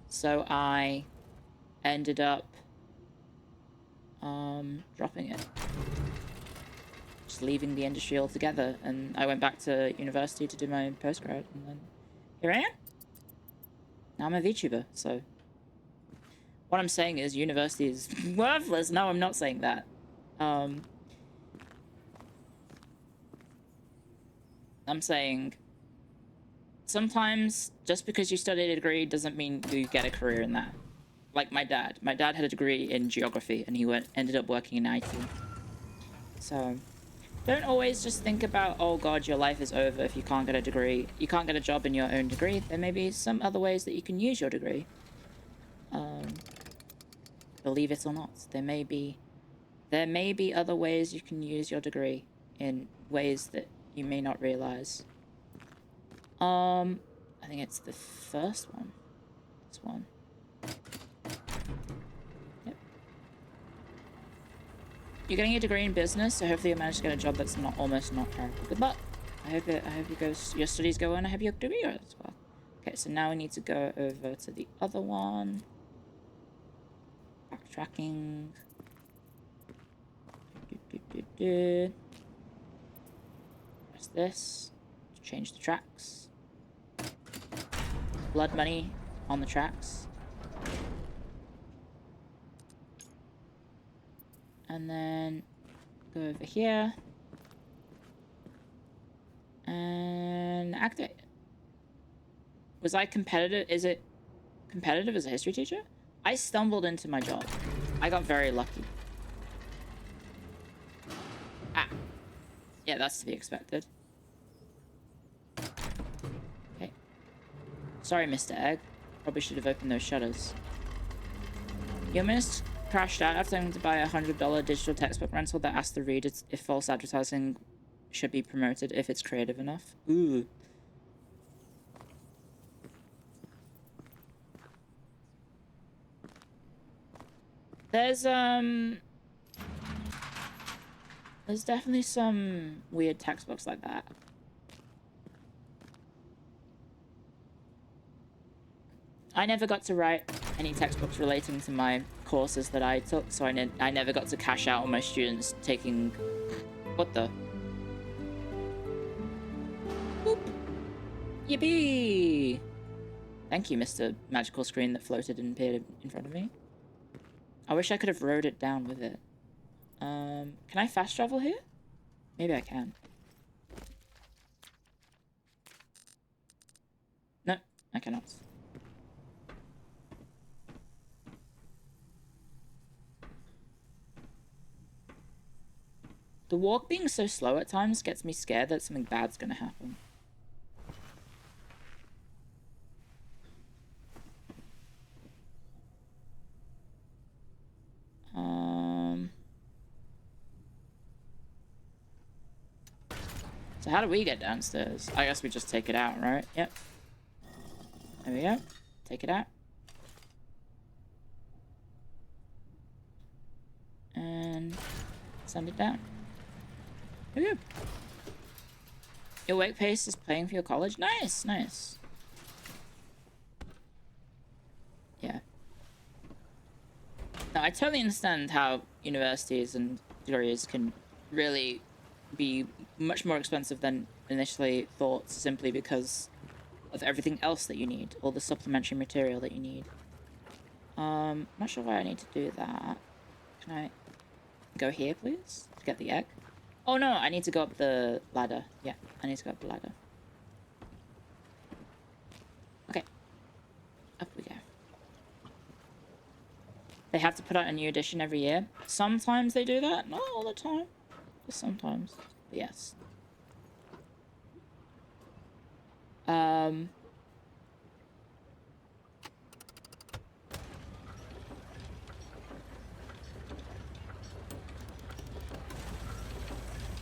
So I ended up dropping it. Just leaving the industry altogether, and I went back to university to do my postgrad, and then here I am. Now I'm a VTuber, so what I'm saying is university is worthless. No, I'm not saying that. I'm saying sometimes just because you studied a degree doesn't mean you get a career in that. Like my dad. My dad had a degree in geography, and he ended up working in IT. So don't always just think about, oh god, your life is over if you can't get a degree. You can't get a job in your own degree. There may be some other ways that you can use your degree. Believe it or not, there may be other ways you can use your degree in ways that you may not realize. I think it's the first one. This one. Yep. You're getting a degree in business, so hopefully you'll manage to get a job that's almost not terrible. Good luck. I hope your studies go on. I hope your degree goes as well. Okay, so now we need to go over to the other one. Backtracking. Press this to change the tracks. Blood money on the tracks. And then go over here and activate it. Was I competitive? Is it competitive as a history teacher? I stumbled into my job. I got very lucky. Ah. Yeah, that's to be expected. Okay. Sorry, Mr. Egg. Probably should have opened those shutters. Your minister crashed out after having to buy a $100 digital textbook rental that asked the readers if false advertising should be promoted if it's creative enough. Ooh. There's definitely some weird textbooks like that. I never got to write any textbooks relating to my courses that I took, so I never got to cash out on my students taking... What the? Boop. Yippee! Thank you, Mr. Magical Screen that floated and appeared in front of me. I wish I could have rode it down with it. Can I fast travel here? Maybe I can. No, I cannot. The walk being so slow at times gets me scared that something bad's gonna happen. So how do we get downstairs? I guess we just take it out, right? Yep. There we go. Take it out. And send it down. There we go. Your wake pace is playing for your college? Nice, nice. Yeah. No, I totally understand how universities and degrees can really be much more expensive than initially thought, simply because of everything else that you need, all the supplementary material that you need. Not sure why I need to do that. Can I go here, please, to get the egg? Oh no, I need to go up the ladder. Yeah, I need to go up the ladder. Okay. Up we go. They have to put out a new edition every year. Sometimes they do that, not all the time. Just sometimes. But yes. I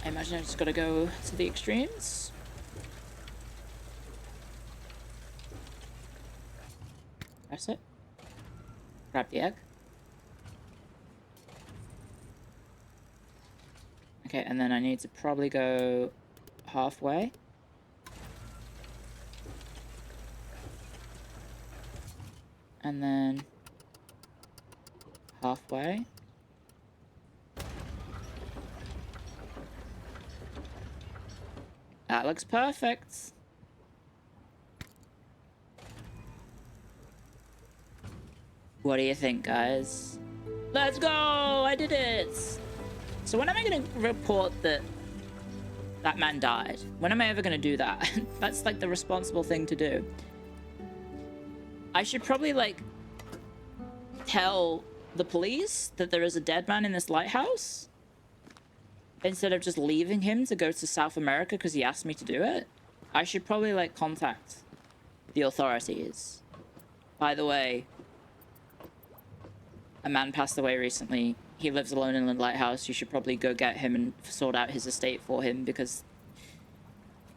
imagine I just gotta go to the extremes. Press it. Grab the egg. Okay, and then I need to probably go halfway. And then halfway. That looks perfect. What do you think, guys? Let's go! I did it! So when am I gonna report that that man died? When am I ever gonna do that? That's like the responsible thing to do. I should probably like tell the police that there is a dead man in this lighthouse instead of just leaving him to go to South America because he asked me to do it. I should probably like contact the authorities. By the way, a man passed away recently. He lives alone in the lighthouse. You should probably go get him and sort out his estate for him because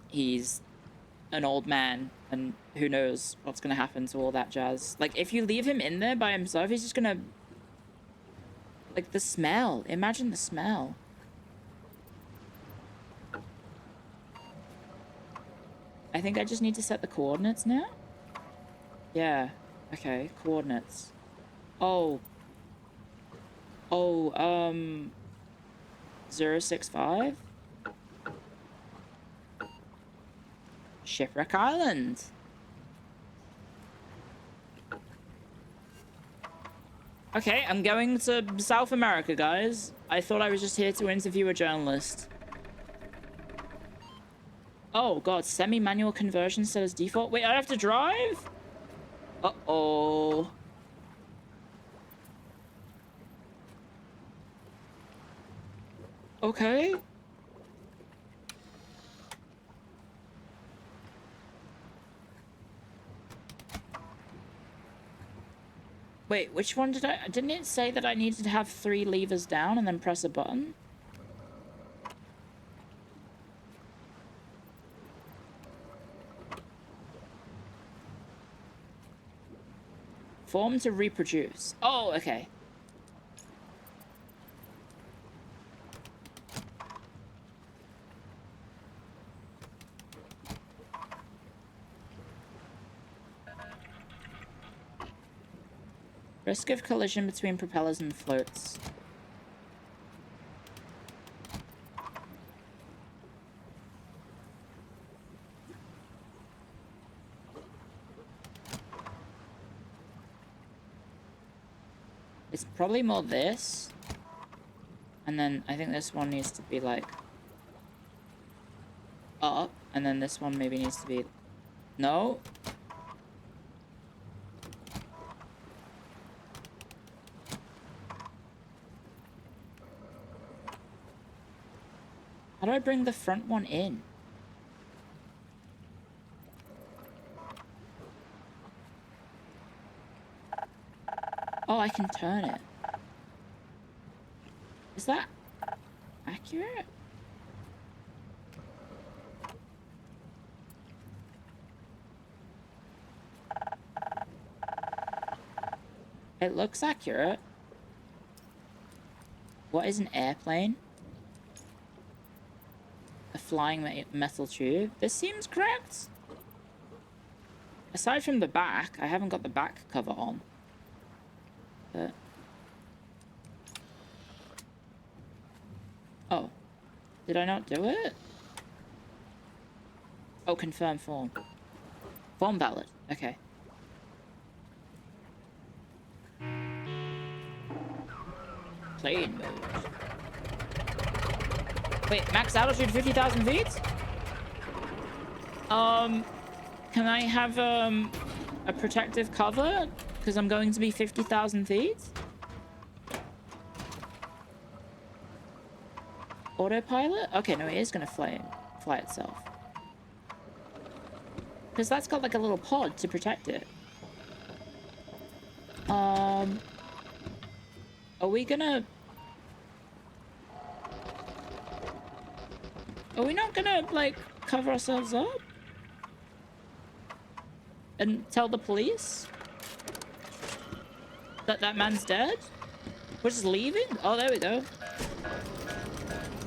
he's an old man and who knows what's gonna happen to all that jazz. Like, if you leave him in there by himself, he's just gonna... Like, the smell. Imagine the smell. I think I just need to set the coordinates now? Yeah. Okay, coordinates. Oh. 065? Shipwreck Island. Okay, I'm going to South America, guys. I thought I was just here to interview a journalist. Oh, God. Semi-manual conversion set as default. Wait, I have to drive? Uh-oh. Okay. Wait, which one did I... Didn't it say that I needed to have 3 levers down and then press a button? Form to reproduce. Oh, okay. Risk of collision between propellers and floats. It's probably more this. And then I think this one needs to be like up. And then this one maybe needs to be... No. How do I bring the front one in? Oh, I can turn it. Is that accurate? It looks accurate. What is an airplane? A flying metal tube. This seems correct. Aside from the back, I haven't got the back cover on. But... Oh. Did I not do it? Oh, confirm form. Form valid. Okay. Plane mode. Wait, max altitude 50,000 feet? Can I have, a protective cover? Because I'm going to be 50,000 feet? Autopilot? Okay, no, it is going to fly itself. Because that's got like a little pod to protect it. Are we gonna... Are we not gonna, like, cover ourselves up? And tell the police? That that man's dead? We're just leaving? Oh, there we go.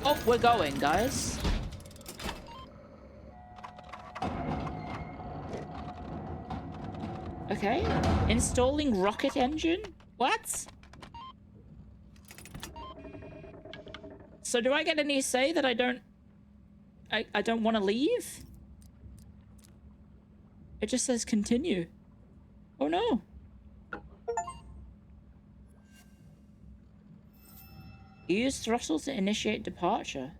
Oh, we're going, guys. Okay. Installing rocket engine? What? So do I get any say that I don't want to leave? It just says continue. Oh no. Use throttle to initiate departure.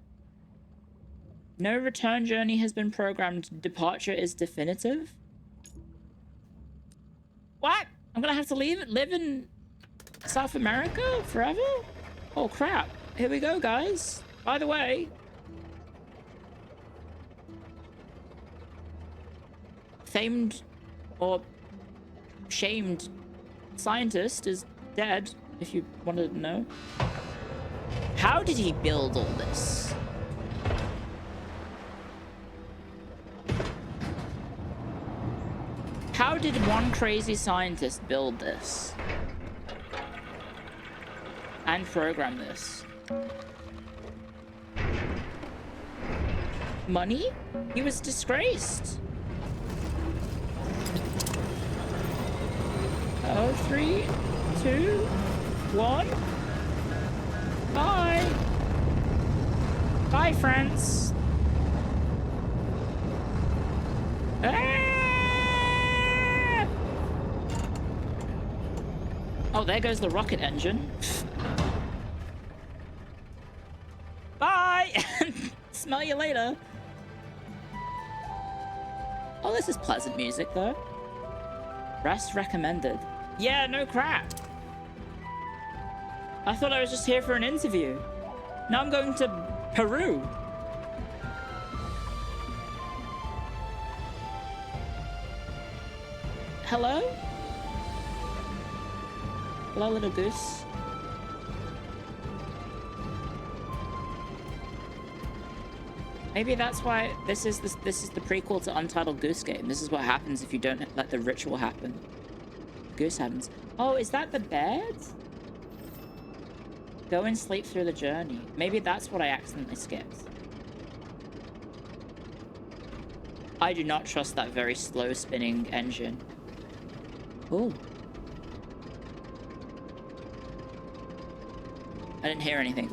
No return journey has been programmed. Departure is definitive. What? I'm gonna have to live in South America forever? Oh crap. Here we go, guys. By the way, famed or shamed scientist is dead, if you wanted to know. How did he build all this? How did one crazy scientist build this? And program this? Money? He was disgraced. Oh, 3, 2, 1. Bye. Bye, friends. Ah! Oh, there goes the rocket engine. Bye. Smell you later. Oh, this is pleasant music, though. Rest recommended. Yeah, no crap. I thought I was just here for an interview. Now I'm going to Peru. Hello? Hello, little goose. Maybe that's why this is the prequel to Untitled Goose Game. This is what happens if you don't let the ritual happen. Goose happens. Oh, is that the bed? Go and sleep through the journey. Maybe that's what I accidentally skipped. I do not trust that very slow spinning engine. Oh. I didn't hear anything.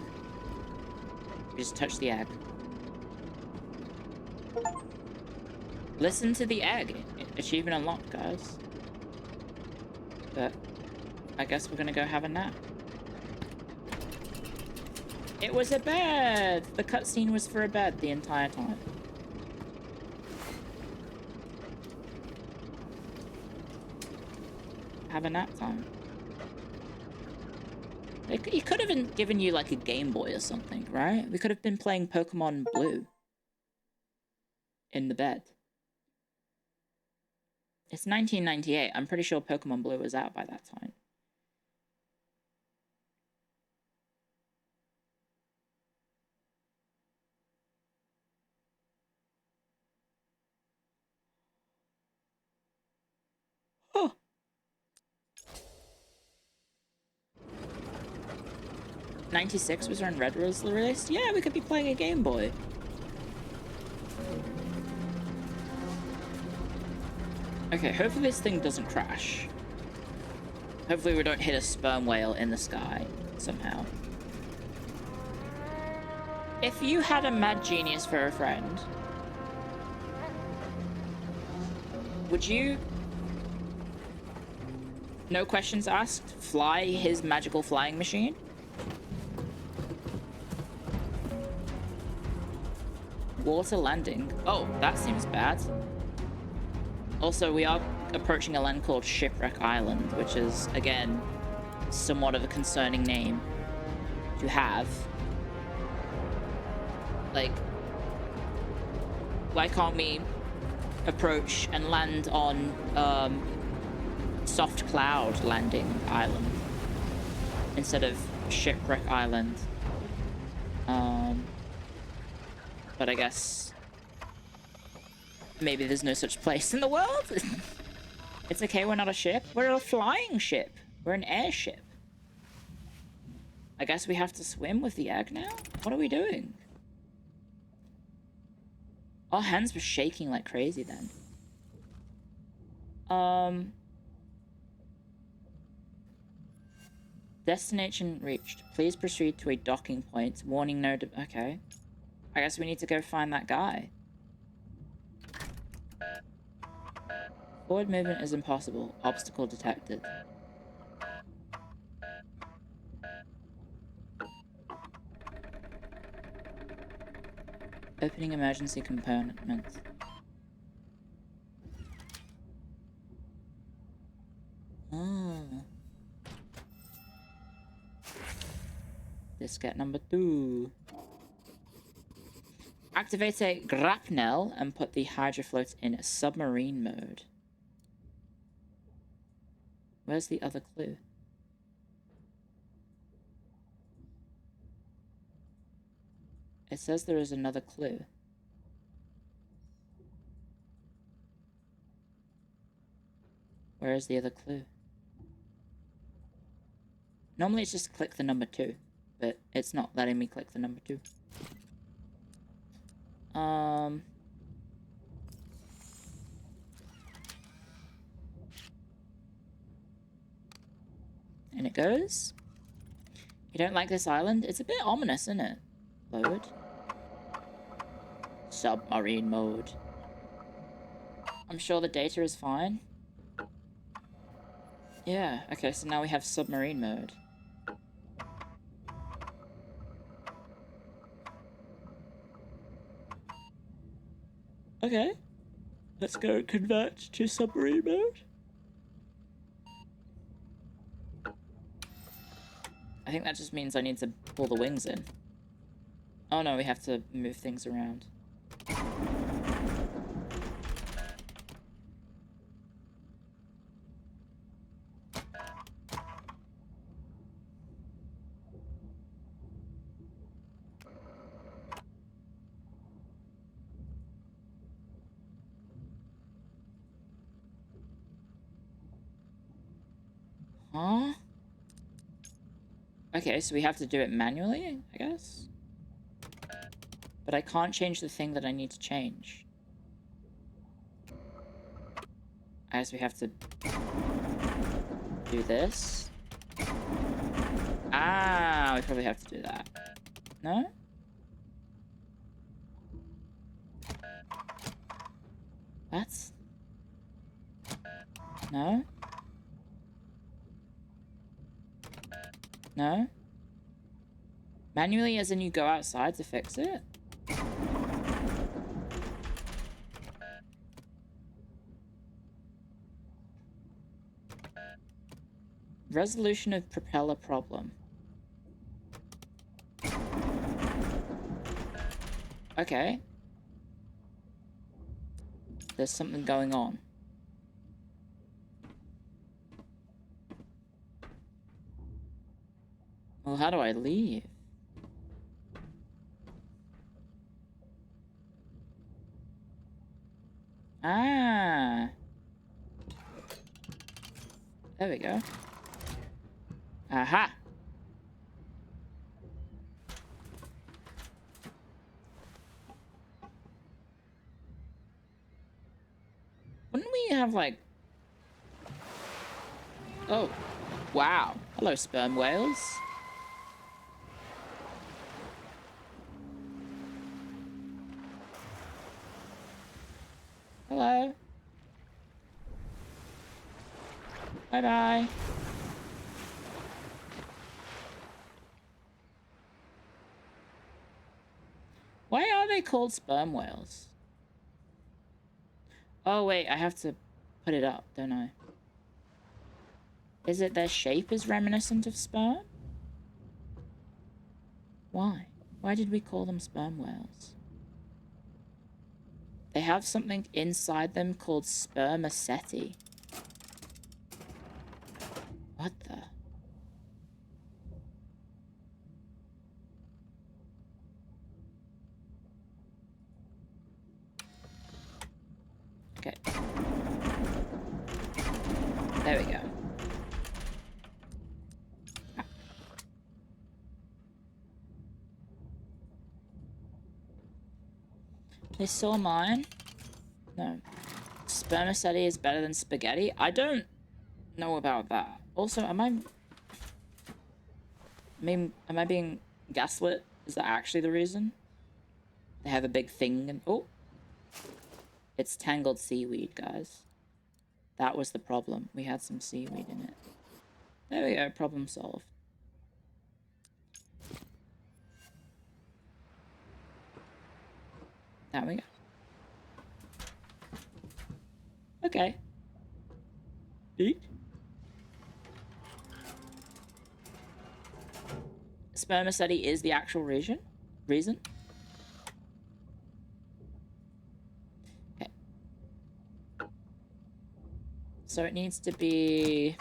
We just touched the egg. Listen to the egg. Achievement unlocked, guys. But I guess we're gonna go have a nap. It was a bed! The cutscene was for a bed the entire time. Have a nap time. He could have been given you like a Game Boy or something, right? We could have been playing Pokemon Blue in the bed. It's 1998. I'm pretty sure Pokemon Blue was out by that time. Oh. 96 was when Red was released? Yeah, we could be playing a Game Boy. Okay, hopefully this thing doesn't crash. Hopefully we don't hit a sperm whale in the sky somehow. If you had a mad genius for a friend, would you, no questions asked, fly his magical flying machine? Water landing. Oh, that seems bad. Also, we are approaching a land called Shipwreck Island, which is, again, somewhat of a concerning name to have. Like, why can't we approach and land on Soft Cloud Landing Island instead of Shipwreck Island? But I guess maybe there's no such place in the world. It's okay, we're not a ship. We're a flying ship. We're an airship. I guess we have to swim with the egg now? What are we doing? Our hands were shaking like crazy then. Destination reached. Please proceed to a docking point. Warning, no... Okay. I guess we need to go find that guy. Forward movement is impossible. Obstacle detected. Opening emergency compartment. Oh. Diskette number 2. Activate a grapnel and put the hydrofloat in submarine mode. Where's the other clue? It says there is another clue. Where is the other clue? Normally it's just click the number 2, but it's not letting me click the number 2. And it goes. You don't like this island? It's a bit ominous, isn't it? Load. Submarine mode. I'm sure the data is fine. Yeah, okay, so now we have submarine mode. Okay. Let's go convert to submarine mode. I think that just means I need to pull the wings in. Oh no, we have to move things around. Huh? Okay, so we have to do it manually, I guess? But I can't change the thing that I need to change. I guess we have to do this. Ah, we probably have to do that. No? That's... No? No? Manually, as in you go outside to fix it? Resolution of propeller problem. Okay. There's something going on. Well, how do I leave? Ah. There we go. Aha. Wouldn't we have, like... Oh. Wow. Hello, sperm whales. Hello. Bye-bye. Why are they called sperm whales? Oh, wait, I have to put it up, don't I? Is it their shape is reminiscent of sperm? Why? Why did we call them sperm whales? They have something inside them called spermaceti. What the? Okay. There we go. They saw mine? No. Spermaceti is better than spaghetti? I don't know about that. Also, am I being gaslit? Is that actually the reason? They have a big thing and... Oh! It's tangled seaweed, guys. That was the problem. We had some seaweed in it. There we go, problem solved. There we go. Okay. Eat. Spermaceti is the actual reason? Okay. So it needs to be...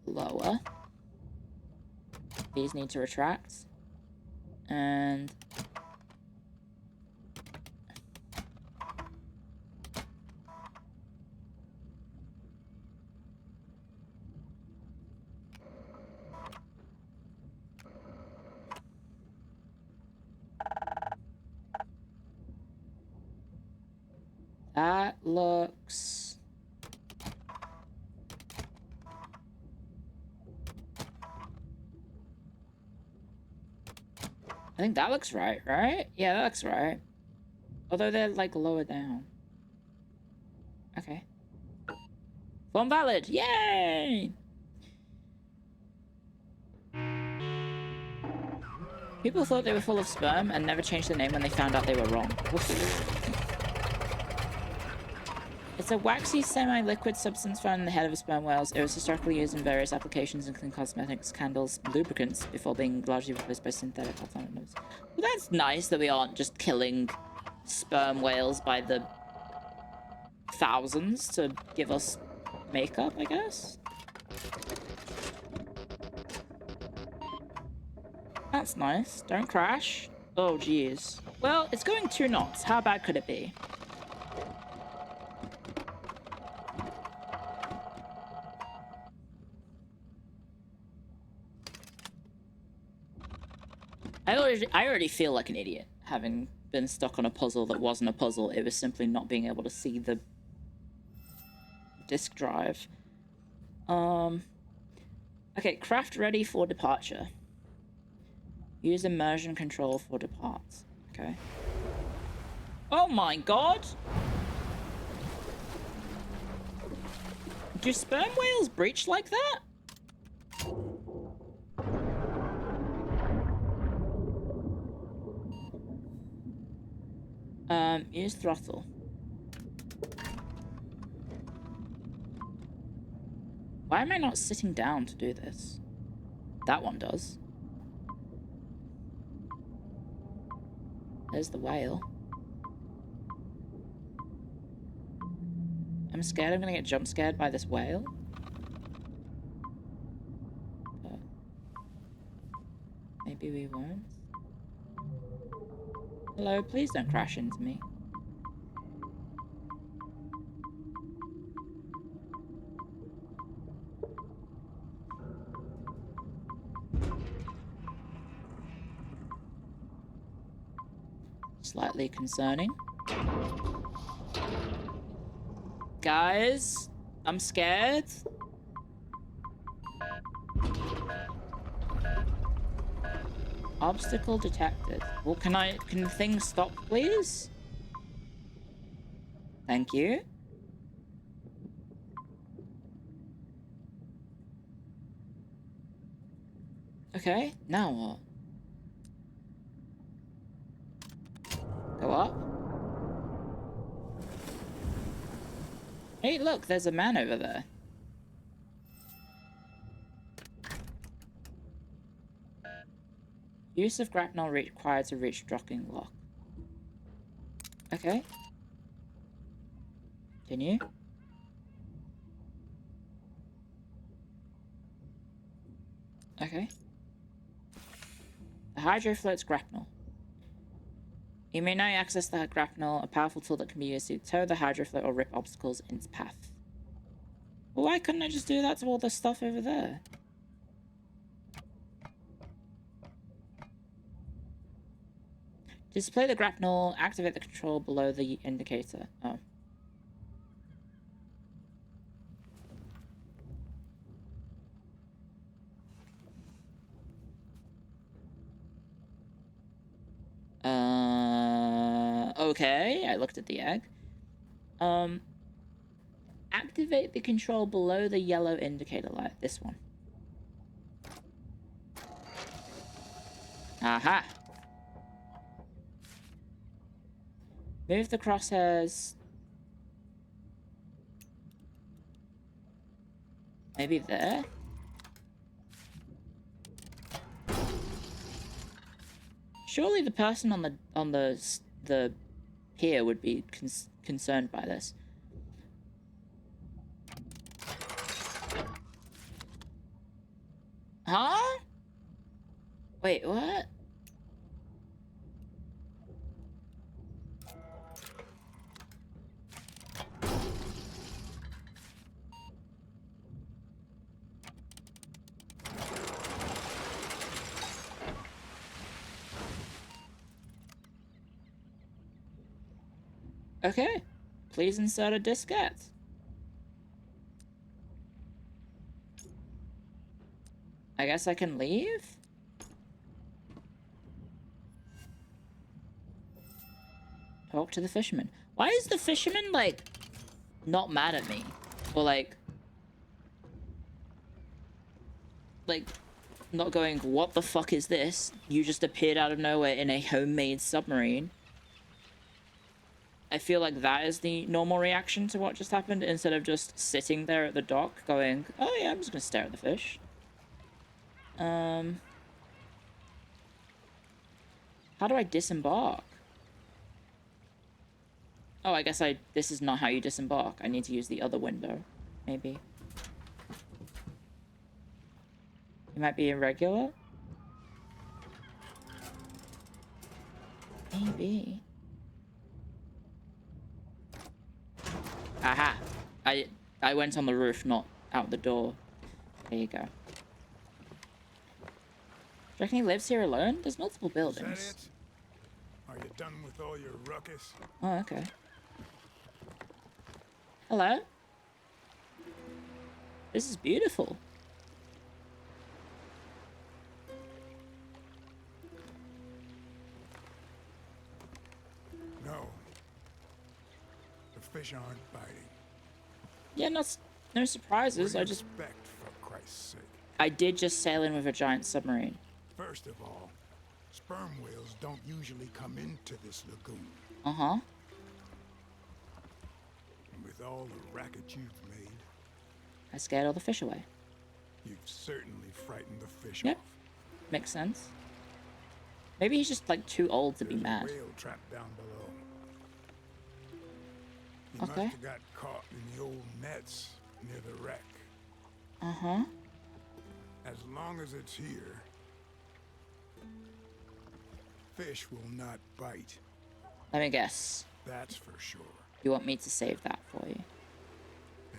lower. These need to retract. And... that looks... I think that looks right, right? Yeah, that looks right. Although they're, like, lower down. Okay. Form valid! Yay! People thought they were full of sperm and never changed the name when they found out they were wrong. It's a waxy, semi-liquid substance found in the head of sperm whales. It was historically used in various applications, including cosmetics, candles, lubricants, before being largely replaced by synthetic alternatives. Well, that's nice that we aren't just killing sperm whales by the thousands to give us makeup, I guess? That's nice. Don't crash. Oh, geez. Well, it's going 2 knots. How bad could it be? I already feel like an idiot, having been stuck on a puzzle that wasn't a puzzle. It was simply not being able to see the disk drive. Okay, craft ready for departure. Use immersion control for departs. Okay. Oh my god! Do sperm whales breach like that? Use throttle. Why am I not sitting down to do this? That one does. There's the whale. I'm scared I'm gonna get jump scared by this whale. But maybe we won't. Hello, please don't crash into me. Slightly concerning. Guys, I'm scared. Obstacle detected. Well, can things stop, please? Thank you. Okay, now what? Go up. Hey, look, there's a man over there. Use of grapnel required to reach docking lock. Okay. Continue. Okay. The hydro floats grapnel. You may now access the grapnel, a powerful tool that can be used to tow the hydro float or rip obstacles in its path. Well, why couldn't I just do that to all the stuff over there? Display the grapnel, activate the control below the indicator. Oh. Okay, I looked at the egg. Activate the control below the yellow indicator light. This one. Aha! Move the crosshairs. Maybe there? Surely the person on the pier would be concerned by this. Huh? Wait, what? Okay. Please insert a diskette. I guess I can leave? Talk to the fisherman. Why is the fisherman, like, not mad at me? Or, like, not going, what the fuck is this? You just appeared out of nowhere in a homemade submarine. I feel like that is the normal reaction to what just happened, instead of just sitting there at the dock going, oh yeah, I'm just gonna stare at the fish. How do I disembark? Oh, I guess this is not how you disembark. I need to use the other window, maybe. It might be irregular? Maybe. Aha! I went on the roof, not out the door. There you go. Do you reckon he lives here alone? There's multiple buildings. Is that it? Are you done with all your ruckus? Oh, okay. Hello? This is beautiful. fish aren't biting. Yeah, no surprises. What I do you just expect, for Christ's sake? I did just sail in with a giant submarine. First of all, sperm whales don't usually come into this lagoon. Uh-huh. And with all the racket you've made, I scared all the fish away. you've certainly frightened the fish Yep. off. Makes sense. Maybe he's just like too old to be There's mad. a whale trapped down below. He Okay. must have got caught in the old nets near the wreck. Uh-huh. As long as it's here, fish will not bite. Let me guess. That's for sure. You want me to save that for you?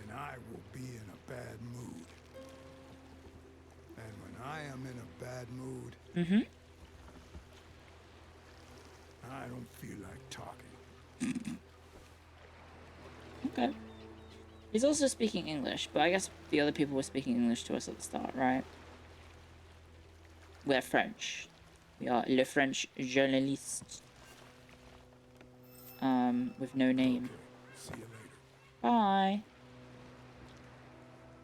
And I will be in a bad mood. And when I am in a bad mood, I don't feel like talking. Okay. He's also speaking English, but I guess the other people were speaking English to us at the start, right? We're French. We are le French journaliste. With no name. See you later. Bye.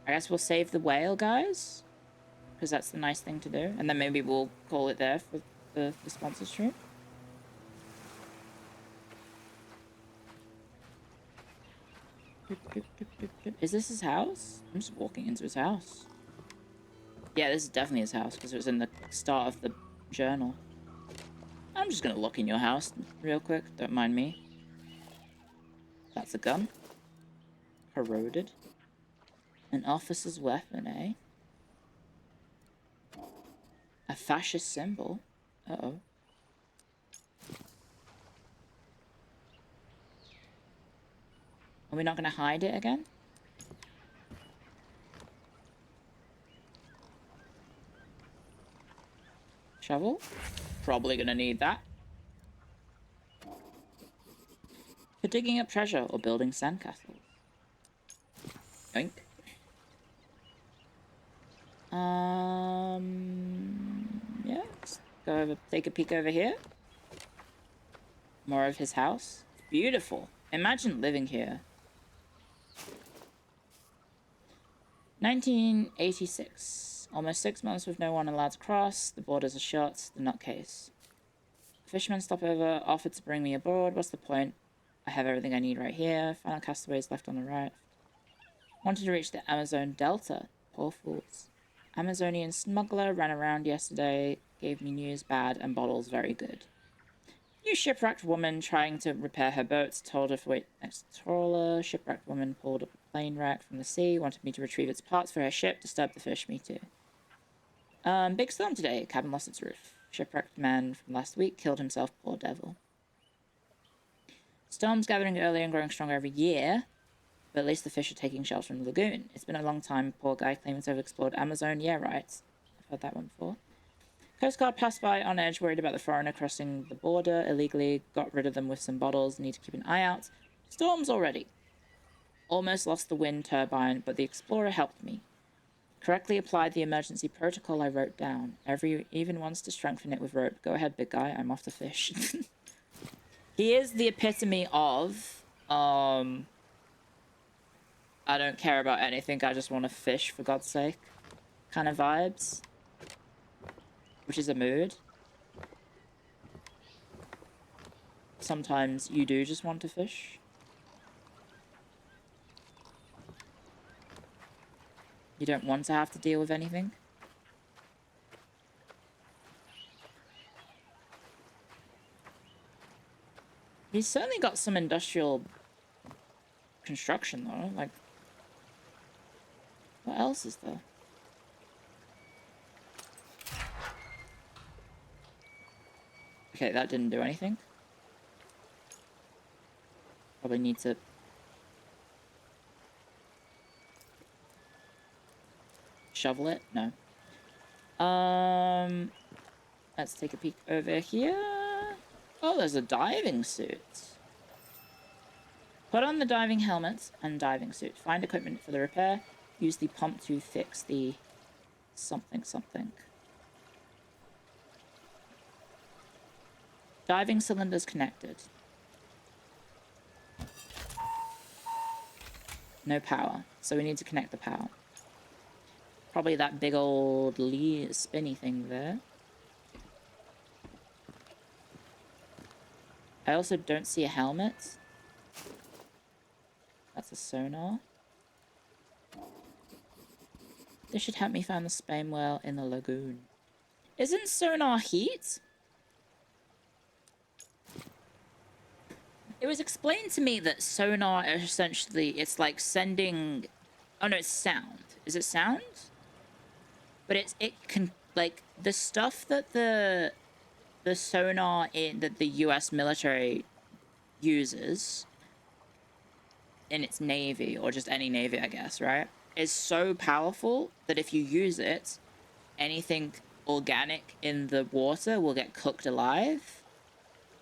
I guess we'll save the whale, guys. Because that's the nice thing to do. And then maybe we'll call it there for the sponsor stream. Is this his house? I'm just walking into his house. Yeah, this is definitely his house because it was in the start of the journal. I'm just gonna look in your house real quick. Don't mind me. That's a gun. Corroded. An officer's weapon, eh? A fascist symbol. Uh-oh. Are we not gonna hide it again? Shovel? Probably gonna need that. For digging up treasure or building sandcastles. Yoink. Yeah, let's go over, take a peek over here. More of his house. Beautiful. Imagine living here. 1986. Almost 6 months with no one allowed to cross. The borders are shut. The nutcase. Fisherman stopover offered to bring me aboard. What's the point? I have everything I need right here. Final castaways left on the right. Wanted to reach the Amazon Delta. Poor fools. Amazonian smuggler ran around yesterday. Gave me news bad and bottles very good. New shipwrecked woman trying to repair her boats. Told her to wait next to trawler. Shipwrecked woman pulled up a plane wreck from the sea. Wanted me to retrieve its parts for her ship. Disturbed the fish. Me too. Big storm today. Cabin lost its roof. Shipwrecked man from last week killed himself. Poor devil. Storms gathering early and growing stronger every year. But at least the fish are taking shelter in the lagoon. It's been a long time. Poor guy claiming to have explored Amazon. Yeah, right. I've heard that one before. Coast Guard passed by on edge, worried about the foreigner crossing the border illegally. Got rid of them with some bottles. Need to keep an eye out. Storms already. Almost lost the wind turbine, but the explorer helped me. Correctly applied the emergency protocol I wrote down. Even wants to strengthen it with rope. Go ahead, big guy. I'm off to fish. He is the epitome of, I don't care about anything. I just want to fish, for God's sake. Kind of vibes. Which is a mood. Sometimes you do just want to fish. You don't want to have to deal with anything. He's certainly got some industrial construction, though. Like, what else is there? Okay, that didn't do anything. Probably need to... shovel it? No. Let's take a peek over here. Oh, there's a diving suit. Put on the diving helmet and diving suit. Find equipment for the repair. Use the pump to fix the something something. Diving cylinders connected. No power. So we need to connect the power. Probably that big old spinny thing there. I also don't see a helmet. That's a sonar. This should help me find the sperm whale in the lagoon. Isn't sonar heat? It was explained to me that sonar essentially, it's like sending... Oh no, it's sound. Is it sound? But it can, like, the stuff that the sonar that the US military uses in its navy, or just any navy, I guess, right, is so powerful that if you use it, anything organic in the water will get cooked alive.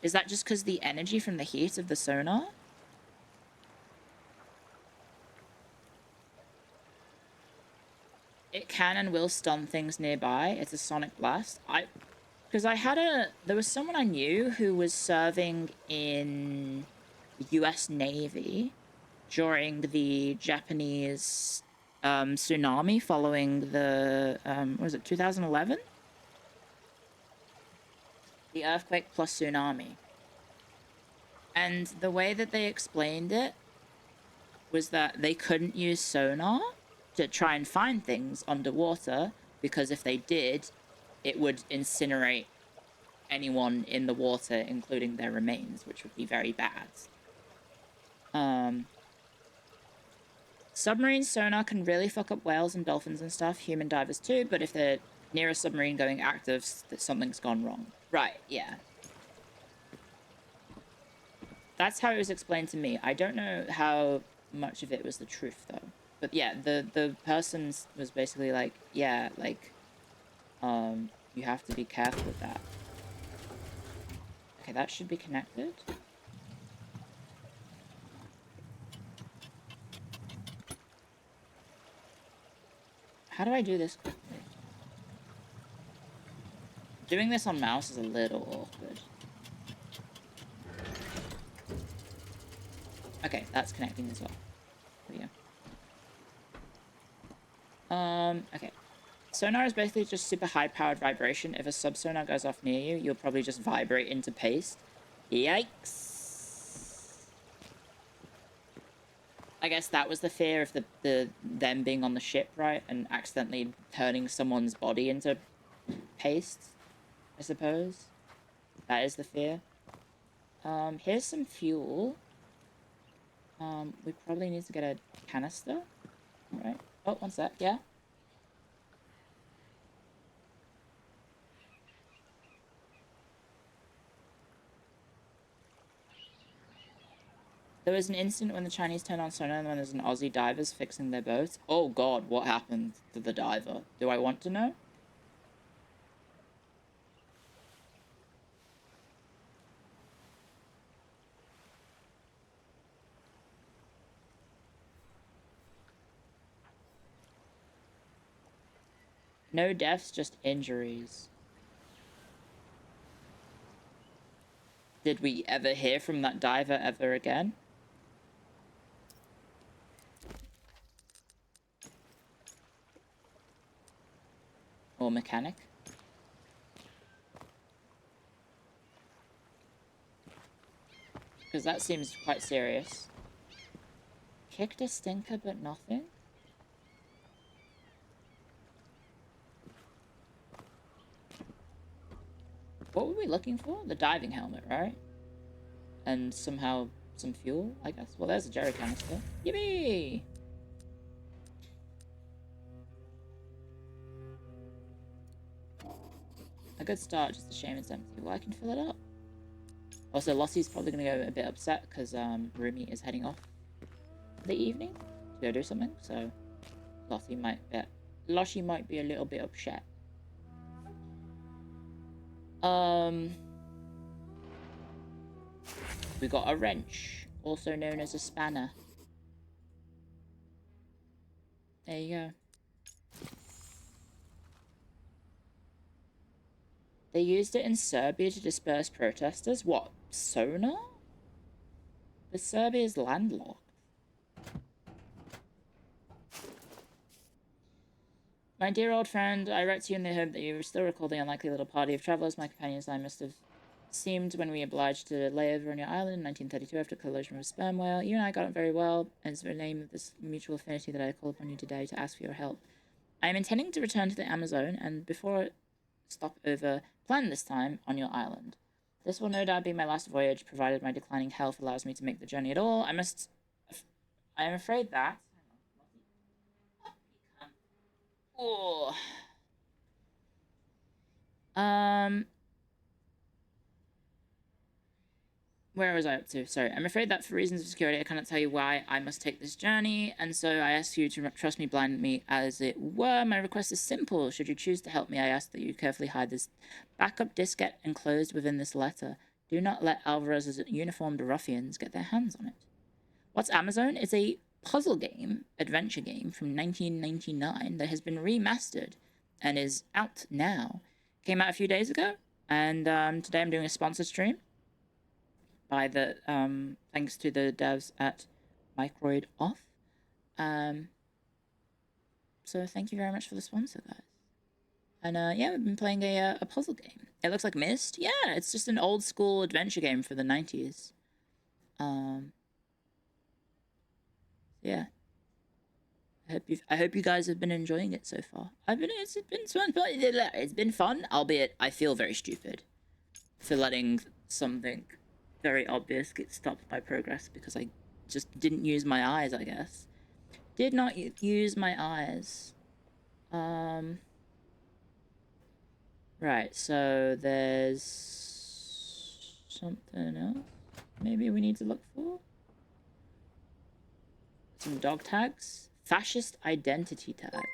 Is that just because the energy from the heat of the sonar? It can and will stun things nearby. It's a sonic blast. Because there was someone I knew who was serving in the US Navy during the Japanese tsunami following the, what was it, 2011? The earthquake plus tsunami. And the way that they explained it was that they couldn't use sonar to try and find things underwater, because if they did, it would incinerate anyone in the water, including their remains, which would be very bad. Submarine sonar can really fuck up whales and dolphins and stuff, human divers too, but if they're near a submarine going active, something's gone wrong. Right, yeah. That's how it was explained to me. I don't know how much of it was the truth, though. But yeah, the person was basically like, yeah, like, you have to be careful with that. Okay, that should be connected. How do I do this quickly? Doing this on mouse is a little awkward. Okay, that's connecting as well. There we go. Okay. Sonar is basically just super high-powered vibration. If a sub-sonar goes off near you, you'll probably just vibrate into paste. Yikes. I guess that was the fear of them being on the ship, right? And accidentally turning someone's body into paste, I suppose. That is the fear. Here's some fuel. We probably need to get a canister. Alright. Oh, one sec, yeah? There was an incident when the Chinese turned on sonar and when there's an Aussie divers fixing their boats. Oh god, what happened to the diver? Do I want to know? No deaths, just injuries. Did we ever hear from that diver ever again? Or mechanic? Because that seems quite serious. Kicked a stinker but nothing? What were we looking for? The diving helmet, right? And somehow some fuel, I guess. Well, there's a jerry canister. Yippee! A good start, just a shame it's empty. Well, I can fill it up. Also, Lossie's probably going to go a bit upset because Rumi is heading off for the evening to go do something. So, Lossie might be a little bit upset. We got a wrench, also known as a spanner. There you go. They used it in Serbia to disperse protesters. What? Sonar? But Serbia is landlocked. My dear old friend, I write to you in the hope that you still recall the unlikely little party of travellers my companions and I must have seemed when we obliged to lay over on your island in 1932 after collision with a sperm whale. You and I got on very well, and it's the name of this mutual affinity that I call upon you today to ask for your help. I am intending to return to the Amazon, and before stop over, plan this time on your island. This will no doubt be my last voyage, provided my declining health allows me to make the journey at all. I am afraid that... Oh. Where was I up to? Sorry. I'm afraid that for reasons of security, I cannot tell you why I must take this journey, and so I ask you to trust me blindly as it were. My request is simple. Should you choose to help me, I ask that you carefully hide this backup diskette enclosed within this letter. Do not let Alvarez's uniformed ruffians get their hands on it. What's Amazon? It's a puzzle game, adventure game from 1999 that has been remastered and is out now. Came out a few days ago, and today I'm doing a sponsored stream by the thanks to the devs at Microid Off. So thank you very much for the sponsor, guys. And yeah, we've been playing a puzzle game. It looks like Myst. Yeah, it's just an old school adventure game for the 90s. Yeah. I hope you guys have been enjoying it so far. It's been fun, albeit I feel very stupid for letting something very obvious get stopped my progress because I just didn't use my eyes, I guess. Did not use my eyes. Right, so there's something else maybe we need to look for. Some dog tags. Fascist identity tag.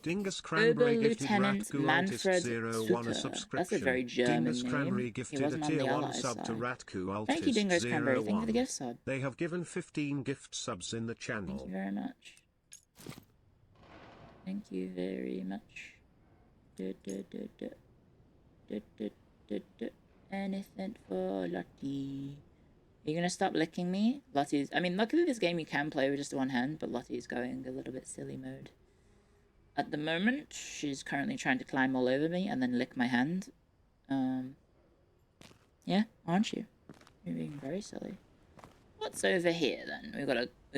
Dingus Cranberry gifted Lieutenant Manfred 01 a Sutter. subscription. That's a very German Dingus Cranberry name. He gifted a wasn't on tier the 1 Allies sub to side. Ratku Thank you, Dingus Cranberry. Thank you for the 01. gift sub. They have given 15 gift subs in the channel. Thank you very much. Thank you very much. Anything for Lottie. Are you gonna stop licking me? Lottie's... I mean, luckily this game you can play with just one hand, but Lottie's going a little bit silly mode. At the moment, she's currently trying to climb all over me and then lick my hand. Yeah, aren't you? You're being very silly. What's over here then? We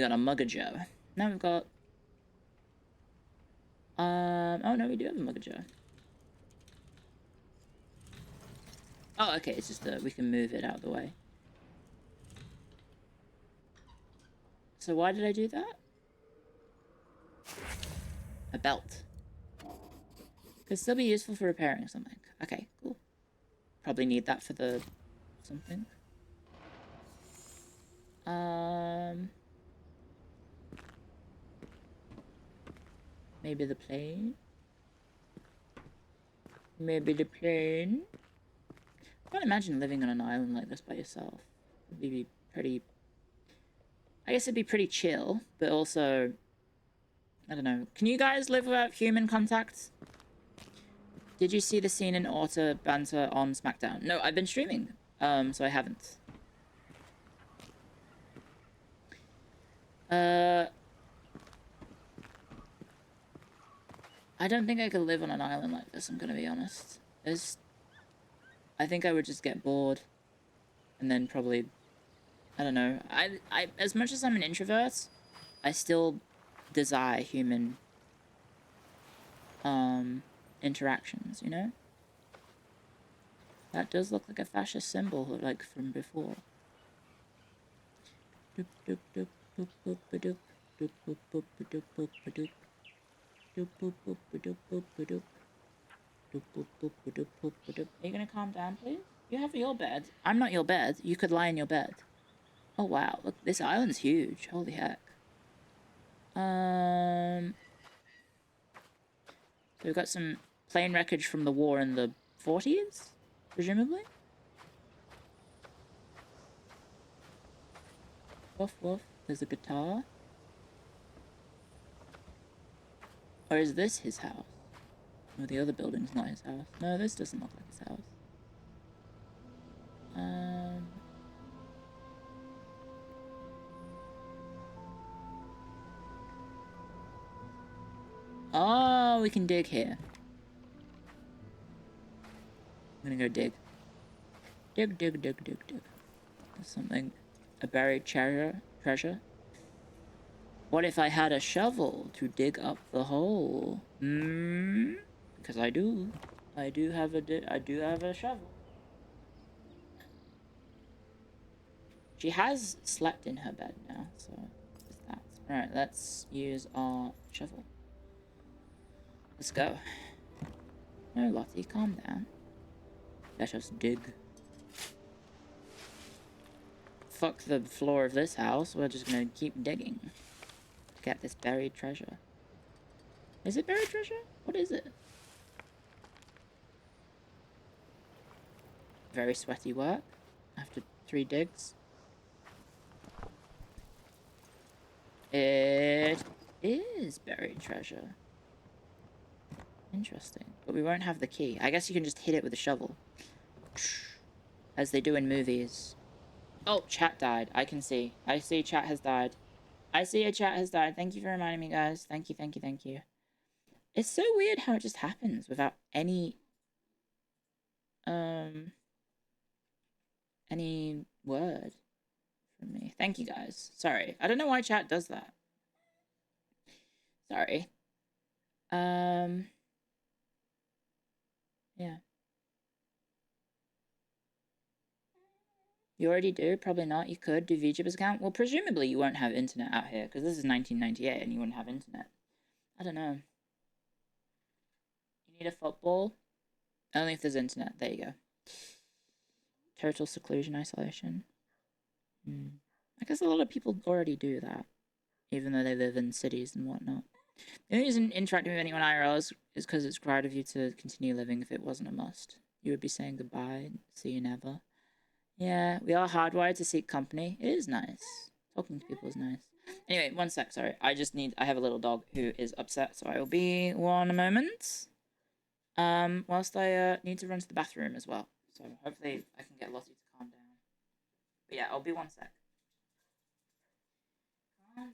got a Mugger Joe. Now we've got... oh no, we do have a Mugger Joe. Oh, okay, it's just we can move it out of the way. So why did I do that? A belt. Could still be useful for repairing something. Okay, cool. Probably need that for the... something. Maybe the plane? Maybe the plane? I can't imagine living on an island like this by yourself. It'd be pretty... I guess it'd be pretty chill, but also... I don't know. Can you guys live without human contact? Did you see the scene in Auto Banter on SmackDown? No, I've been streaming, so I haven't. I don't think I could live on an island like this, I'm gonna be honest. I think I would just get bored. And then probably... I don't know. I as much as I'm an introvert, I still desire human interactions, you know? That does look like a fascist symbol, like from before. Are you gonna calm down, please? You have your bed. I'm not your bed. You could lie in your bed. Oh wow, look, this island's huge. Holy heck. So we've got some plane wreckage from the war in the 40s, presumably. Woof woof. There's a guitar. Or is this his house? No, the other building's not his house. No, this doesn't look like his house. we can dig here. I'm gonna go dig. Dig, dig, dig, dig, dig. There's something. A buried treasure. What if I had a shovel to dig up the hole? Because I do. I do have a shovel. She has slept in her bed now, so there's that. Alright, let's use our shovel. Let's go. No, Lottie, calm down. Let us dig. Fuck the floor of this house, we're just gonna keep digging. To get this buried treasure. Is it buried treasure? What is it? Very sweaty work. After 3 digs. It is buried treasure. Interesting. But we won't have the key. I guess you can just hit it with a shovel. As they do in movies. Oh, chat died. I can see. I see chat has died. I see a chat has died. Thank you for reminding me, guys. Thank you, thank you, thank you. It's so weird how it just happens without any word from me. Thank you, guys. Sorry. I don't know why chat does that. Sorry. Yeah. You already do? Probably not. You could do VTuber's account. Well, presumably you won't have internet out here, because this is 1998 and you wouldn't have internet. I don't know. You need a football? Only if there's internet. There you go. Total seclusion, isolation. I guess a lot of people already do that, even though they live in cities and whatnot. The only reason interacting with anyone IRL is because it's required of you to continue living if it wasn't a must. You would be saying goodbye and see you never. Yeah, we are hardwired to seek company. It is nice. Talking to people is nice. Anyway, one sec, sorry. I have a little dog who is upset, so I will be 1 moment. Whilst I need to run to the bathroom as well. So hopefully I can get Lottie to calm down. But yeah, I'll be 1 sec. Calm down.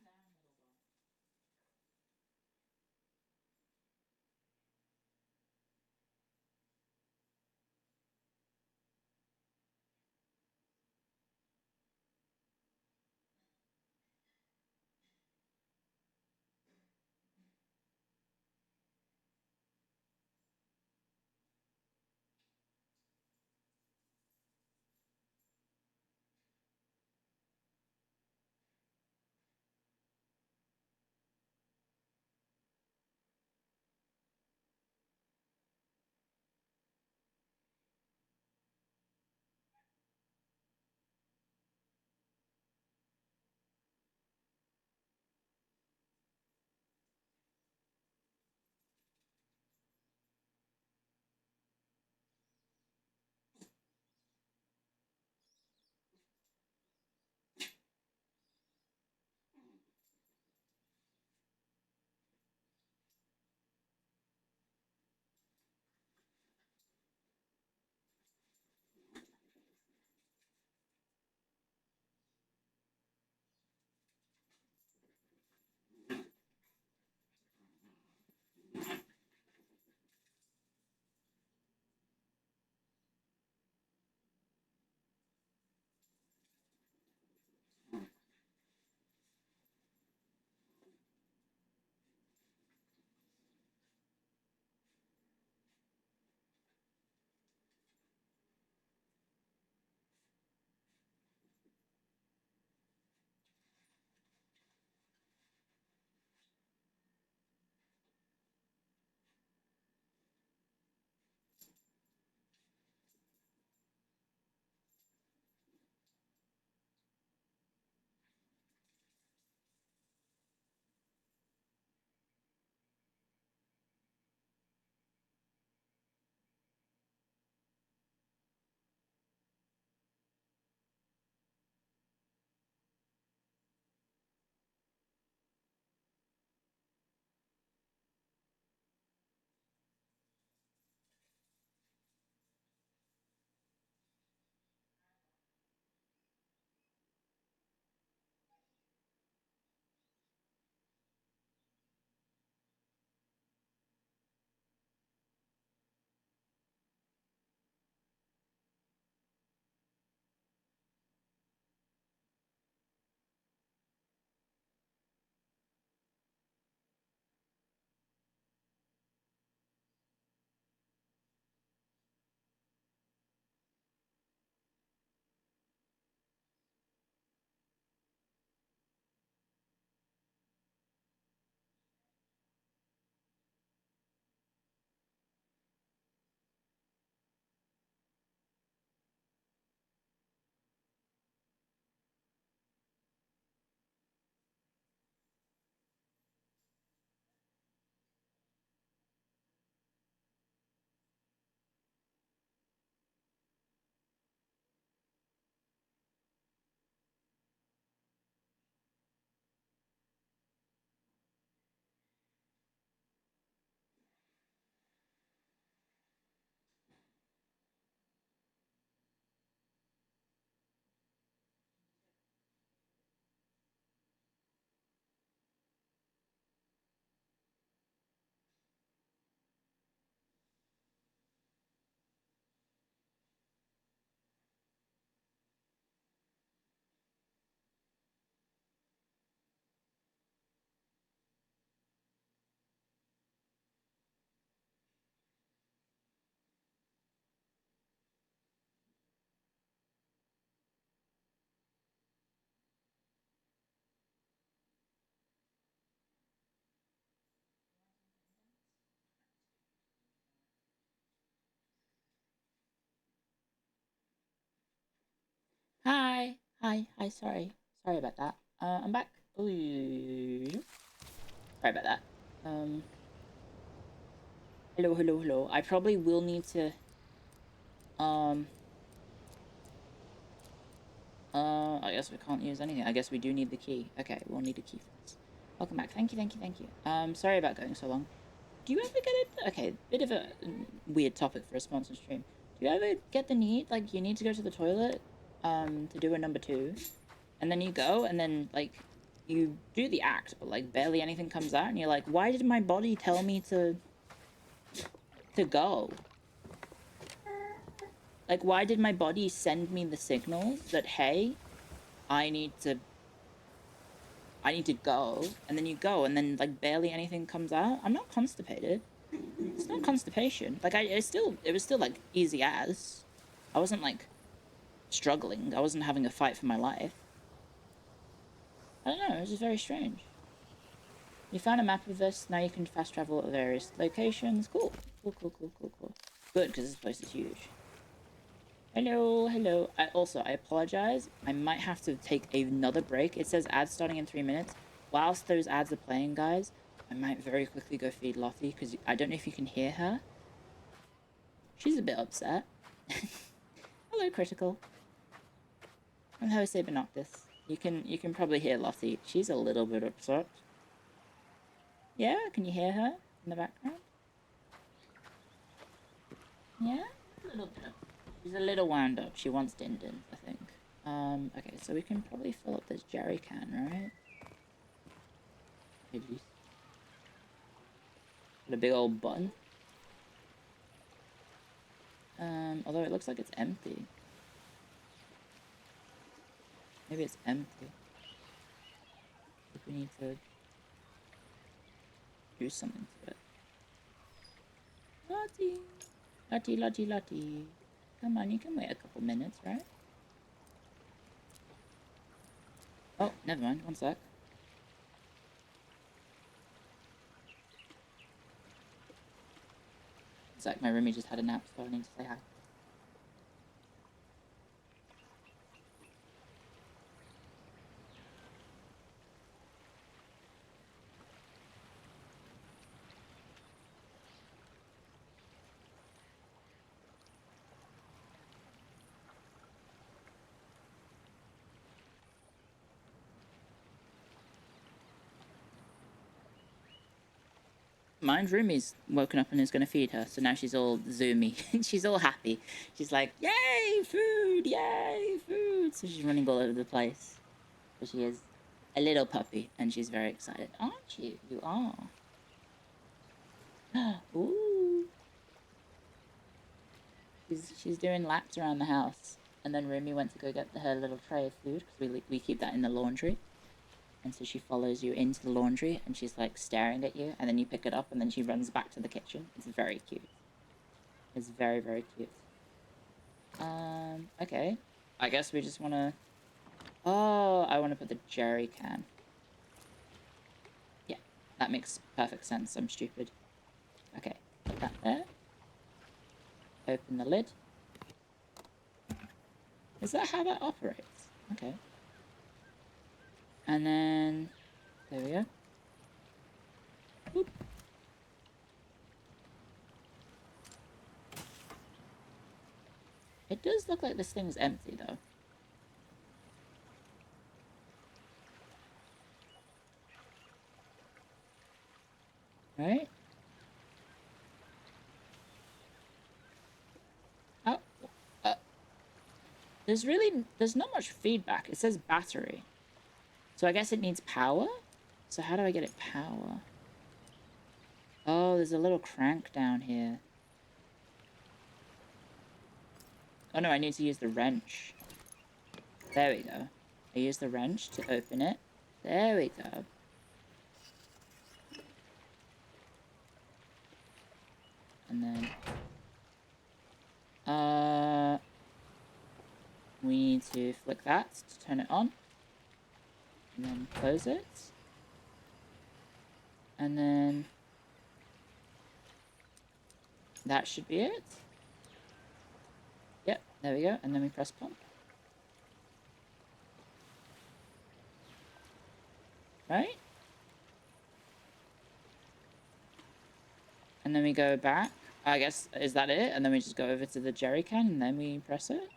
Hi, sorry. Sorry about that. I'm back. Ooh. Sorry about that. Hello. I probably will need to, um, I guess we can't use anything. I guess we do need the key. Okay, we'll need a key for this. Welcome back. Thank you. Sorry about going so long. Do you ever get it? Okay, bit of a weird topic for a sponsored stream. Do you ever get the need, like, you need to go to the toilet, to do a number 2, and then you go, and then, like, you do the act, but, like, barely anything comes out, and you're like, why did my body tell me to go? Like, why did my body send me the signals that, hey, I need to go, and then you go, and then, like, barely anything comes out? I'm not constipated. It's not constipation. Like, it was still, like, easy as. I wasn't, like, struggling. I wasn't having a fight for my life. I don't know, it was just very strange. You found a map of this, now you can fast travel at various locations. Cool. Good, because this place is huge. Hello. I apologize. I might have to take another break. It says ads starting in 3 minutes. Whilst those ads are playing, guys, I might very quickly go feed Lottie, because I don't know if you can hear her. She's a bit upset. Hello, Critical. And hello, Saber Noctis. You can probably hear Lottie. She's a little bit upset. Yeah, can you hear her in the background? Yeah, a little bit. She's a little wound up. She wants din-dins, I think. Okay, so we can probably fill up this jerry can, right? Got a big old button. Although it looks like it's empty. Maybe it's empty. If we need to do something to it. Lottie. Come on, you can wait a couple minutes, right? Oh, never mind. One sec. My roomie just had a nap, so I need to say hi. Mine's roomie's woken up and is going to feed her, so now she's all zoomy. She's all happy. She's like, yay, food! So she's running all over the place. But she is a little puppy, and she's very excited. Aren't you? You are. Ooh. She's doing laps around the house. And then Roomie went to go get her little tray of food, because we keep that in the laundry. And so she follows you into the laundry, and she's, like, staring at you, and then you pick it up, and then she runs back to the kitchen. It's very cute. It's very, very cute. Okay. I guess we just want to... Oh, I want to put the jerry can. Yeah, that makes perfect sense. I'm stupid. Okay, put that there. Open the lid. Is that how that operates? Okay. And then... There we go. Boop. It does look like this thing's empty, though. Right? Oh, there's not much feedback. It says battery. So I guess it needs power? So how do I get it power? Oh, there's a little crank down here. Oh no, I need to use the wrench. There we go. I use the wrench to open it. There we go. And then... we need to flick that to turn it on. And then close it. And then... that should be it. Yep, there we go. And then we press pump. Right? And then we go back. I guess, is that it? And then we just go over to the jerry can and then we press it?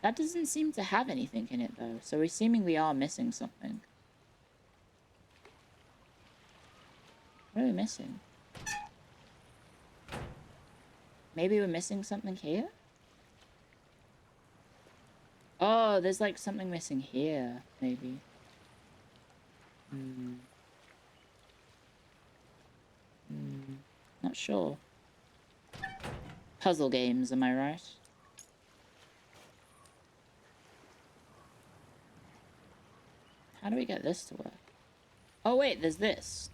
That doesn't seem to have anything in it, though. So we seemingly are missing something. What are we missing? Maybe we're missing something here? Oh, there's like something missing here, maybe. Not sure. Puzzle games, am I right? How do we get this to work? Oh wait, there's this.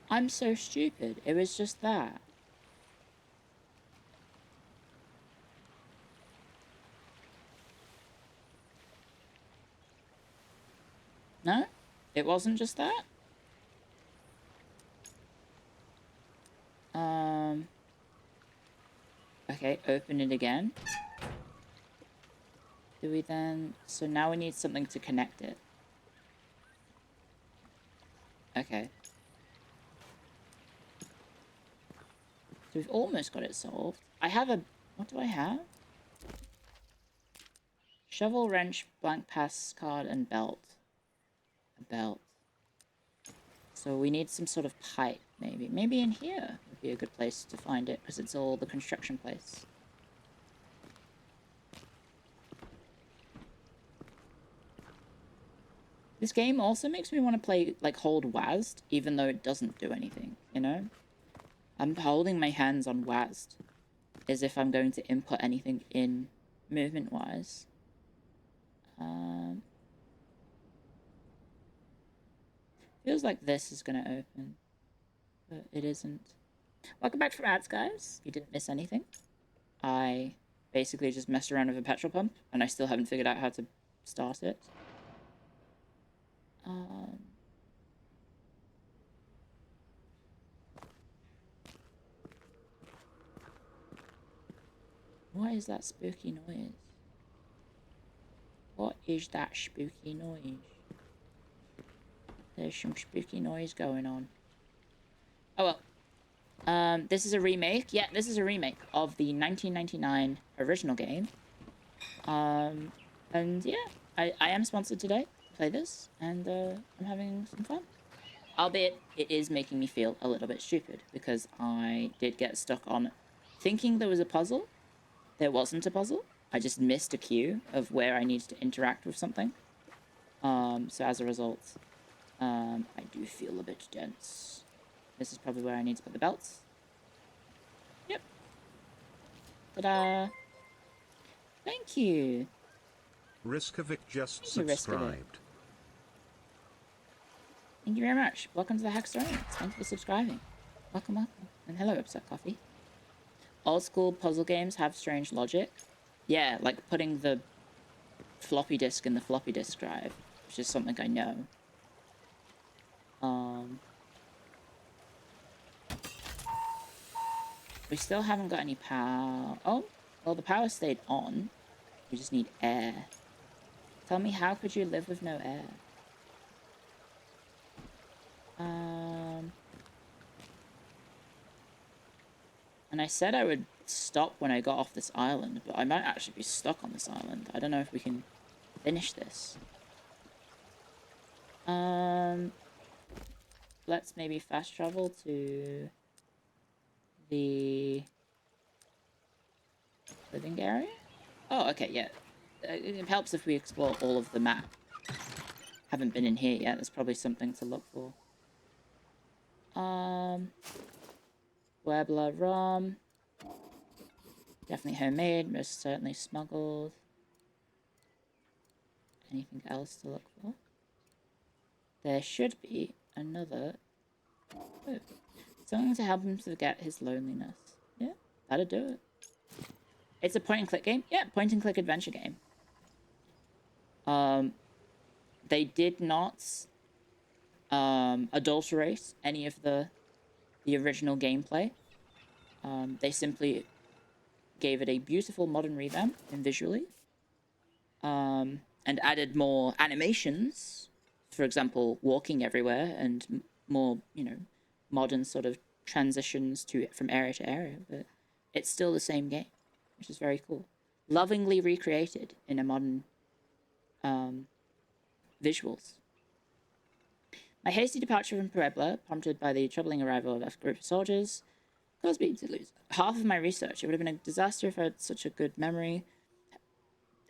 I'm so stupid. It was just that. No? It wasn't just that? Okay, open it again. Do we then... So now we need something to connect it. Okay. So we've almost got it solved. I have a... What do I have? Shovel, wrench, blank pass card, and belt. A belt. So we need some sort of pipe, maybe. Maybe in here would be a good place to find it, because it's all the construction place. This game also makes me want to play, like, hold WASD, even though it doesn't do anything, you know? I'm holding my hands on WASD as if I'm going to input anything in movement-wise. Feels like this is going to open, but it isn't. Welcome back from ads, guys. You didn't miss anything. I basically just messed around with a petrol pump, and I still haven't figured out how to start it. What is that spooky noise? What is that spooky noise? There's some spooky noise going on. Oh well. This is a remake. Yeah, this is a remake of the 1999 original game. And yeah, I am sponsored today to play this, and I'm having some fun. Albeit, it is making me feel a little bit stupid, because I did get stuck on thinking there was a puzzle. There wasn't a puzzle. I just missed a cue of where I needed to interact with something. So as a result, I do feel a bit dense. This is probably where I need to put the belts. Yep. Ta-da! Thank you! Riskovic just Thank you, Riskovic. subscribed. Thank you very much. Welcome to the Hackstorians. Thank you for subscribing. Welcome, welcome. And hello, Upset Coffee. Old school puzzle games have strange logic. Yeah, like putting the floppy disk in the floppy disk drive, which is something I know. We still haven't got any power. Oh, well, the power stayed on. We just need air. Tell me, how could you live with no air? And I said I would stop when I got off this island, but I might actually be stuck on this island. I don't know if we can finish this. Let's maybe fast travel to the living area? Oh, okay, yeah. It helps if we explore all of the map. Haven't been in here yet. There's probably something to look for. Puebla rum. Definitely homemade. Most certainly smuggled. Anything else to look for? There should be another... Oh. Something to help him forget his loneliness. Yeah, that'll do it. It's a point-and-click game? Yeah, point-and-click adventure game. They did not adulterate any of the original gameplay. They simply gave it a beautiful modern revamp and visually, and added more animations, for example, walking everywhere, and more, you know, modern sort of transitions to from area to area. But it's still the same game, which is very cool. Lovingly recreated in a modern visuals. My hasty departure from Puebla, prompted by the troubling arrival of a group of soldiers, caused me to lose half of my research. It would have been a disaster if I had such a good memory.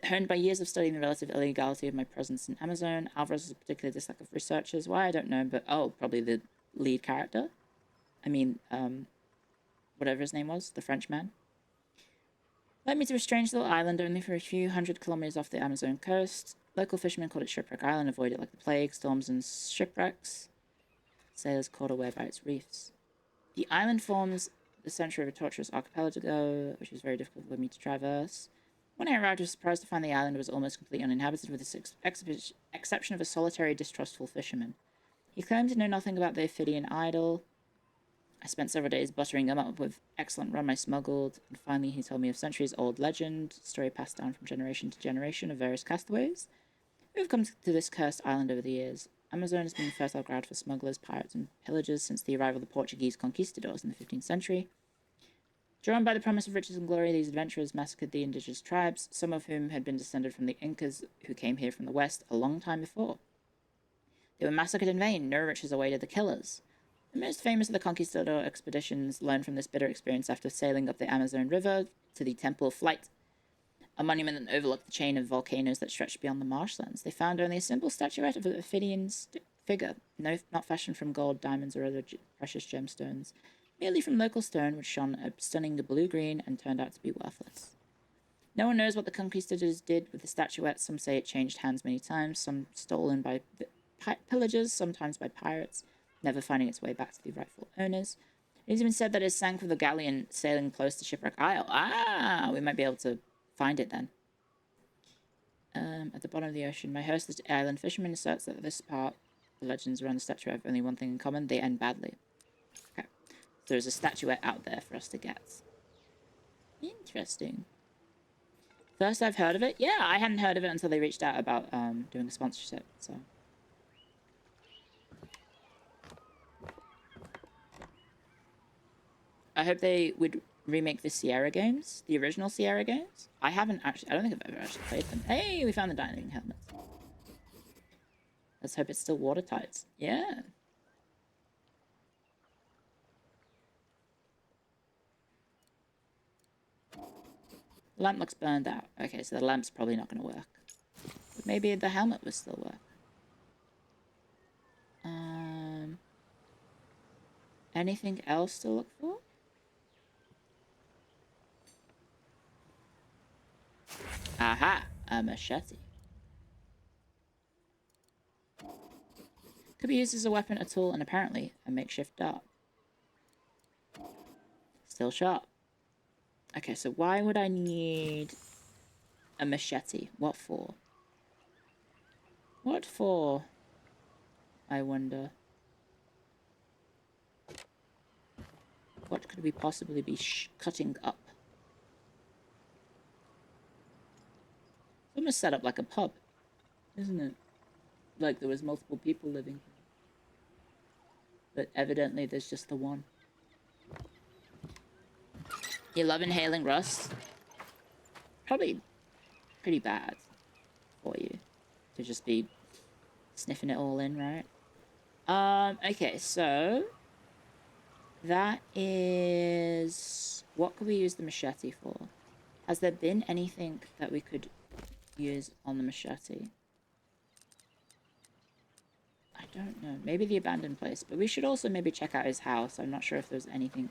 Honed by years of studying the relative illegality of my presence in Amazon, Alvarez's particular dislike of researchers. Why, I don't know, but probably the lead character. I mean, whatever his name was, the Frenchman. Led me to a strange little island only for a few hundred kilometers off the Amazon coast. Local fishermen called it Shipwreck Island, avoid it like the plague, storms and shipwrecks. Sailors caught away by its reefs. The island forms the center of a tortuous archipelago, which was very difficult for me to traverse. When I arrived, I was surprised to find the island was almost completely uninhabited, with the exception of a solitary, distrustful fisherman. He claimed to know nothing about the Ophidian idol. I spent several days buttering him up with excellent rum I smuggled, and finally he told me of centuries-old legend, story passed down from generation to generation of various castaways who have come to this cursed island over the years. Amazon has been a fertile ground for smugglers, pirates, and pillagers since the arrival of the Portuguese conquistadors in the 15th century. Drawn by the promise of riches and glory, these adventurers massacred the indigenous tribes, some of whom had been descended from the Incas who came here from the west a long time before. They were massacred in vain. No riches awaited the killers. The most famous of the conquistador expeditions learned from this bitter experience after sailing up the Amazon River to the Temple of Flight, a monument that overlooked the chain of volcanoes that stretched beyond the marshlands. They found only a simple statuette of an Ophidian figure, not fashioned from gold, diamonds, or other precious gemstones, merely from local stone, which shone a stunning blue-green and turned out to be worthless. No one knows what the conquistadors did with the statuette. Some say it changed hands many times, some stolen by pillagers, sometimes by pirates, never finding its way back to the rightful owners. It has even said that it sank with a galleon sailing close to Shipwreck Isle. We might be able to find it then. At the bottom of the ocean, my host, the island fisherman, asserts that this part, the legends around the statuette have only one thing in common: they end badly. Okay. So there's a statuette out there for us to get. Interesting. First I've heard of it. Yeah, I hadn't heard of it until they reached out about doing a sponsorship, so. I hope they would remake the Sierra games, the original Sierra games. I don't think I've ever actually played them. Hey, we found the diving helmet. Let's hope it's still watertight. Yeah. The lamp looks burned out. Okay, so the lamp's probably not going to work. But maybe the helmet will still work. Anything else to look for? Aha! A machete. Could be used as a weapon, a tool, and apparently a makeshift dart. Still sharp. Okay, so why would I need a machete? What for? What for? I wonder. What could we possibly be cutting up? It's almost set up like a pub, isn't it? Like there was multiple people living here. But evidently there's just the one. You love inhaling rust? Probably pretty bad for you to just be sniffing it all in, right? Okay, so that is... What could we use the machete for? Has there been anything that we could use on the machete? I don't know. Maybe the abandoned place. But we should also maybe check out his house. I'm not sure if there's anything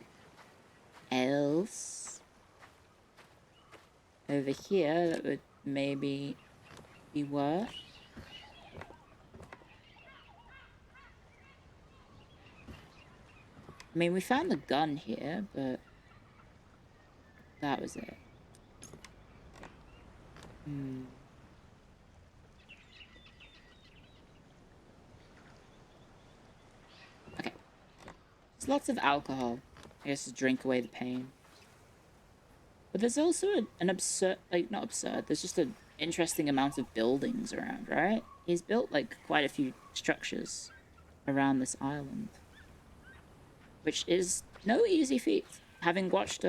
else over here that would maybe be worth. I mean, we found the gun here, but that was it. There's lots of alcohol. I guess to drink away the pain. But there's also an absurd, like, not absurd, there's just an interesting amount of buildings around, right? He's built, like, quite a few structures around this island. Which is no easy feat. Having watched,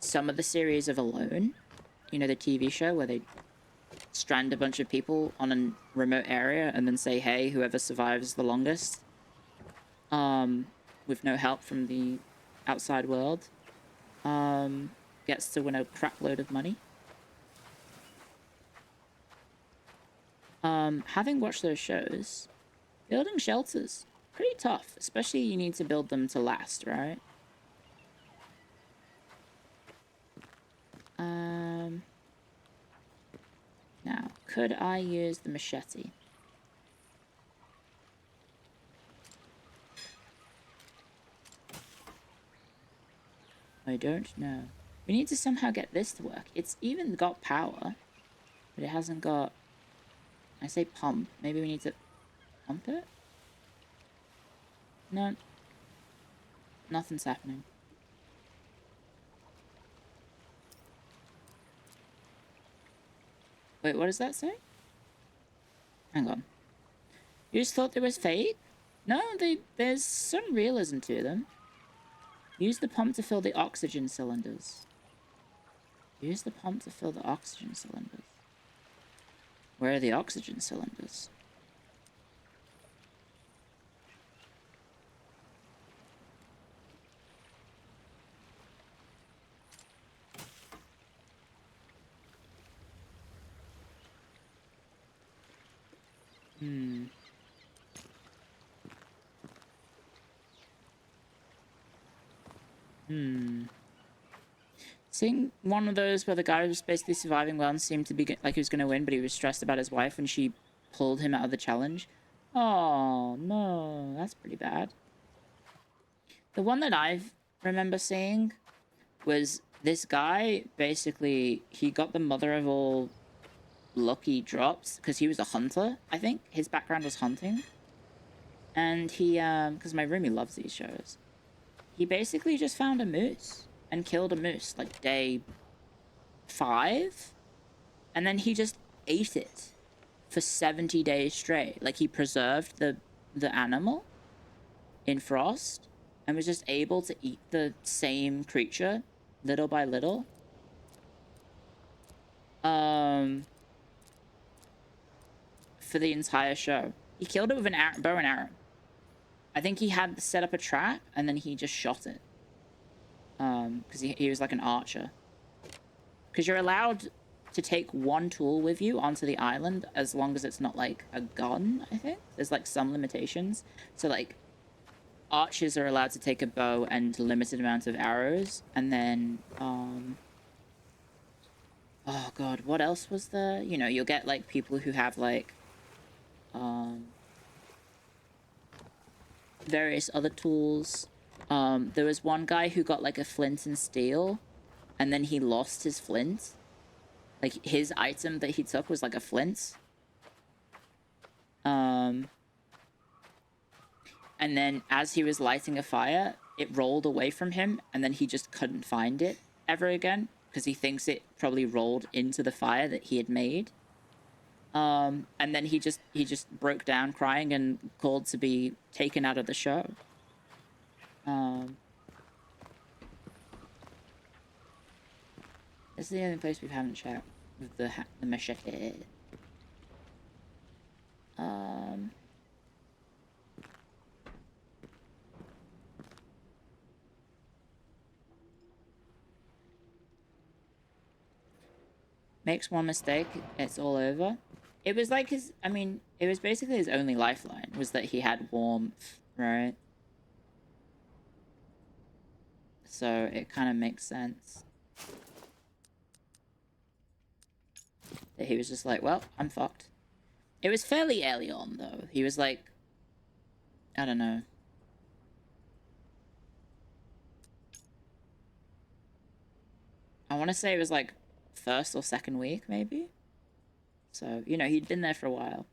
some of the series of Alone, you know, the TV show where they strand a bunch of people on a remote area and then say, hey, whoever survives the longest, with no help from the outside world, gets to win a crap load of money. Having watched those shows, building shelters, pretty tough, especially you need to build them to last, right? Now, could I use the machete? I don't know. We need to somehow get this to work. It's even got power, but it hasn't got... I say pump. Maybe we need to pump it? No. Nothing's happening. Wait, what does that say? Hang on. You just thought they was fake? No, there's some realism to them. Use the pump to fill the oxygen cylinders. Use the pump to fill the oxygen cylinders. Where are the oxygen cylinders? Seeing one of those where the guy was basically surviving well and seemed to be like he was going to win, but he was stressed about his wife when she pulled him out of the challenge. Oh, no, that's pretty bad. The one that I remember seeing was this guy, basically, he got the mother of all lucky drops because he was a hunter, I think. His background was hunting. And he, because my roomie loves these shows, he basically just found a moose and killed a moose, like, day 5. And then he just ate it for 70 days straight. Like, he preserved the animal in frost and was just able to eat the same creature little by little. For the entire show. He killed it with an bow and arrow. I think he had set up a trap and then he just shot it. Because he was like an archer. Because you're allowed to take one tool with you onto the island as long as it's not like a gun, I think. There's like some limitations. So like archers are allowed to take a bow and limited amount of arrows. And then, oh god, what else was there? You know, you'll get like people who have like, various other tools. There was one guy who got like a flint and steel, and then he lost his flint. Like his item that he took was like a flint. And then as he was lighting a fire, it rolled away from him, and then he just couldn't find it ever again because he thinks it probably rolled into the fire that he had made. And then he just broke down crying and called to be taken out of the show. This is the only place we haven't checked with the machete. Makes one mistake, it's all over. It was like his, I mean, it was basically his only lifeline, was that he had warmth, right? So it kind of makes sense. That he was just like, well, I'm fucked. It was fairly early on, though. He was like, I don't know. I want to say it was like first or second week, maybe? So, you know, he'd been there for a while.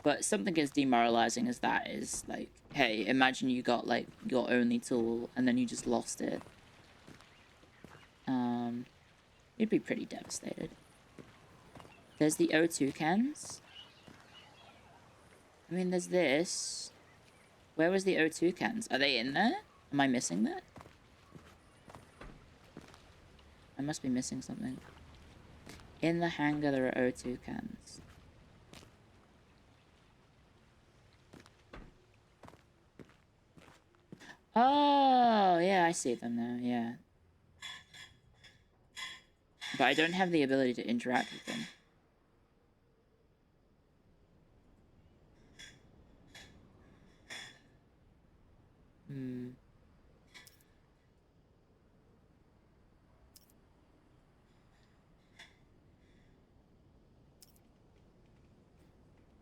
But something as demoralizing as that is like, hey, imagine you got like your only tool and then you just lost it. You'd be pretty devastated. There's the O2 cans. I mean, there's this. Where was the O2 cans? Are they in there? Am I missing that? I must be missing something. In the hangar, there are O2 cans. Oh, yeah, I see them now, yeah. But I don't have the ability to interact with them.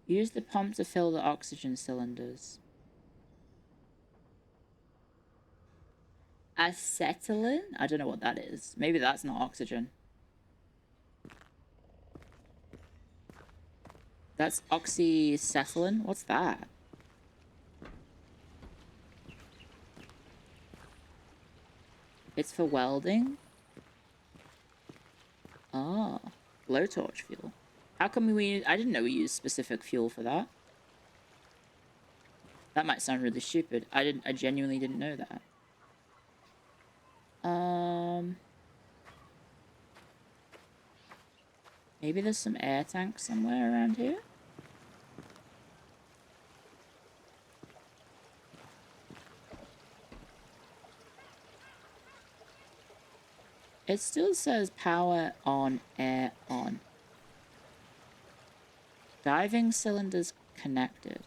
Use the pump to fill the oxygen cylinders. Acetylene? I don't know what that is. Maybe that's not oxygen. That's oxyacetylene? What's that? It's for welding? Oh, blowtorch fuel. How come I didn't know we used specific fuel for that. That might sound really stupid. I genuinely didn't know that. Maybe there's some air tanks somewhere around here? It still says power on, air on. Diving cylinders connected.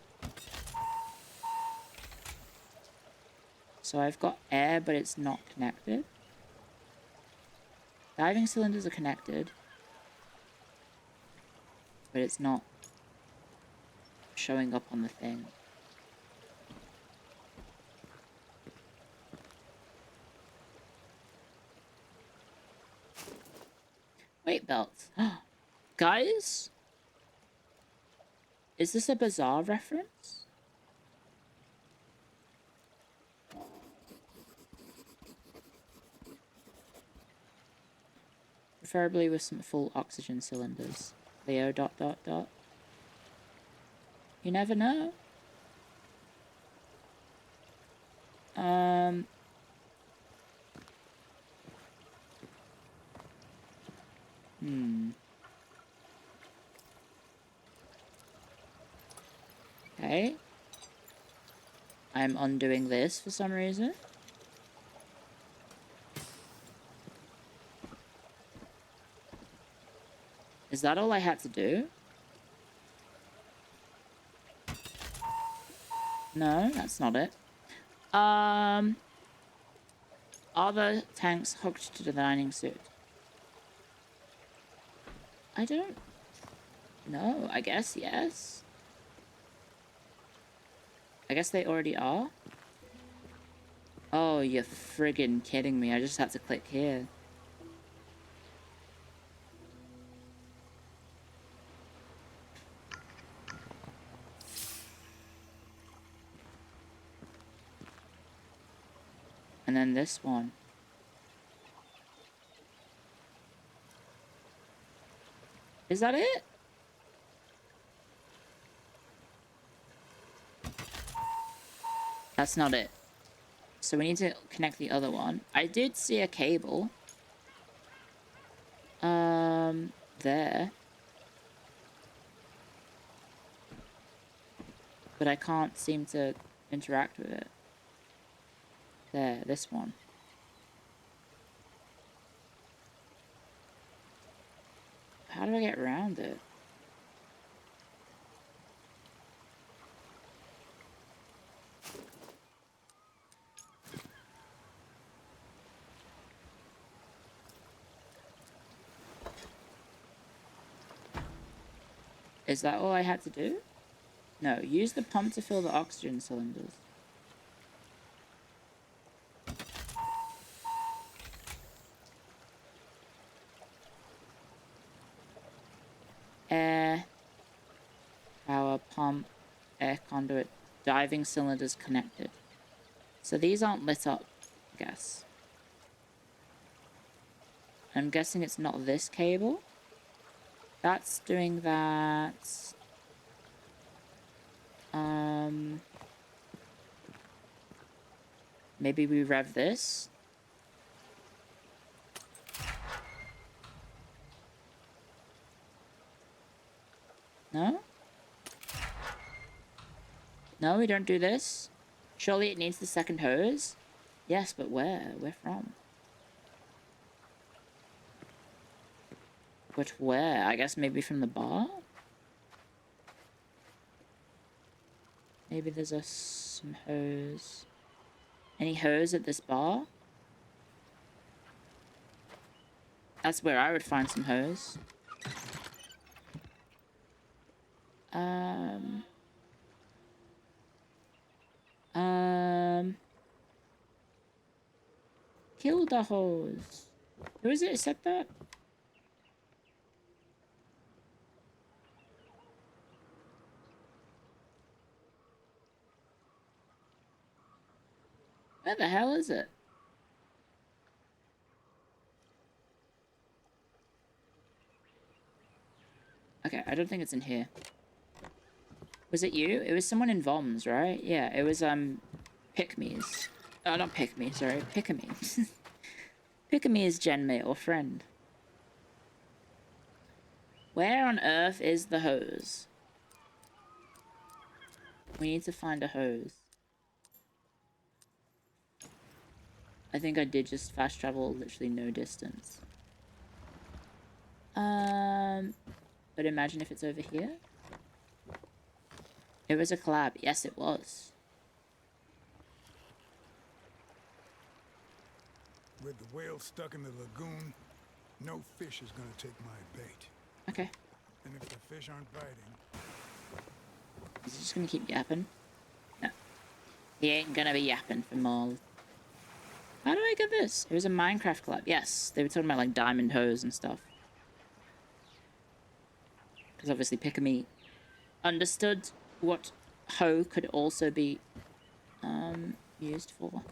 So I've got air, but it's not connected. Diving cylinders are connected. But it's not showing up on the thing. Weight belts. Guys? Is this a bizarre reference? Preferably with some full oxygen cylinders. Leo ... You never know. Okay. I'm undoing this for some reason. Is that all I had to do? No, that's not it. Are the tanks hooked to the dining suit? I don't know. I guess yes. I guess they already are. Oh, you're friggin' kidding me. I just had to click here. And then this one. Is that it? That's not it. So we need to connect the other one. I did see a cable. There. But I can't seem to interact with it. There, this one. How do I get around it? Is that all I had to do? No, use the pump to fill the oxygen cylinders. Air. Power pump, air conduit, diving cylinders connected. So these aren't lit up, I guess. I'm guessing it's not this cable. That's doing that. Maybe we rev this. No? No, we don't do this? Surely it needs the second hose? Yes, but where? Where from? But where? I guess maybe from the bar? Maybe there's some hose. Any hose at this bar? That's where I would find some hose. Kill the hose. Who is it who said that? Where the hell is it? Okay, I don't think it's in here. Was it you? It was someone in Voms, right? Yeah, it was, Pick-me's. Oh, not Pick-me, sorry. Pick-a-me. Pick-a-me is Gen mate or friend. Where on earth is the hose? We need to find a hose. I think I did just fast travel literally no distance. But imagine if it's over here. It was a collab. Yes, it was. With the whale stuck in the lagoon, no fish is gonna take my bait. Okay. And if the fish aren't biting... Is he just gonna keep yapping? No. He ain't gonna be yapping for more. How do I get this? It was a Minecraft collab. Yes, they were talking about like diamond hose and stuff. Because obviously Pick-a-me understood what hoe could also be used for.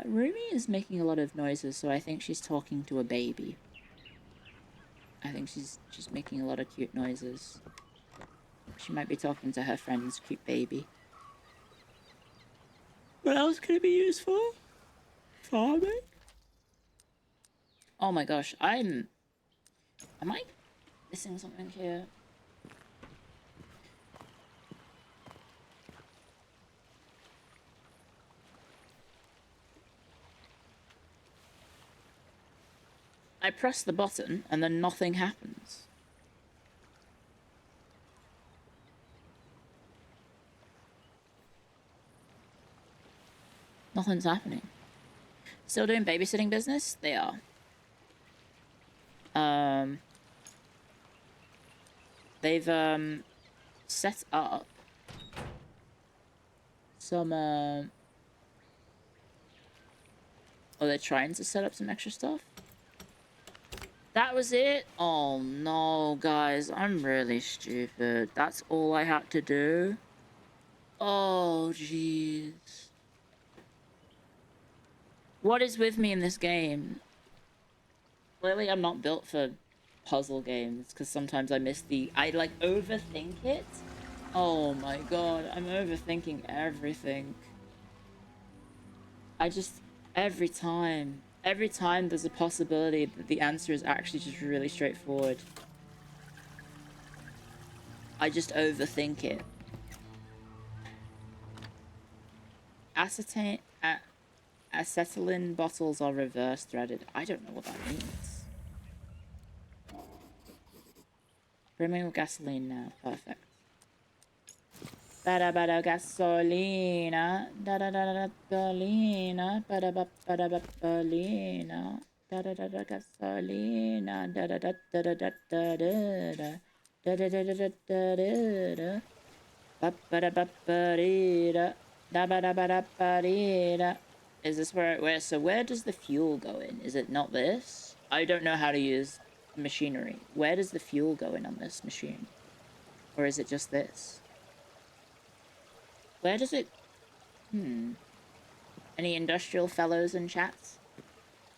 Rumi is making a lot of noises, so I think she's talking to a baby. I think she's making a lot of cute noises. She might be talking to her friend's cute baby. What else could it be used for? Farming? Oh my gosh, am I missing something here? I press the button and then nothing happens. Nothing's happening. Still doing babysitting business? They are. They've set up some oh, they're trying to set up some extra stuff. That was it? Oh no, guys, I'm really stupid. That's all I had to do? Oh, jeez. What is with me in this game? Clearly, I'm not built for puzzle games, because sometimes I miss I, like, overthink it. Oh my god, I'm overthinking everything. Every time there's a possibility that the answer is actually just really straightforward, I just overthink it. Acetylene bottles are reverse threaded. I don't know what that means. Brimming with gasoline now. Perfect. Bada bada gasolina. Da da da da gasolina. Bada ba bada ba gasolina. Da da da da gasolina. Da da da da da da da da. Da da da da da da da. Ba bada ba ba da. Da ba da ba da ba da. Is this where so where does the fuel go in? Is it not this? I don't know how to use machinery. Where does the fuel go in on this machine? Or is it just this? Where does it... Any industrial fellows in chats?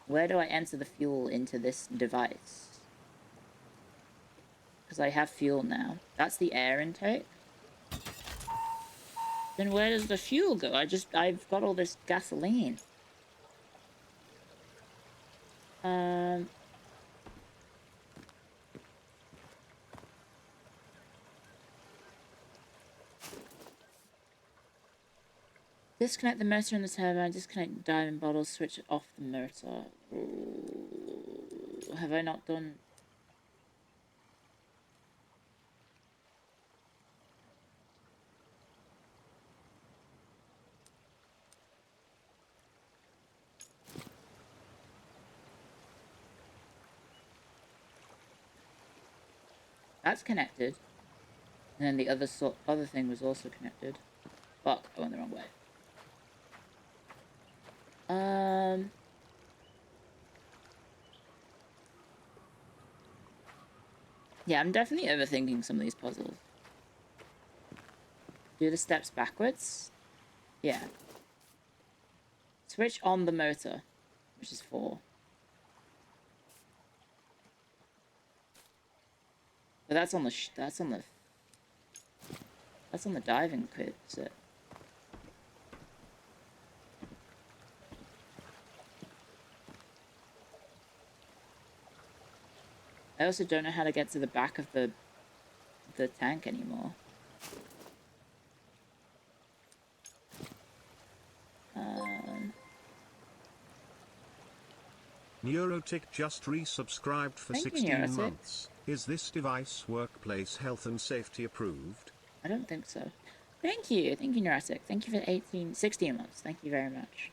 Where do I enter the fuel into this device? Because I have fuel now. That's the air intake. Then where does the fuel go? I've got all this gasoline. Disconnect the motor and the turbine, disconnect the diving bottles, switch off the motor. Ooh, have I not done... That's connected. And then the other thing was also connected. Fuck, I went the wrong way. Yeah, I'm definitely overthinking some of these puzzles. Do the steps backwards? Yeah. Switch on the motor, which is 4. But that's on the that's on the diving kit, is it? I also don't know how to get to the back of the tank anymore. Neurotic just resubscribed for Thank you, 16 Neurotic. months. Is this device workplace health and safety approved? I don't think so. Thank you, Neurotic. Thank you for 16 months. Thank you very much.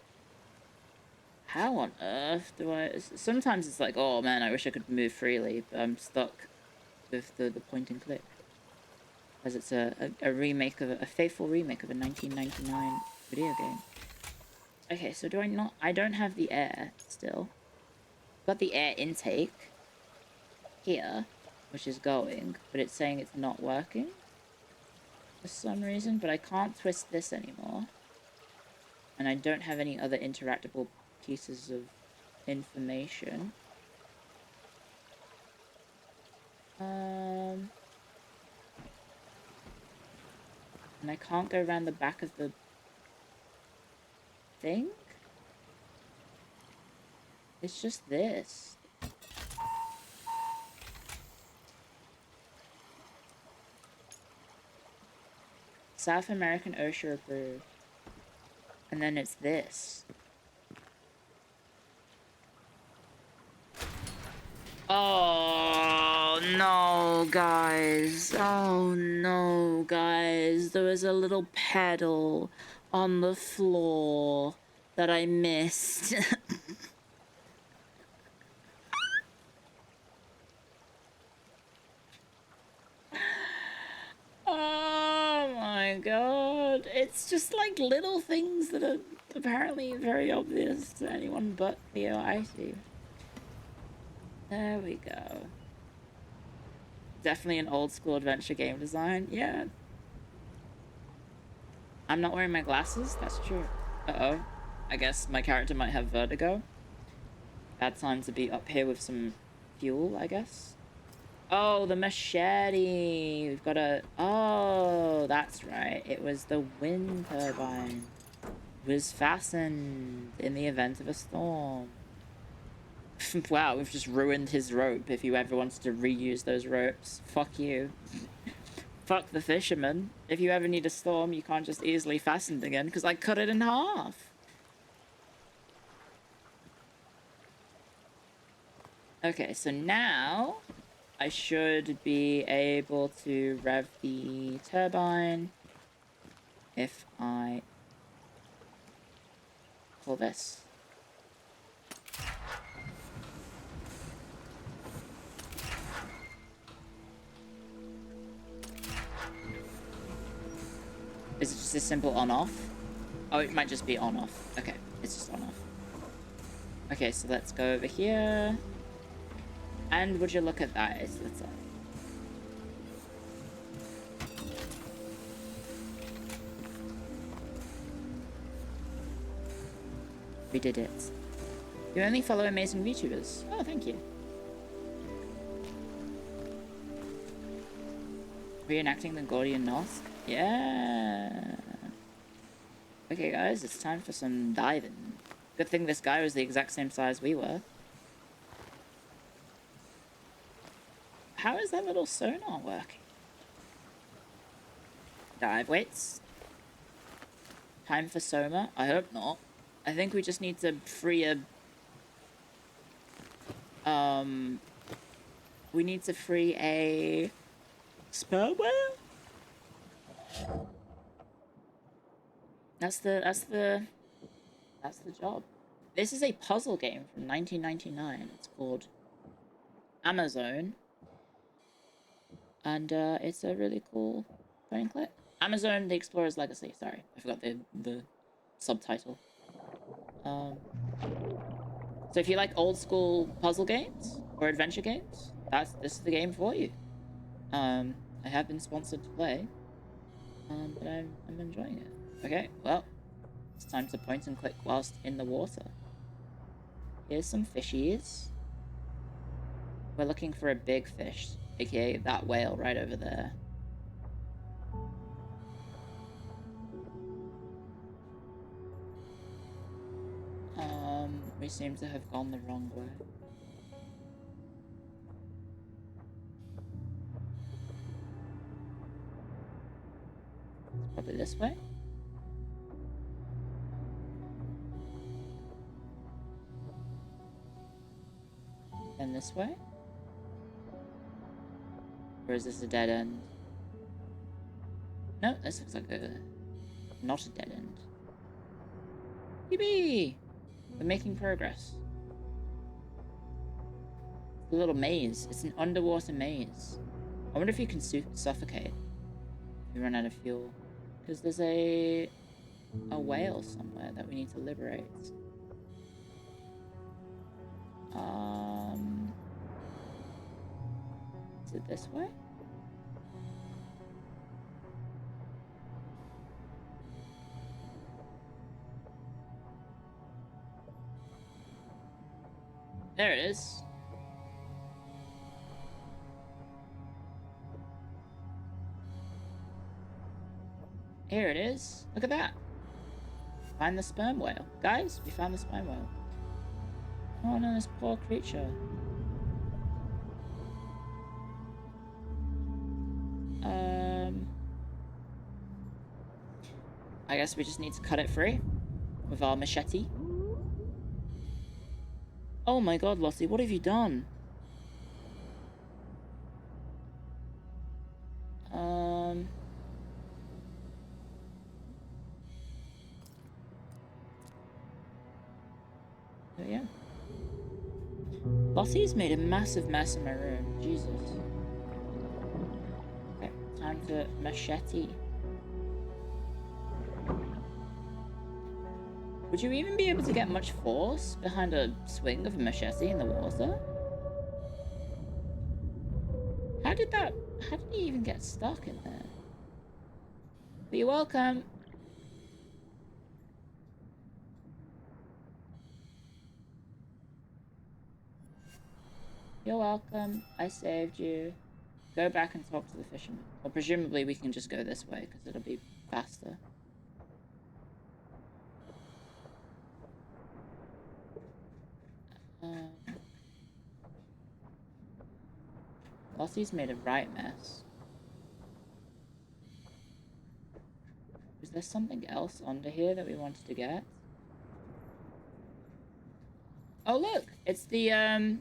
How on earth do I... Sometimes it's like, oh man, I wish I could move freely, but I'm stuck with the point and click. As it's a remake of a faithful remake of a 1999 video game. Okay, so do I not... I don't have the air still. Got the air intake here, which is going, but it's saying it's not working for some reason, but I can't twist this anymore. And I don't have any other interactable pieces of information. And I can't go around the back of the thing? It's just this. South American OSHA approved. And then it's this. Oh no, guys. Oh no, guys. There was a little pedal on the floor that I missed. Oh my god. It's just like little things that are apparently very obvious to anyone but Theo Icy. There we go. Definitely an old school adventure game design. Yeah. I'm not wearing my glasses? That's true. Uh-oh. I guess my character might have vertigo. Bad time to be up here with some fuel, I guess. Oh, the machete. We've got a... Oh, that's right. It was the wind turbine. It was fastened in the event of a storm. Wow, we've just ruined his rope if you ever wanted to reuse those ropes. Fuck you. Fuck the fisherman. If you ever need a storm, you can't just easily fasten it again, because I cut it in half. Okay, so now I should be able to rev the turbine if I pull this. Is it just a simple on-off? Oh, it might just be on-off. Okay, it's just on-off. Okay, so let's go over here. And would you look at that? It's we did it. You only follow amazing VTubers. Oh, thank you. Reenacting the Gordian Knot? Yeah. Okay, guys, it's time for some diving. Good thing this guy was the exact same size we were. How is that little sonar working? Dive weights. Time for Soma? I hope not. I think we just need to free a... We need to free a... sperm whale? That's the job. This is a puzzle game from 1999. It's called Amazon. And it's a really cool point and click. Amazon: The Explorer's Legacy. Sorry, I forgot the subtitle. So if you like old school puzzle games or adventure games, this is the game for you. I have been sponsored to play, but I'm enjoying it. Okay, well, it's time to point and click whilst in the water. Here's some fishies. We're looking for a big fish, aka that whale right over there. We seem to have gone the wrong way. It's probably this way. Then this way? Or is this a dead end? No, this looks like not a dead end. Yippee! We're making progress. It's a little maze. It's an underwater maze. I wonder if you can suffocate if you run out of fuel. Because there's a whale somewhere that we need to liberate. Is it this way? There it is. Here it is. Look at that. Find the sperm whale. Guys, we found the sperm whale. Oh no, this poor creature. I guess we just need to cut it free with our machete. Oh my god, Lottie, what have you done? But yeah. Lottie's made a massive mess in my room. Jesus. Okay, time to machete. Would you even be able to get much force behind a swing of a machete in the water? How did he even get stuck in there? But you're welcome. You're welcome. I saved you. Go back and talk to the fisherman. Or presumably we can just go this way, because it'll be faster. Lottie's made a right mess. Is there something else under here that we wanted to get? Oh look! It's the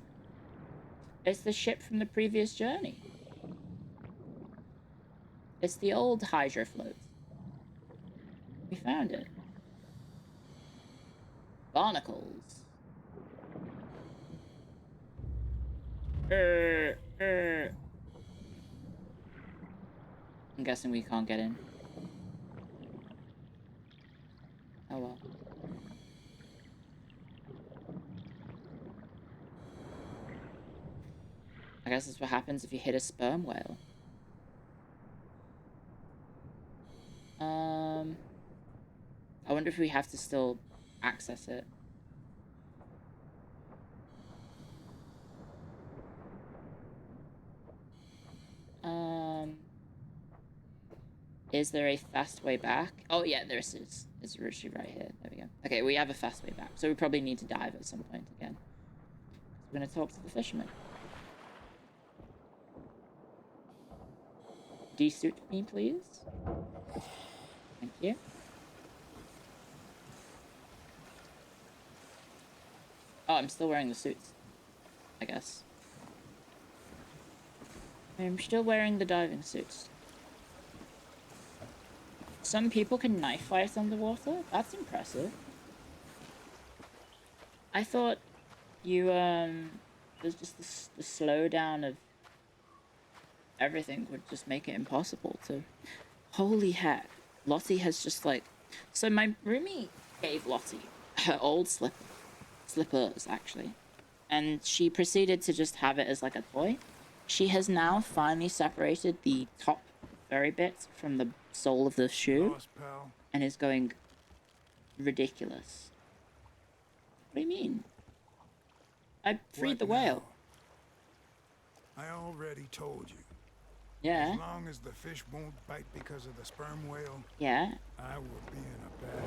ship from the previous journey. It's the old Hydra float. We found it. Barnacles. I'm guessing we can't get in. Oh well. I guess that's what happens if you hit a sperm whale. I wonder if we have to still access it. Is there a fast way back? Oh yeah, there is. It's literally right here. There we go. Okay, we have a fast way back, so we probably need to dive at some point again. We're gonna talk to the fisherman. Desuit me, please. Thank you. Oh, I'm still wearing the suits, I guess. I'm still wearing the diving suits. Some people can knife fight underwater? That's impressive. I thought you, there's just the slowdown of everything would just make it impossible to... Holy heck. Lottie has just, like... So my roomie gave Lottie her old slippers, actually. And she proceeded to just have it as, like, a toy. She has now finally separated the top very bit from the sole of the shoe. Lost, pal. And is going ridiculous. What do you mean? I freed the whale. I already told you. Yeah. As long as the fish won't bite because of the sperm whale, Yeah. I will be in a bad...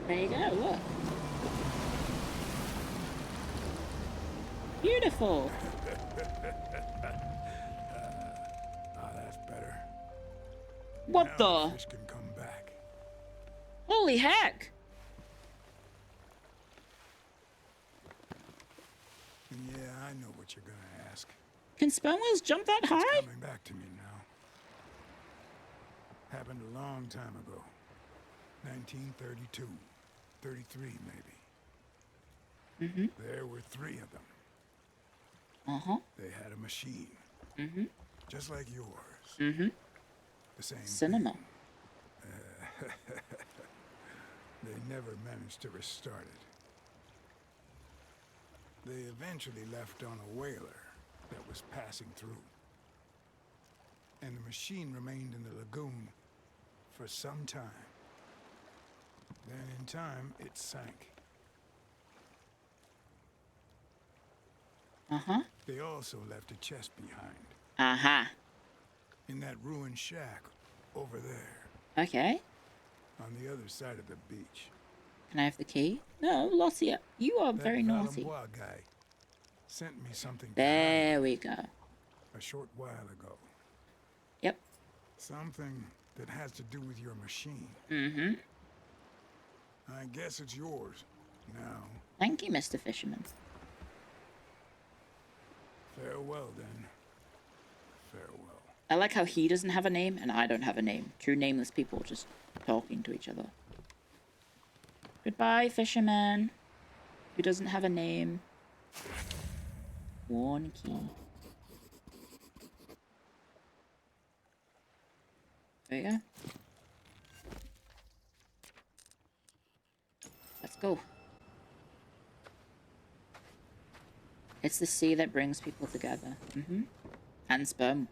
There you go, look. Beautiful. That's better. What Now the? fish can come back. Holy heck. Yeah, I know what you're gonna ask. Can sperm whales jump that It's high? coming back to me now. Happened a long time ago. 1932. 33, maybe. Mm-hmm. There were 3 of them. Uh-huh. They had a machine. Mm-hmm. Just like yours. Mm-hmm. The same Cinema. thing. They never managed to restart it. They eventually left on a whaler that was passing through. And the machine remained in the lagoon for some time. Then in time, it sank. Uh-huh. They also left a chest behind. Uh-huh. In that ruined shack over there. Okay. On the other side of the beach. Can I have the key? No, Lottie, you are very That naughty. Valenbois guy sent me something There we go. a short while ago. Yep. Something that has to do with your machine. Mm-hmm. I guess it's yours now. Thank you, Mr. Fisherman. Farewell, then. Farewell. I like how he doesn't have a name and I don't have a name. Two nameless people just talking to each other. Goodbye, fisherman. Who doesn't have a name. One key. There you go. Let's go. It's the sea that brings people together. Mm-hmm. And sperm